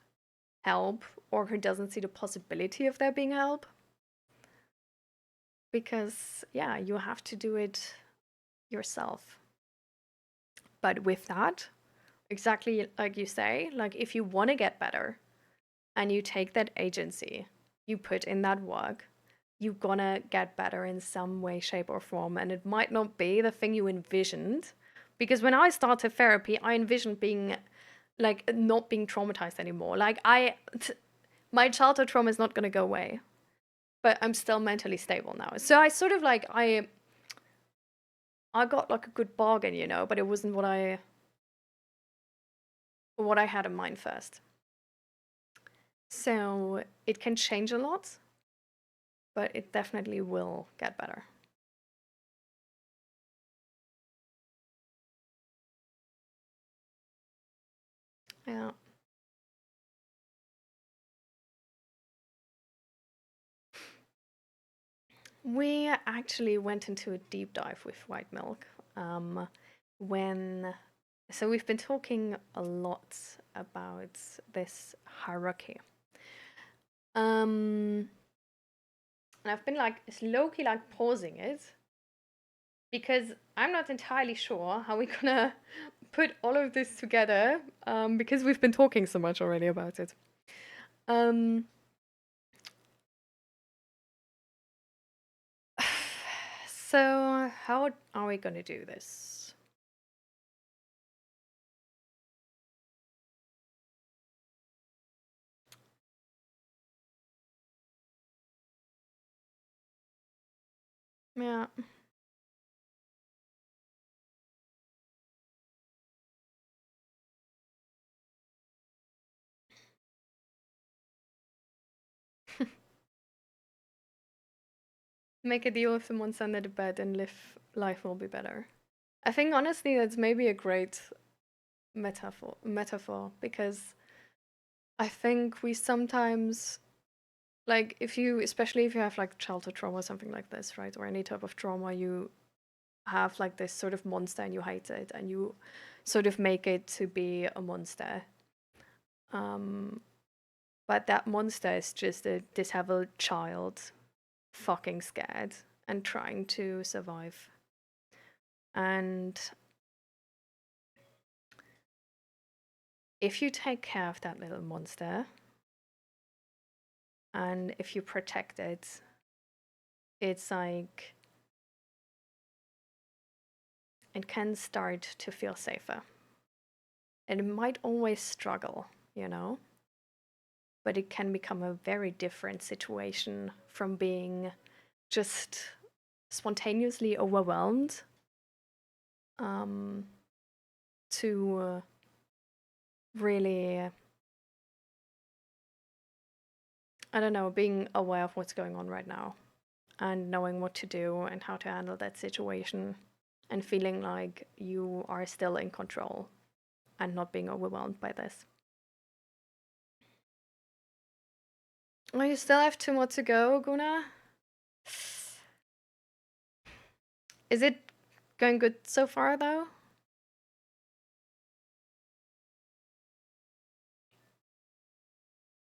help or who doesn't see the possibility of there being help. Because yeah, you have to do it yourself. But with that, exactly like you say, like if you want to get better and you take that agency, you put in that work, you're gonna get better in some way, shape, or form. And it might not be the thing you envisioned. Because when I started therapy, I envisioned being like not being traumatized anymore. Like my childhood trauma is not gonna go away, but I'm still mentally stable now. So I sort of like I got like a good bargain, you know, but it wasn't what I had in mind first. So it can change a lot, but it definitely will get better. Yeah. We actually went into a deep dive with white milk when so we've been talking a lot about this hierarchy. And I've been like low-key like pausing it because I'm not entirely sure how we're gonna put all of this together because we've been talking so much already about it. Um, so how are we gonna do this? Yeah. Make a deal with someone under the bed and life will be better. I think honestly that's maybe a great metaphor because I think we sometimes like if you especially if you have like childhood trauma or something like this, right? Or any type of trauma, you have like this sort of monster and you hate it and you sort of make it to be a monster. Um but that monster is just a disheveled child fucking scared and trying to survive. And if you take care of that little monster and if you protect it, it's like it can start to feel safer. And it might always struggle, you know, but it can become a very different situation from being just spontaneously overwhelmed to really, I don't know, being aware of what's going on right now and knowing what to do and how to handle that situation and feeling like you are still in control and not being overwhelmed by this. Oh, you still have 2 more to go, Guna? Is it going good so far, though?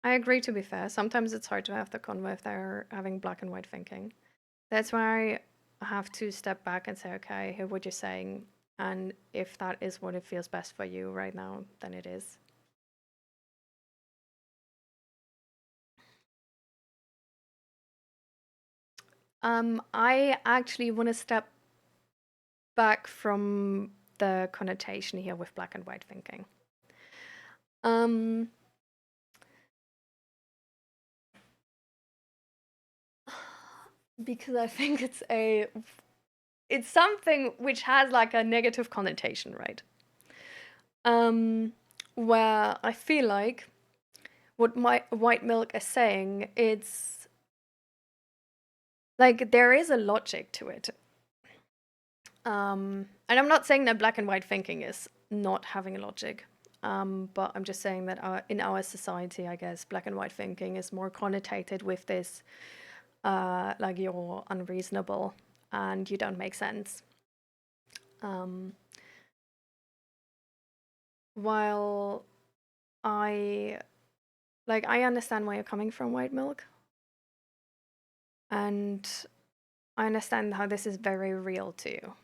I agree, to be fair. Sometimes it's hard to have the convo if they're having black and white thinking. That's why I have to step back and say, okay, I hear what you're saying. And if that is what it feels best for you right now, then it is. I actually want to step back from the connotation here with black and white thinking. Because I think it's something which has like a negative connotation, right? Where I feel like what my white milk is saying, it's like there is a logic to it. And I'm not saying that black and white thinking is not having a logic. But I'm just saying that in our society, I guess, black and white thinking is more connotated with this, like you're unreasonable and you don't make sense. While I understand where you're coming from, white milk. And I understand how this is very real to you.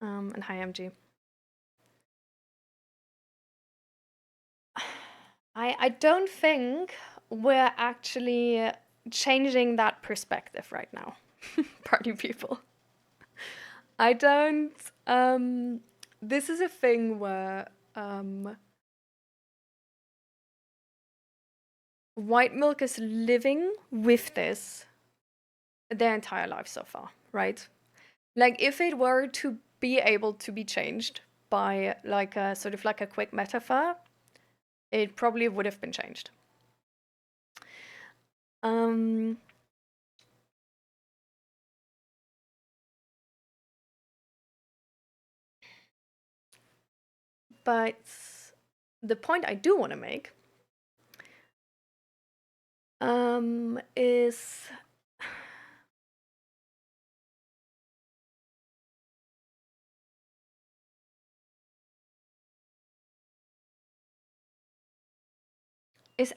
And hi, MG. I don't think we're actually changing that perspective right now, party people. I don't. This is a thing where white milk is living with this their entire life so far, right? Like, if it were to be able to be changed by like a sort of like a quick metaphor, it probably would have been changed. But the point I do want to make is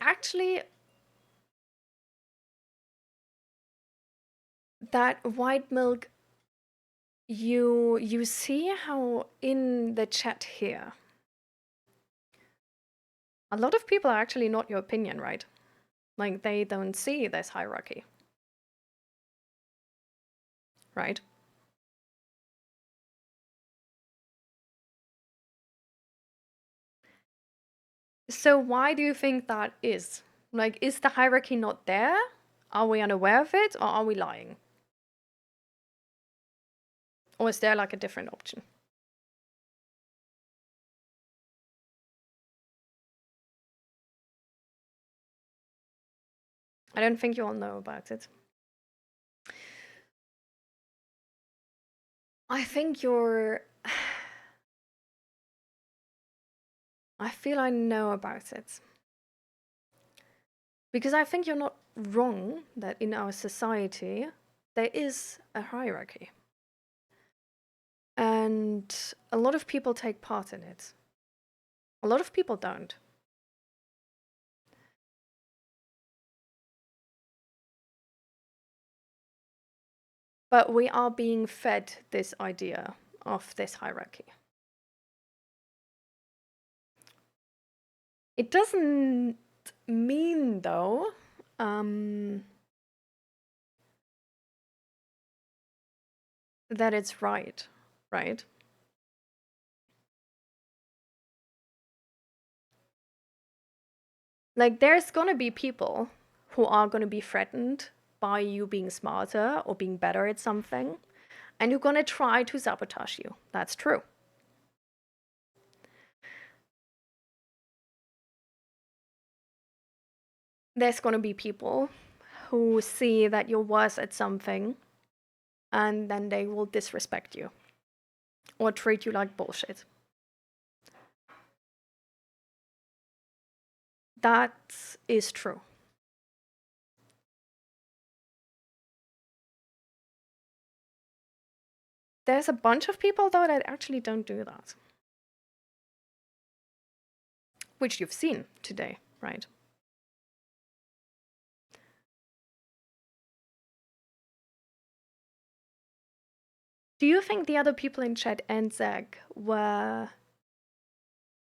actually that white milk, you see how in the chat here a lot of people are actually not your opinion, right? Like, they don't see this hierarchy, right? So why do you think that is? Like, is the hierarchy not there? Are we unaware of it, or are we lying? Or is there like a different option? I don't think you all know about it. I think you're... I feel I know about it. Because I think you're not wrong that in our society there is a hierarchy. And a lot of people take part in it. A lot of people don't. But we are being fed this idea of this hierarchy. It doesn't mean, though, that it's right, right? Like, there's gonna be people who are gonna be threatened by you being smarter or being better at something, and who are gonna try to sabotage you. That's true. There's gonna be people who see that you're worse at something, and then they will disrespect you or treat you like bullshit. That is true. There's a bunch of people, though, that actually don't do that. Which you've seen today, right? Do you think the other people in chat and Zeg were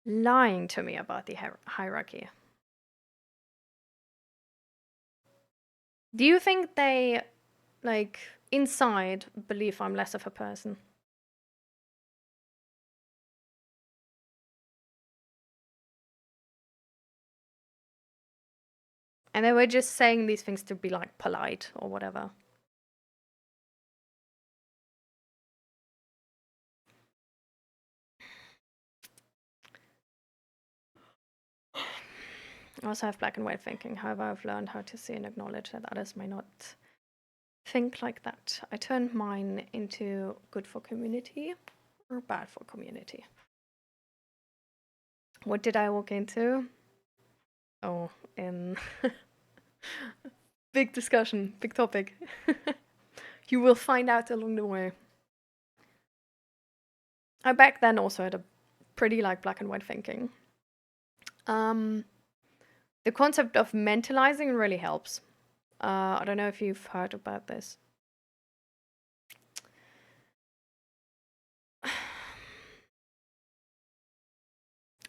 lying to me about the hierarchy? Do you think they, like, inside believe I'm less of a person? And they were just saying these things to be, like, polite or whatever. I also have black and white thinking. However, I've learned how to see and acknowledge that others may not think like that. I turned mine into good for community or bad for community. What did I walk into? Oh, big discussion, big topic. You will find out along the way. I back then also had a pretty like black and white thinking. The concept of mentalizing really helps. I don't know if you've heard about this.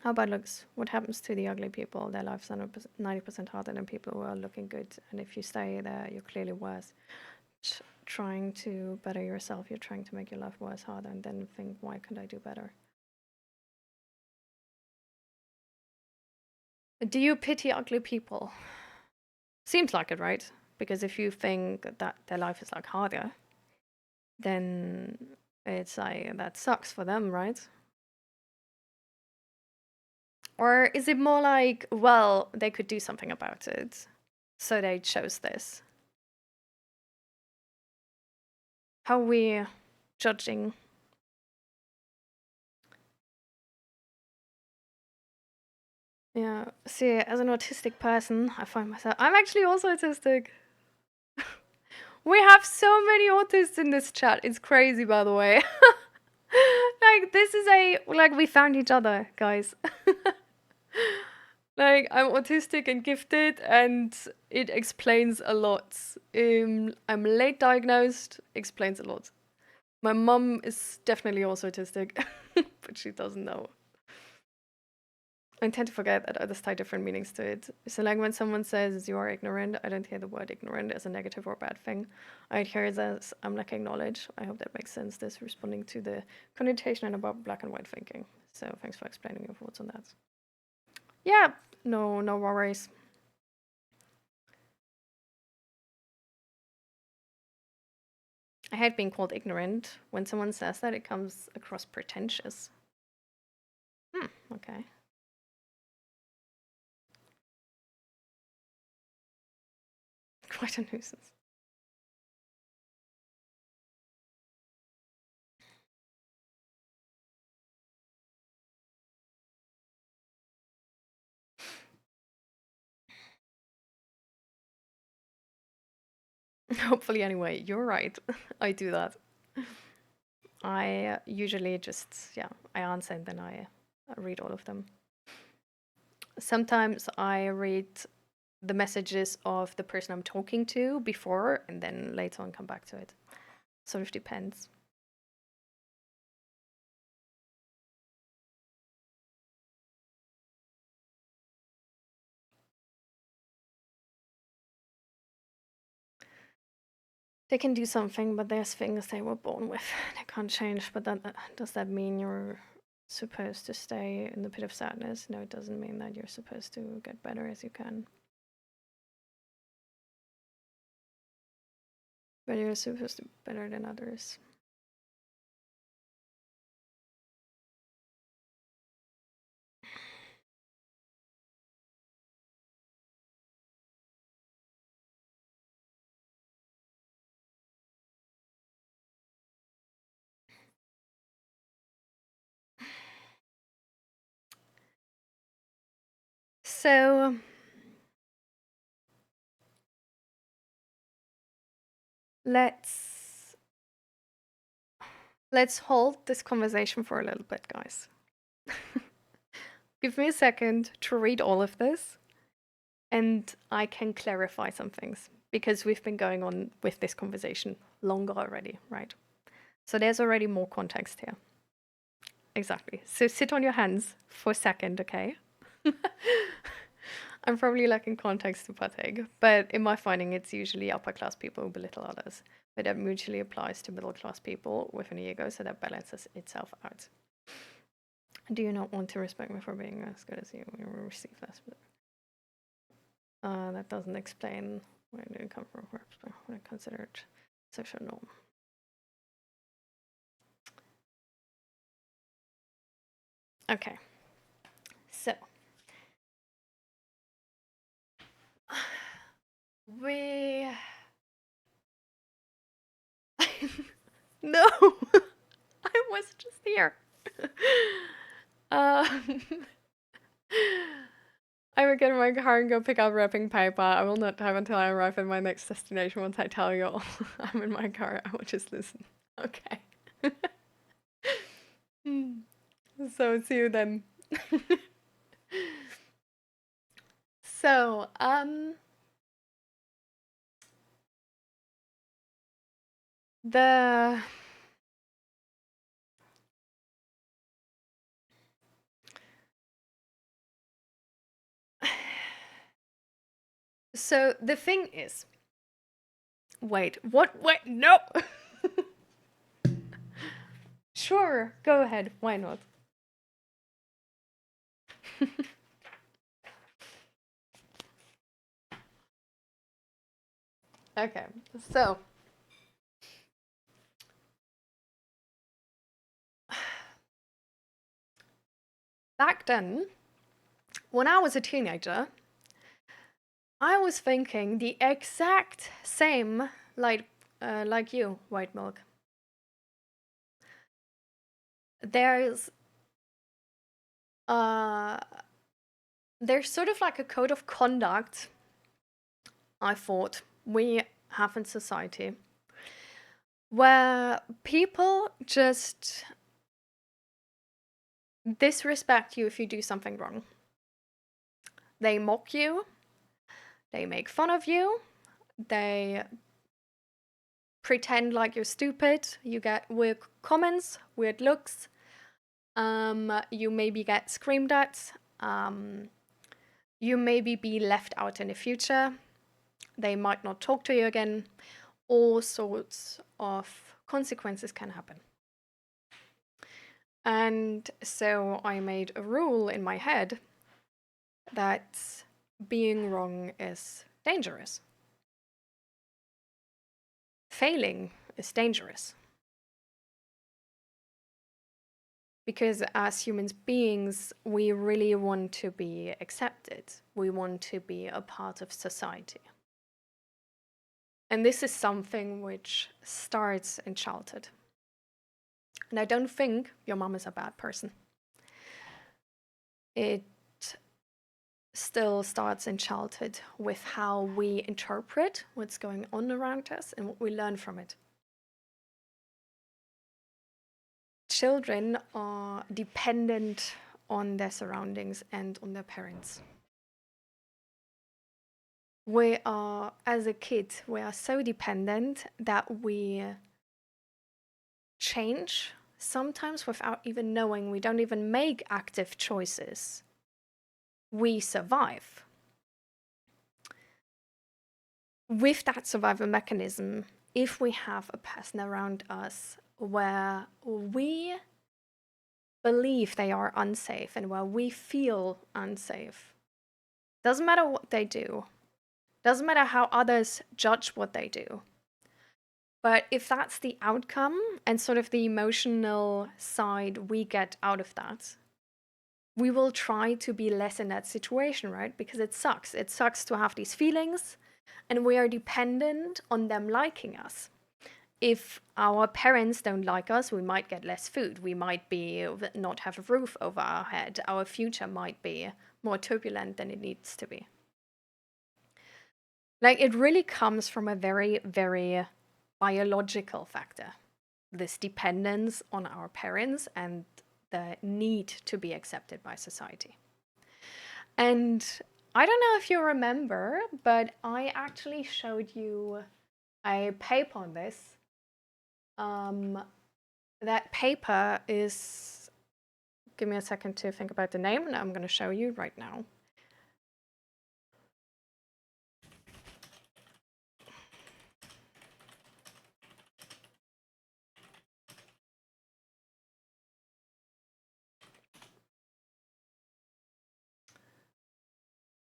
How about looks? What happens to the ugly people? Their lives are 90% harder than people who are looking good. And if you stay there, you're clearly worse. Trying to better yourself, you're trying to make your life worse, harder, and then think, why can't I do better? Do you pity ugly people? Seems like it, right? Because if you think that their life is like harder, then it's like that sucks for them, right? Or is it more like, well, they could do something about it, so they chose this? How are we judging? Yeah, see, as an autistic person, I find myself... I'm actually also autistic. We have so many autists in this chat. It's crazy, by the way. Like, this is like, we found each other, guys. Like, I'm autistic and gifted, and it explains a lot. I'm late diagnosed, explains a lot. My mum is definitely also autistic, but she doesn't know. I tend to forget that others tie different meanings to it. So like when someone says you are ignorant, I don't hear the word ignorant as a negative or bad thing. I hear it as I'm like acknowledge. I hope that makes sense. This responding to the connotation and about black and white thinking. So thanks for explaining your thoughts on that. Yeah, no worries. I hate being called ignorant. When someone says that, it comes across pretentious. Okay. Quite a nuisance. Hopefully, anyway, you're right. I do that. I usually just, yeah, I answer and then I read all of them. Sometimes I read the messages of the person I'm talking to before and then later on come back to it. Sort of depends. They can do something, but there's things they were born with. They can't change. But does that mean you're supposed to stay in the pit of sadness? No, it doesn't mean that you're supposed to get better as you can. But you're supposed to be better than others. So let's hold this conversation for a little bit, guys. Give me a second to read all of this, and I can clarify some things because we've been going on with this conversation longer already, right? So there's already more context here. Exactly. So sit on your hands for a second, okay? I'm probably lacking context to partake, but in my finding, it's usually upper class people who belittle others. But that mutually applies to middle class people with an ego, so that balances itself out. Do you not want to respect me for being as good as you? You will receive less. That doesn't explain where do you come from, what I consider it social norm. Okay, so we no, I was just here. I will get in my car and go pick up wrapping paper. I will not have until I arrive at my next destination. Once I tell you all I'm in my car, I will just listen. Okay. So see you then. So, the so the thing is, wait, what? Wait, no. Sure, go ahead. Why not? Okay, so back then, when I was a teenager, I was thinking the exact same like you, White Milk. There's sort of like a code of conduct I thought we have in society where people just disrespect you if you do something wrong. They mock you, they make fun of you, they pretend like you're stupid, you get weird comments, weird looks, you maybe get screamed at, you maybe be left out in the future, they might not talk to you again, all sorts of consequences can happen. And so I made a rule in my head that being wrong is dangerous. Failing is dangerous. Because as human beings, we really want to be accepted. We want to be a part of society. And this is something which starts in childhood. And I don't think your mom is a bad person. It still starts in childhood with how we interpret what's going on around us and what we learn from it. Children are dependent on their surroundings and on their parents. We are, as a kid, we are so dependent that we change sometimes without even knowing. We don't even make active choices. We survive. With that survival mechanism, if we have a person around us where we believe they are unsafe and where we feel unsafe, doesn't matter what they do, doesn't matter how others judge what they do, But if that's the outcome and sort of the emotional side we get out of that, we will try to be less in that situation, right? Because it sucks. It sucks to have these feelings, and we are dependent on them liking us. If our parents don't like us, we might get less food. We might be not have a roof over our head. Our future might be more turbulent than it needs to be. Like, it really comes from a very, very biological factor. This dependence on our parents and the need to be accepted by society. And I don't know if you remember, but I actually showed you a paper on this. That paper is, give me a second to think about the name, and I'm going to show you right now.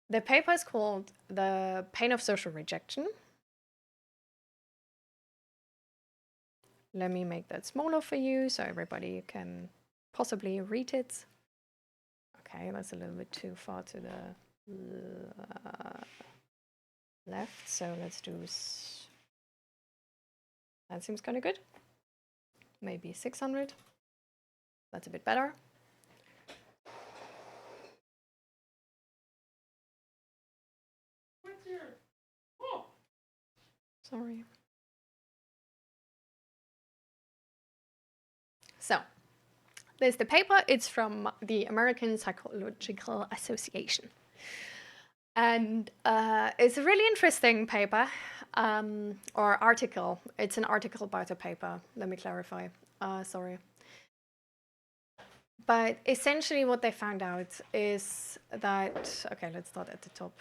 The paper is called The Pain of Social Rejection. Let me make that smaller for you so everybody can possibly read it. Okay, that's a little bit too far to the left, so let's do... That seems kind of good. Maybe 600. That's a bit better. Sorry. So, there's the paper. It's from the American Psychological Association. And it's a really interesting paper, or article. It's an article about a paper. Let me clarify. Sorry. But essentially what they found out is that... Okay, let's start at the top.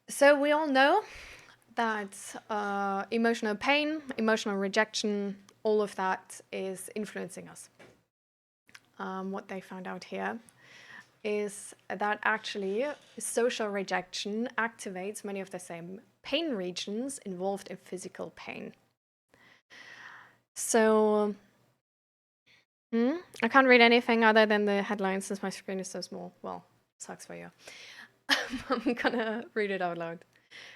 So we all know that emotional pain, emotional rejection, all of that is influencing us. What they found out here is that actually social rejection activates many of the same pain regions involved in physical pain. So I can't read anything other than the headlines since my screen is so small. Well, sucks for you. I'm gonna read it out loud.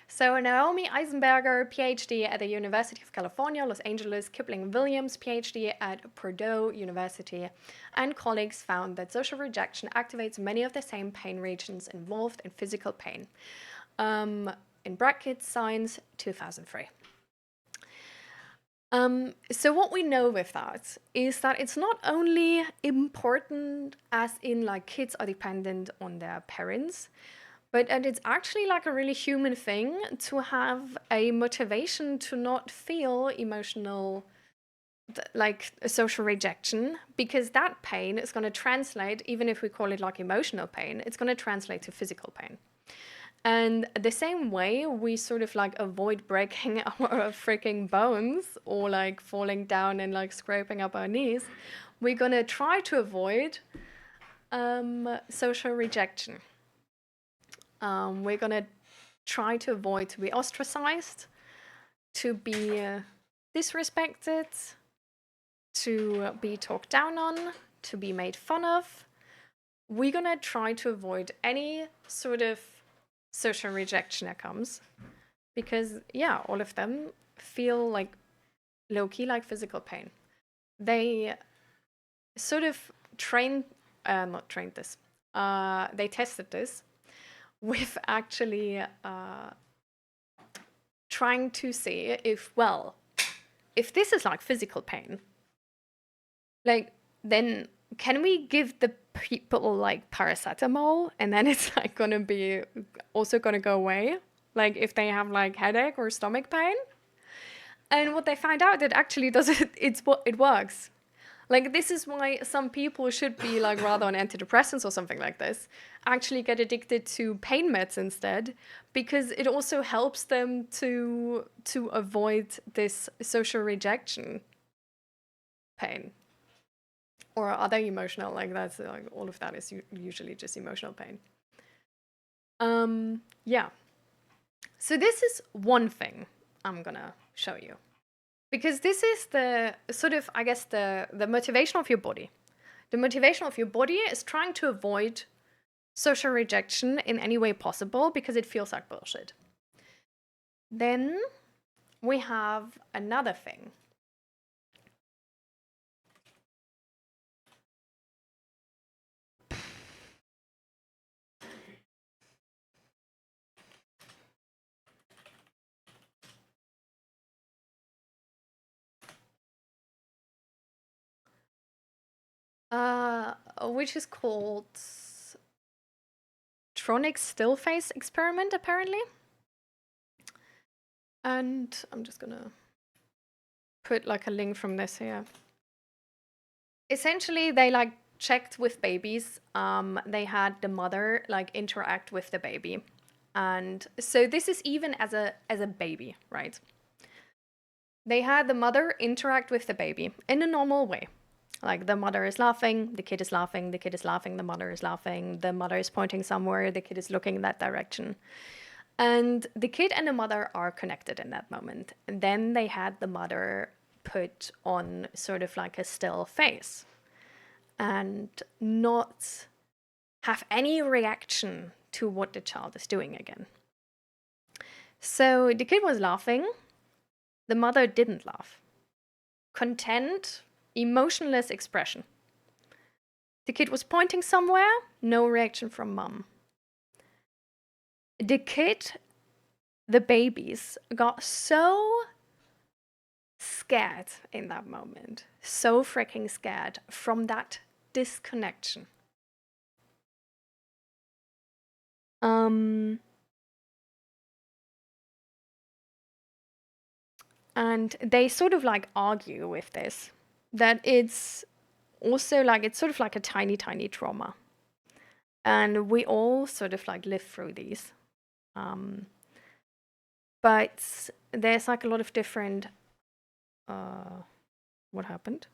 So Naomi Eisenberger, PhD at the University of California, Los Angeles, Kipling Williams, PhD at Purdue University, and colleagues found that social rejection activates many of the same pain regions involved in physical pain. In brackets, Science, 2003. So what we know with that is that it's not only important as in like kids are dependent on their parents, but it's actually like a really human thing to have a motivation to not feel emotional, like social rejection, because that pain is going to translate, even if we call it like emotional pain, it's going to translate to physical pain. And the same way we sort of like avoid breaking our freaking bones or like falling down and like scraping up our knees, we're going to try to avoid social rejection. We're going to try to avoid to be ostracized, to be disrespected, to be talked down on, to be made fun of. We're going to try to avoid any sort of social rejection that comes, because yeah, all of them feel like low-key like physical pain. They sort of they tested this with actually trying to see if this is like physical pain, like then can we give the people like paracetamol and then it's like gonna be also gonna go away, like if they have like headache or stomach pain? And what they find out that actually it works. Like this is why some people should be like rather on antidepressants or something like this, actually get addicted to pain meds instead, because it also helps them to avoid this social rejection pain. Or other emotional, like that's like all of that is usually just emotional pain. Yeah. So this is one thing I'm gonna show you. Because this is the sort of, I guess, the motivation of your body. The motivation of your body is trying to avoid social rejection in any way possible because it feels like bullshit. Then we have another thing. Which is called Tronic Still Face Experiment, apparently. And I'm just gonna put like a link from this here. Essentially, they like checked with babies. They had the mother like interact with the baby, and so this is even as a baby, right? They had the mother interact with the baby in a normal way. Like the mother is laughing, the kid is laughing, the kid is laughing, the mother is laughing, the mother is pointing somewhere, the kid is looking in that direction. And the kid and the mother are connected in that moment. And then they had the mother put on sort of like a still face and not have any reaction to what the child is doing again. So the kid was laughing. The mother didn't laugh. Content, emotionless expression. The kid was pointing somewhere, no reaction from mom. The kid, the babies, got so scared in that moment, so freaking scared from that disconnection. And they sort of like argue with this, that it's also like, it's sort of like a tiny, tiny trauma. And we all sort of like live through these. But there's like a lot of different, what happened?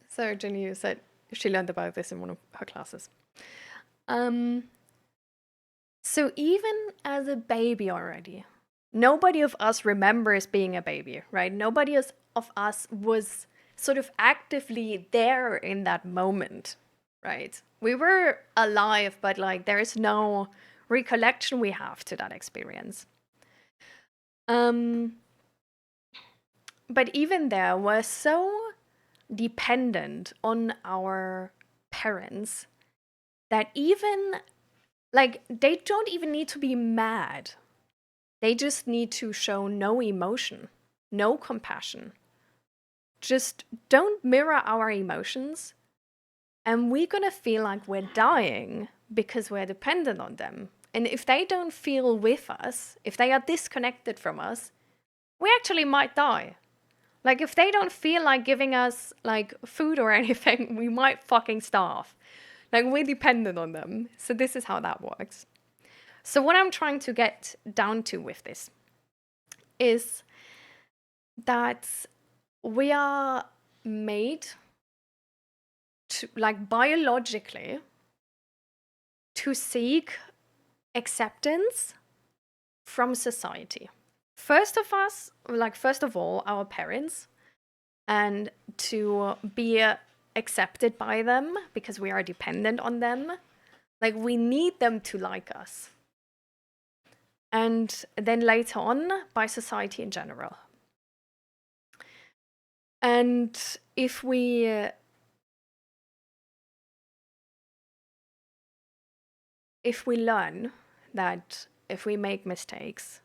So Jenny said she learned about this in one of her classes. So even as a baby already, nobody of us remembers being a baby, right? Nobody of us was sort of actively there in that moment, right? We were alive, but like there is no recollection we have to that experience. But even there, we're so dependent on our parents that even like they don't even need to be mad. They just need to show no emotion, no compassion. Just don't mirror our emotions, and we're gonna feel like we're dying because we're dependent on them. And if they don't feel with us, if they are disconnected from us, we actually might die. Like, if they don't feel like giving us, like, food or anything, we might fucking starve. Like, we're dependent on them. So this is how that works. So what I'm trying to get down to with this is that we are made to, like, biologically to seek acceptance from society. First of all, our parents, and to be accepted by them because we are dependent on them. Like, we need them to like us. And then later on, by society in general. And if we learn that if we make mistakes,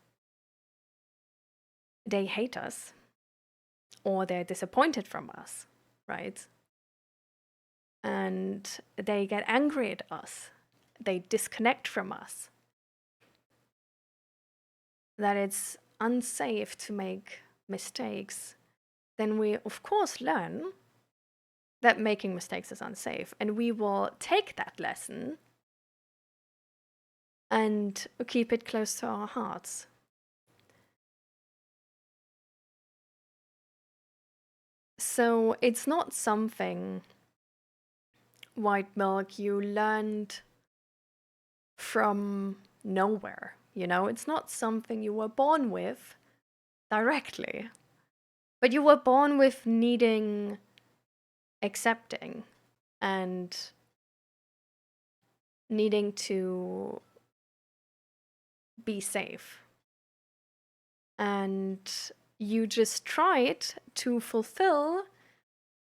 they hate us or they're disappointed from us, right? And they get angry at us. They disconnect from us. That it's unsafe to make mistakes. Then we, of course, learn that making mistakes is unsafe. And we will take that lesson and keep it close to our hearts. So it's not something, white milk, you learned from nowhere, you know? It's not something you were born with directly, but you were born with needing accepting and needing to be safe. And you just tried to fulfill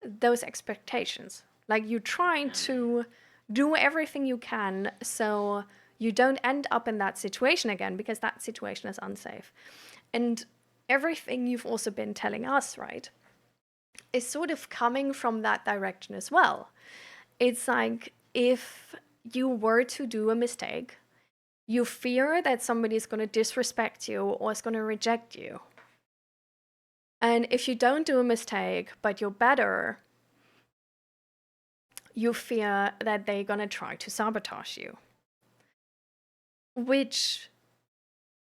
those expectations. Like you trying to do everything you can so you don't end up in that situation again, because that situation is unsafe. And everything you've also been telling us, right, is sort of coming from that direction as well. It's like if you were to do a mistake, you fear that somebody is going to disrespect you or is going to reject you. And if you don't do a mistake, but you're better, you fear that they're going to try to sabotage you. Which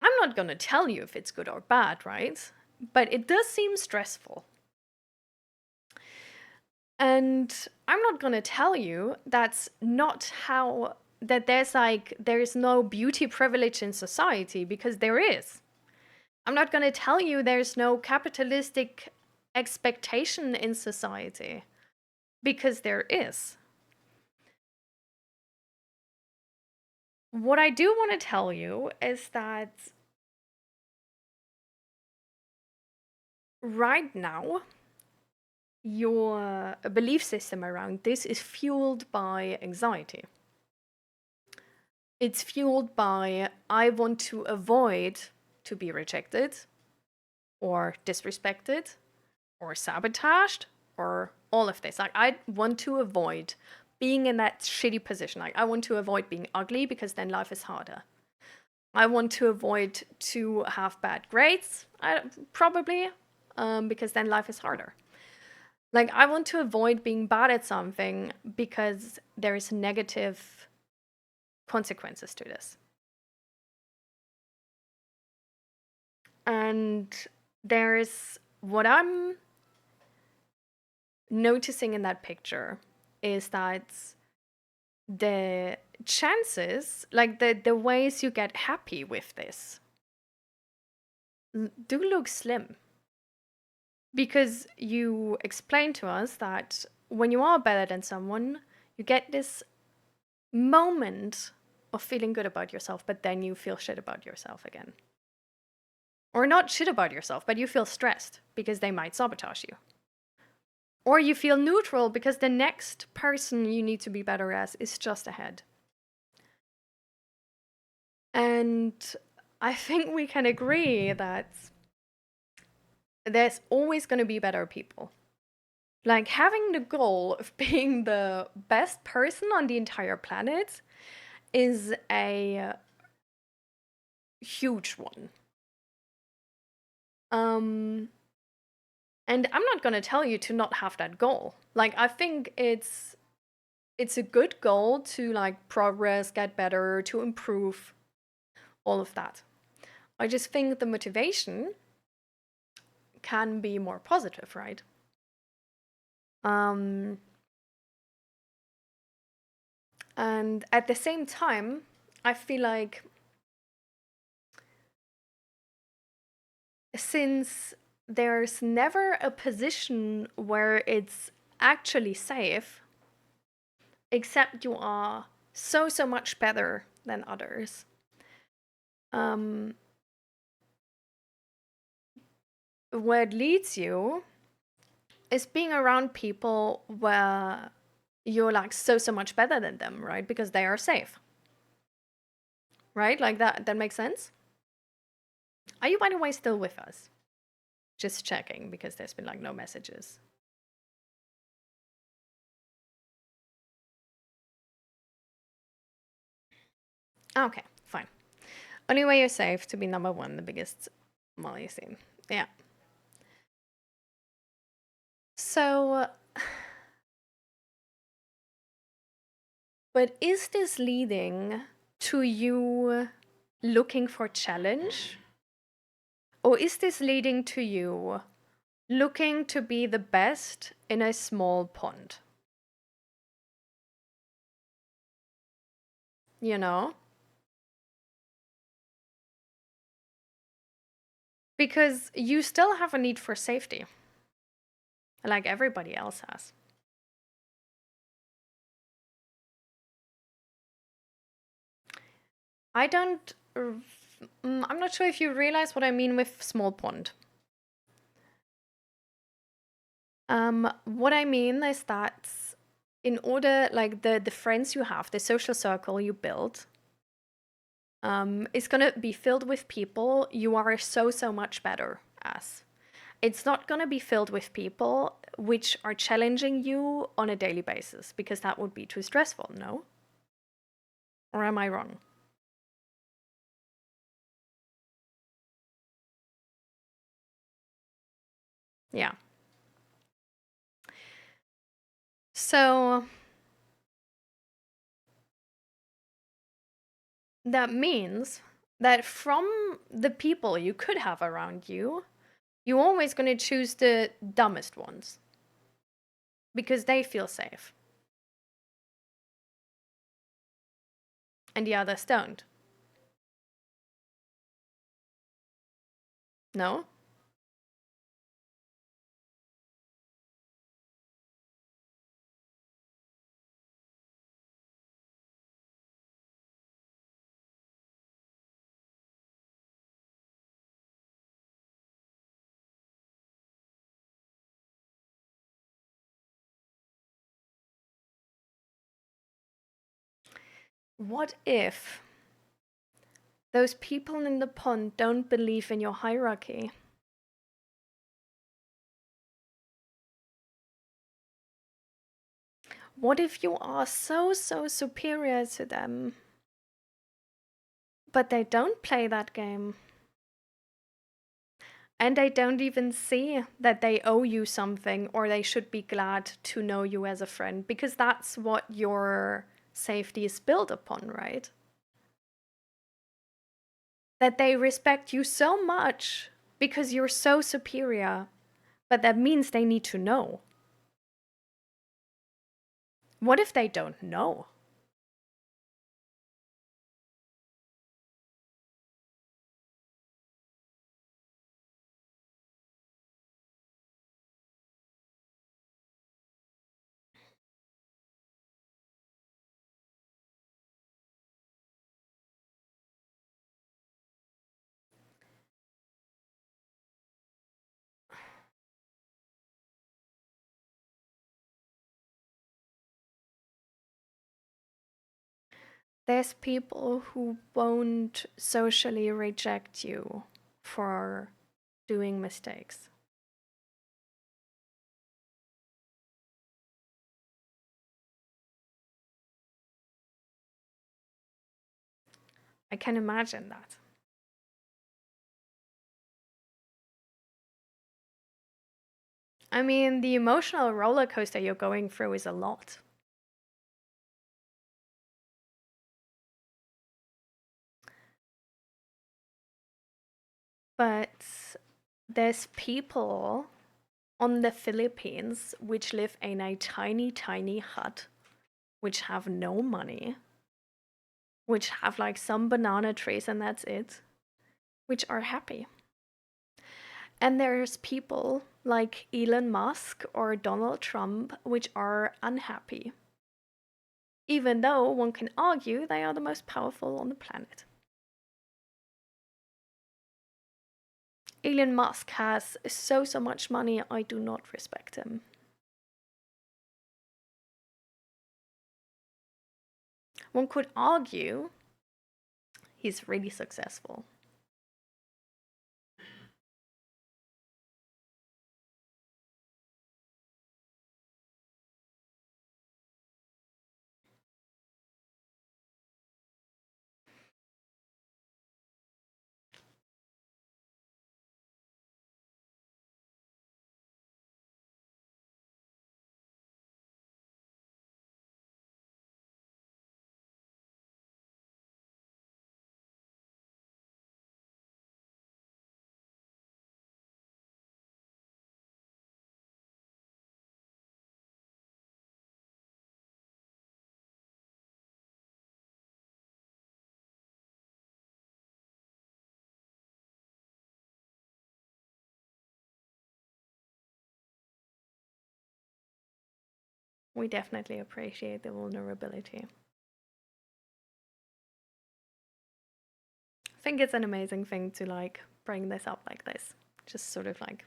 I'm not going to tell you if it's good or bad, right? But it does seem stressful. And I'm not going to tell you that's not how, that there's no beauty privilege in society, because there is. I'm not going to tell you there's no capitalistic expectation in society, because there is. What I do want to tell you is that right now, your belief system around this is fueled by anxiety. It's fueled by, I want to avoid to be rejected or disrespected or sabotaged or all of this. Like, I want to avoid being in that shitty position. Like, I want to avoid being ugly because then life is harder. I want to avoid to have bad grades, probably, because then life is harder. Like, I want to avoid being bad at something because there is negative consequences to this. And there's what I'm noticing in that picture is that the chances, like the ways you get happy with this, do look slim. Because you explain to us that when you are better than someone, you get this moment of feeling good about yourself, but then you feel shit about yourself again. Or not shit about yourself, but you feel stressed because they might sabotage you. Or you feel neutral because the next person you need to be better as is just ahead. And I think we can agree that there's always going to be better people. Like, having the goal of being the best person on the entire planet is a huge one. And I'm not going to tell you to not have that goal. Like, I think it's a good goal to, like, progress, get better, to improve, all of that. I just think the motivation can be more positive, right? And at the same time, I feel like since there's never a position where it's actually safe, except you are so much better than others, where it leads you is being around people where you're like so much better than them, right? Because they are safe. Right? Like that makes sense? Are you, by the way, still with us? Just checking, because there's been like no messages. Okay, fine. Only way you're safe to be number one, the biggest Molly scene. Yeah. So, but is this leading to you looking for challenge? Or is this leading to you looking to be the best in a small pond. You know? Because you still have a need for safety, like everybody else has. I don't. I'm not sure if you realize what I mean with small pond. What I mean is that in order, like the friends you have, the social circle you build, is gonna be filled with people you are so much better as. It's not gonna be filled with people which are challenging you on a daily basis, because that would be too stressful, no? Or am I wrong? Yeah. So that means that from the people you could have around you, you're always going to choose the dumbest ones because they feel safe and the others don't. No? What if those people in the pond don't believe in your hierarchy? What if you are so superior to them, but they don't play that game? And they don't even see that they owe you something or they should be glad to know you as a friend, because that's what your safety is built upon, right? That they respect you so much because you're so superior, but that means they need to know. What if they don't know? There's people who won't socially reject you for doing mistakes. I can imagine that. I mean, the emotional roller coaster you're going through is a lot. But there's people on the Philippines which live in a tiny hut, which have no money, which have like some banana trees and that's it, which are happy. And there's people like Elon Musk or Donald Trump which are unhappy, even though one can argue they are the most powerful on the planet. Elon Musk has so much money, I do not respect him. One could argue he's really successful. We definitely appreciate the vulnerability. I think it's an amazing thing to like bring this up like this. Just sort of like,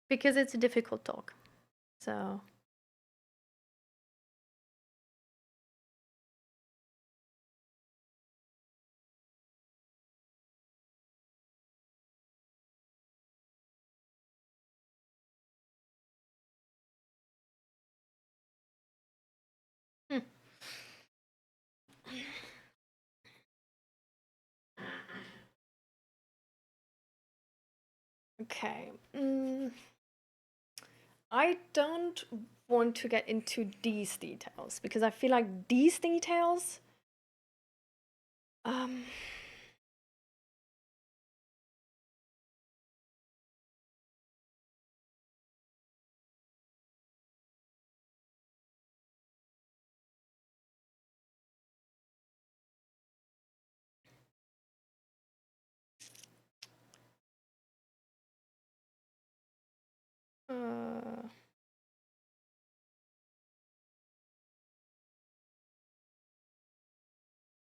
because it's a difficult talk. So okay. I don't want to get into these details because I feel like these details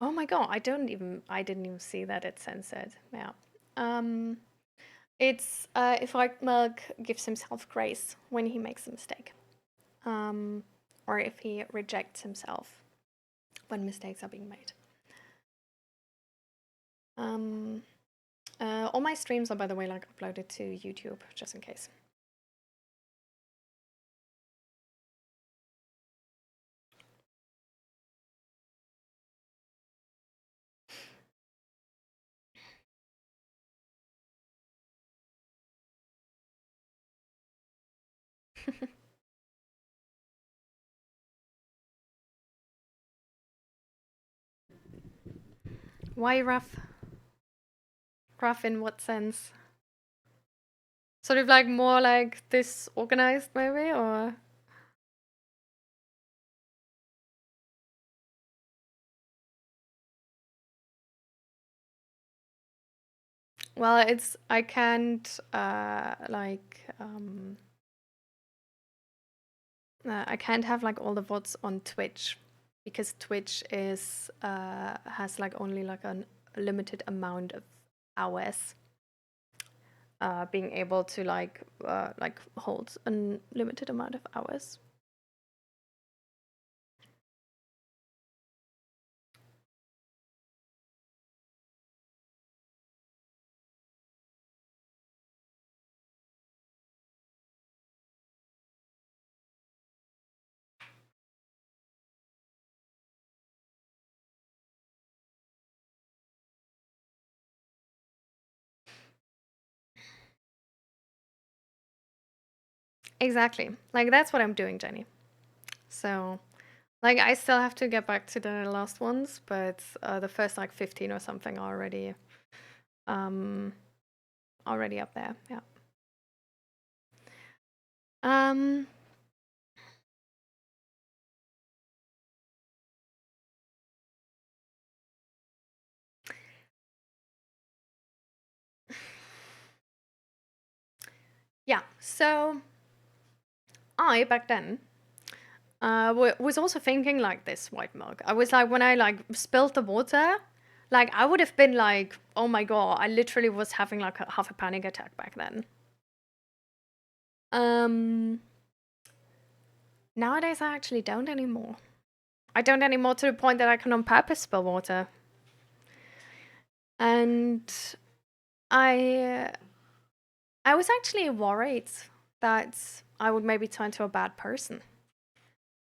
oh my god, I didn't even see that it's censored. Yeah. It's if Reichenbach gives himself grace when he makes a mistake. Or if he rejects himself when mistakes are being made. All my streams are, by the way, like uploaded to YouTube, just in case. Why rough? Rough in what sense? Sort of like more like disorganized, maybe, or? Well, I can't I can't have like all the VODs on Twitch because Twitch is has like only like a limited amount of hours. Being able to like hold a limited amount of hours. Exactly. Like that's what I'm doing, Jenny. So, like I still have to get back to the last ones, but the first like 15 or something are already up there. Yeah. Yeah. So I back then was also thinking like this, White Milk. I was like, when I like spilled the water, like I would have been like, oh my god, I literally was having like half a panic attack back then. Nowadays I actually don't anymore. I don't anymore to the point that I can on purpose spill water. And I was actually worried that I would maybe turn to a bad person.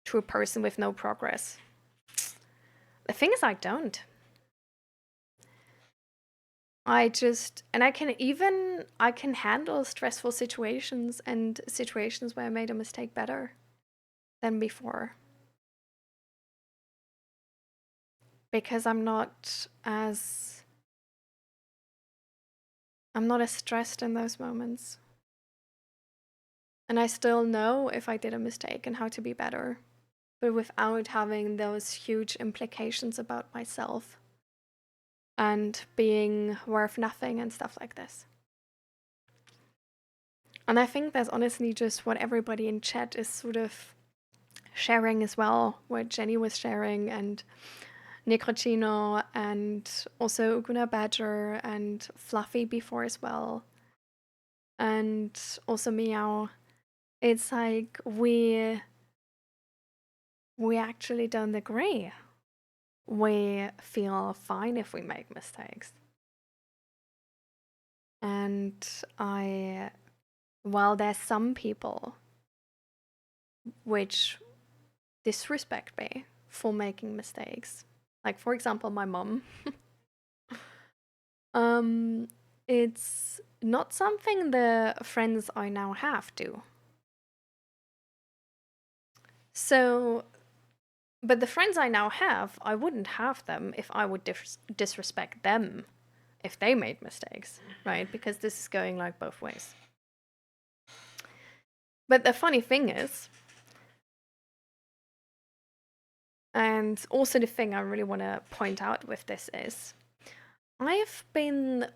To a person with no progress. The thing is, I don't. I can handle stressful situations and situations where I made a mistake better than before. Because I'm not as stressed in those moments. And I still know if I did a mistake and how to be better, but without having those huge implications about myself and being worth nothing and stuff like this. And I think that's honestly just what everybody in chat is sort of sharing as well, what Jenny was sharing, and Necrocino, and also Uguna Badger, and Fluffy before as well, and also Meow. It's like we actually don't agree. We feel fine if we make mistakes. And while there's some people which disrespect me for making mistakes, like for example my mom, it's not something the friends I now have do. So, but the friends I now have, I wouldn't have them if I would disrespect them if they made mistakes, right? Because this is going like both ways. But the funny thing is, and also the thing I really want to point out with this is, I've been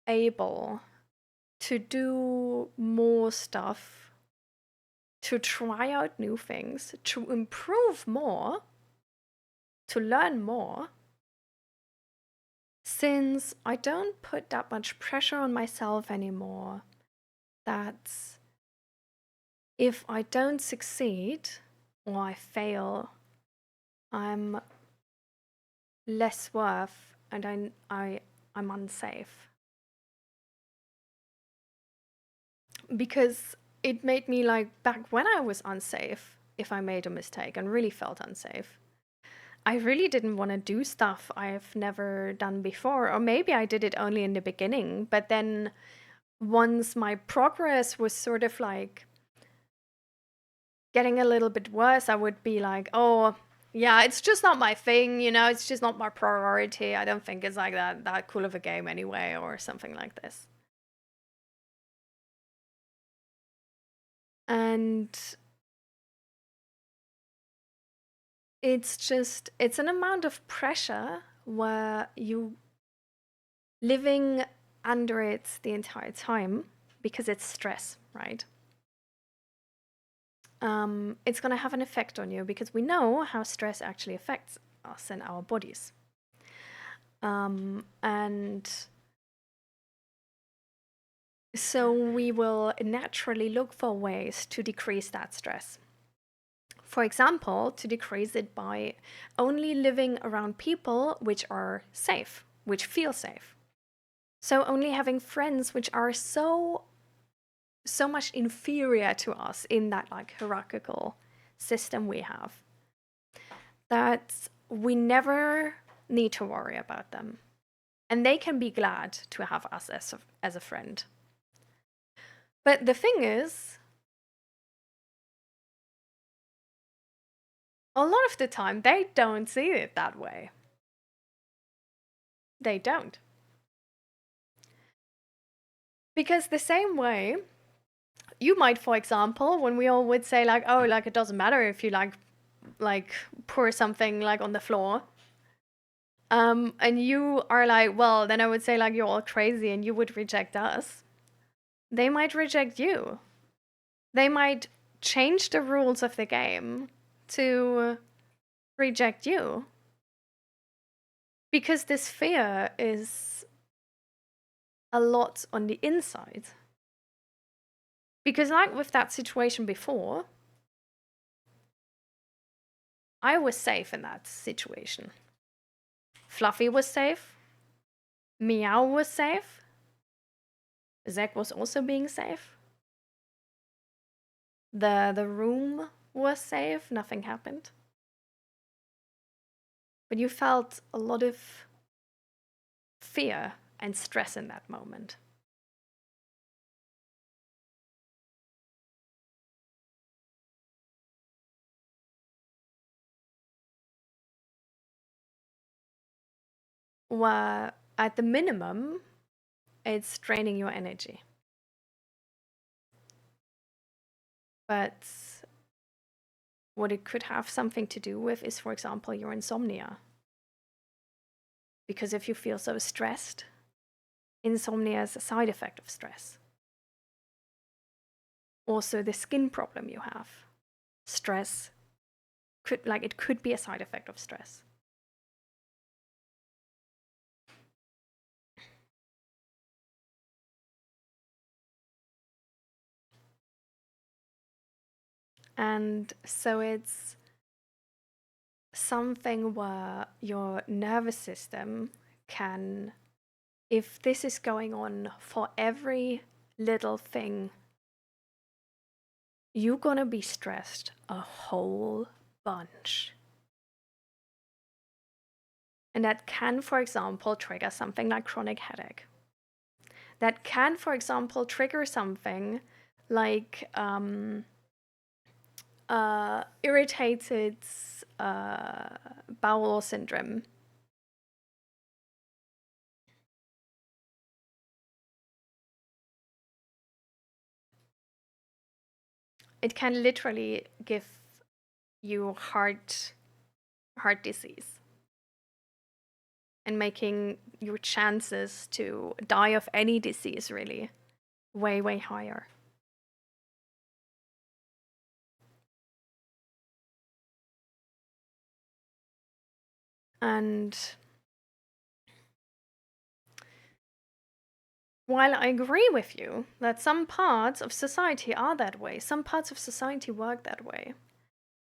able to do more stuff, to try out new things, to improve more, to learn more, since I don't put that much pressure on myself anymore. That if I don't succeed or I fail, I'm less worth and I'm unsafe. Because it made me like, back when I was unsafe, if I made a mistake and really felt unsafe, I really didn't want to do stuff I've never done before. Or maybe I did it only in the beginning, but then once my progress was sort of like getting a little bit worse, I would be like, oh, yeah, it's just not my thing, you know, it's just not my priority. I don't think it's like that cool of a game anyway, or something like this. And it's an amount of pressure where you living under it the entire time because it's stress, right? It's going to have an effect on you because we know how stress actually affects us and our bodies. And so we will naturally look for ways to decrease that stress. For example, to decrease it by only living around people which are safe, which feel safe. So only having friends which are so much inferior to us in that like hierarchical system we have, that we never need to worry about them. And they can be glad to have us as a friend. But the thing is, a lot of the time, they don't see it that way. They don't. Because the same way, you might, for example, when we all would say like, oh, like it doesn't matter if you like pour something like on the floor. And you are like, well, then I would say like you're all crazy and you would reject us. They might reject you. They might change the rules of the game to reject you. Because this fear is a lot on the inside. Because like with that situation before, I was safe in that situation. Fluffy was safe. Meow was safe. Zeg was also being safe. The room was safe. Nothing happened. But you felt a lot of fear and stress in that moment. Where at the minimum, it's draining your energy. But what it could have something to do with is, for example, your insomnia. Because if you feel so stressed, insomnia is a side effect of stress. Also, the skin problem you have. Stress it could be a side effect of stress. And so it's something where your nervous system can, if this is going on for every little thing, you're gonna be stressed a whole bunch. And that can, for example, trigger something like chronic headache. That can, for example, trigger something like irritated bowel syndrome. It can literally give you heart disease and making your chances to die of any disease really way, way higher. And while I agree with you that some parts of society are that way, some parts of society work that way,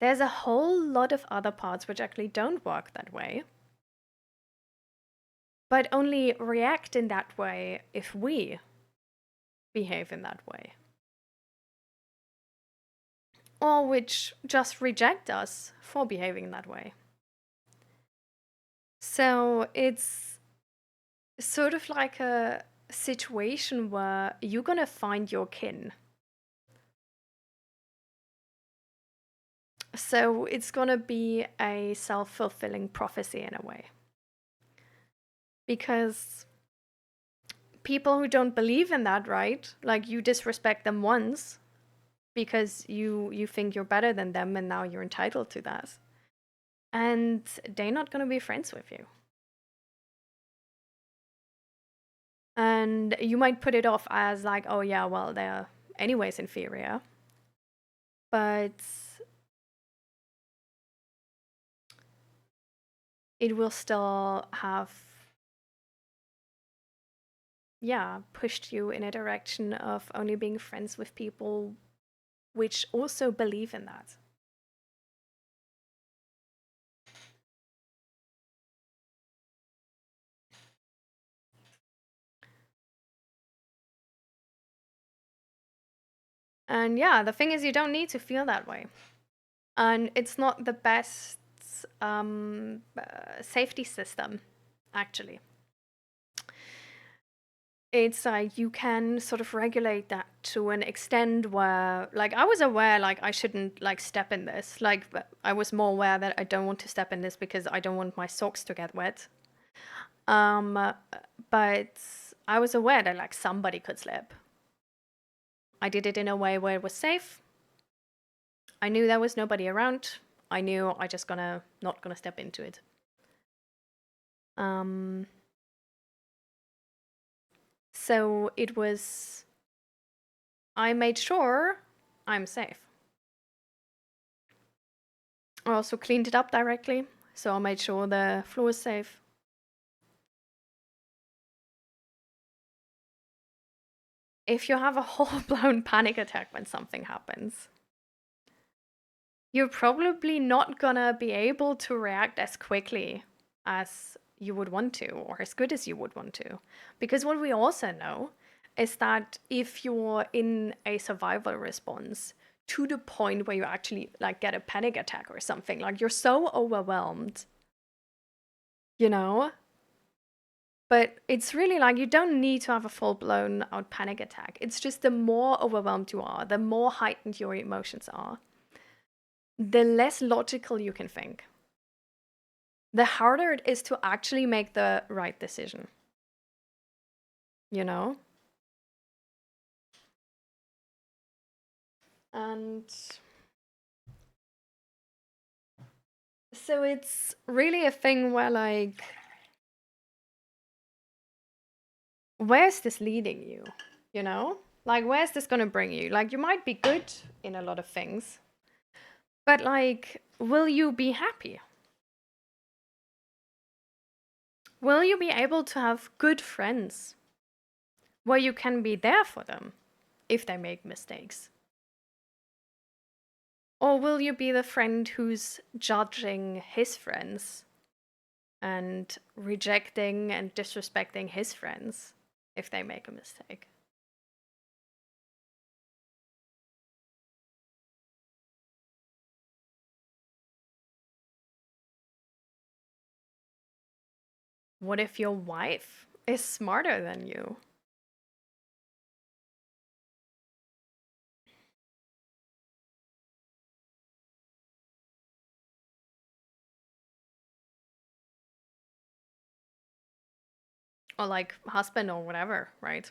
there's a whole lot of other parts which actually don't work that way, but only react in that way if we behave in that way. Or which just reject us for behaving that way. So it's sort of like a situation where you're gonna find your kin. So it's gonna be a self-fulfilling prophecy in a way. Because people who don't believe in that, right? Like you disrespect them once because you think you're better than them and now you're entitled to that. And they're not gonna be friends with you. And you might put it off as like, oh yeah, well, they're anyways inferior. But it will still have, pushed you in a direction of only being friends with people which also believe in that. And yeah, the thing is, you don't need to feel that way. And it's not the best safety system, actually. It's like you can sort of regulate that to an extent where, like, I was aware, like, I shouldn't, like, step in this. Like, I was more aware that I don't want to step in this because I don't want my socks to get wet. But I was aware that, like, somebody could slip. I did it in a way where it was safe. I knew there was nobody around. I knew I just not gonna step into it. So it was, I made sure I'm safe. I also cleaned it up directly, so I made sure the floor was safe. If you have a whole-blown panic attack when something happens, you're probably not gonna be able to react as quickly as you would want to, or as good as you would want to. Because what we also know is that if you're in a survival response to the point where you actually like get a panic attack or something, like you're so overwhelmed, you know? But it's really like you don't need to have a full-blown out panic attack. It's just the more overwhelmed you are, the more heightened your emotions are, the less logical you can think. The harder it is to actually make the right decision. You know? And so it's really a thing where, like, where's this leading you? You know? Like, where's this gonna bring you? Like, you might be good in a lot of things, But like, will you be happy? Will you be able to have good friends where you can be there for them if they make mistakes? Or will you be the friend who's judging his friends and rejecting and disrespecting his friends if they make a mistake? What if your wife is smarter than you? Or like husband or whatever, right?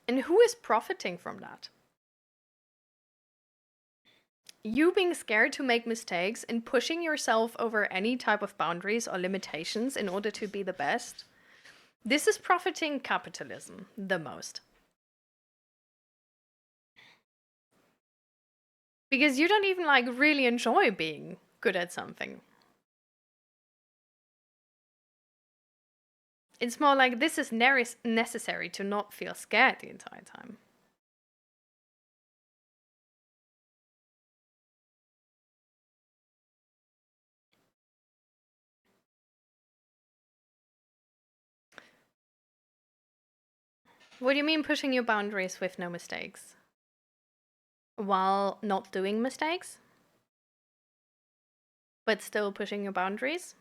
And who is profiting from that? You being scared to make mistakes and pushing yourself over any type of boundaries or limitations in order to be the best. This is profiting capitalism the most. Because you don't even like really enjoy being good at something. It's more like this is necessary to not feel scared the entire time. What do you mean pushing your boundaries with no mistakes? While not doing mistakes? But still pushing your boundaries?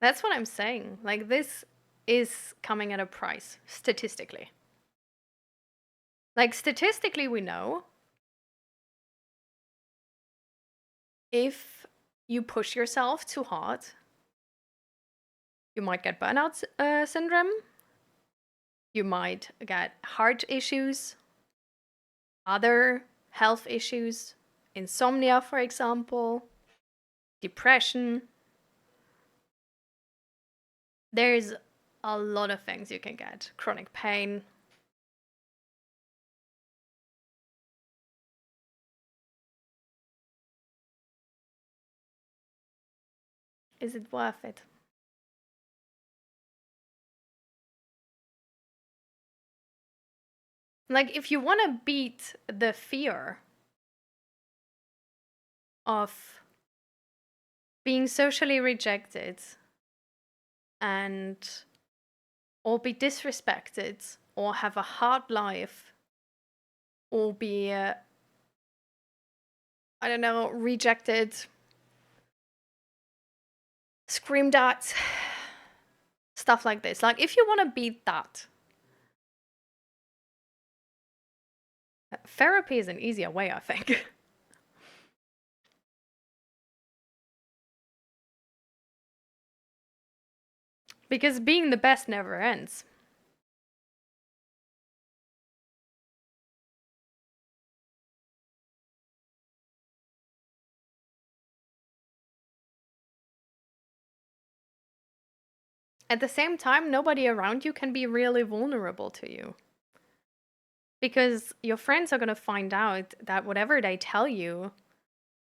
That's what I'm saying. Like, this is coming at a price, statistically. Like, statistically, we know if you push yourself too hard, you might get burnout syndrome, you might get heart issues, other health issues, insomnia, for example, depression. There's a lot of things you can get. Chronic pain. Is it worth it? Like, if you want to beat the fear of being socially rejected and or be disrespected or have a hard life or be I don't know, rejected, screamed at, stuff like this. Like, if you want to beat that, therapy is an easier way, I think. Because being the best never ends. At the same time, nobody around you can be really vulnerable to you. Because your friends are going to find out that whatever they tell you,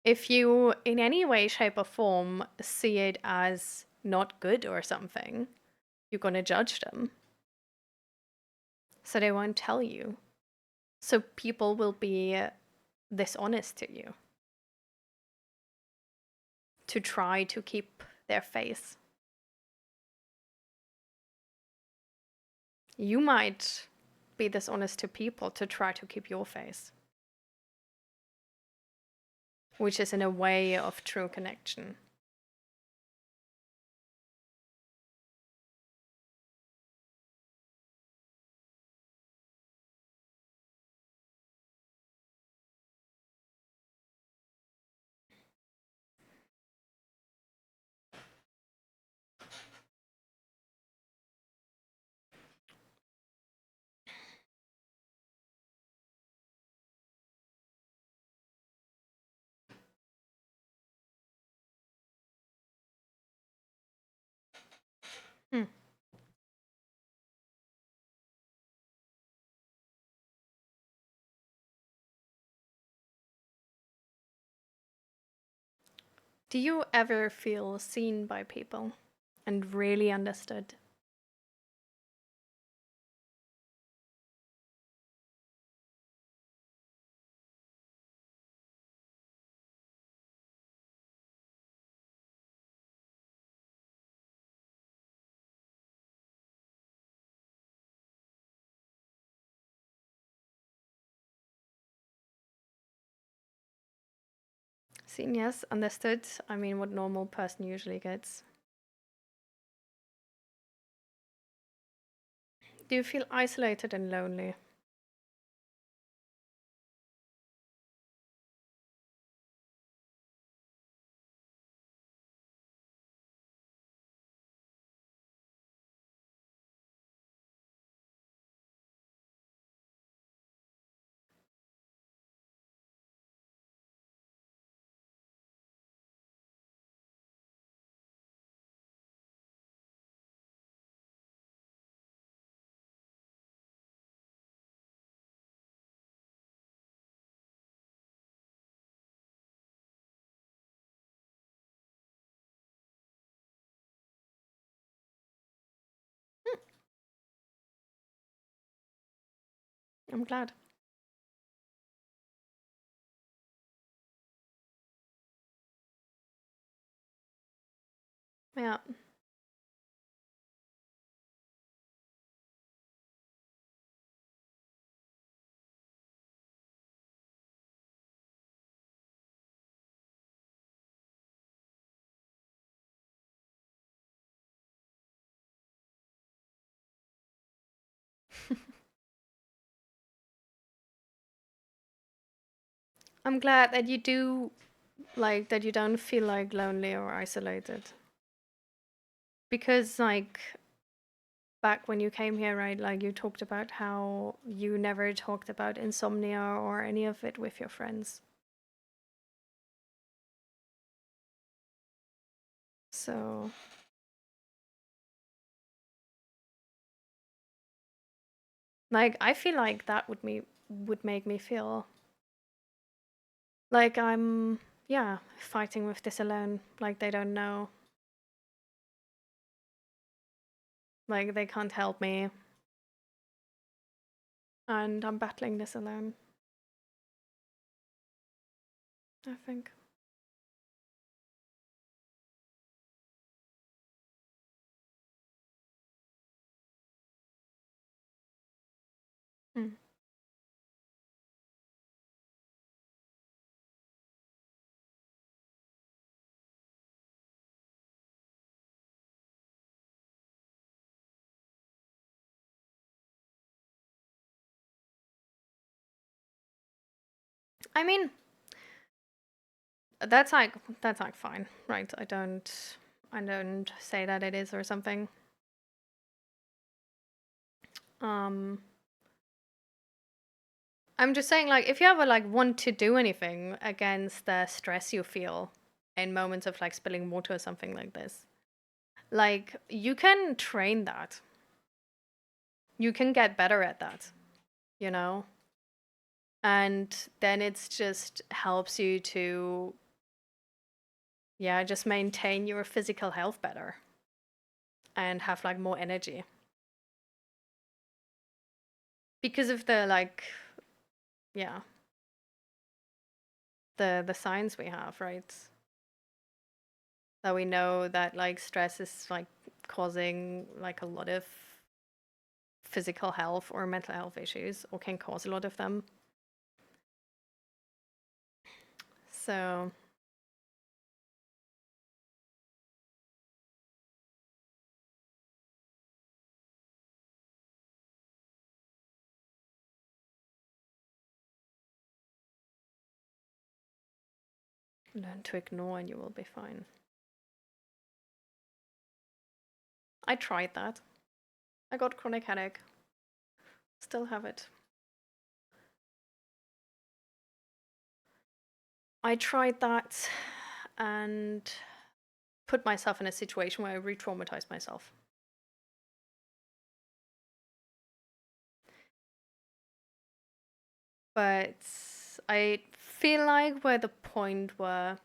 if you in any way, shape, or form see it as not good or something, you're going to judge them. So they won't tell you. So people will be dishonest to you to try to keep their face. You might be dishonest to people to try to keep your face, which is in a way of true connection. Do you ever feel seen by people and really understood? Seen, yes. Understood. I mean, what normal person usually gets. Do you feel isolated and lonely? I'm glad. Yeah. I'm glad that you do like that you don't feel like lonely or isolated. Because like back when you came here, right, like you talked about how you never talked about insomnia or any of it with your friends. So like I feel like that would make me feel like I'm yeah, fighting with this alone. Like they don't know. Like they can't help me. And I'm battling this alone, I think. Mm. I mean, that's like fine, right? I don't say that it is or something. Um I'm just saying like if you ever like want to do anything against the stress you feel in moments of like spilling water or something like this, like you can train that. You can get better at that, you know? And then it's just helps you to yeah, just maintain your physical health better and have like more energy. Because of the like yeah, the signs we have, right? That we know that like stress is like causing like a lot of physical health or mental health issues or can cause a lot of them. So learn to ignore and you will be fine. I tried that. I got chronic headache. Still have it. I tried that and put myself in a situation where I re traumatized myself. But I feel like we're the point where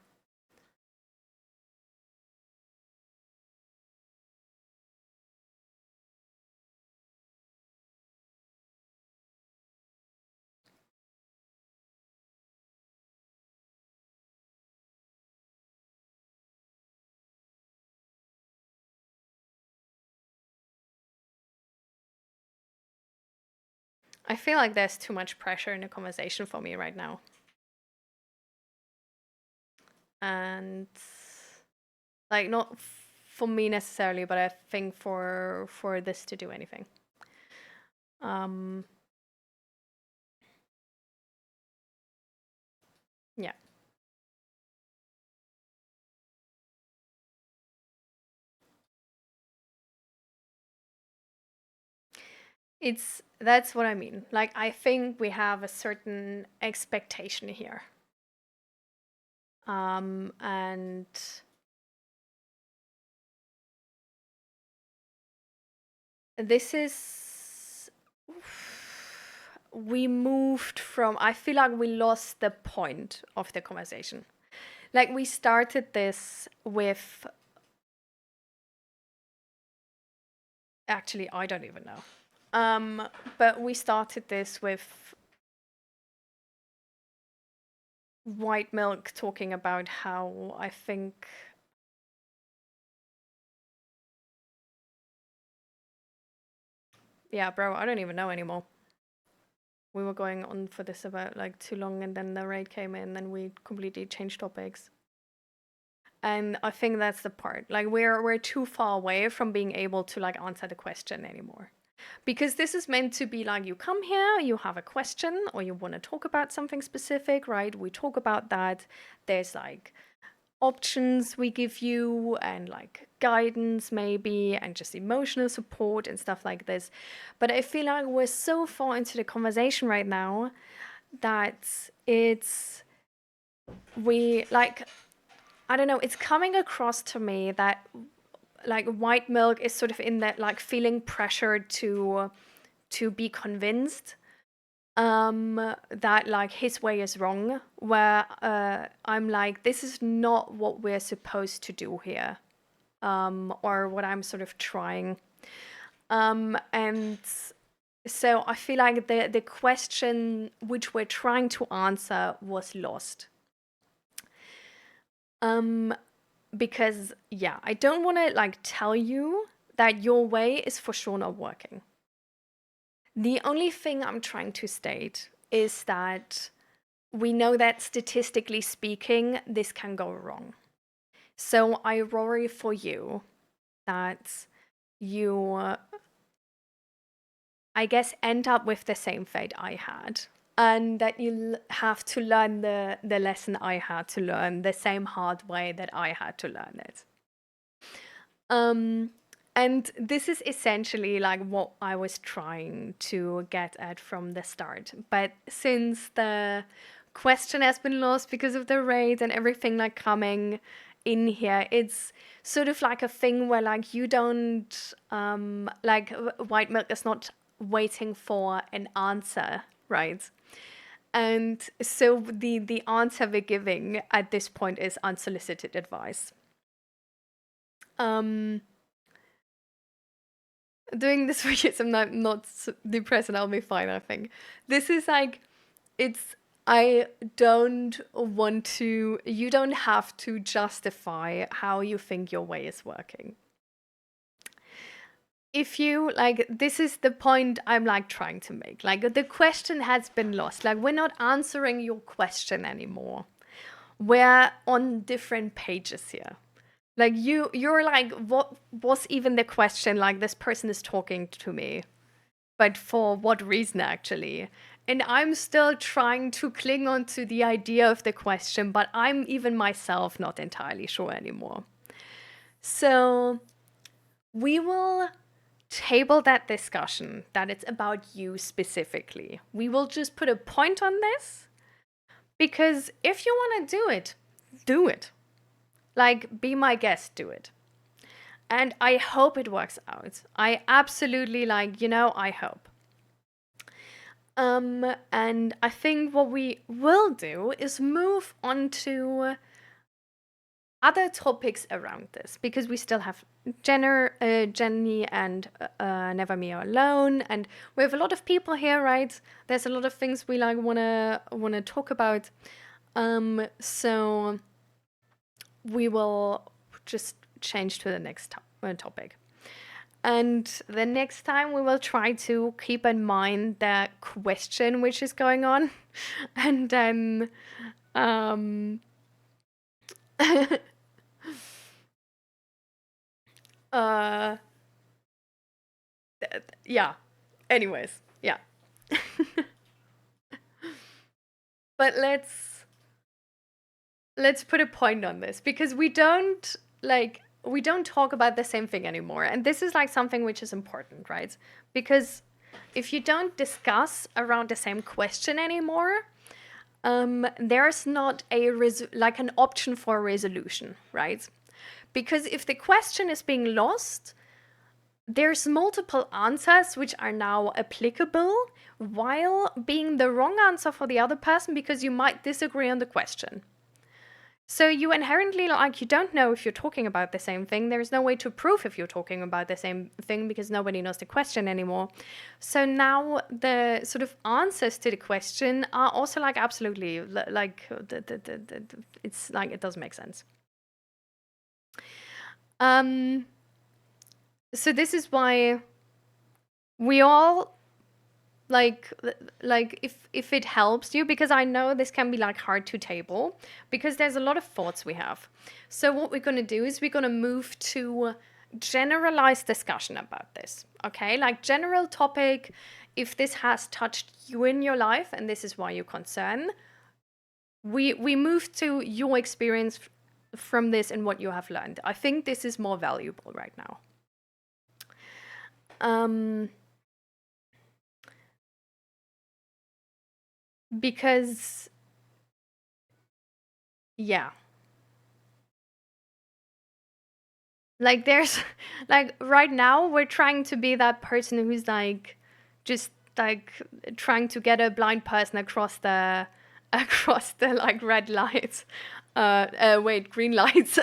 I feel like there's too much pressure in the conversation for me right now. And like not for me necessarily, but I think for this to do anything. Yeah. That's what I mean. Like, I think we have a certain expectation here. And this is, we moved from, I feel like we lost the point of the conversation. Like, we started this with, actually, I don't even know. But we started this with White Milk talking about how I think yeah, bro, I don't even know anymore. We were going on for this about like too long, and then the raid came in and we completely changed topics. And I think that's the part. Like we're too far away from being able to like answer the question anymore. Because this is meant to be like, you come here, you have a question, or you want to talk about something specific, right? We talk about that. There's like options we give you and like guidance maybe and just emotional support and stuff like this. But I feel like we're so far into the conversation right now that we like, I don't know, it's coming across to me that like White Milk is sort of in that like feeling pressured to be convinced that like his way is wrong, where I'm like, this is not what we're supposed to do here, or what I'm sort of trying. And so I feel like the question which we're trying to answer was lost. Because yeah, I don't want to like tell you that your way is for sure not working. The only thing I'm trying to state is that we know that statistically speaking, this can go wrong. So I worry for you that you, I guess, end up with the same fate I had. And that you have to learn the lesson I had to learn the same hard way that I had to learn it. And this is essentially like what I was trying to get at from the start. But since the question has been lost because of the raid and everything like coming in here, it's sort of like a thing where like you don't like White Milk is not waiting for an answer, right? And so the answer we're giving at this point is unsolicited advice. Doing this for years, I'm not depressed and I'll be fine, I think. This is like, I don't want to, you don't have to justify how you think your way is working. If you, like, this is the point I'm like trying to make. Like, the question has been lost. Like, we're not answering your question anymore. We're on different pages here. Like you're like, what was even the question? Like, this person is talking to me, but for what reason actually? And I'm still trying to cling on to the idea of the question, but I'm even myself not entirely sure anymore. So we will table that discussion that it's about you specifically. We will just put a point on this, because if you want to do it. Like, be my guest, do it. And I hope it works out. I absolutely I hope. And I think what we will do is move on to other topics around this, because we still have Jenny and Never Me Alone, and we have a lot of people here, right? There's a lot of things we like wanna talk about. So we will just change to the next topic. And the next time we will try to keep in mind the question which is going on. And then uh yeah. Anyways, yeah. But let's put a point on this, because we don't talk about the same thing anymore. And this is like something which is important, right? Because if you don't discuss around the same question anymore, there's not an option for a resolution, right? Because if the question is being lost, there's multiple answers which are now applicable while being the wrong answer for the other person, because you might disagree on the question. So you inherently, you don't know if you're talking about the same thing. There's no way to prove if you're talking about the same thing, because nobody knows the question anymore. So now the sort of answers to the question are also absolutely it's it doesn't make sense. So this is why we all if it helps you, because I know this can be hard to table, because there's a lot of thoughts we have. So what we're going to do is we're going to move to generalized discussion about this. Okay, general topic. If this has touched you in your life and this is why you're concerned, we move to your experience from this and what you have learned. I think this is more valuable right now. Because, yeah. There's, right now, we're trying to be that person who's, just, trying to get a blind person across the, red lights. Green lights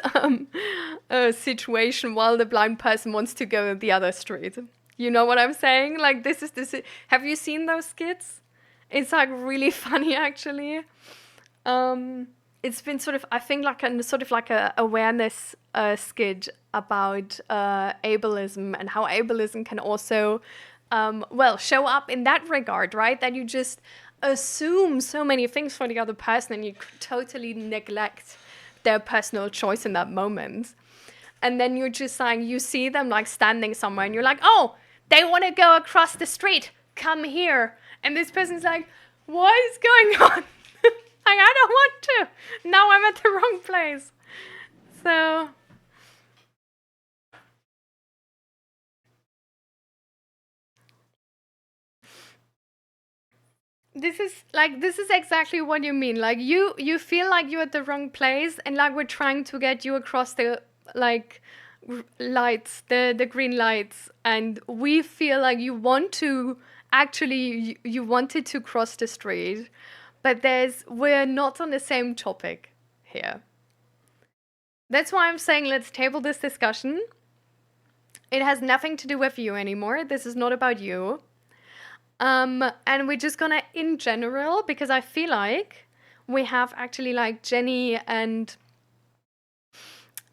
situation, while the blind person wants to go the other street. You know what I'm saying? This is. Have you seen those skits? It's really funny, actually. It's been sort of, I think, a awareness skit about ableism, and how ableism can also, show up in that regard, right? That you just assume so many things for the other person, and you totally neglect their personal choice in that moment. And then you're just you see them standing somewhere, and you're oh, they want to go across the street. Come here. And this person's what is going on? I don't want to. Now I'm at the wrong place. So. This is exactly what you mean. You feel you're at the wrong place, and we're trying to get you across the lights, the green lights, and we feel you want to. Actually, you wanted to cross the street, but we're not on the same topic here. That's why I'm saying let's table this discussion. It has nothing to do with you anymore. This is not about you. And we're just gonna, in general, because I feel we have actually Jenny and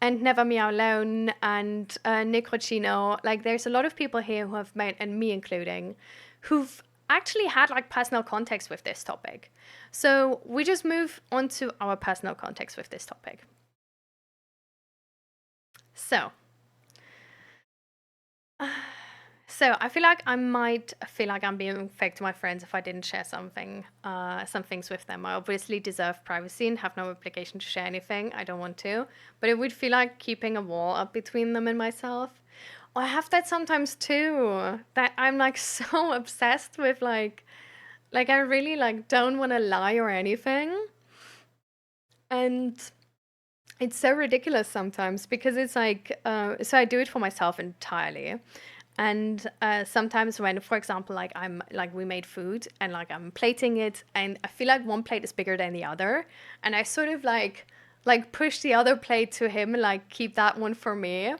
Never Me Alone and Nick Roccino. There's a lot of people here who have made, and me including, who've actually had personal context with this topic. So we just move on to our personal context with this topic. So I feel I might feel I'm being fake to my friends if I didn't share some things with them. I obviously deserve privacy and have no obligation to share anything. I don't want to, but it would feel like keeping a wall up between them and myself. I have that sometimes too, that I'm so obsessed with I really don't want to lie or anything. And it's so ridiculous sometimes, because it's so I do it for myself entirely. And sometimes when, for example, I'm we made food and I'm plating it, and I feel one plate is bigger than the other, and I sort of push the other plate to him and keep that one for me.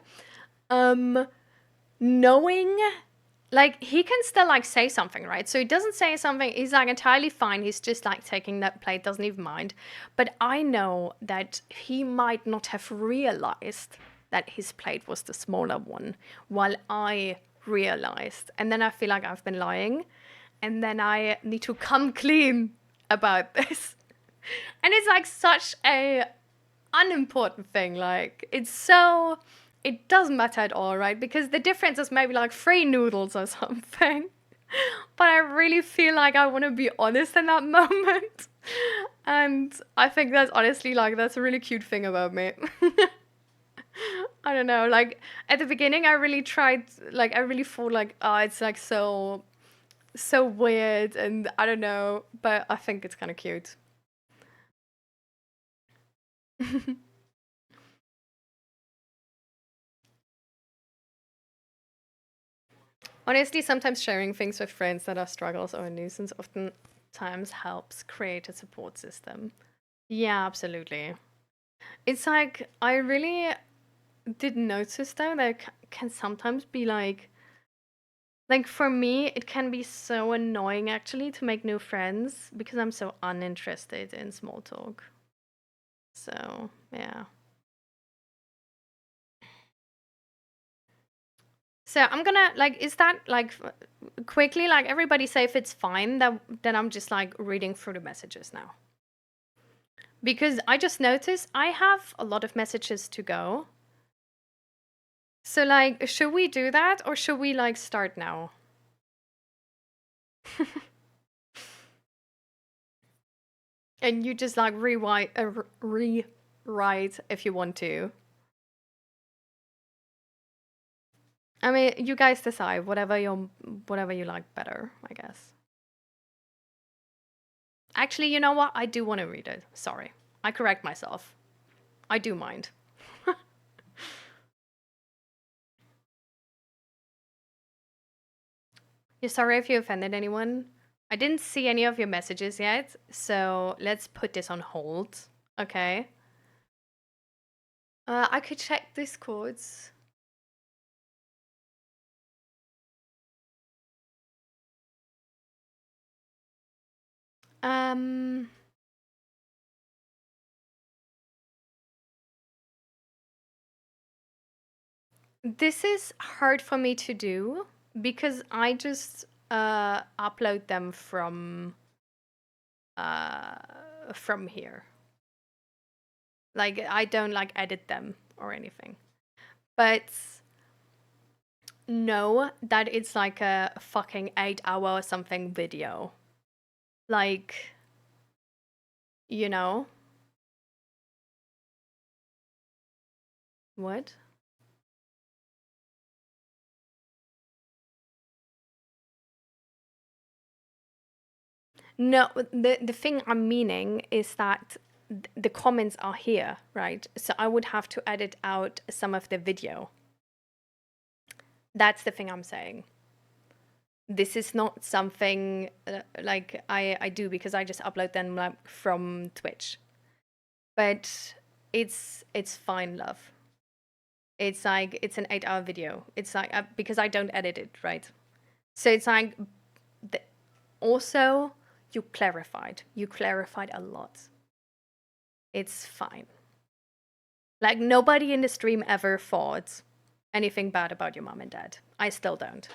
Knowing he can still say something, right? So he doesn't say something, he's entirely fine, he's just taking that plate, doesn't even mind. But I know that he might not have realized that his plate was the smaller one, while I realized. And then I feel like I've been lying. And then I need to come clean about this. And it's like such a unimportant thing. Like, it doesn't matter at all, right? Because the difference is maybe like 3 noodles or something. But I really feel like I want to be honest in that moment. And I think that's honestly like, that's a really cute thing about me. I don't know, like at the beginning I really tried, like I really thought like, oh, it's like so weird and I don't know, but I think it's kind of cute. Honestly, sometimes sharing things with friends that are struggles or a nuisance oftentimes helps create a support system. Yeah, absolutely. It's like, I really did notice though that it can sometimes be like for me, it can be so annoying actually to make new friends because I'm so uninterested in small talk. So, yeah. So I'm gonna like, is that like quickly, like everybody say if it's fine that then I'm just like reading through the messages now. Because I just noticed I have a lot of messages to go. So like, should we do that or should we like start now? And you just like rewrite if you want to. I mean, you guys decide whatever you like better, I guess. Actually, you know what? I do want to read it. Sorry. I correct myself. I do mind. You're sorry if you offended anyone. I didn't see any of your messages yet, so let's put this on hold. Okay. I could check Discords. This is hard for me to do because I just upload them from here. Like I don't like edit them or anything. But know that it's like a fucking 8-hour or something video. Like, you know? What? No, the thing I'm meaning is that the comments are here, right? So I would have to edit out some of the video. That's the thing I'm saying. This is not something like I do because I just upload them like from Twitch. But it's fine, love. It's like it's an 8-hour video. It's like because I don't edit it, right? So it's like also you clarified a lot. It's fine. Like nobody in the stream ever thought anything bad about your mom and dad. I still don't.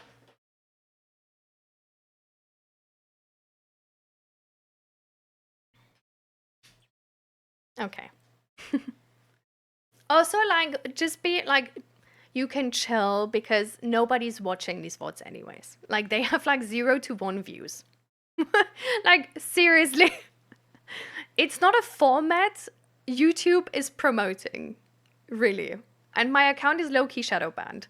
Okay. Also, like, just be like, you can chill because nobody's watching these VODs anyways. Like, they have like 0 to 1 views. Like, seriously. It's not a format YouTube is promoting, really. And my account is low-key shadow banned.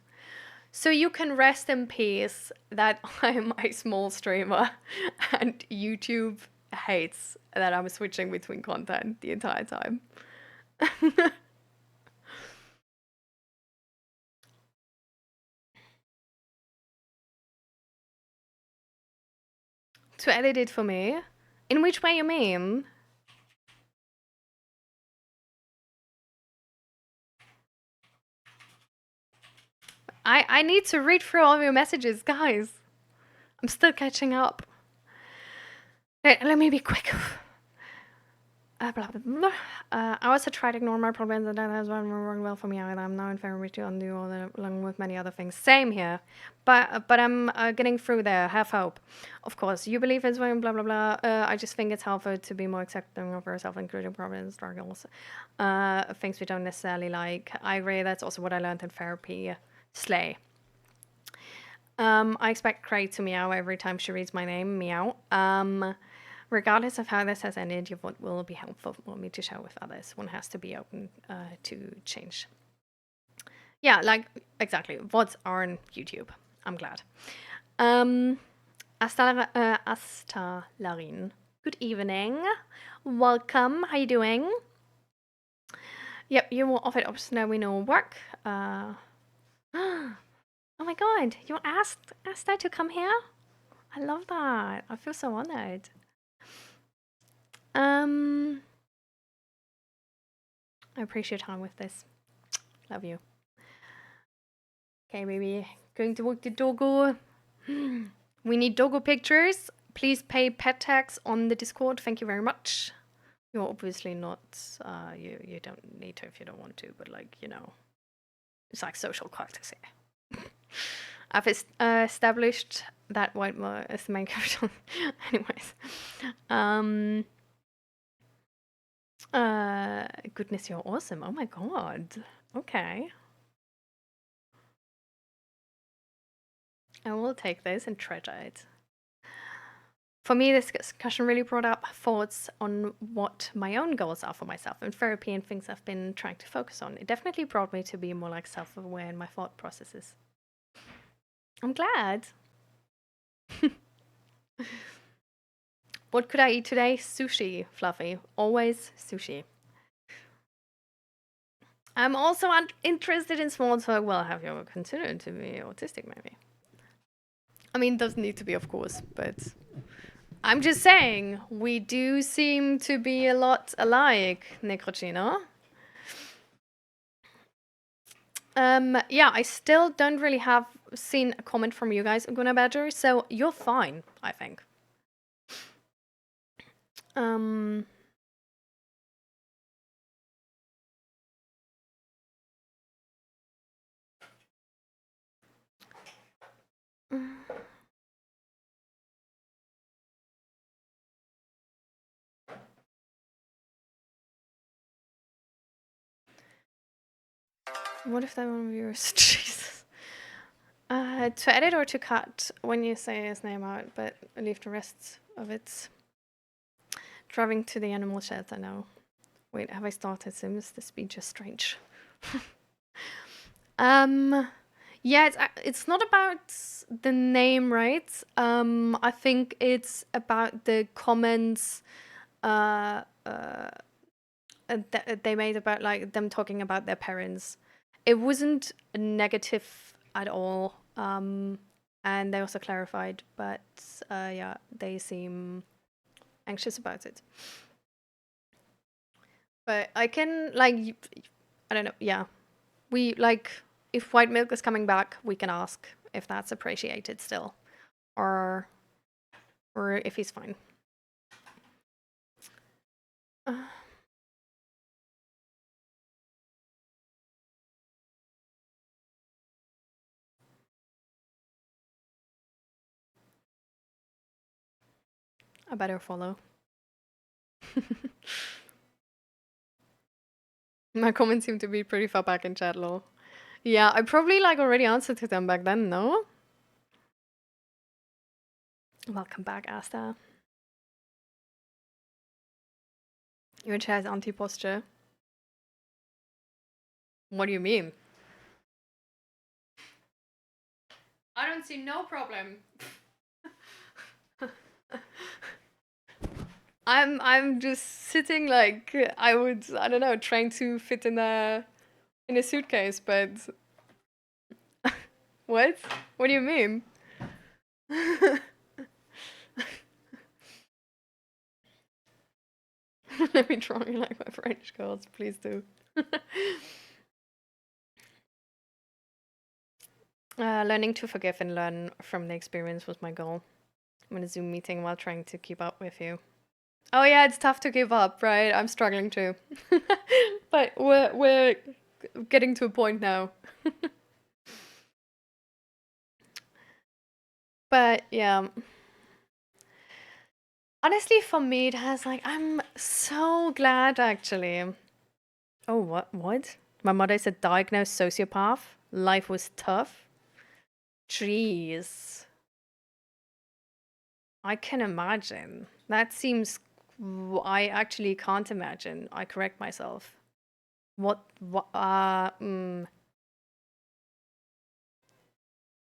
So you can rest in peace that I'm a small streamer and YouTube hates that I'm switching between content the entire time. To edit it for me? In which way you mean? I need to read through all of your messages, guys. I'm still catching up. Let me be quick. Blah, blah, blah. I also tried to ignore my problems, and that has been working well for me either. I'm now in favor to undo all that, along with many other things. Same here, but I'm getting through there. Have hope, of course. You believe it's blah blah blah. I just think it's helpful to be more accepting of ourselves, including problems, struggles, things we don't necessarily like. I agree. That's also what I learned in therapy. Slay. I expect Craig to meow every time she reads my name. Meow. Regardless of how this has ended, your vote will be helpful for me to share with others. One has to be open to change. Yeah, like, exactly. Votes are on YouTube. I'm glad. Asta Larin. Good evening. Welcome. How you doing? Yep, you were offered options that we know work. Oh my god, you asked Asta to come here? I love that. I feel so honored. I appreciate your time with this. Love you. Okay, baby. Going to walk the doggo. We need doggo pictures. Please pay pet tax on the Discord. Thank you very much. You're obviously not. You don't need to if you don't want to, but like, you know, it's like social courtesy. I've established that white is the main character. Anyways. Goodness, you're awesome. Oh my god. Okay. I will take this and treasure it. For me, this discussion really brought up thoughts on what my own goals are for myself in therapy and things I've been trying to focus on. It definitely brought me to be more like self-aware in my thought processes. I'm glad. What could I eat today? Sushi, Fluffy. Always sushi. I'm also interested in small talk. Well, have you ever considered to be autistic, maybe? I mean, it doesn't need to be, of course, but I'm just saying, we do seem to be a lot alike, Necrocino. Yeah, I still don't really have seen a comment from you guys, Guna Badger, so you're fine, I think. What if that one of yours? Jesus. To edit or to cut when you say his name out, but leave the rest of it. Driving to the animal shed, I know. Wait, have I started Sims? The speech is strange. Yeah, it's not about the name, right? I think it's about the comments they made about like them talking about their parents. It wasn't negative at all. And they also clarified, but yeah, they seem anxious about it. But I can like, I don't know. Yeah, we like if White Milk is coming back, we can ask if that's appreciated still, or if he's fine. I better follow. My comments seem to be pretty far back in chat, lol. Yeah, I probably like already answered to them back then, no? Welcome back, Asta. Your chair is anti-posture. What do you mean? I don't see no problem. I'm just sitting like I don't know, trying to fit in a suitcase, but what? What do you mean? Let me draw you like my French girls, please do. Learning to forgive and learn from the experience was my goal. I'm in a Zoom meeting while trying to keep up with you. Oh yeah, it's tough to give up, right? I'm struggling too. But we're getting to a point now. But yeah. Honestly, for me, it has like, I'm so glad actually. Oh, what? My mother is a diagnosed sociopath. Life was tough. Jeez. I can imagine. That seems. I actually can't imagine. I correct myself. What?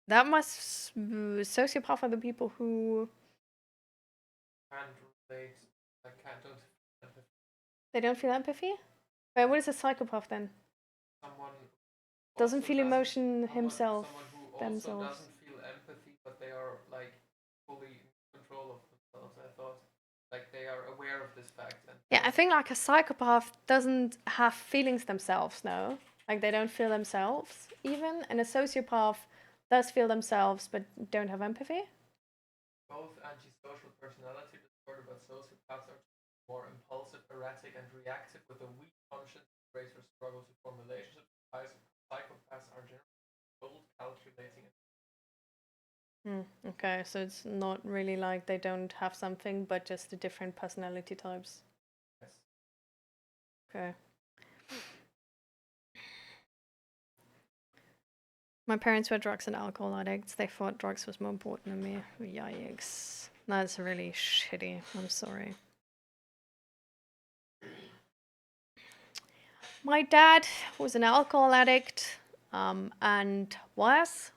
That must. Sociopath are the people who. Can't relate. I can't don't feel empathy. They don't feel empathy? But what is a psychopath then? Someone Doesn't also feel doesn't emotion himself, someone who also themselves. doesn't feel empathy, but they are like fully in control of themselves. I thought like they are aware of this fact and Yeah, I think like a psychopath doesn't have feelings themselves, no? Like they don't feel themselves even. And a sociopath does feel themselves but don't have empathy. both antisocial personality disorder, but sociopaths are more impulsive, erratic, and reactive with a weak conscience, greater struggle to form relationships. Psychopaths are generally cold, calculating, Okay, so it's not really like they don't have something, but just the different personality types. yes. Okay. My parents were drugs and alcohol addicts. They thought drugs was more important than me. Yikes. That's really shitty. I'm sorry. My dad was an alcohol addict and was.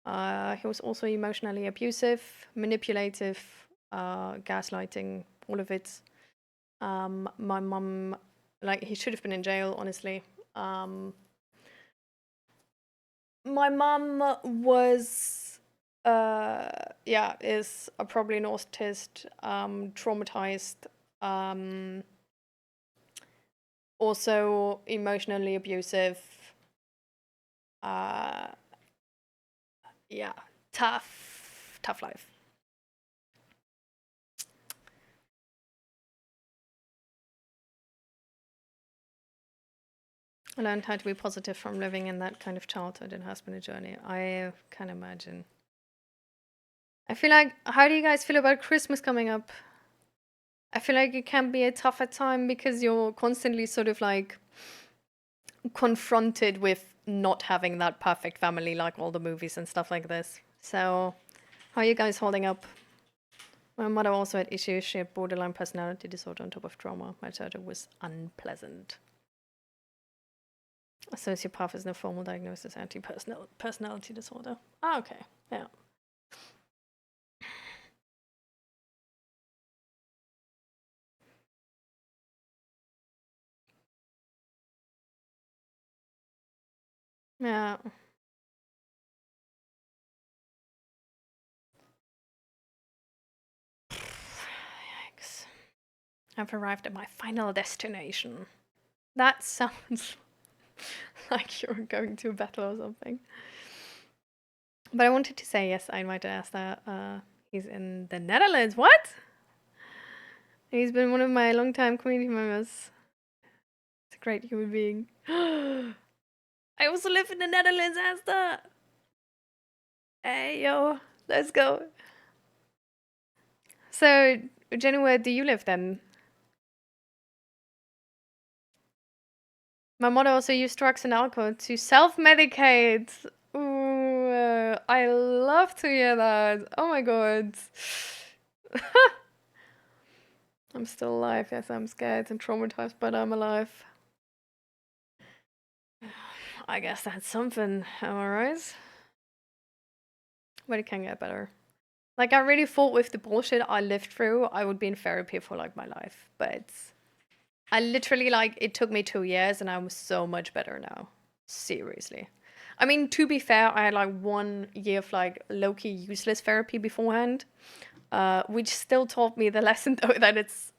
He was also emotionally abusive, manipulative, gaslighting, all of it. My mum, like, he should have been in jail, honestly. My mum was, is probably an autist, traumatized, also emotionally abusive. Uh, yeah, tough life. I learned how to be positive from living in that kind of childhood. It has been a journey. I can imagine. I feel like, how do you guys feel about Christmas coming up? I feel like it can be a tougher time because you're constantly sort of like confronted with not having that perfect family like all the movies and stuff like this. So, how are you guys holding up? My mother also had issues. She had borderline personality disorder on top of trauma. My childhood was unpleasant. A sociopath is no formal diagnosis, anti-personality disorder. Ah, okay. Yeah. Yeah. Yikes. I've arrived at my final destination. That sounds like you're going to a battle or something. But I wanted to say, yes, I invited Asta. He's in the Netherlands. What? He's been one of my long-time community members. He's a great human being. I also live in the Netherlands, Asta. Hey, yo. Let's go. So, Jenny, where do you live then? My mother also used drugs and alcohol to self-medicate. Ooh, I love to hear that. Oh my god. I'm still alive. Yes, I'm scared and traumatized, but I'm alive. I guess that's something, am I right? But it can get better. Like, I really thought with the bullshit I lived through, I would be in therapy for like my life. But I literally, like, it took me 2 years and I'm so much better now. Seriously. I mean, to be fair, I had like 1 year of like low-key useless therapy beforehand, which still taught me the lesson though that it's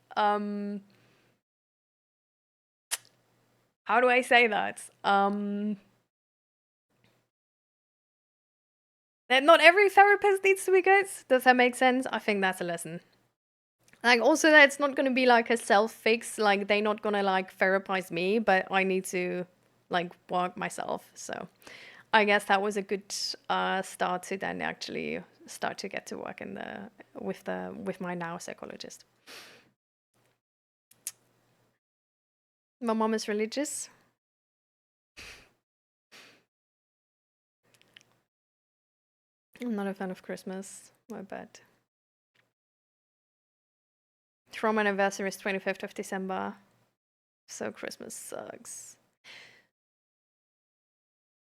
how do I say that? That not every therapist needs to be good. Does that make sense? I think that's a lesson. Like, also, that's not going to be like a self-fix. Like, they're not going to like therapize me, but I need to like work myself. So I guess that was a good start to then actually start to get to work in with my now psychologist. My mom is religious. I'm not a fan of Christmas. My bad. Trauma anniversary is 25th of December. So Christmas sucks.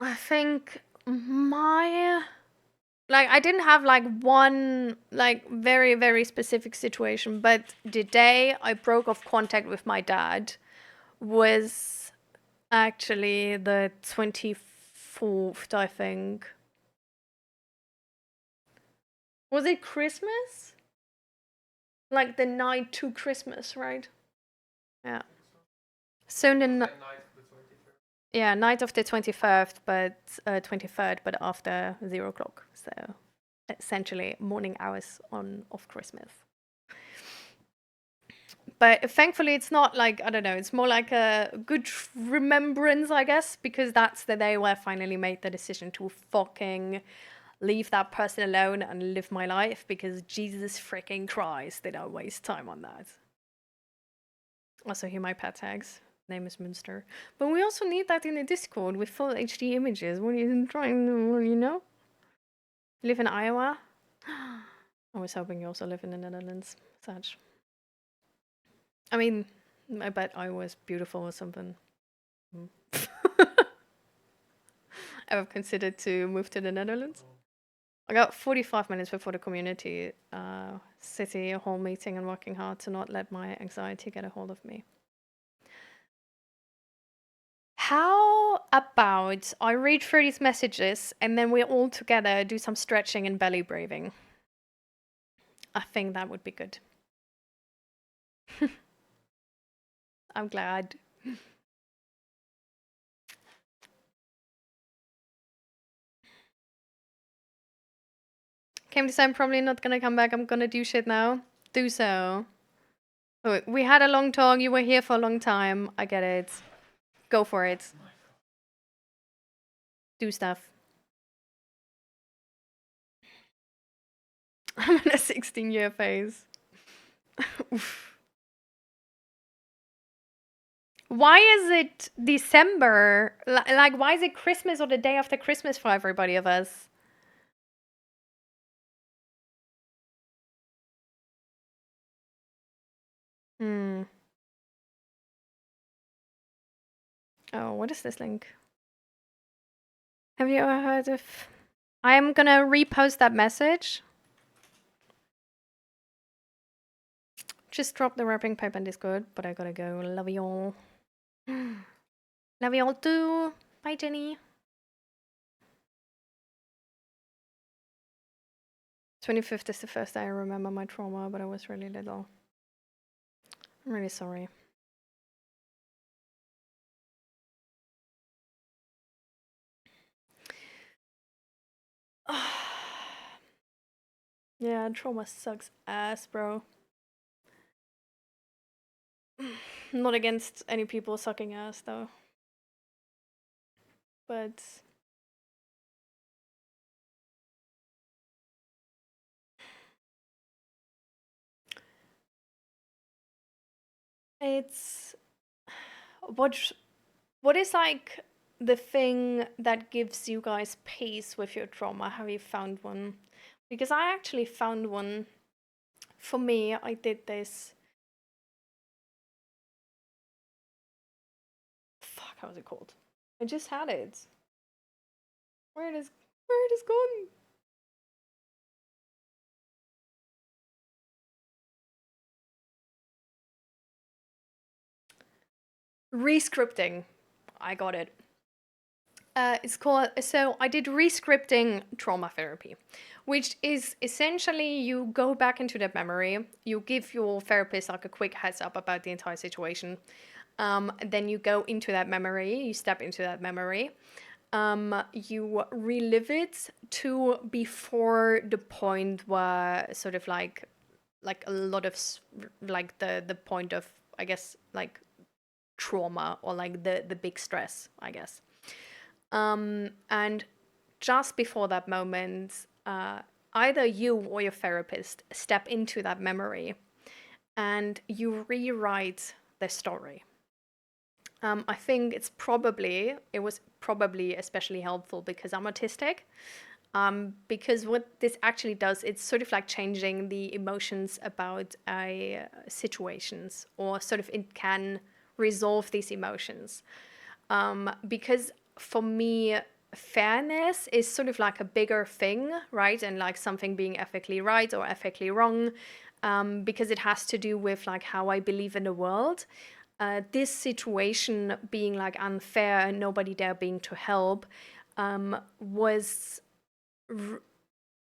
I think my like I didn't have like one like very very specific situation, but the day I broke off contact with my dad was actually the 24th, I think. Was it Christmas? Like the night to Christmas, right? Yeah. So the Night of the 23rd. yeah, night of the 21st, but 23rd, but after 0 o'clock. So essentially morning hours of Christmas. But thankfully, it's not like, I don't know, it's more like a good remembrance, I guess, because that's the day where I finally made the decision to fucking leave that person alone and live my life, because Jesus freaking Christ, did I waste time on that. Also, here are my pet tags. Name is Munster. But we also need that in the Discord with full HD images. What are you trying to, you know? Live in Iowa? I was hoping you also live in the Netherlands. Such. I mean, I bet Iowa's beautiful or something. Ever considered to move to the Netherlands? I got 45 minutes before the community city hall meeting and working hard to not let my anxiety get a hold of me. How about I read through these messages and then we all together do some stretching and belly breathing? I think that would be good. I'm glad. Came to say I'm probably not gonna come back. I'm gonna do shit now. Do so. Oh, we had a long talk. You were here for a long time. I get it. Go for it. Do stuff. I'm in a 16-year phase. Why is it December? Like, why is it Christmas or the day after Christmas for everybody of us? Hmm. Oh, what is this link? Have you ever heard of... I am gonna repost that message. Just drop the wrapping paper in Discord, but I gotta go. Love you all. Love you all too. Bye, Jenny. 25th is the first day I remember my trauma, but I was really little. I'm really sorry. Yeah, trauma sucks ass, bro. Not against any people sucking ass, though. But... it's... What is, like, the thing that gives you guys peace with your trauma? Have you found one? Because I actually found one. For me, I did this... Fuck, how was it called? I just had it. Where it is gone? Rescripting. I got it. It's called... So I did rescripting trauma therapy, which is essentially you go back into that memory, you give your therapist like a quick heads up about the entire situation. Then you go into that memory, you step into that memory, you relive it to before the point where sort of like like a lot of like the point of, I guess, like trauma, or like the big stress, I guess. And just before that moment, either you or your therapist step into that memory and you rewrite the story. I think it was probably especially helpful because I'm autistic. Because what this actually does, it's sort of like changing the emotions about situations, or sort of it can resolve these emotions. Because for me, fairness is sort of like a bigger thing, right? And like something being ethically right or ethically wrong, because it has to do with like how I believe in the world. This situation being like unfair and nobody there being to help, was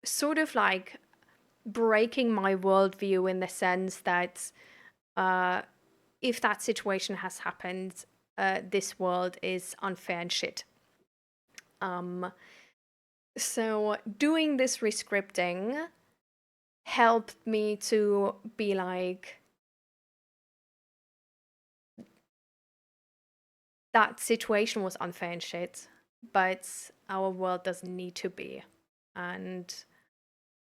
sort of like breaking my worldview, in the sense that if that situation has happened, this world is unfair and shit. So doing this rescripting helped me to be like, that situation was unfair and shit, but our world doesn't need to be. And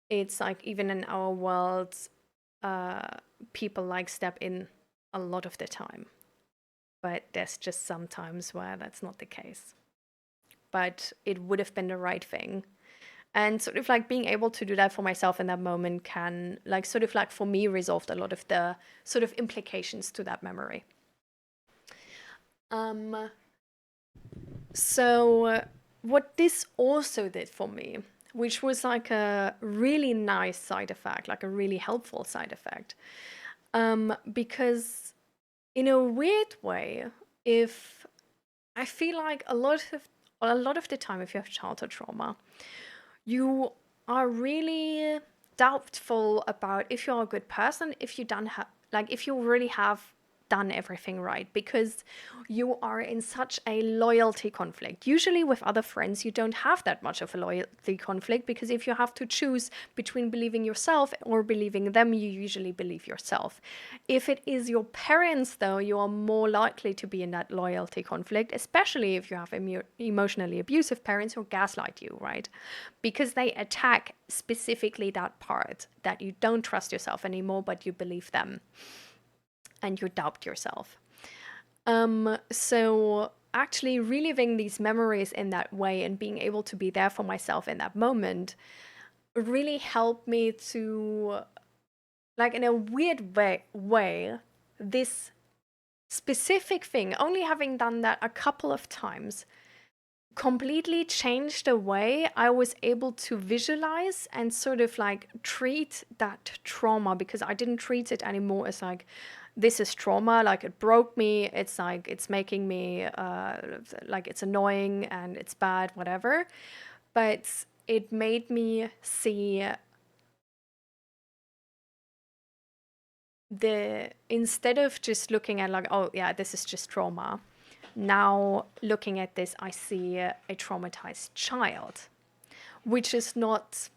it's like, even in our world, people like step in a lot of the time, but there's just some times where that's not the case. But it would have been the right thing. And sort of like being able to do that for myself in that moment can, like, sort of like for me, resolved a lot of the sort of implications to that memory. So what this also did for me, which was like a really nice side effect, like a really helpful side effect, because in a weird way, if I feel like a lot of the time, if you have childhood trauma, you are really doubtful about if you're a good person, if you if you really have done everything right, because you are in such a loyalty conflict. Usually with other friends, you don't have that much of a loyalty conflict, because if you have to choose between believing yourself or believing them, you usually believe yourself. If it is your parents, though, you are more likely to be in that loyalty conflict, especially if you have emotionally abusive parents who gaslight you, right? Because they attack specifically that part that you don't trust yourself anymore, but you believe them. And you doubt yourself. So actually reliving these memories in that way and being able to be there for myself in that moment really helped me to, like, in a weird way, this specific thing, only having done that a couple of times, completely changed the way I was able to visualize and sort of like treat that trauma, because I didn't treat it anymore as like, this is trauma, like it broke me, it's like, it's making me, like it's annoying and it's bad, whatever. But it made me see instead of just looking at like, oh yeah, this is just trauma, now looking at this, I see a traumatized child, which is not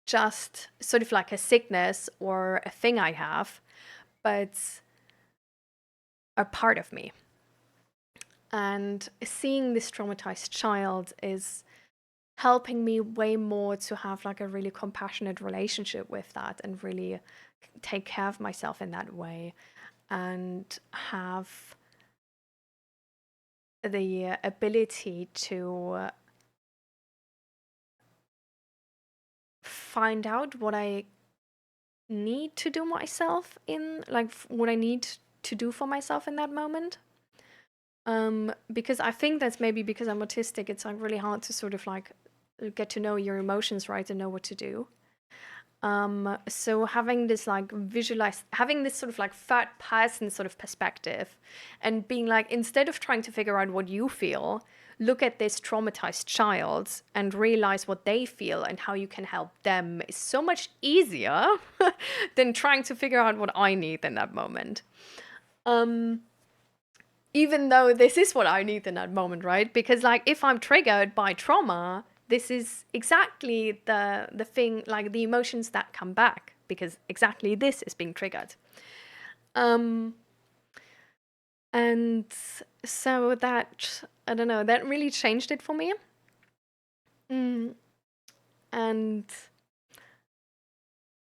just sort of like a sickness or a thing I have, but a part of me. And seeing this traumatized child is helping me way more to have like a really compassionate relationship with that, and really take care of myself in that way, and have the ability to find out what I need to do myself in, like, what I need to do for myself in that moment. Because I think that's maybe because I'm autistic, it's like really hard to sort of like get to know your emotions, right, and know what to do. So having this like having this sort of like third person sort of perspective, and being like, instead of trying to figure out what you feel, look at this traumatized child and realize what they feel and how you can help them, is so much easier than trying to figure out what I need in that moment. Even though this is what I need in that moment, right? Because like, if I'm triggered by trauma, this is exactly the thing, like the emotions that come back, because exactly this is being triggered. And so that, I don't know, that really changed it for me. And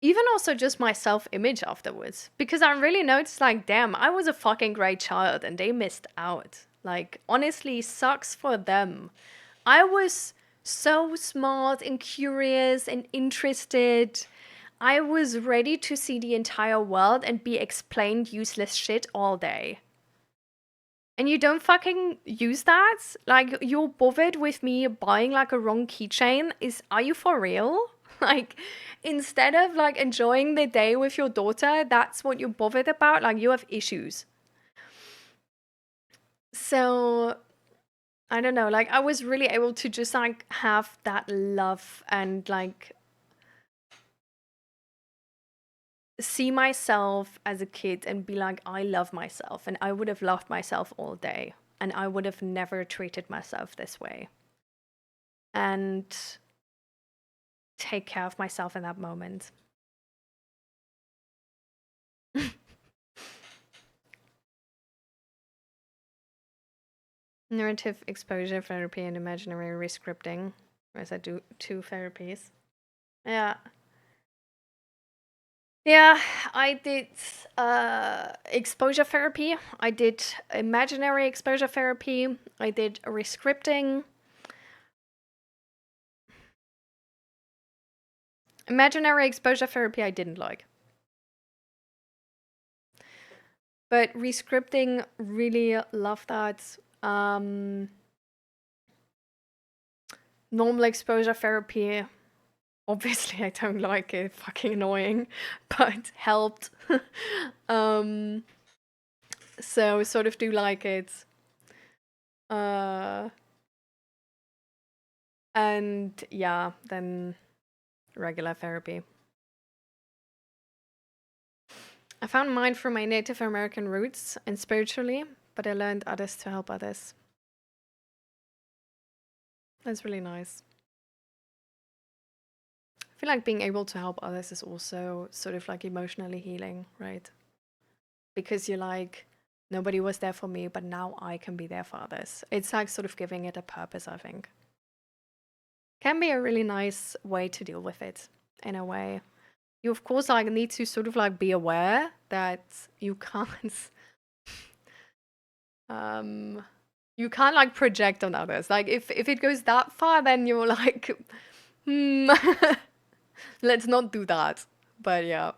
even also just my self-image afterwards, because I really noticed, like, damn, I was a fucking great child and they missed out. Like, honestly, sucks for them. I was so smart and curious and interested. I was ready to see the entire world and be explained useless shit all day. And you don't fucking use that? Like, you're bothered with me buying like a wrong keychain? Are you for real? Like, instead of like enjoying the day with your daughter, that's what you're bothered about? Like, you have issues. So, I don't know, like, I was really able to just like have that love and like see myself as a kid and be like, I love myself, and I would have loved myself all day, and I would have never treated myself this way. And take care of myself in that moment. Narrative exposure therapy and imaginary rescripting. Whereas I do 2 therapies. Yeah. Yeah, I did exposure therapy. I did imaginary exposure therapy. I did rescripting. Imaginary exposure therapy I didn't like. But rescripting, really love that. Normal exposure therapy, obviously I don't like it, fucking annoying, but helped. So sort of do like it. And yeah, then regular therapy. I found mine from my Native American roots and spiritually, but I learned others to help others. That's really nice. I feel like being able to help others is also sort of like emotionally healing, right? Because you're like, nobody was there for me, but now I can be there for others. It's like sort of giving it a purpose, I think. Can be a really nice way to deal with it, in a way. You, of course, like need to sort of like be aware that you can't you can't like project on others. Like if it goes that far, then you're like, let's not do that. But yeah.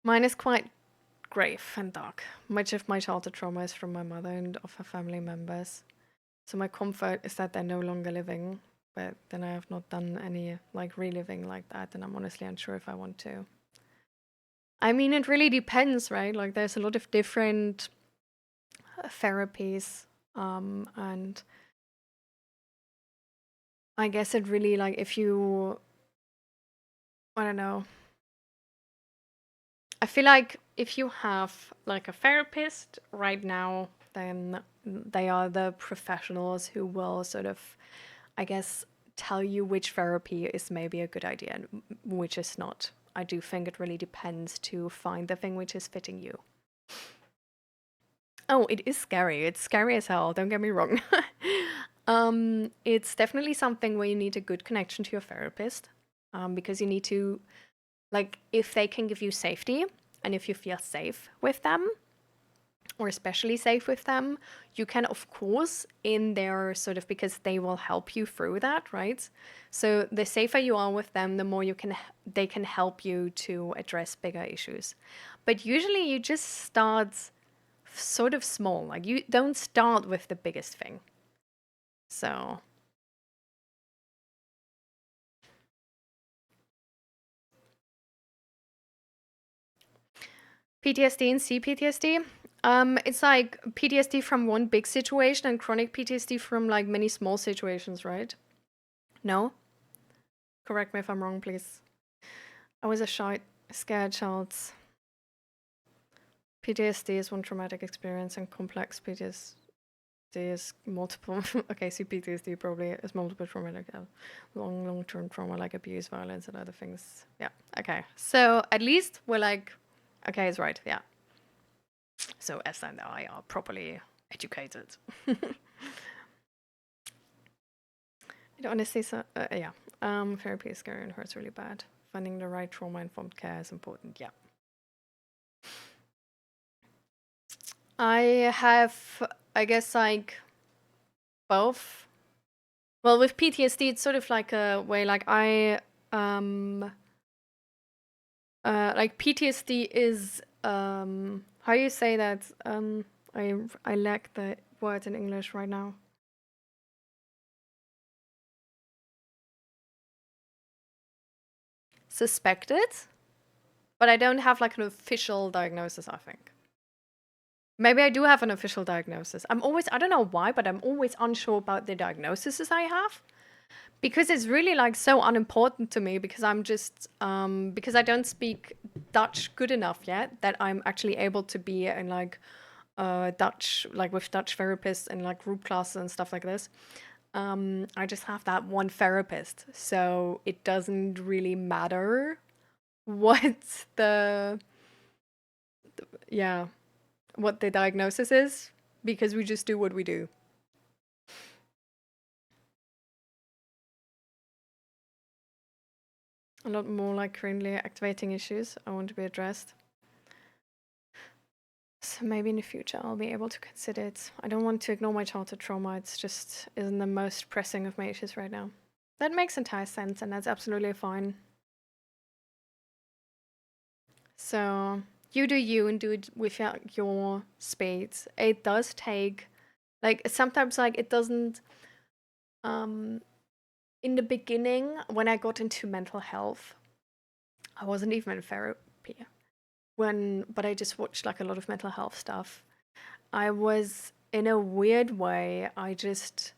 Mine is quite grave and dark. Much of my childhood trauma is from my mother and of her family members. So my comfort is that they're no longer living, but then I have not done any like reliving like that, and I'm honestly unsure if I want to. I mean, it really depends, right? Like there's a lot of different therapies, and I guess it really, like, if you, I don't know. I feel like if you have like a therapist right now, then they are the professionals who will sort of, I guess, tell you which therapy is maybe a good idea and which is not. I do think it really depends to find the thing which is fitting you. Oh, it is scary. It's scary as hell, don't get me wrong. It's definitely something where you need a good connection to your therapist, because you need to, like, if they can give you safety and if you feel safe with them, or especially safe with them, you can, of course, in their sort of, because they will help you through that, right? So the safer you are with them, the more they can help you to address bigger issues. But usually you just start sort of small. Like, you don't start with the biggest thing. So PTSD and CPTSD. It's like PTSD from one big situation and chronic PTSD from like many small situations, right? No? Correct me if I'm wrong, please. I was a shy, scared child. PTSD is one traumatic experience, and complex PTSD is multiple. Okay, CPTSD probably is multiple trauma, like long-term trauma, like abuse, violence, and other things. Yeah. Okay. So at least we're like, okay, it's right. Yeah. So S and I are properly educated. It honestly, yeah. Therapy is scary and hurts really bad. Finding the right trauma-informed care is important. Yeah. I have, I guess, like both. Well, with PTSD, it's sort of like a way, like like PTSD is, how you say that? I lack the word in English right now. Suspected, but I don't have like an official diagnosis, I think. Maybe I do have an official diagnosis. I don't know why, but I'm always unsure about the diagnoses I have. Because it's really like so unimportant to me because I'm just, because I don't speak Dutch good enough yet that I'm actually able to be in like Dutch, like with Dutch therapists and like group classes and stuff like this. I just have that one therapist. So it doesn't really matter what yeah, what the diagnosis is because we just do what we do. A lot more like currently activating issues I want to be addressed. So maybe in the future I'll be able to consider it. I don't want to ignore my childhood trauma. It's just isn't the most pressing of my issues right now. That makes entire sense and that's absolutely fine. So you do you and do it with your spades. It does take, like sometimes like it doesn't, in the beginning when I got into mental health, I wasn't even in therapy. But I just watched like a lot of mental health stuff. I was in a weird way, I just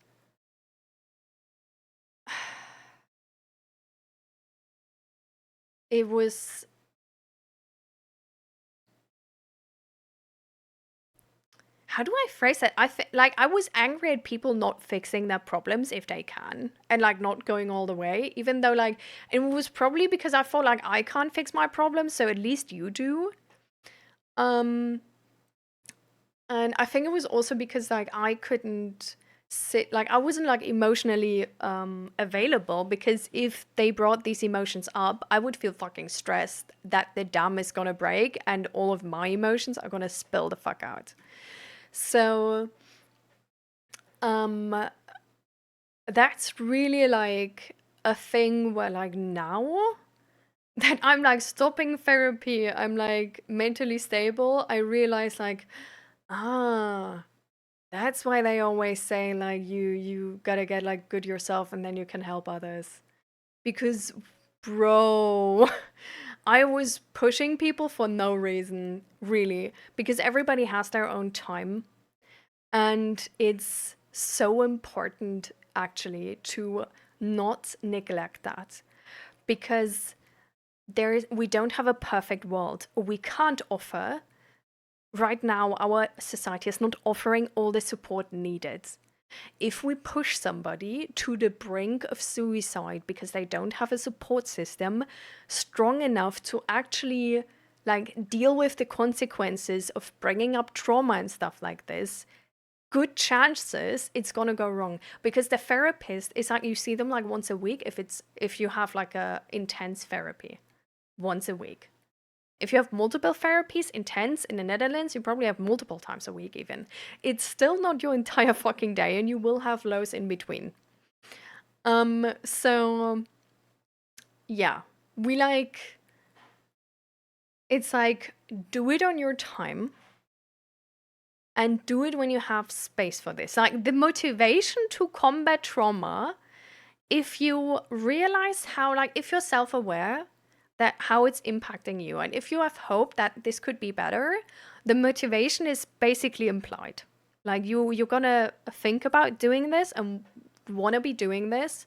it was how do I phrase it? Like I was angry at people not fixing their problems if they can and like not going all the way, even though like it was probably because I felt like I can't fix my problems, so at least you do. And I think it was also because like I couldn't sit, like I wasn't like emotionally available, because if they brought these emotions up, I would feel fucking stressed that the dam is gonna break and all of my emotions are gonna spill the fuck out. So that's really like a thing where like now that I'm like stopping therapy, I'm like mentally stable, I realize like, that's why they always say like you gotta get like good yourself and then you can help others. Because bro, I was pushing people for no reason, really, because everybody has their own time. And it's so important actually to not neglect that, because we don't have a perfect world. We can't offer right now, our society is not offering all the support needed. If we push somebody to the brink of suicide because they don't have a support system strong enough to actually like deal with the consequences of bringing up trauma and stuff like this, good chances it's gonna go wrong, because the therapist is like, you see them like once a week if you have like a intense therapy once a week. If you have multiple therapies intense in the Netherlands, you probably have multiple times a week even. It's still not your entire fucking day, and you will have lows in between. So yeah, we like, it's like, do it on your time and do it when you have space for this. Like the motivation to combat trauma, if you realize how, like, if you're self-aware that how it's impacting you, and if you have hope that this could be better, the motivation is basically implied. Like you're gonna think about doing this and want to be doing this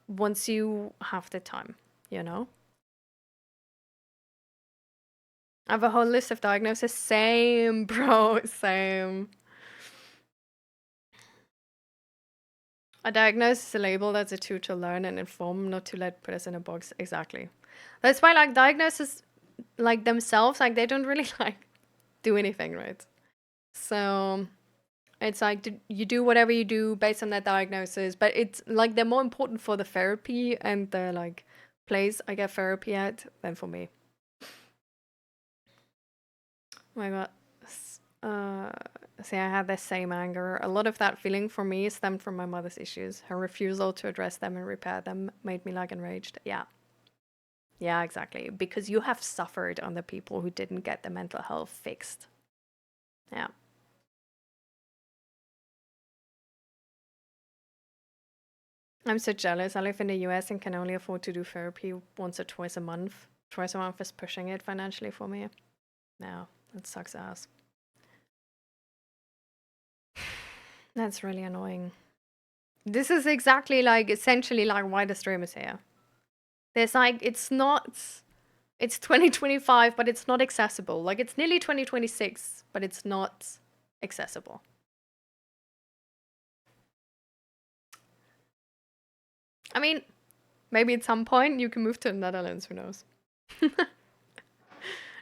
once you have the time, you know? I have a whole list of diagnoses. Same, bro, same. A diagnosis is a label. That's a tool to learn and inform, not to let put us in a box. Exactly. That's why like diagnoses like themselves, like they don't really like do anything, right? So it's like you do whatever you do based on that diagnosis, but it's like they're more important for the therapy and the like place I get therapy at than for me. Oh my god. See, I had the same anger. A lot of that feeling for me stemmed from my mother's issues. Her refusal to address them and repair them made me like enraged. Yeah. Yeah, exactly. Because you have suffered on the people who didn't get their mental health fixed. Yeah. I'm so jealous. I live in the US and can only afford to do therapy once or twice a month. Twice a month is pushing it financially for me. No, that sucks ass. That's really annoying. This is exactly like essentially like why the stream is here. There's like it's 2025, but it's not accessible. Like it's nearly 2026, but it's not accessible. I mean, maybe at some point you can move to the Netherlands, who knows?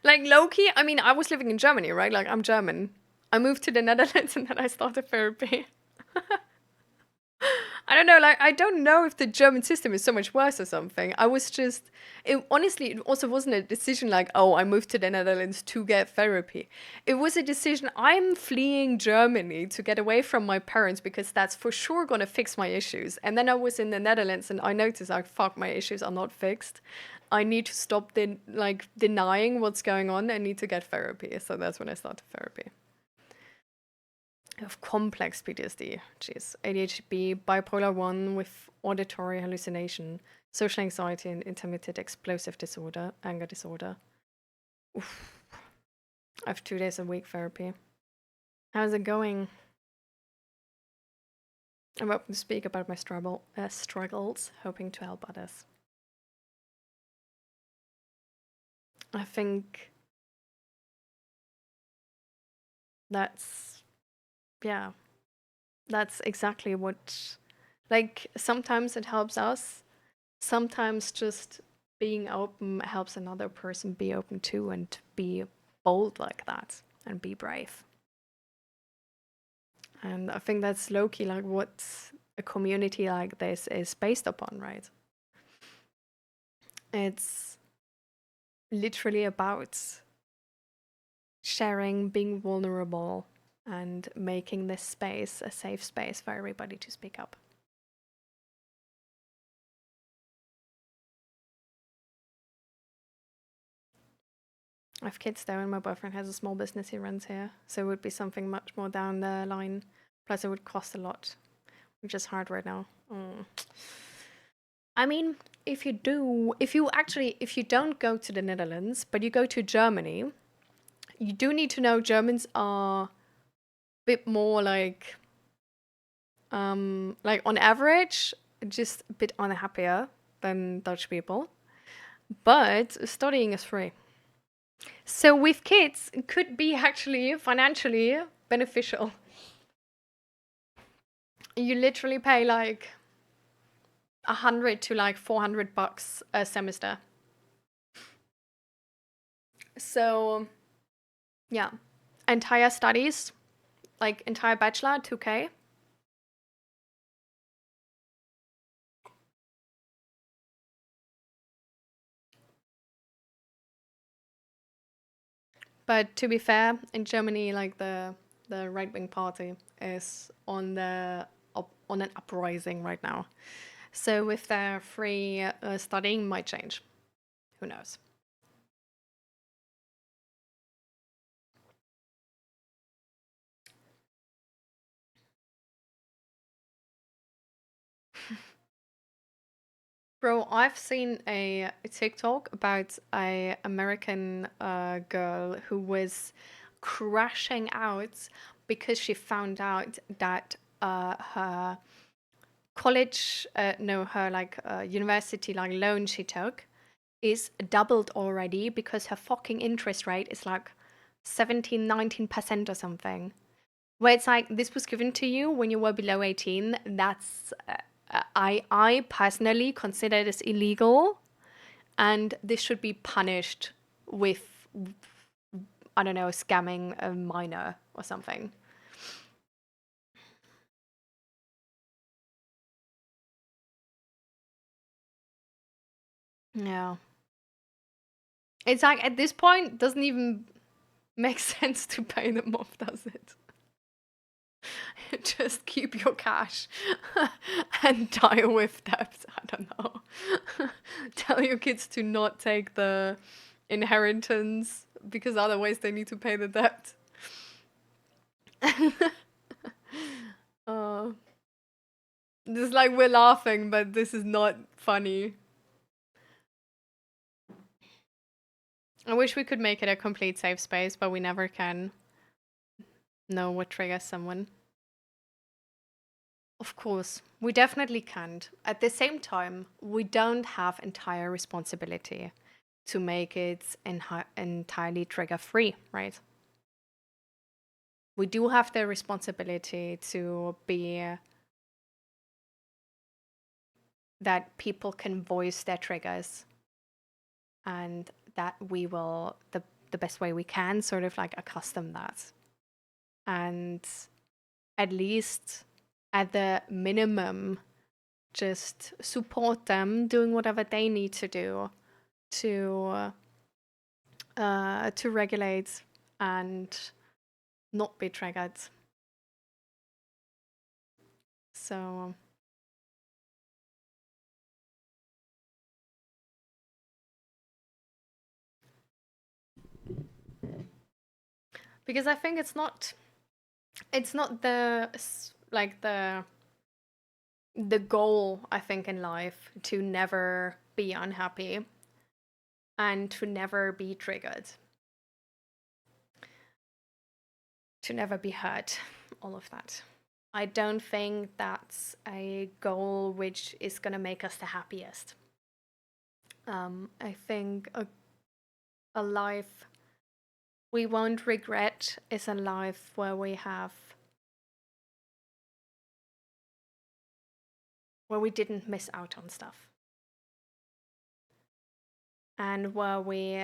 Like low-key, I mean, I was living in Germany, right? Like I'm German. I moved to the Netherlands and then I started therapy. I don't know, like I don't know if the German system is so much worse or something. I was just honestly, it also wasn't a decision like, oh, I moved to the Netherlands to get therapy. It was a decision, I'm fleeing Germany to get away from my parents because that's for sure gonna fix my issues. And then I was in the Netherlands and I noticed like, fuck, my issues are not fixed. I need to stop denying what's going on. I need to get therapy. So that's when I started therapy. I have complex PTSD, jeez, ADHD, bipolar 1 with auditory hallucination, social anxiety and intermittent explosive disorder, anger disorder. Oof. I have 2 days a week therapy. How's it going? I'm open to speak about my struggles, hoping to help others. I think that's, yeah, that's exactly what, like, sometimes it helps us. Sometimes just being open helps another person be open too and be bold like that and be brave. And I think that's low-key like what a community like this is based upon, right? It's literally about sharing, being vulnerable, and making this space a safe space for everybody to speak up. I have kids though, and my boyfriend has a small business he runs here, so it would be something much more down the line. Plus, it would cost a lot, which is hard right now. I mean, if you don't go to the Netherlands, but you go to Germany, you do need to know Germans are a bit more like on average, just a bit unhappier than Dutch people. But studying is free. So with kids, it could be actually financially beneficial. You literally pay like 100 to like $400 a semester. So yeah, entire studies, like entire bachelor, 2K. But to be fair, in Germany, like the right-wing party is on an uprising right now. So with their free studying might change. Who knows? Bro, I've seen a TikTok about a American girl who was crashing out because she found out that her college, no, her like university like loan she took is doubled already because her fucking interest rate is like 17, 19% or something. where it's like this was given to you when you were below 18. That's I personally consider this illegal, and this should be punished with, I don't know, scamming a minor or something. Yeah. It's like at this point doesn't even make sense to pay them off, does it? Just keep your cash and die with debt. I don't know. Tell your kids to not take the inheritance because otherwise they need to pay the debt. Just like we're laughing, but this is not funny. I wish we could make it a complete safe space, but we never can know what triggers someone. Of course, we definitely can't. At the same time, we don't have entire responsibility to make it entirely trigger free, right? We do have the responsibility to be that people can voice their triggers, and that we will, the best way we can, sort of like accustom that. And at least at the minimum, just support them doing whatever they need to do to regulate and not be triggered. So because I think it's not the like the goal, I think, in life to never be unhappy and to never be triggered, to never be hurt, all of that. I don't think that's a goal which is going to make us the happiest. I think a life we won't regret is a life where we didn't miss out on stuff. And where we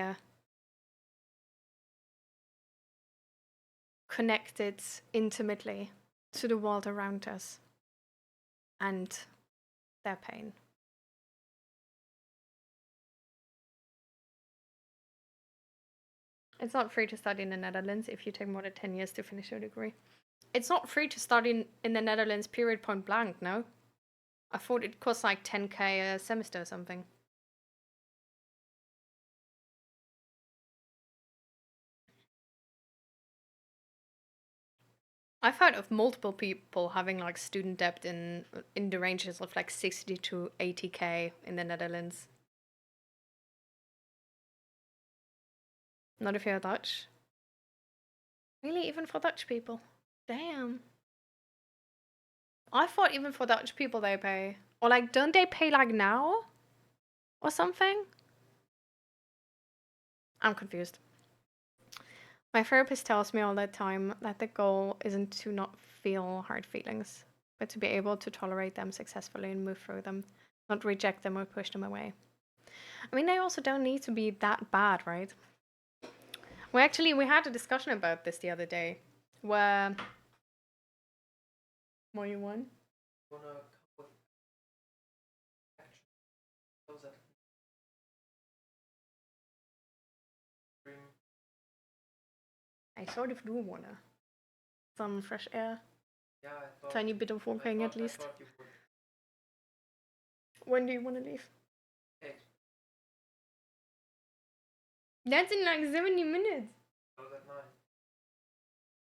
connected intimately to the world around us and their pain. It's not free to study in the Netherlands if you take more than 10 years to finish your degree. It's not free to study in the Netherlands, period, point blank, no? I thought it cost like 10k a semester or something. I've heard of multiple people having like student debt in the ranges of like 60 to 80k in the Netherlands. Not if you're Dutch. Really, even for Dutch people? Damn. I thought even for Dutch people they pay. Or like, don't they pay like now? Or something? I'm confused. My therapist tells me all the time that the goal isn't to not feel hard feelings, but to be able to tolerate them successfully and move through them, not reject them or push them away. I mean, they also don't need to be that bad, right? We had a discussion about this the other day, where... What you want? Wanna come with action? How's that? Dream. I sort of do wanna. Some fresh air. Yeah, I thought. Tiny bit of walking at least. I thought you would. When do you want to leave? 8. That's in like 70 minutes. I was at 9.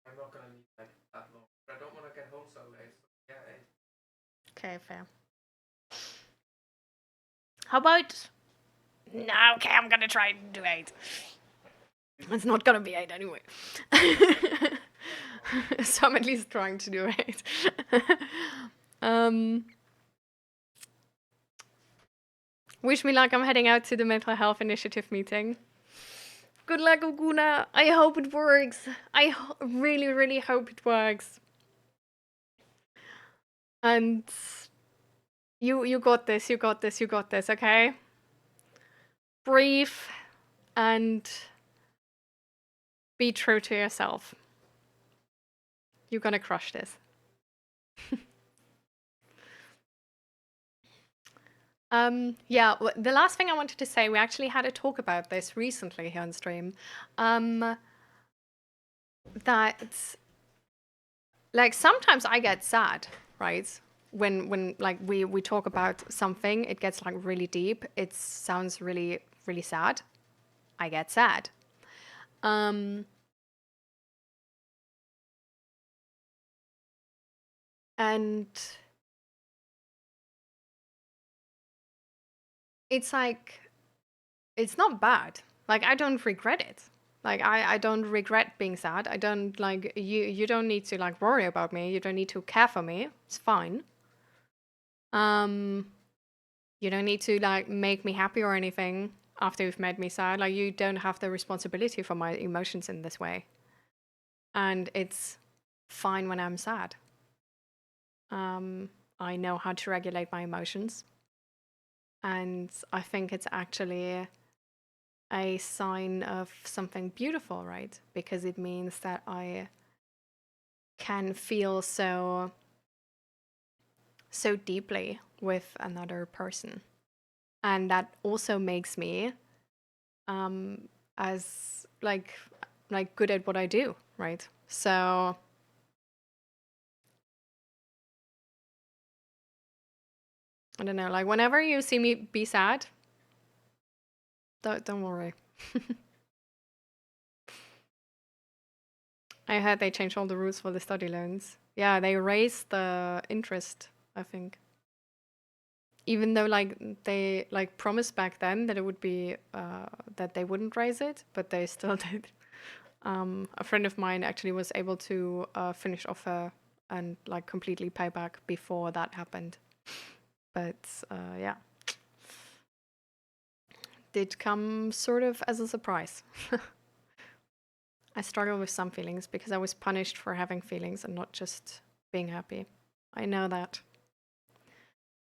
I'm not gonna leave like that long. But I don't wanna get home so late. So yeah, 8. Okay, fair. How about... No, okay, I'm gonna try and do 8. It's not gonna be 8 anyway. So I'm at least trying to do 8. Wish me luck, I'm heading out to the mental health initiative meeting. Good luck, Oguna. I hope it works. I really, really hope it works. And you got this. You got this. You got this. Okay. Breathe and be true to yourself. You're gonna crush this. Yeah, the last thing I wanted to say, we actually had a talk about this recently here on stream. That like sometimes I get sad, right? When like we talk about something, it gets like really deep. It sounds really, really sad. I get sad. And it's like it's not bad. Like I don't regret it. Like I don't regret being sad. I don't like you don't need to like worry about me. You don't need to care for me. It's fine. You don't need to like make me happy or anything after you've made me sad. Like you don't have the responsibility for my emotions in this way. And it's fine when I'm sad. I know how to regulate my emotions. And I think it's actually a sign of something beautiful, right? Because it means that I can feel so deeply with another person. And that also makes me as like good at what I do, right? So I don't know, like whenever you see me be sad, don't worry. I heard they changed all the rules for the study loans. Yeah, they raised the interest, I think. Even though like they like promised back then that it would be that they wouldn't raise it, but they still did. A friend of mine actually was able to finish off her and like completely pay back before that happened. But yeah, did come sort of as a surprise. I struggle with some feelings because I was punished for having feelings and not just being happy. I know that.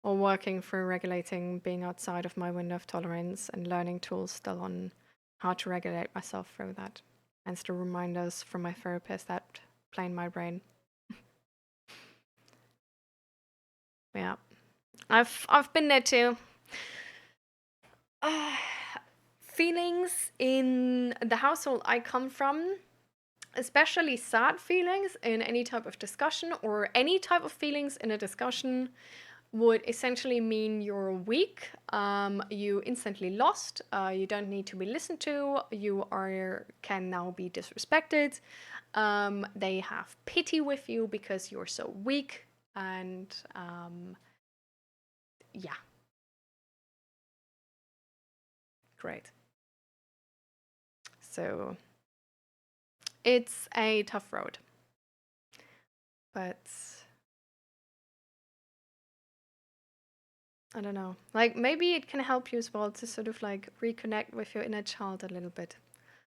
Or working through regulating being outside of my window of tolerance and learning tools still on how to regulate myself through that. And still reminders from my therapist that play in my brain. Yeah. I've been there too. Feelings in the household I come from, especially sad feelings in any type of discussion or any type of feelings in a discussion, would essentially mean you're weak, you instantly lost, you don't need to be listened to, you can now be disrespected, they have pity with you because you're so weak, and yeah. Great. So it's a tough road. But I don't know. Like maybe it can help you as well to sort of like reconnect with your inner child a little bit.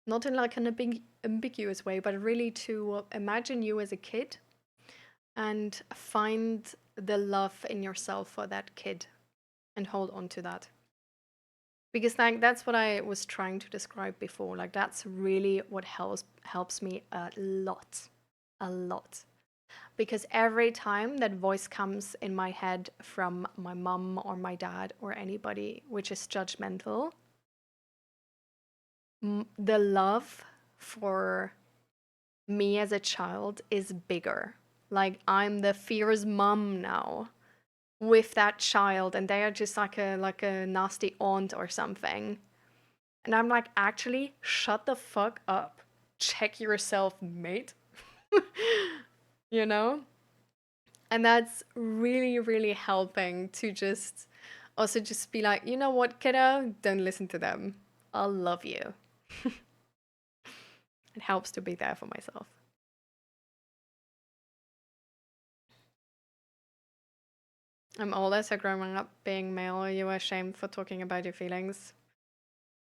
Not in like an ambiguous way, but really to imagine you as a kid and find the love in yourself for that kid and hold on to that. Because like that's what I was trying to describe before. Like that's really what helps me a lot. A lot. Because every time that voice comes in my head from my mom or my dad or anybody which is judgmental, the love for me as a child is bigger. Like I'm the fierce mom now with that child, and they are just like a nasty aunt or something. And I'm like, actually, shut the fuck up. Check yourself, mate. You know? And that's really, really helping to just also just be like, you know what, kiddo? Don't listen to them. I'll love you. It helps to be there for myself. I'm older, so growing up being male, you were shamed for talking about your feelings.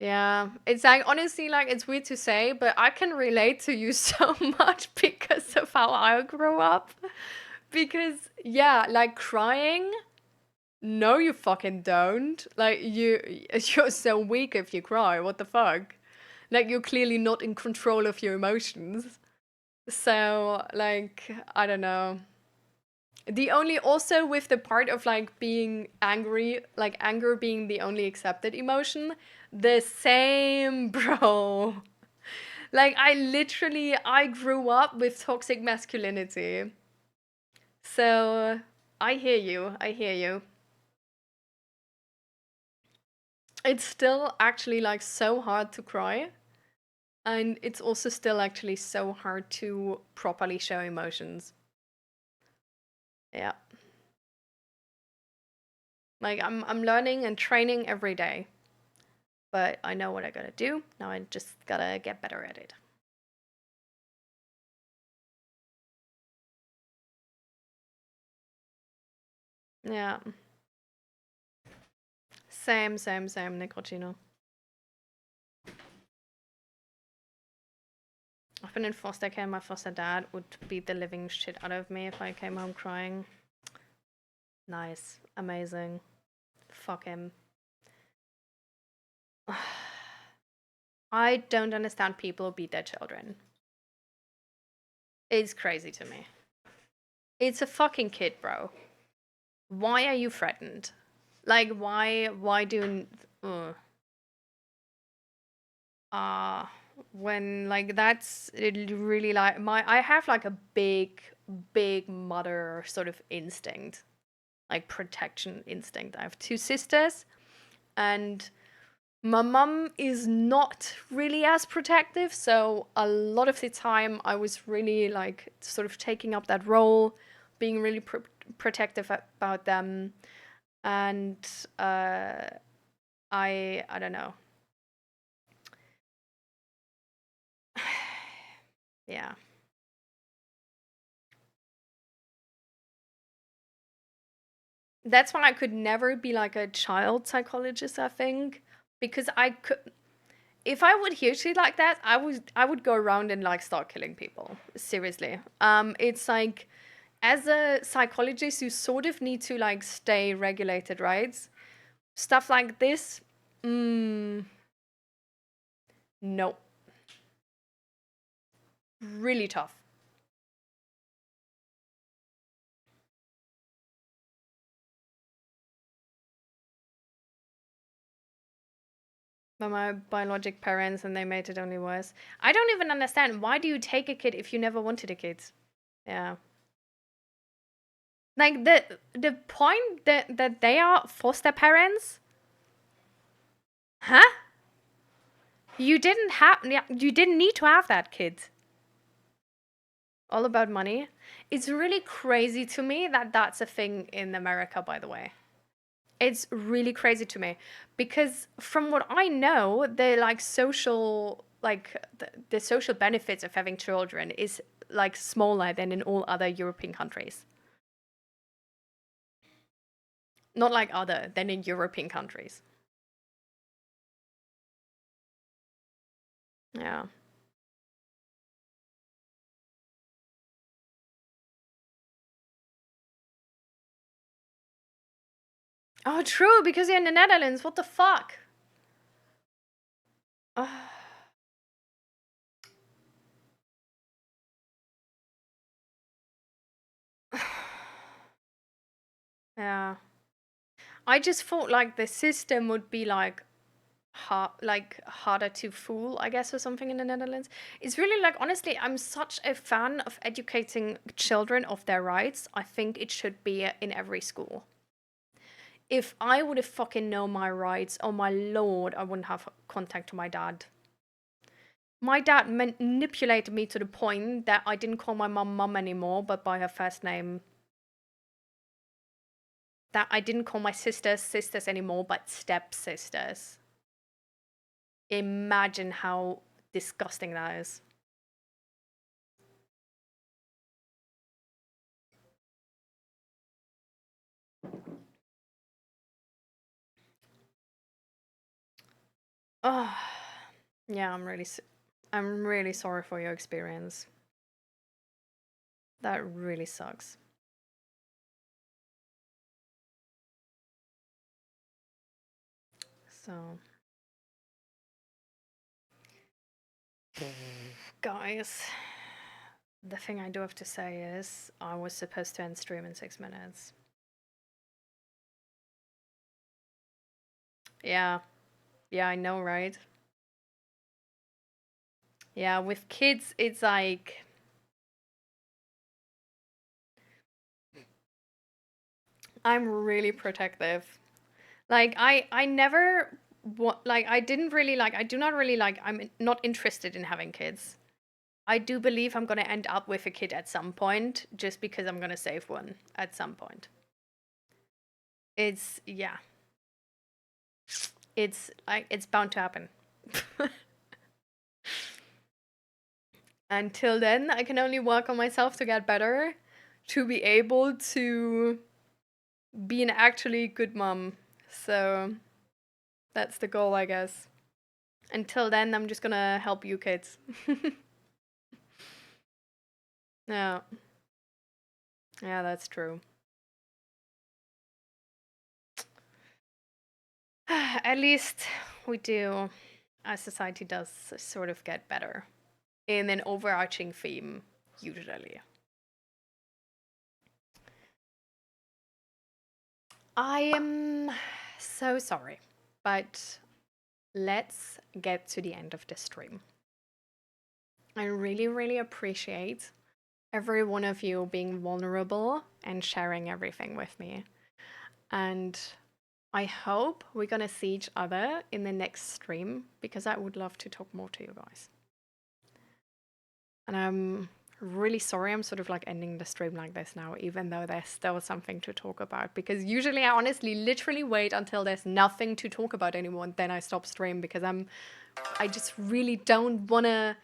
Yeah, it's like honestly, like it's weird to say, but I can relate to you so much because of how I grew up. Because yeah, like crying, no, you fucking don't. Like you're so weak if you cry. What the fuck? Like you're clearly not in control of your emotions. So like I don't know. The only also with the part of like being angry, like anger being the only accepted emotion, the same, bro. Like I grew up with toxic masculinity. So I hear you. I hear you. It's still actually like so hard to cry. And it's also still actually so hard to properly show emotions. Yeah. Like I'm learning and training every day. But I know what I gotta do. Now I just gotta get better at it. Yeah. Same, Nicotino. I've been in foster care. My foster dad would beat the living shit out of me if I came home crying. Nice. Amazing. Fuck him. I don't understand people who beat their children. It's crazy to me. It's a fucking kid, bro. Why are you threatened? Like, why do, when, like, that's it really, like, I have, like, a big mother sort of instinct. Like, protection instinct. I have two sisters, and my mum is not really as protective, so a lot of the time I was really like sort of taking up that role, being really protective about them, and I don't know. Yeah. That's why I could never be like a child psychologist, I think, because I could, if I would hear shit like that, I would go around and like start killing people. Seriously. It's like as a psychologist, you sort of need to like stay regulated, right? Stuff like this, no, really tough. By my biologic parents, and they made it only worse. I don't even understand. Why do you take a kid if you never wanted a kid? Yeah. Like the point that they are foster parents, huh? You didn't need to have that kid. All about money. It's really crazy to me that that's a thing in America, by the way. It's really crazy to me because from what I know, the like social like the social benefits of having children is like smaller than in all other European countries. Not like other than in European countries. Yeah. Oh, true, because you're in the Netherlands. What the fuck? Yeah. I just thought like the system would be like harder to fool, I guess, or something in the Netherlands. It's really like honestly, I'm such a fan of educating children of their rights. I think it should be in every school. If I would have fucking known my rights, oh my lord, I wouldn't have contact to my dad. My dad manipulated me to the point that I didn't call my mum anymore, but by her first name. That I didn't call my sisters anymore, but stepsisters. Imagine how disgusting that is. Oh, yeah, I'm really sorry for your experience. That really sucks. So, guys, the thing I do have to say is I was supposed to end stream in 6 minutes. Yeah. Yeah, I know, right? Yeah, with kids, it's like I'm really protective. Like I never like I didn't really like I do not really like I'm not interested in having kids. I do believe I'm going to end up with a kid at some point just because I'm going to save one at some point. It's yeah. It's like it's bound to happen. Until then, I can only work on myself to get better, to be able to be an actually good mom. So that's the goal, I guess. Until then, I'm just gonna help you kids. Yeah. Yeah, that's true. At least we do, as society does, sort of get better in an overarching theme, usually. I am so sorry, but let's get to the end of the stream. I really, really appreciate every one of you being vulnerable and sharing everything with me. And I hope we're gonna see each other in the next stream because I would love to talk more to you guys. And I'm really sorry I'm sort of like ending the stream like this now, even though there's still something to talk about. Because usually I honestly literally wait until there's nothing to talk about anymore and then I stop stream because I just really don't wanna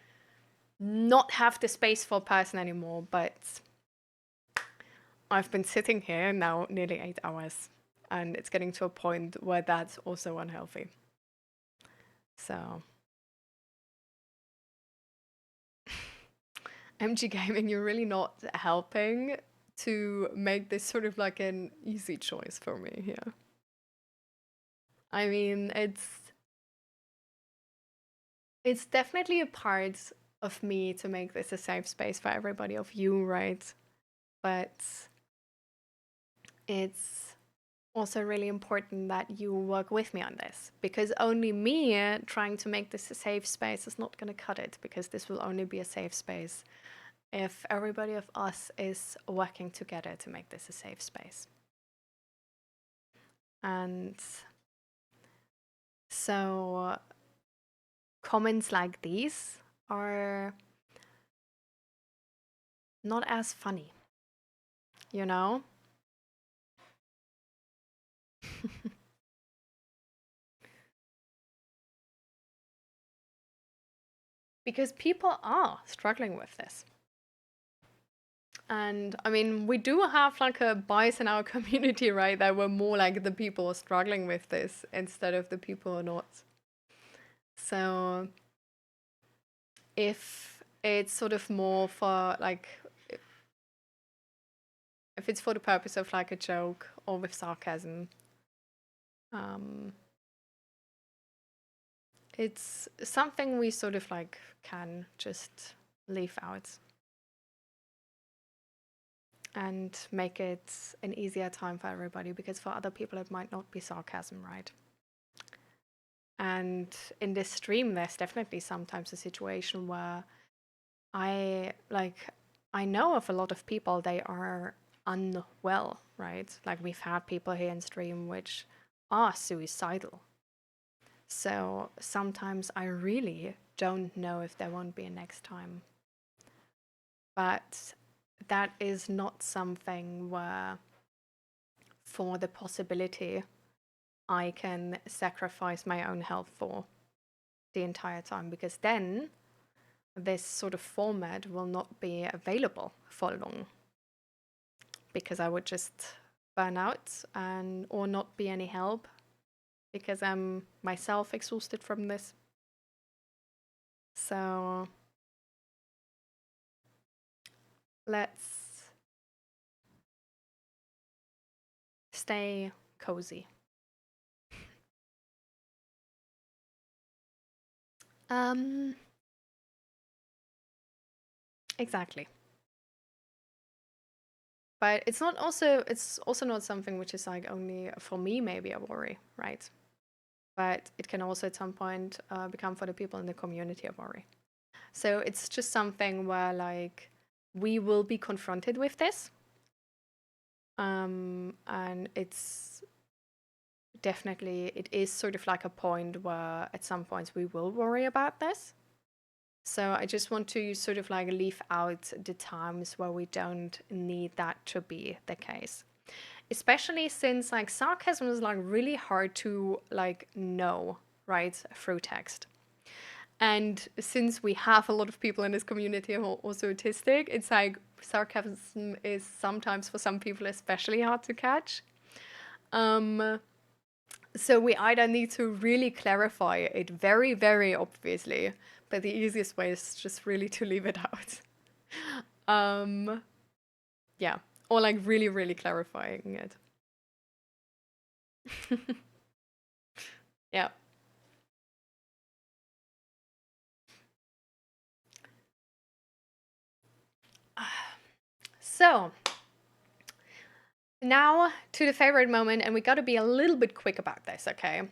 not have the space for a person anymore. But I've been sitting here now nearly 8 hours and it's getting to a point where that's also unhealthy. So MG Gaming, you're really not helping to make this sort of like an easy choice for me here. I mean, it's definitely a part of me to make this a safe space for everybody of you, right? But it's also really important that you work with me on this because only me trying to make this a safe space is not going to cut it because this will only be a safe space if everybody of us is working together to make this a safe space. And so comments like these are not as funny, you know? Because people are struggling with this. And I mean, we do have like a bias in our community, right? That we're more like the people struggling with this instead of the people who are not. So if it's sort of more for like, if it's for the purpose of like a joke or with sarcasm, it's something we sort of like can just leave out and make it an easier time for everybody because for other people it might not be sarcasm, right? And in this stream there's definitely sometimes a situation where I know of a lot of people, they are unwell, right? Like we've had people here in stream which are suicidal. So sometimes I really don't know if there won't be a next time. But that is not something where, for the possibility, I can sacrifice my own health for the entire time because then this sort of format will not be available for long because I would just burn out and or not be any help because I'm myself exhausted from this. So let's stay cozy. Exactly. But it's also not something which is like only for me maybe a worry, right? But it can also at some point become for the people in the community a worry. So it's just something where like we will be confronted with this. And it's definitely, it is sort of like a point where at some points we will worry about this. So I just want to sort of like leave out the times where we don't need that to be the case. Especially since like sarcasm is like really hard to like know, right, through text. And since we have a lot of people in this community who are also autistic, it's like sarcasm is sometimes for some people especially hard to catch. So we either need to really clarify it very, very obviously, but the easiest way is just really to leave it out. Yeah, or like really, really clarifying it. Yeah. So now to the favorite moment, and we got to be a little bit quick about this, okay?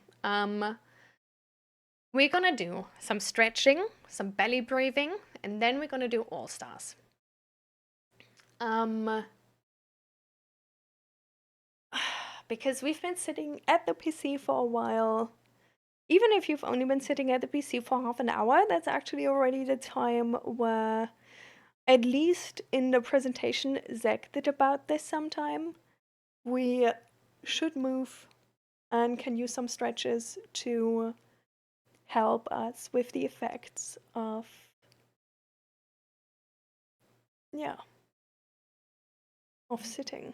We're gonna do some stretching, some belly breathing, and then we're gonna do all stars. Because we've been sitting at the PC for a while. Even if you've only been sitting at the PC for half an hour, that's actually already the time where, at least in the presentation Zach did about this sometime, we should move and can use some stretches to help us with the effects of, yeah, of sitting.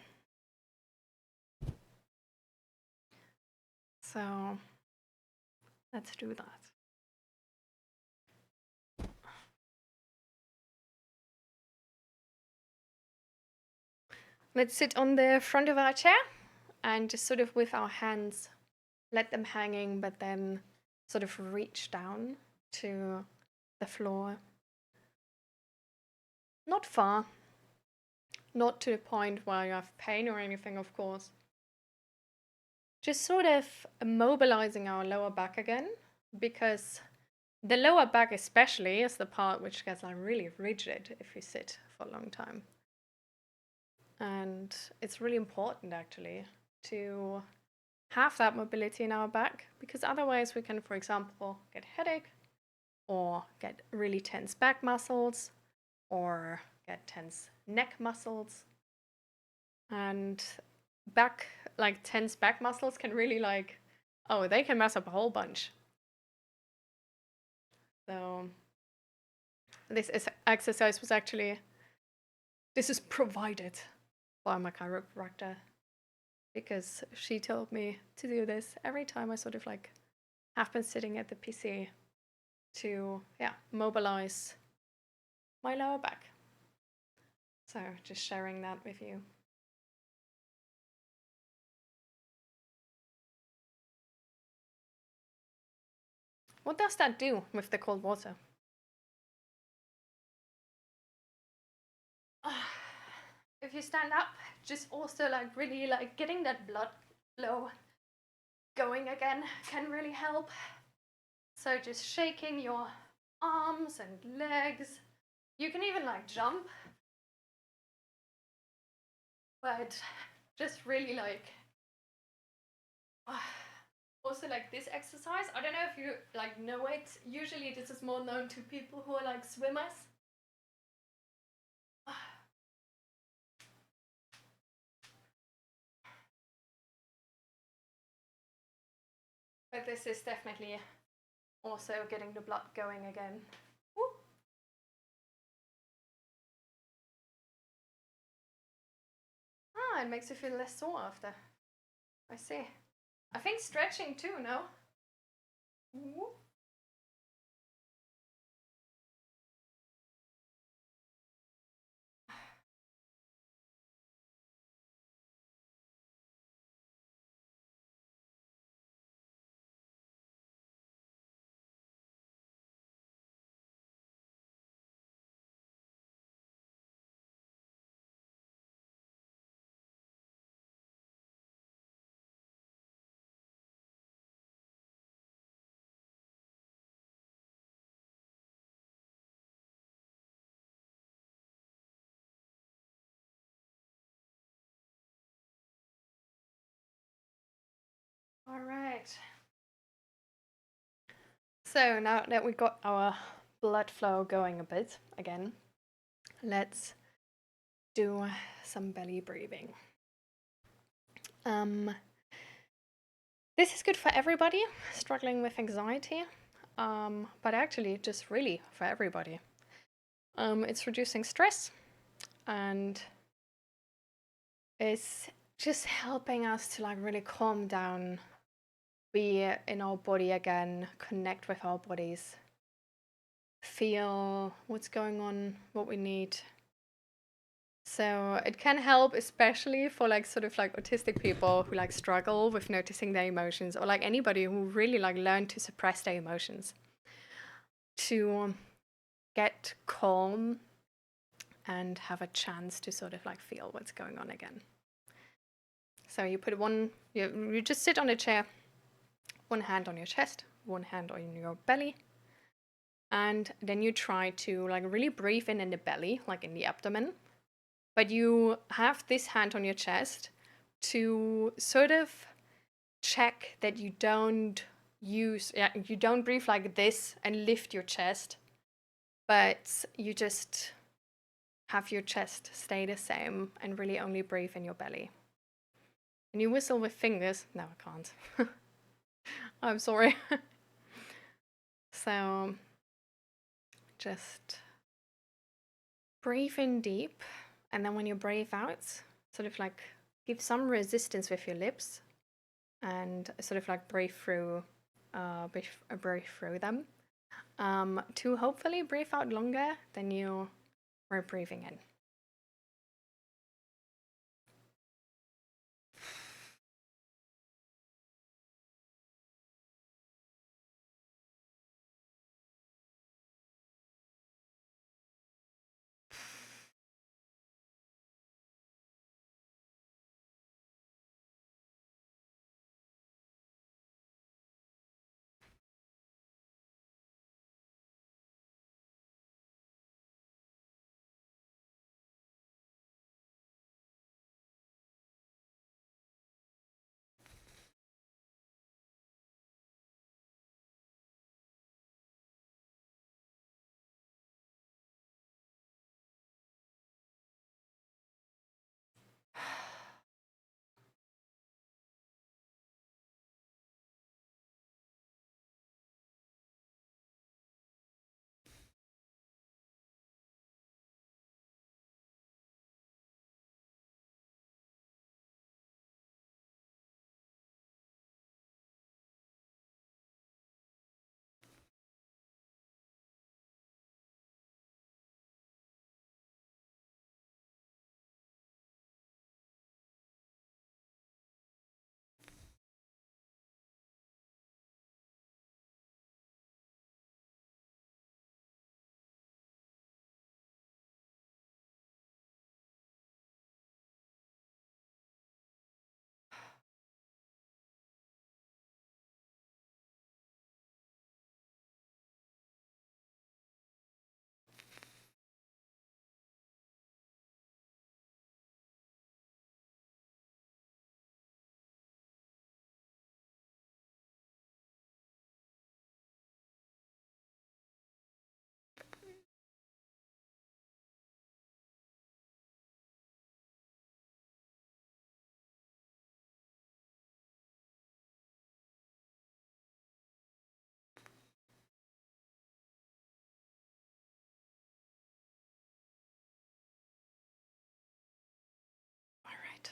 So let's do that. Let's sit on the front of our chair and just sort of with our hands, let them hanging, but then sort of reach down to the floor. Not far. Not to the point where you have pain or anything, of course. Just sort of mobilizing our lower back again, because the lower back especially is the part which gets like really rigid if you sit for a long time. And it's really important actually to have that mobility in our back, because otherwise we can, for example, get headache or get really tense back muscles or get tense neck muscles. And back, like tense back muscles can really like, oh, they can mess up a whole bunch. So this exercise was actually, this is provided by my chiropractor, because she told me to do this every time I sort of like have been sitting at the PC to, yeah, mobilize my lower back. So just sharing that with you. What does that do with the cold water? If you stand up, just also like really like getting that blood flow going again can really help. So just shaking your arms and legs. You can even like jump, but just really like also like this exercise. I don't know if you like know it. Usually this is more known to people who are like swimmers. But this is definitely also getting the blood going again. Woo. It makes you feel less sore after. I see. I think stretching too, no? Ooh. All right. So now that we got our blood flow going a bit again, let's do some belly breathing. This is good for everybody struggling with anxiety, but actually just really for everybody. It's reducing stress and it's just helping us to like really calm down, be in our body again, connect with our bodies, feel what's going on, what we need. So it can help, especially for like sort of like autistic people who like struggle with noticing their emotions, or like anybody who really like learn to suppress their emotions, to get calm and have a chance to sort of like feel what's going on again. So you put you just sit on a chair, one hand on your chest, one hand on your belly, and then you try to like really breathe in the belly, like in the abdomen. But you have this hand on your chest to sort of check that you don't you don't breathe like this and lift your chest, but you just have your chest stay the same and really only breathe in your belly. And you whistle with fingers. No, I can't. I'm sorry. So just breathe in deep, and then when you breathe out, sort of like give some resistance with your lips and sort of like breathe through them, to hopefully breathe out longer than you were breathing in. All right.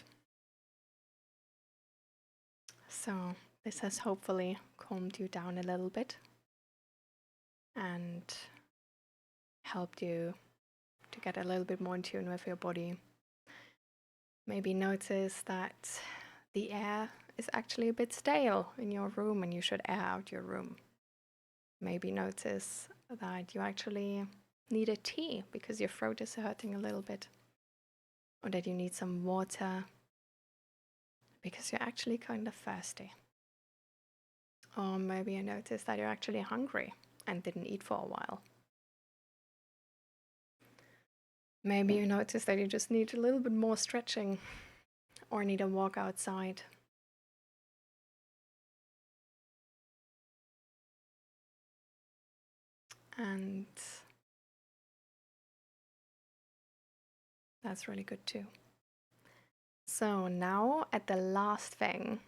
So this has hopefully calmed you down a little bit and helped you to get a little bit more in tune with your body. Maybe notice that the air is actually a bit stale in your room and you should air out your room. Maybe notice that you actually need a tea because your throat is hurting a little bit, or that you need some water because you're actually kind of thirsty. Or maybe you notice that you're actually hungry and didn't eat for a while. Maybe you notice that you just need a little bit more stretching or need a walk outside. And that's really good too. So now at the last thing,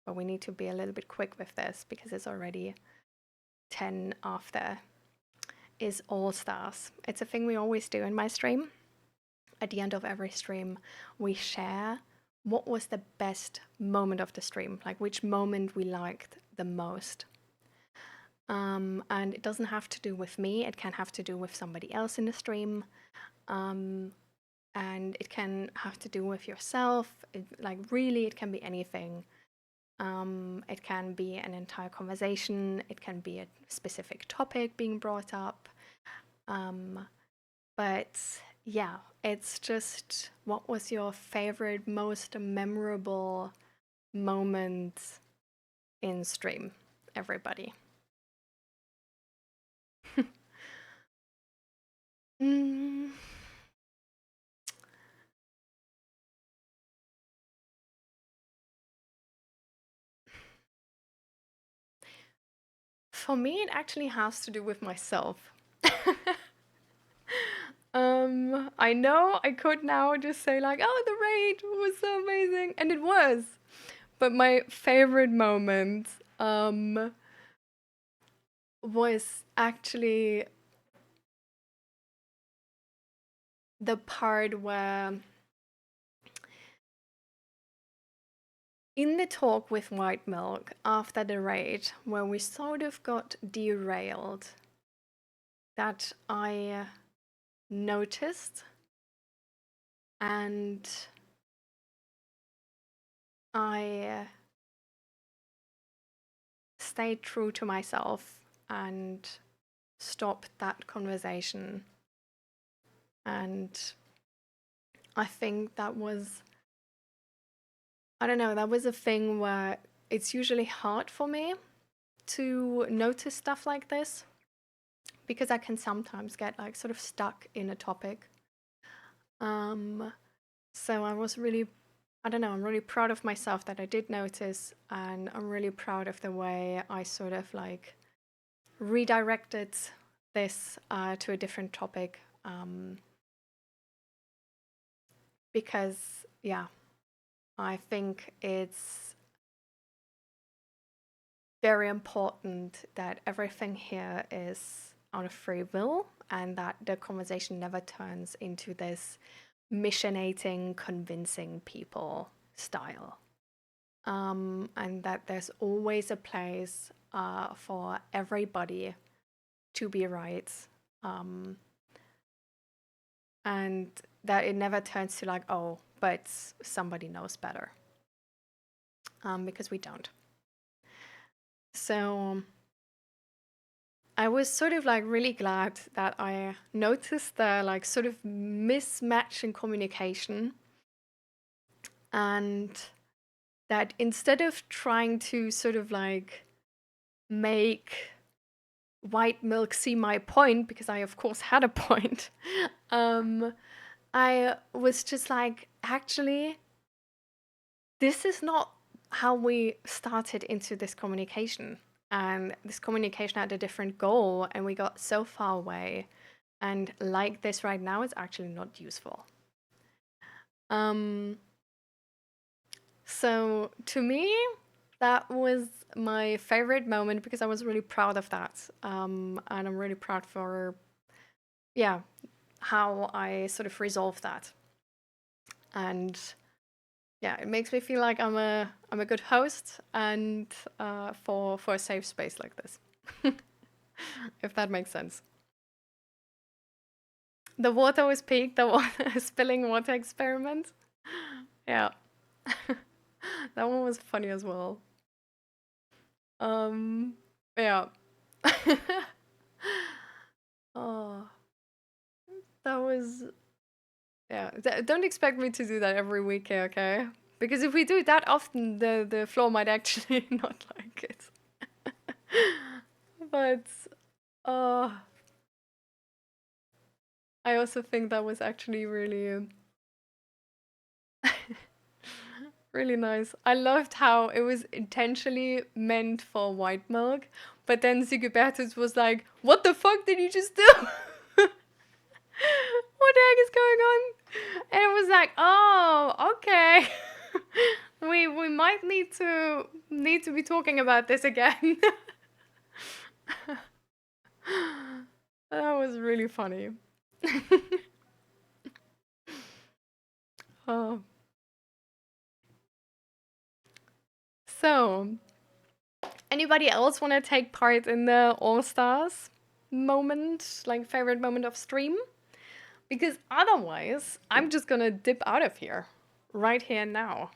but we need to be a little bit quick with this because it's already 10 after, is All Stars. It's a thing we always do in my stream. At the end of every stream, we share what was the best moment of the stream, like which moment we liked the most. And it doesn't have to do with me, it can have to do with somebody else in the stream. And it can have to do with yourself. It can be anything. It can be an entire conversation. It can be a specific topic being brought up. But yeah, it's just what was your favorite, most memorable moment in stream, everybody? mm. For me, it actually has to do with myself. I know I could now just say like, oh, the raid was so amazing, and it was. But my favorite moment was actually the part where in the talk with White Milk after the raid, where we sort of got derailed, that I noticed and I stayed true to myself and stopped that conversation. And I think that was, I don't know, that was a thing where it's usually hard for me to notice stuff like this because I can sometimes get like sort of stuck in a topic. So I was really, I don't know, I'm really proud of myself that I did notice, and I'm really proud of the way I sort of like redirected this to a different topic. Because, yeah, I think it's very important that everything here is out of free will and that the conversation never turns into this missionating, convincing people style. And that there's always a place for everybody to be right. And that it never turns to like, oh, but somebody knows better. Because we don't. So I was sort of like really glad that I noticed the like sort of mismatch in communication, and that instead of trying to sort of like make White Milk see my point, because I of course had a point, I was just like, actually, this is not how we started into this communication. And this communication had a different goal, and we got so far away. And like this right now is actually not useful. So to me, that was my favorite moment because I was really proud of that. And I'm really proud for, yeah, how I sort of resolved that. And yeah, it makes me feel like I'm a good host and for a safe space like this, if that makes sense. The water was peaked. The water spilling water experiment. Yeah, that one was funny as well. Yeah. Oh, that was yeah. Don't expect me to do that every week, okay? Because if we do it that often, the floor might actually not like it. But uh, I also think that was actually really really nice. I loved how it was intentionally meant for white milk, but then Sigibertus was like, "What the fuck did you just do? What the heck is going on?" And it was like, "Oh, okay. We might need to be talking about this again." That was really funny. Oh. So, anybody else want to take part in the All Stars moment, like favorite moment of stream? Because otherwise, I'm just gonna dip out of here, right here and now.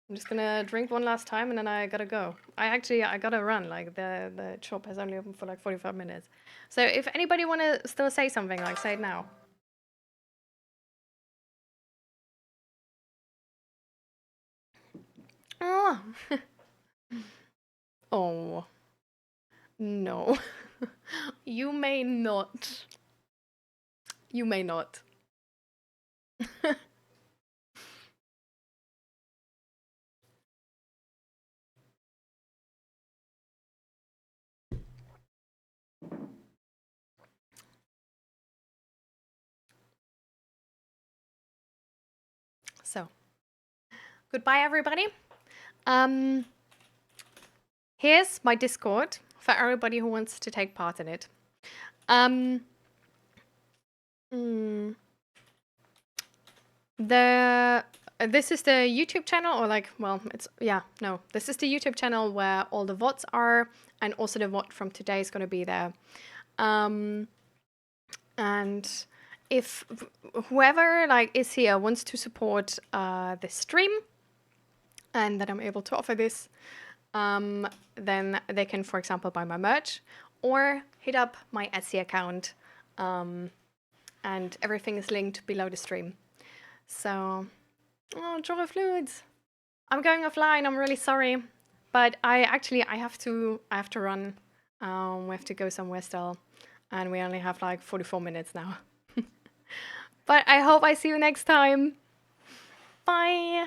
I'm just gonna drink one last time and then I gotta go. I gotta run. Like the shop has only open for like 45 minutes. So if anybody wanna still say something, like say it now. Oh, oh no, you may not. You may not. So, goodbye, everybody. Here's my Discord for everybody who wants to take part in it. This is the YouTube channel, or like, well, it's this is the YouTube channel where all the VODs are, and also the VOD from today is going to be there. And if whoever like is here wants to support the stream, and that I'm able to offer this, then they can, for example, buy my merch or hit up my Etsy account, and everything is linked below the stream. So, oh, Joy Fluids, I'm going offline. I'm really sorry, but I have to run. We have to go somewhere still, and we only have like 44 minutes now. But I hope I see you next time. Bye.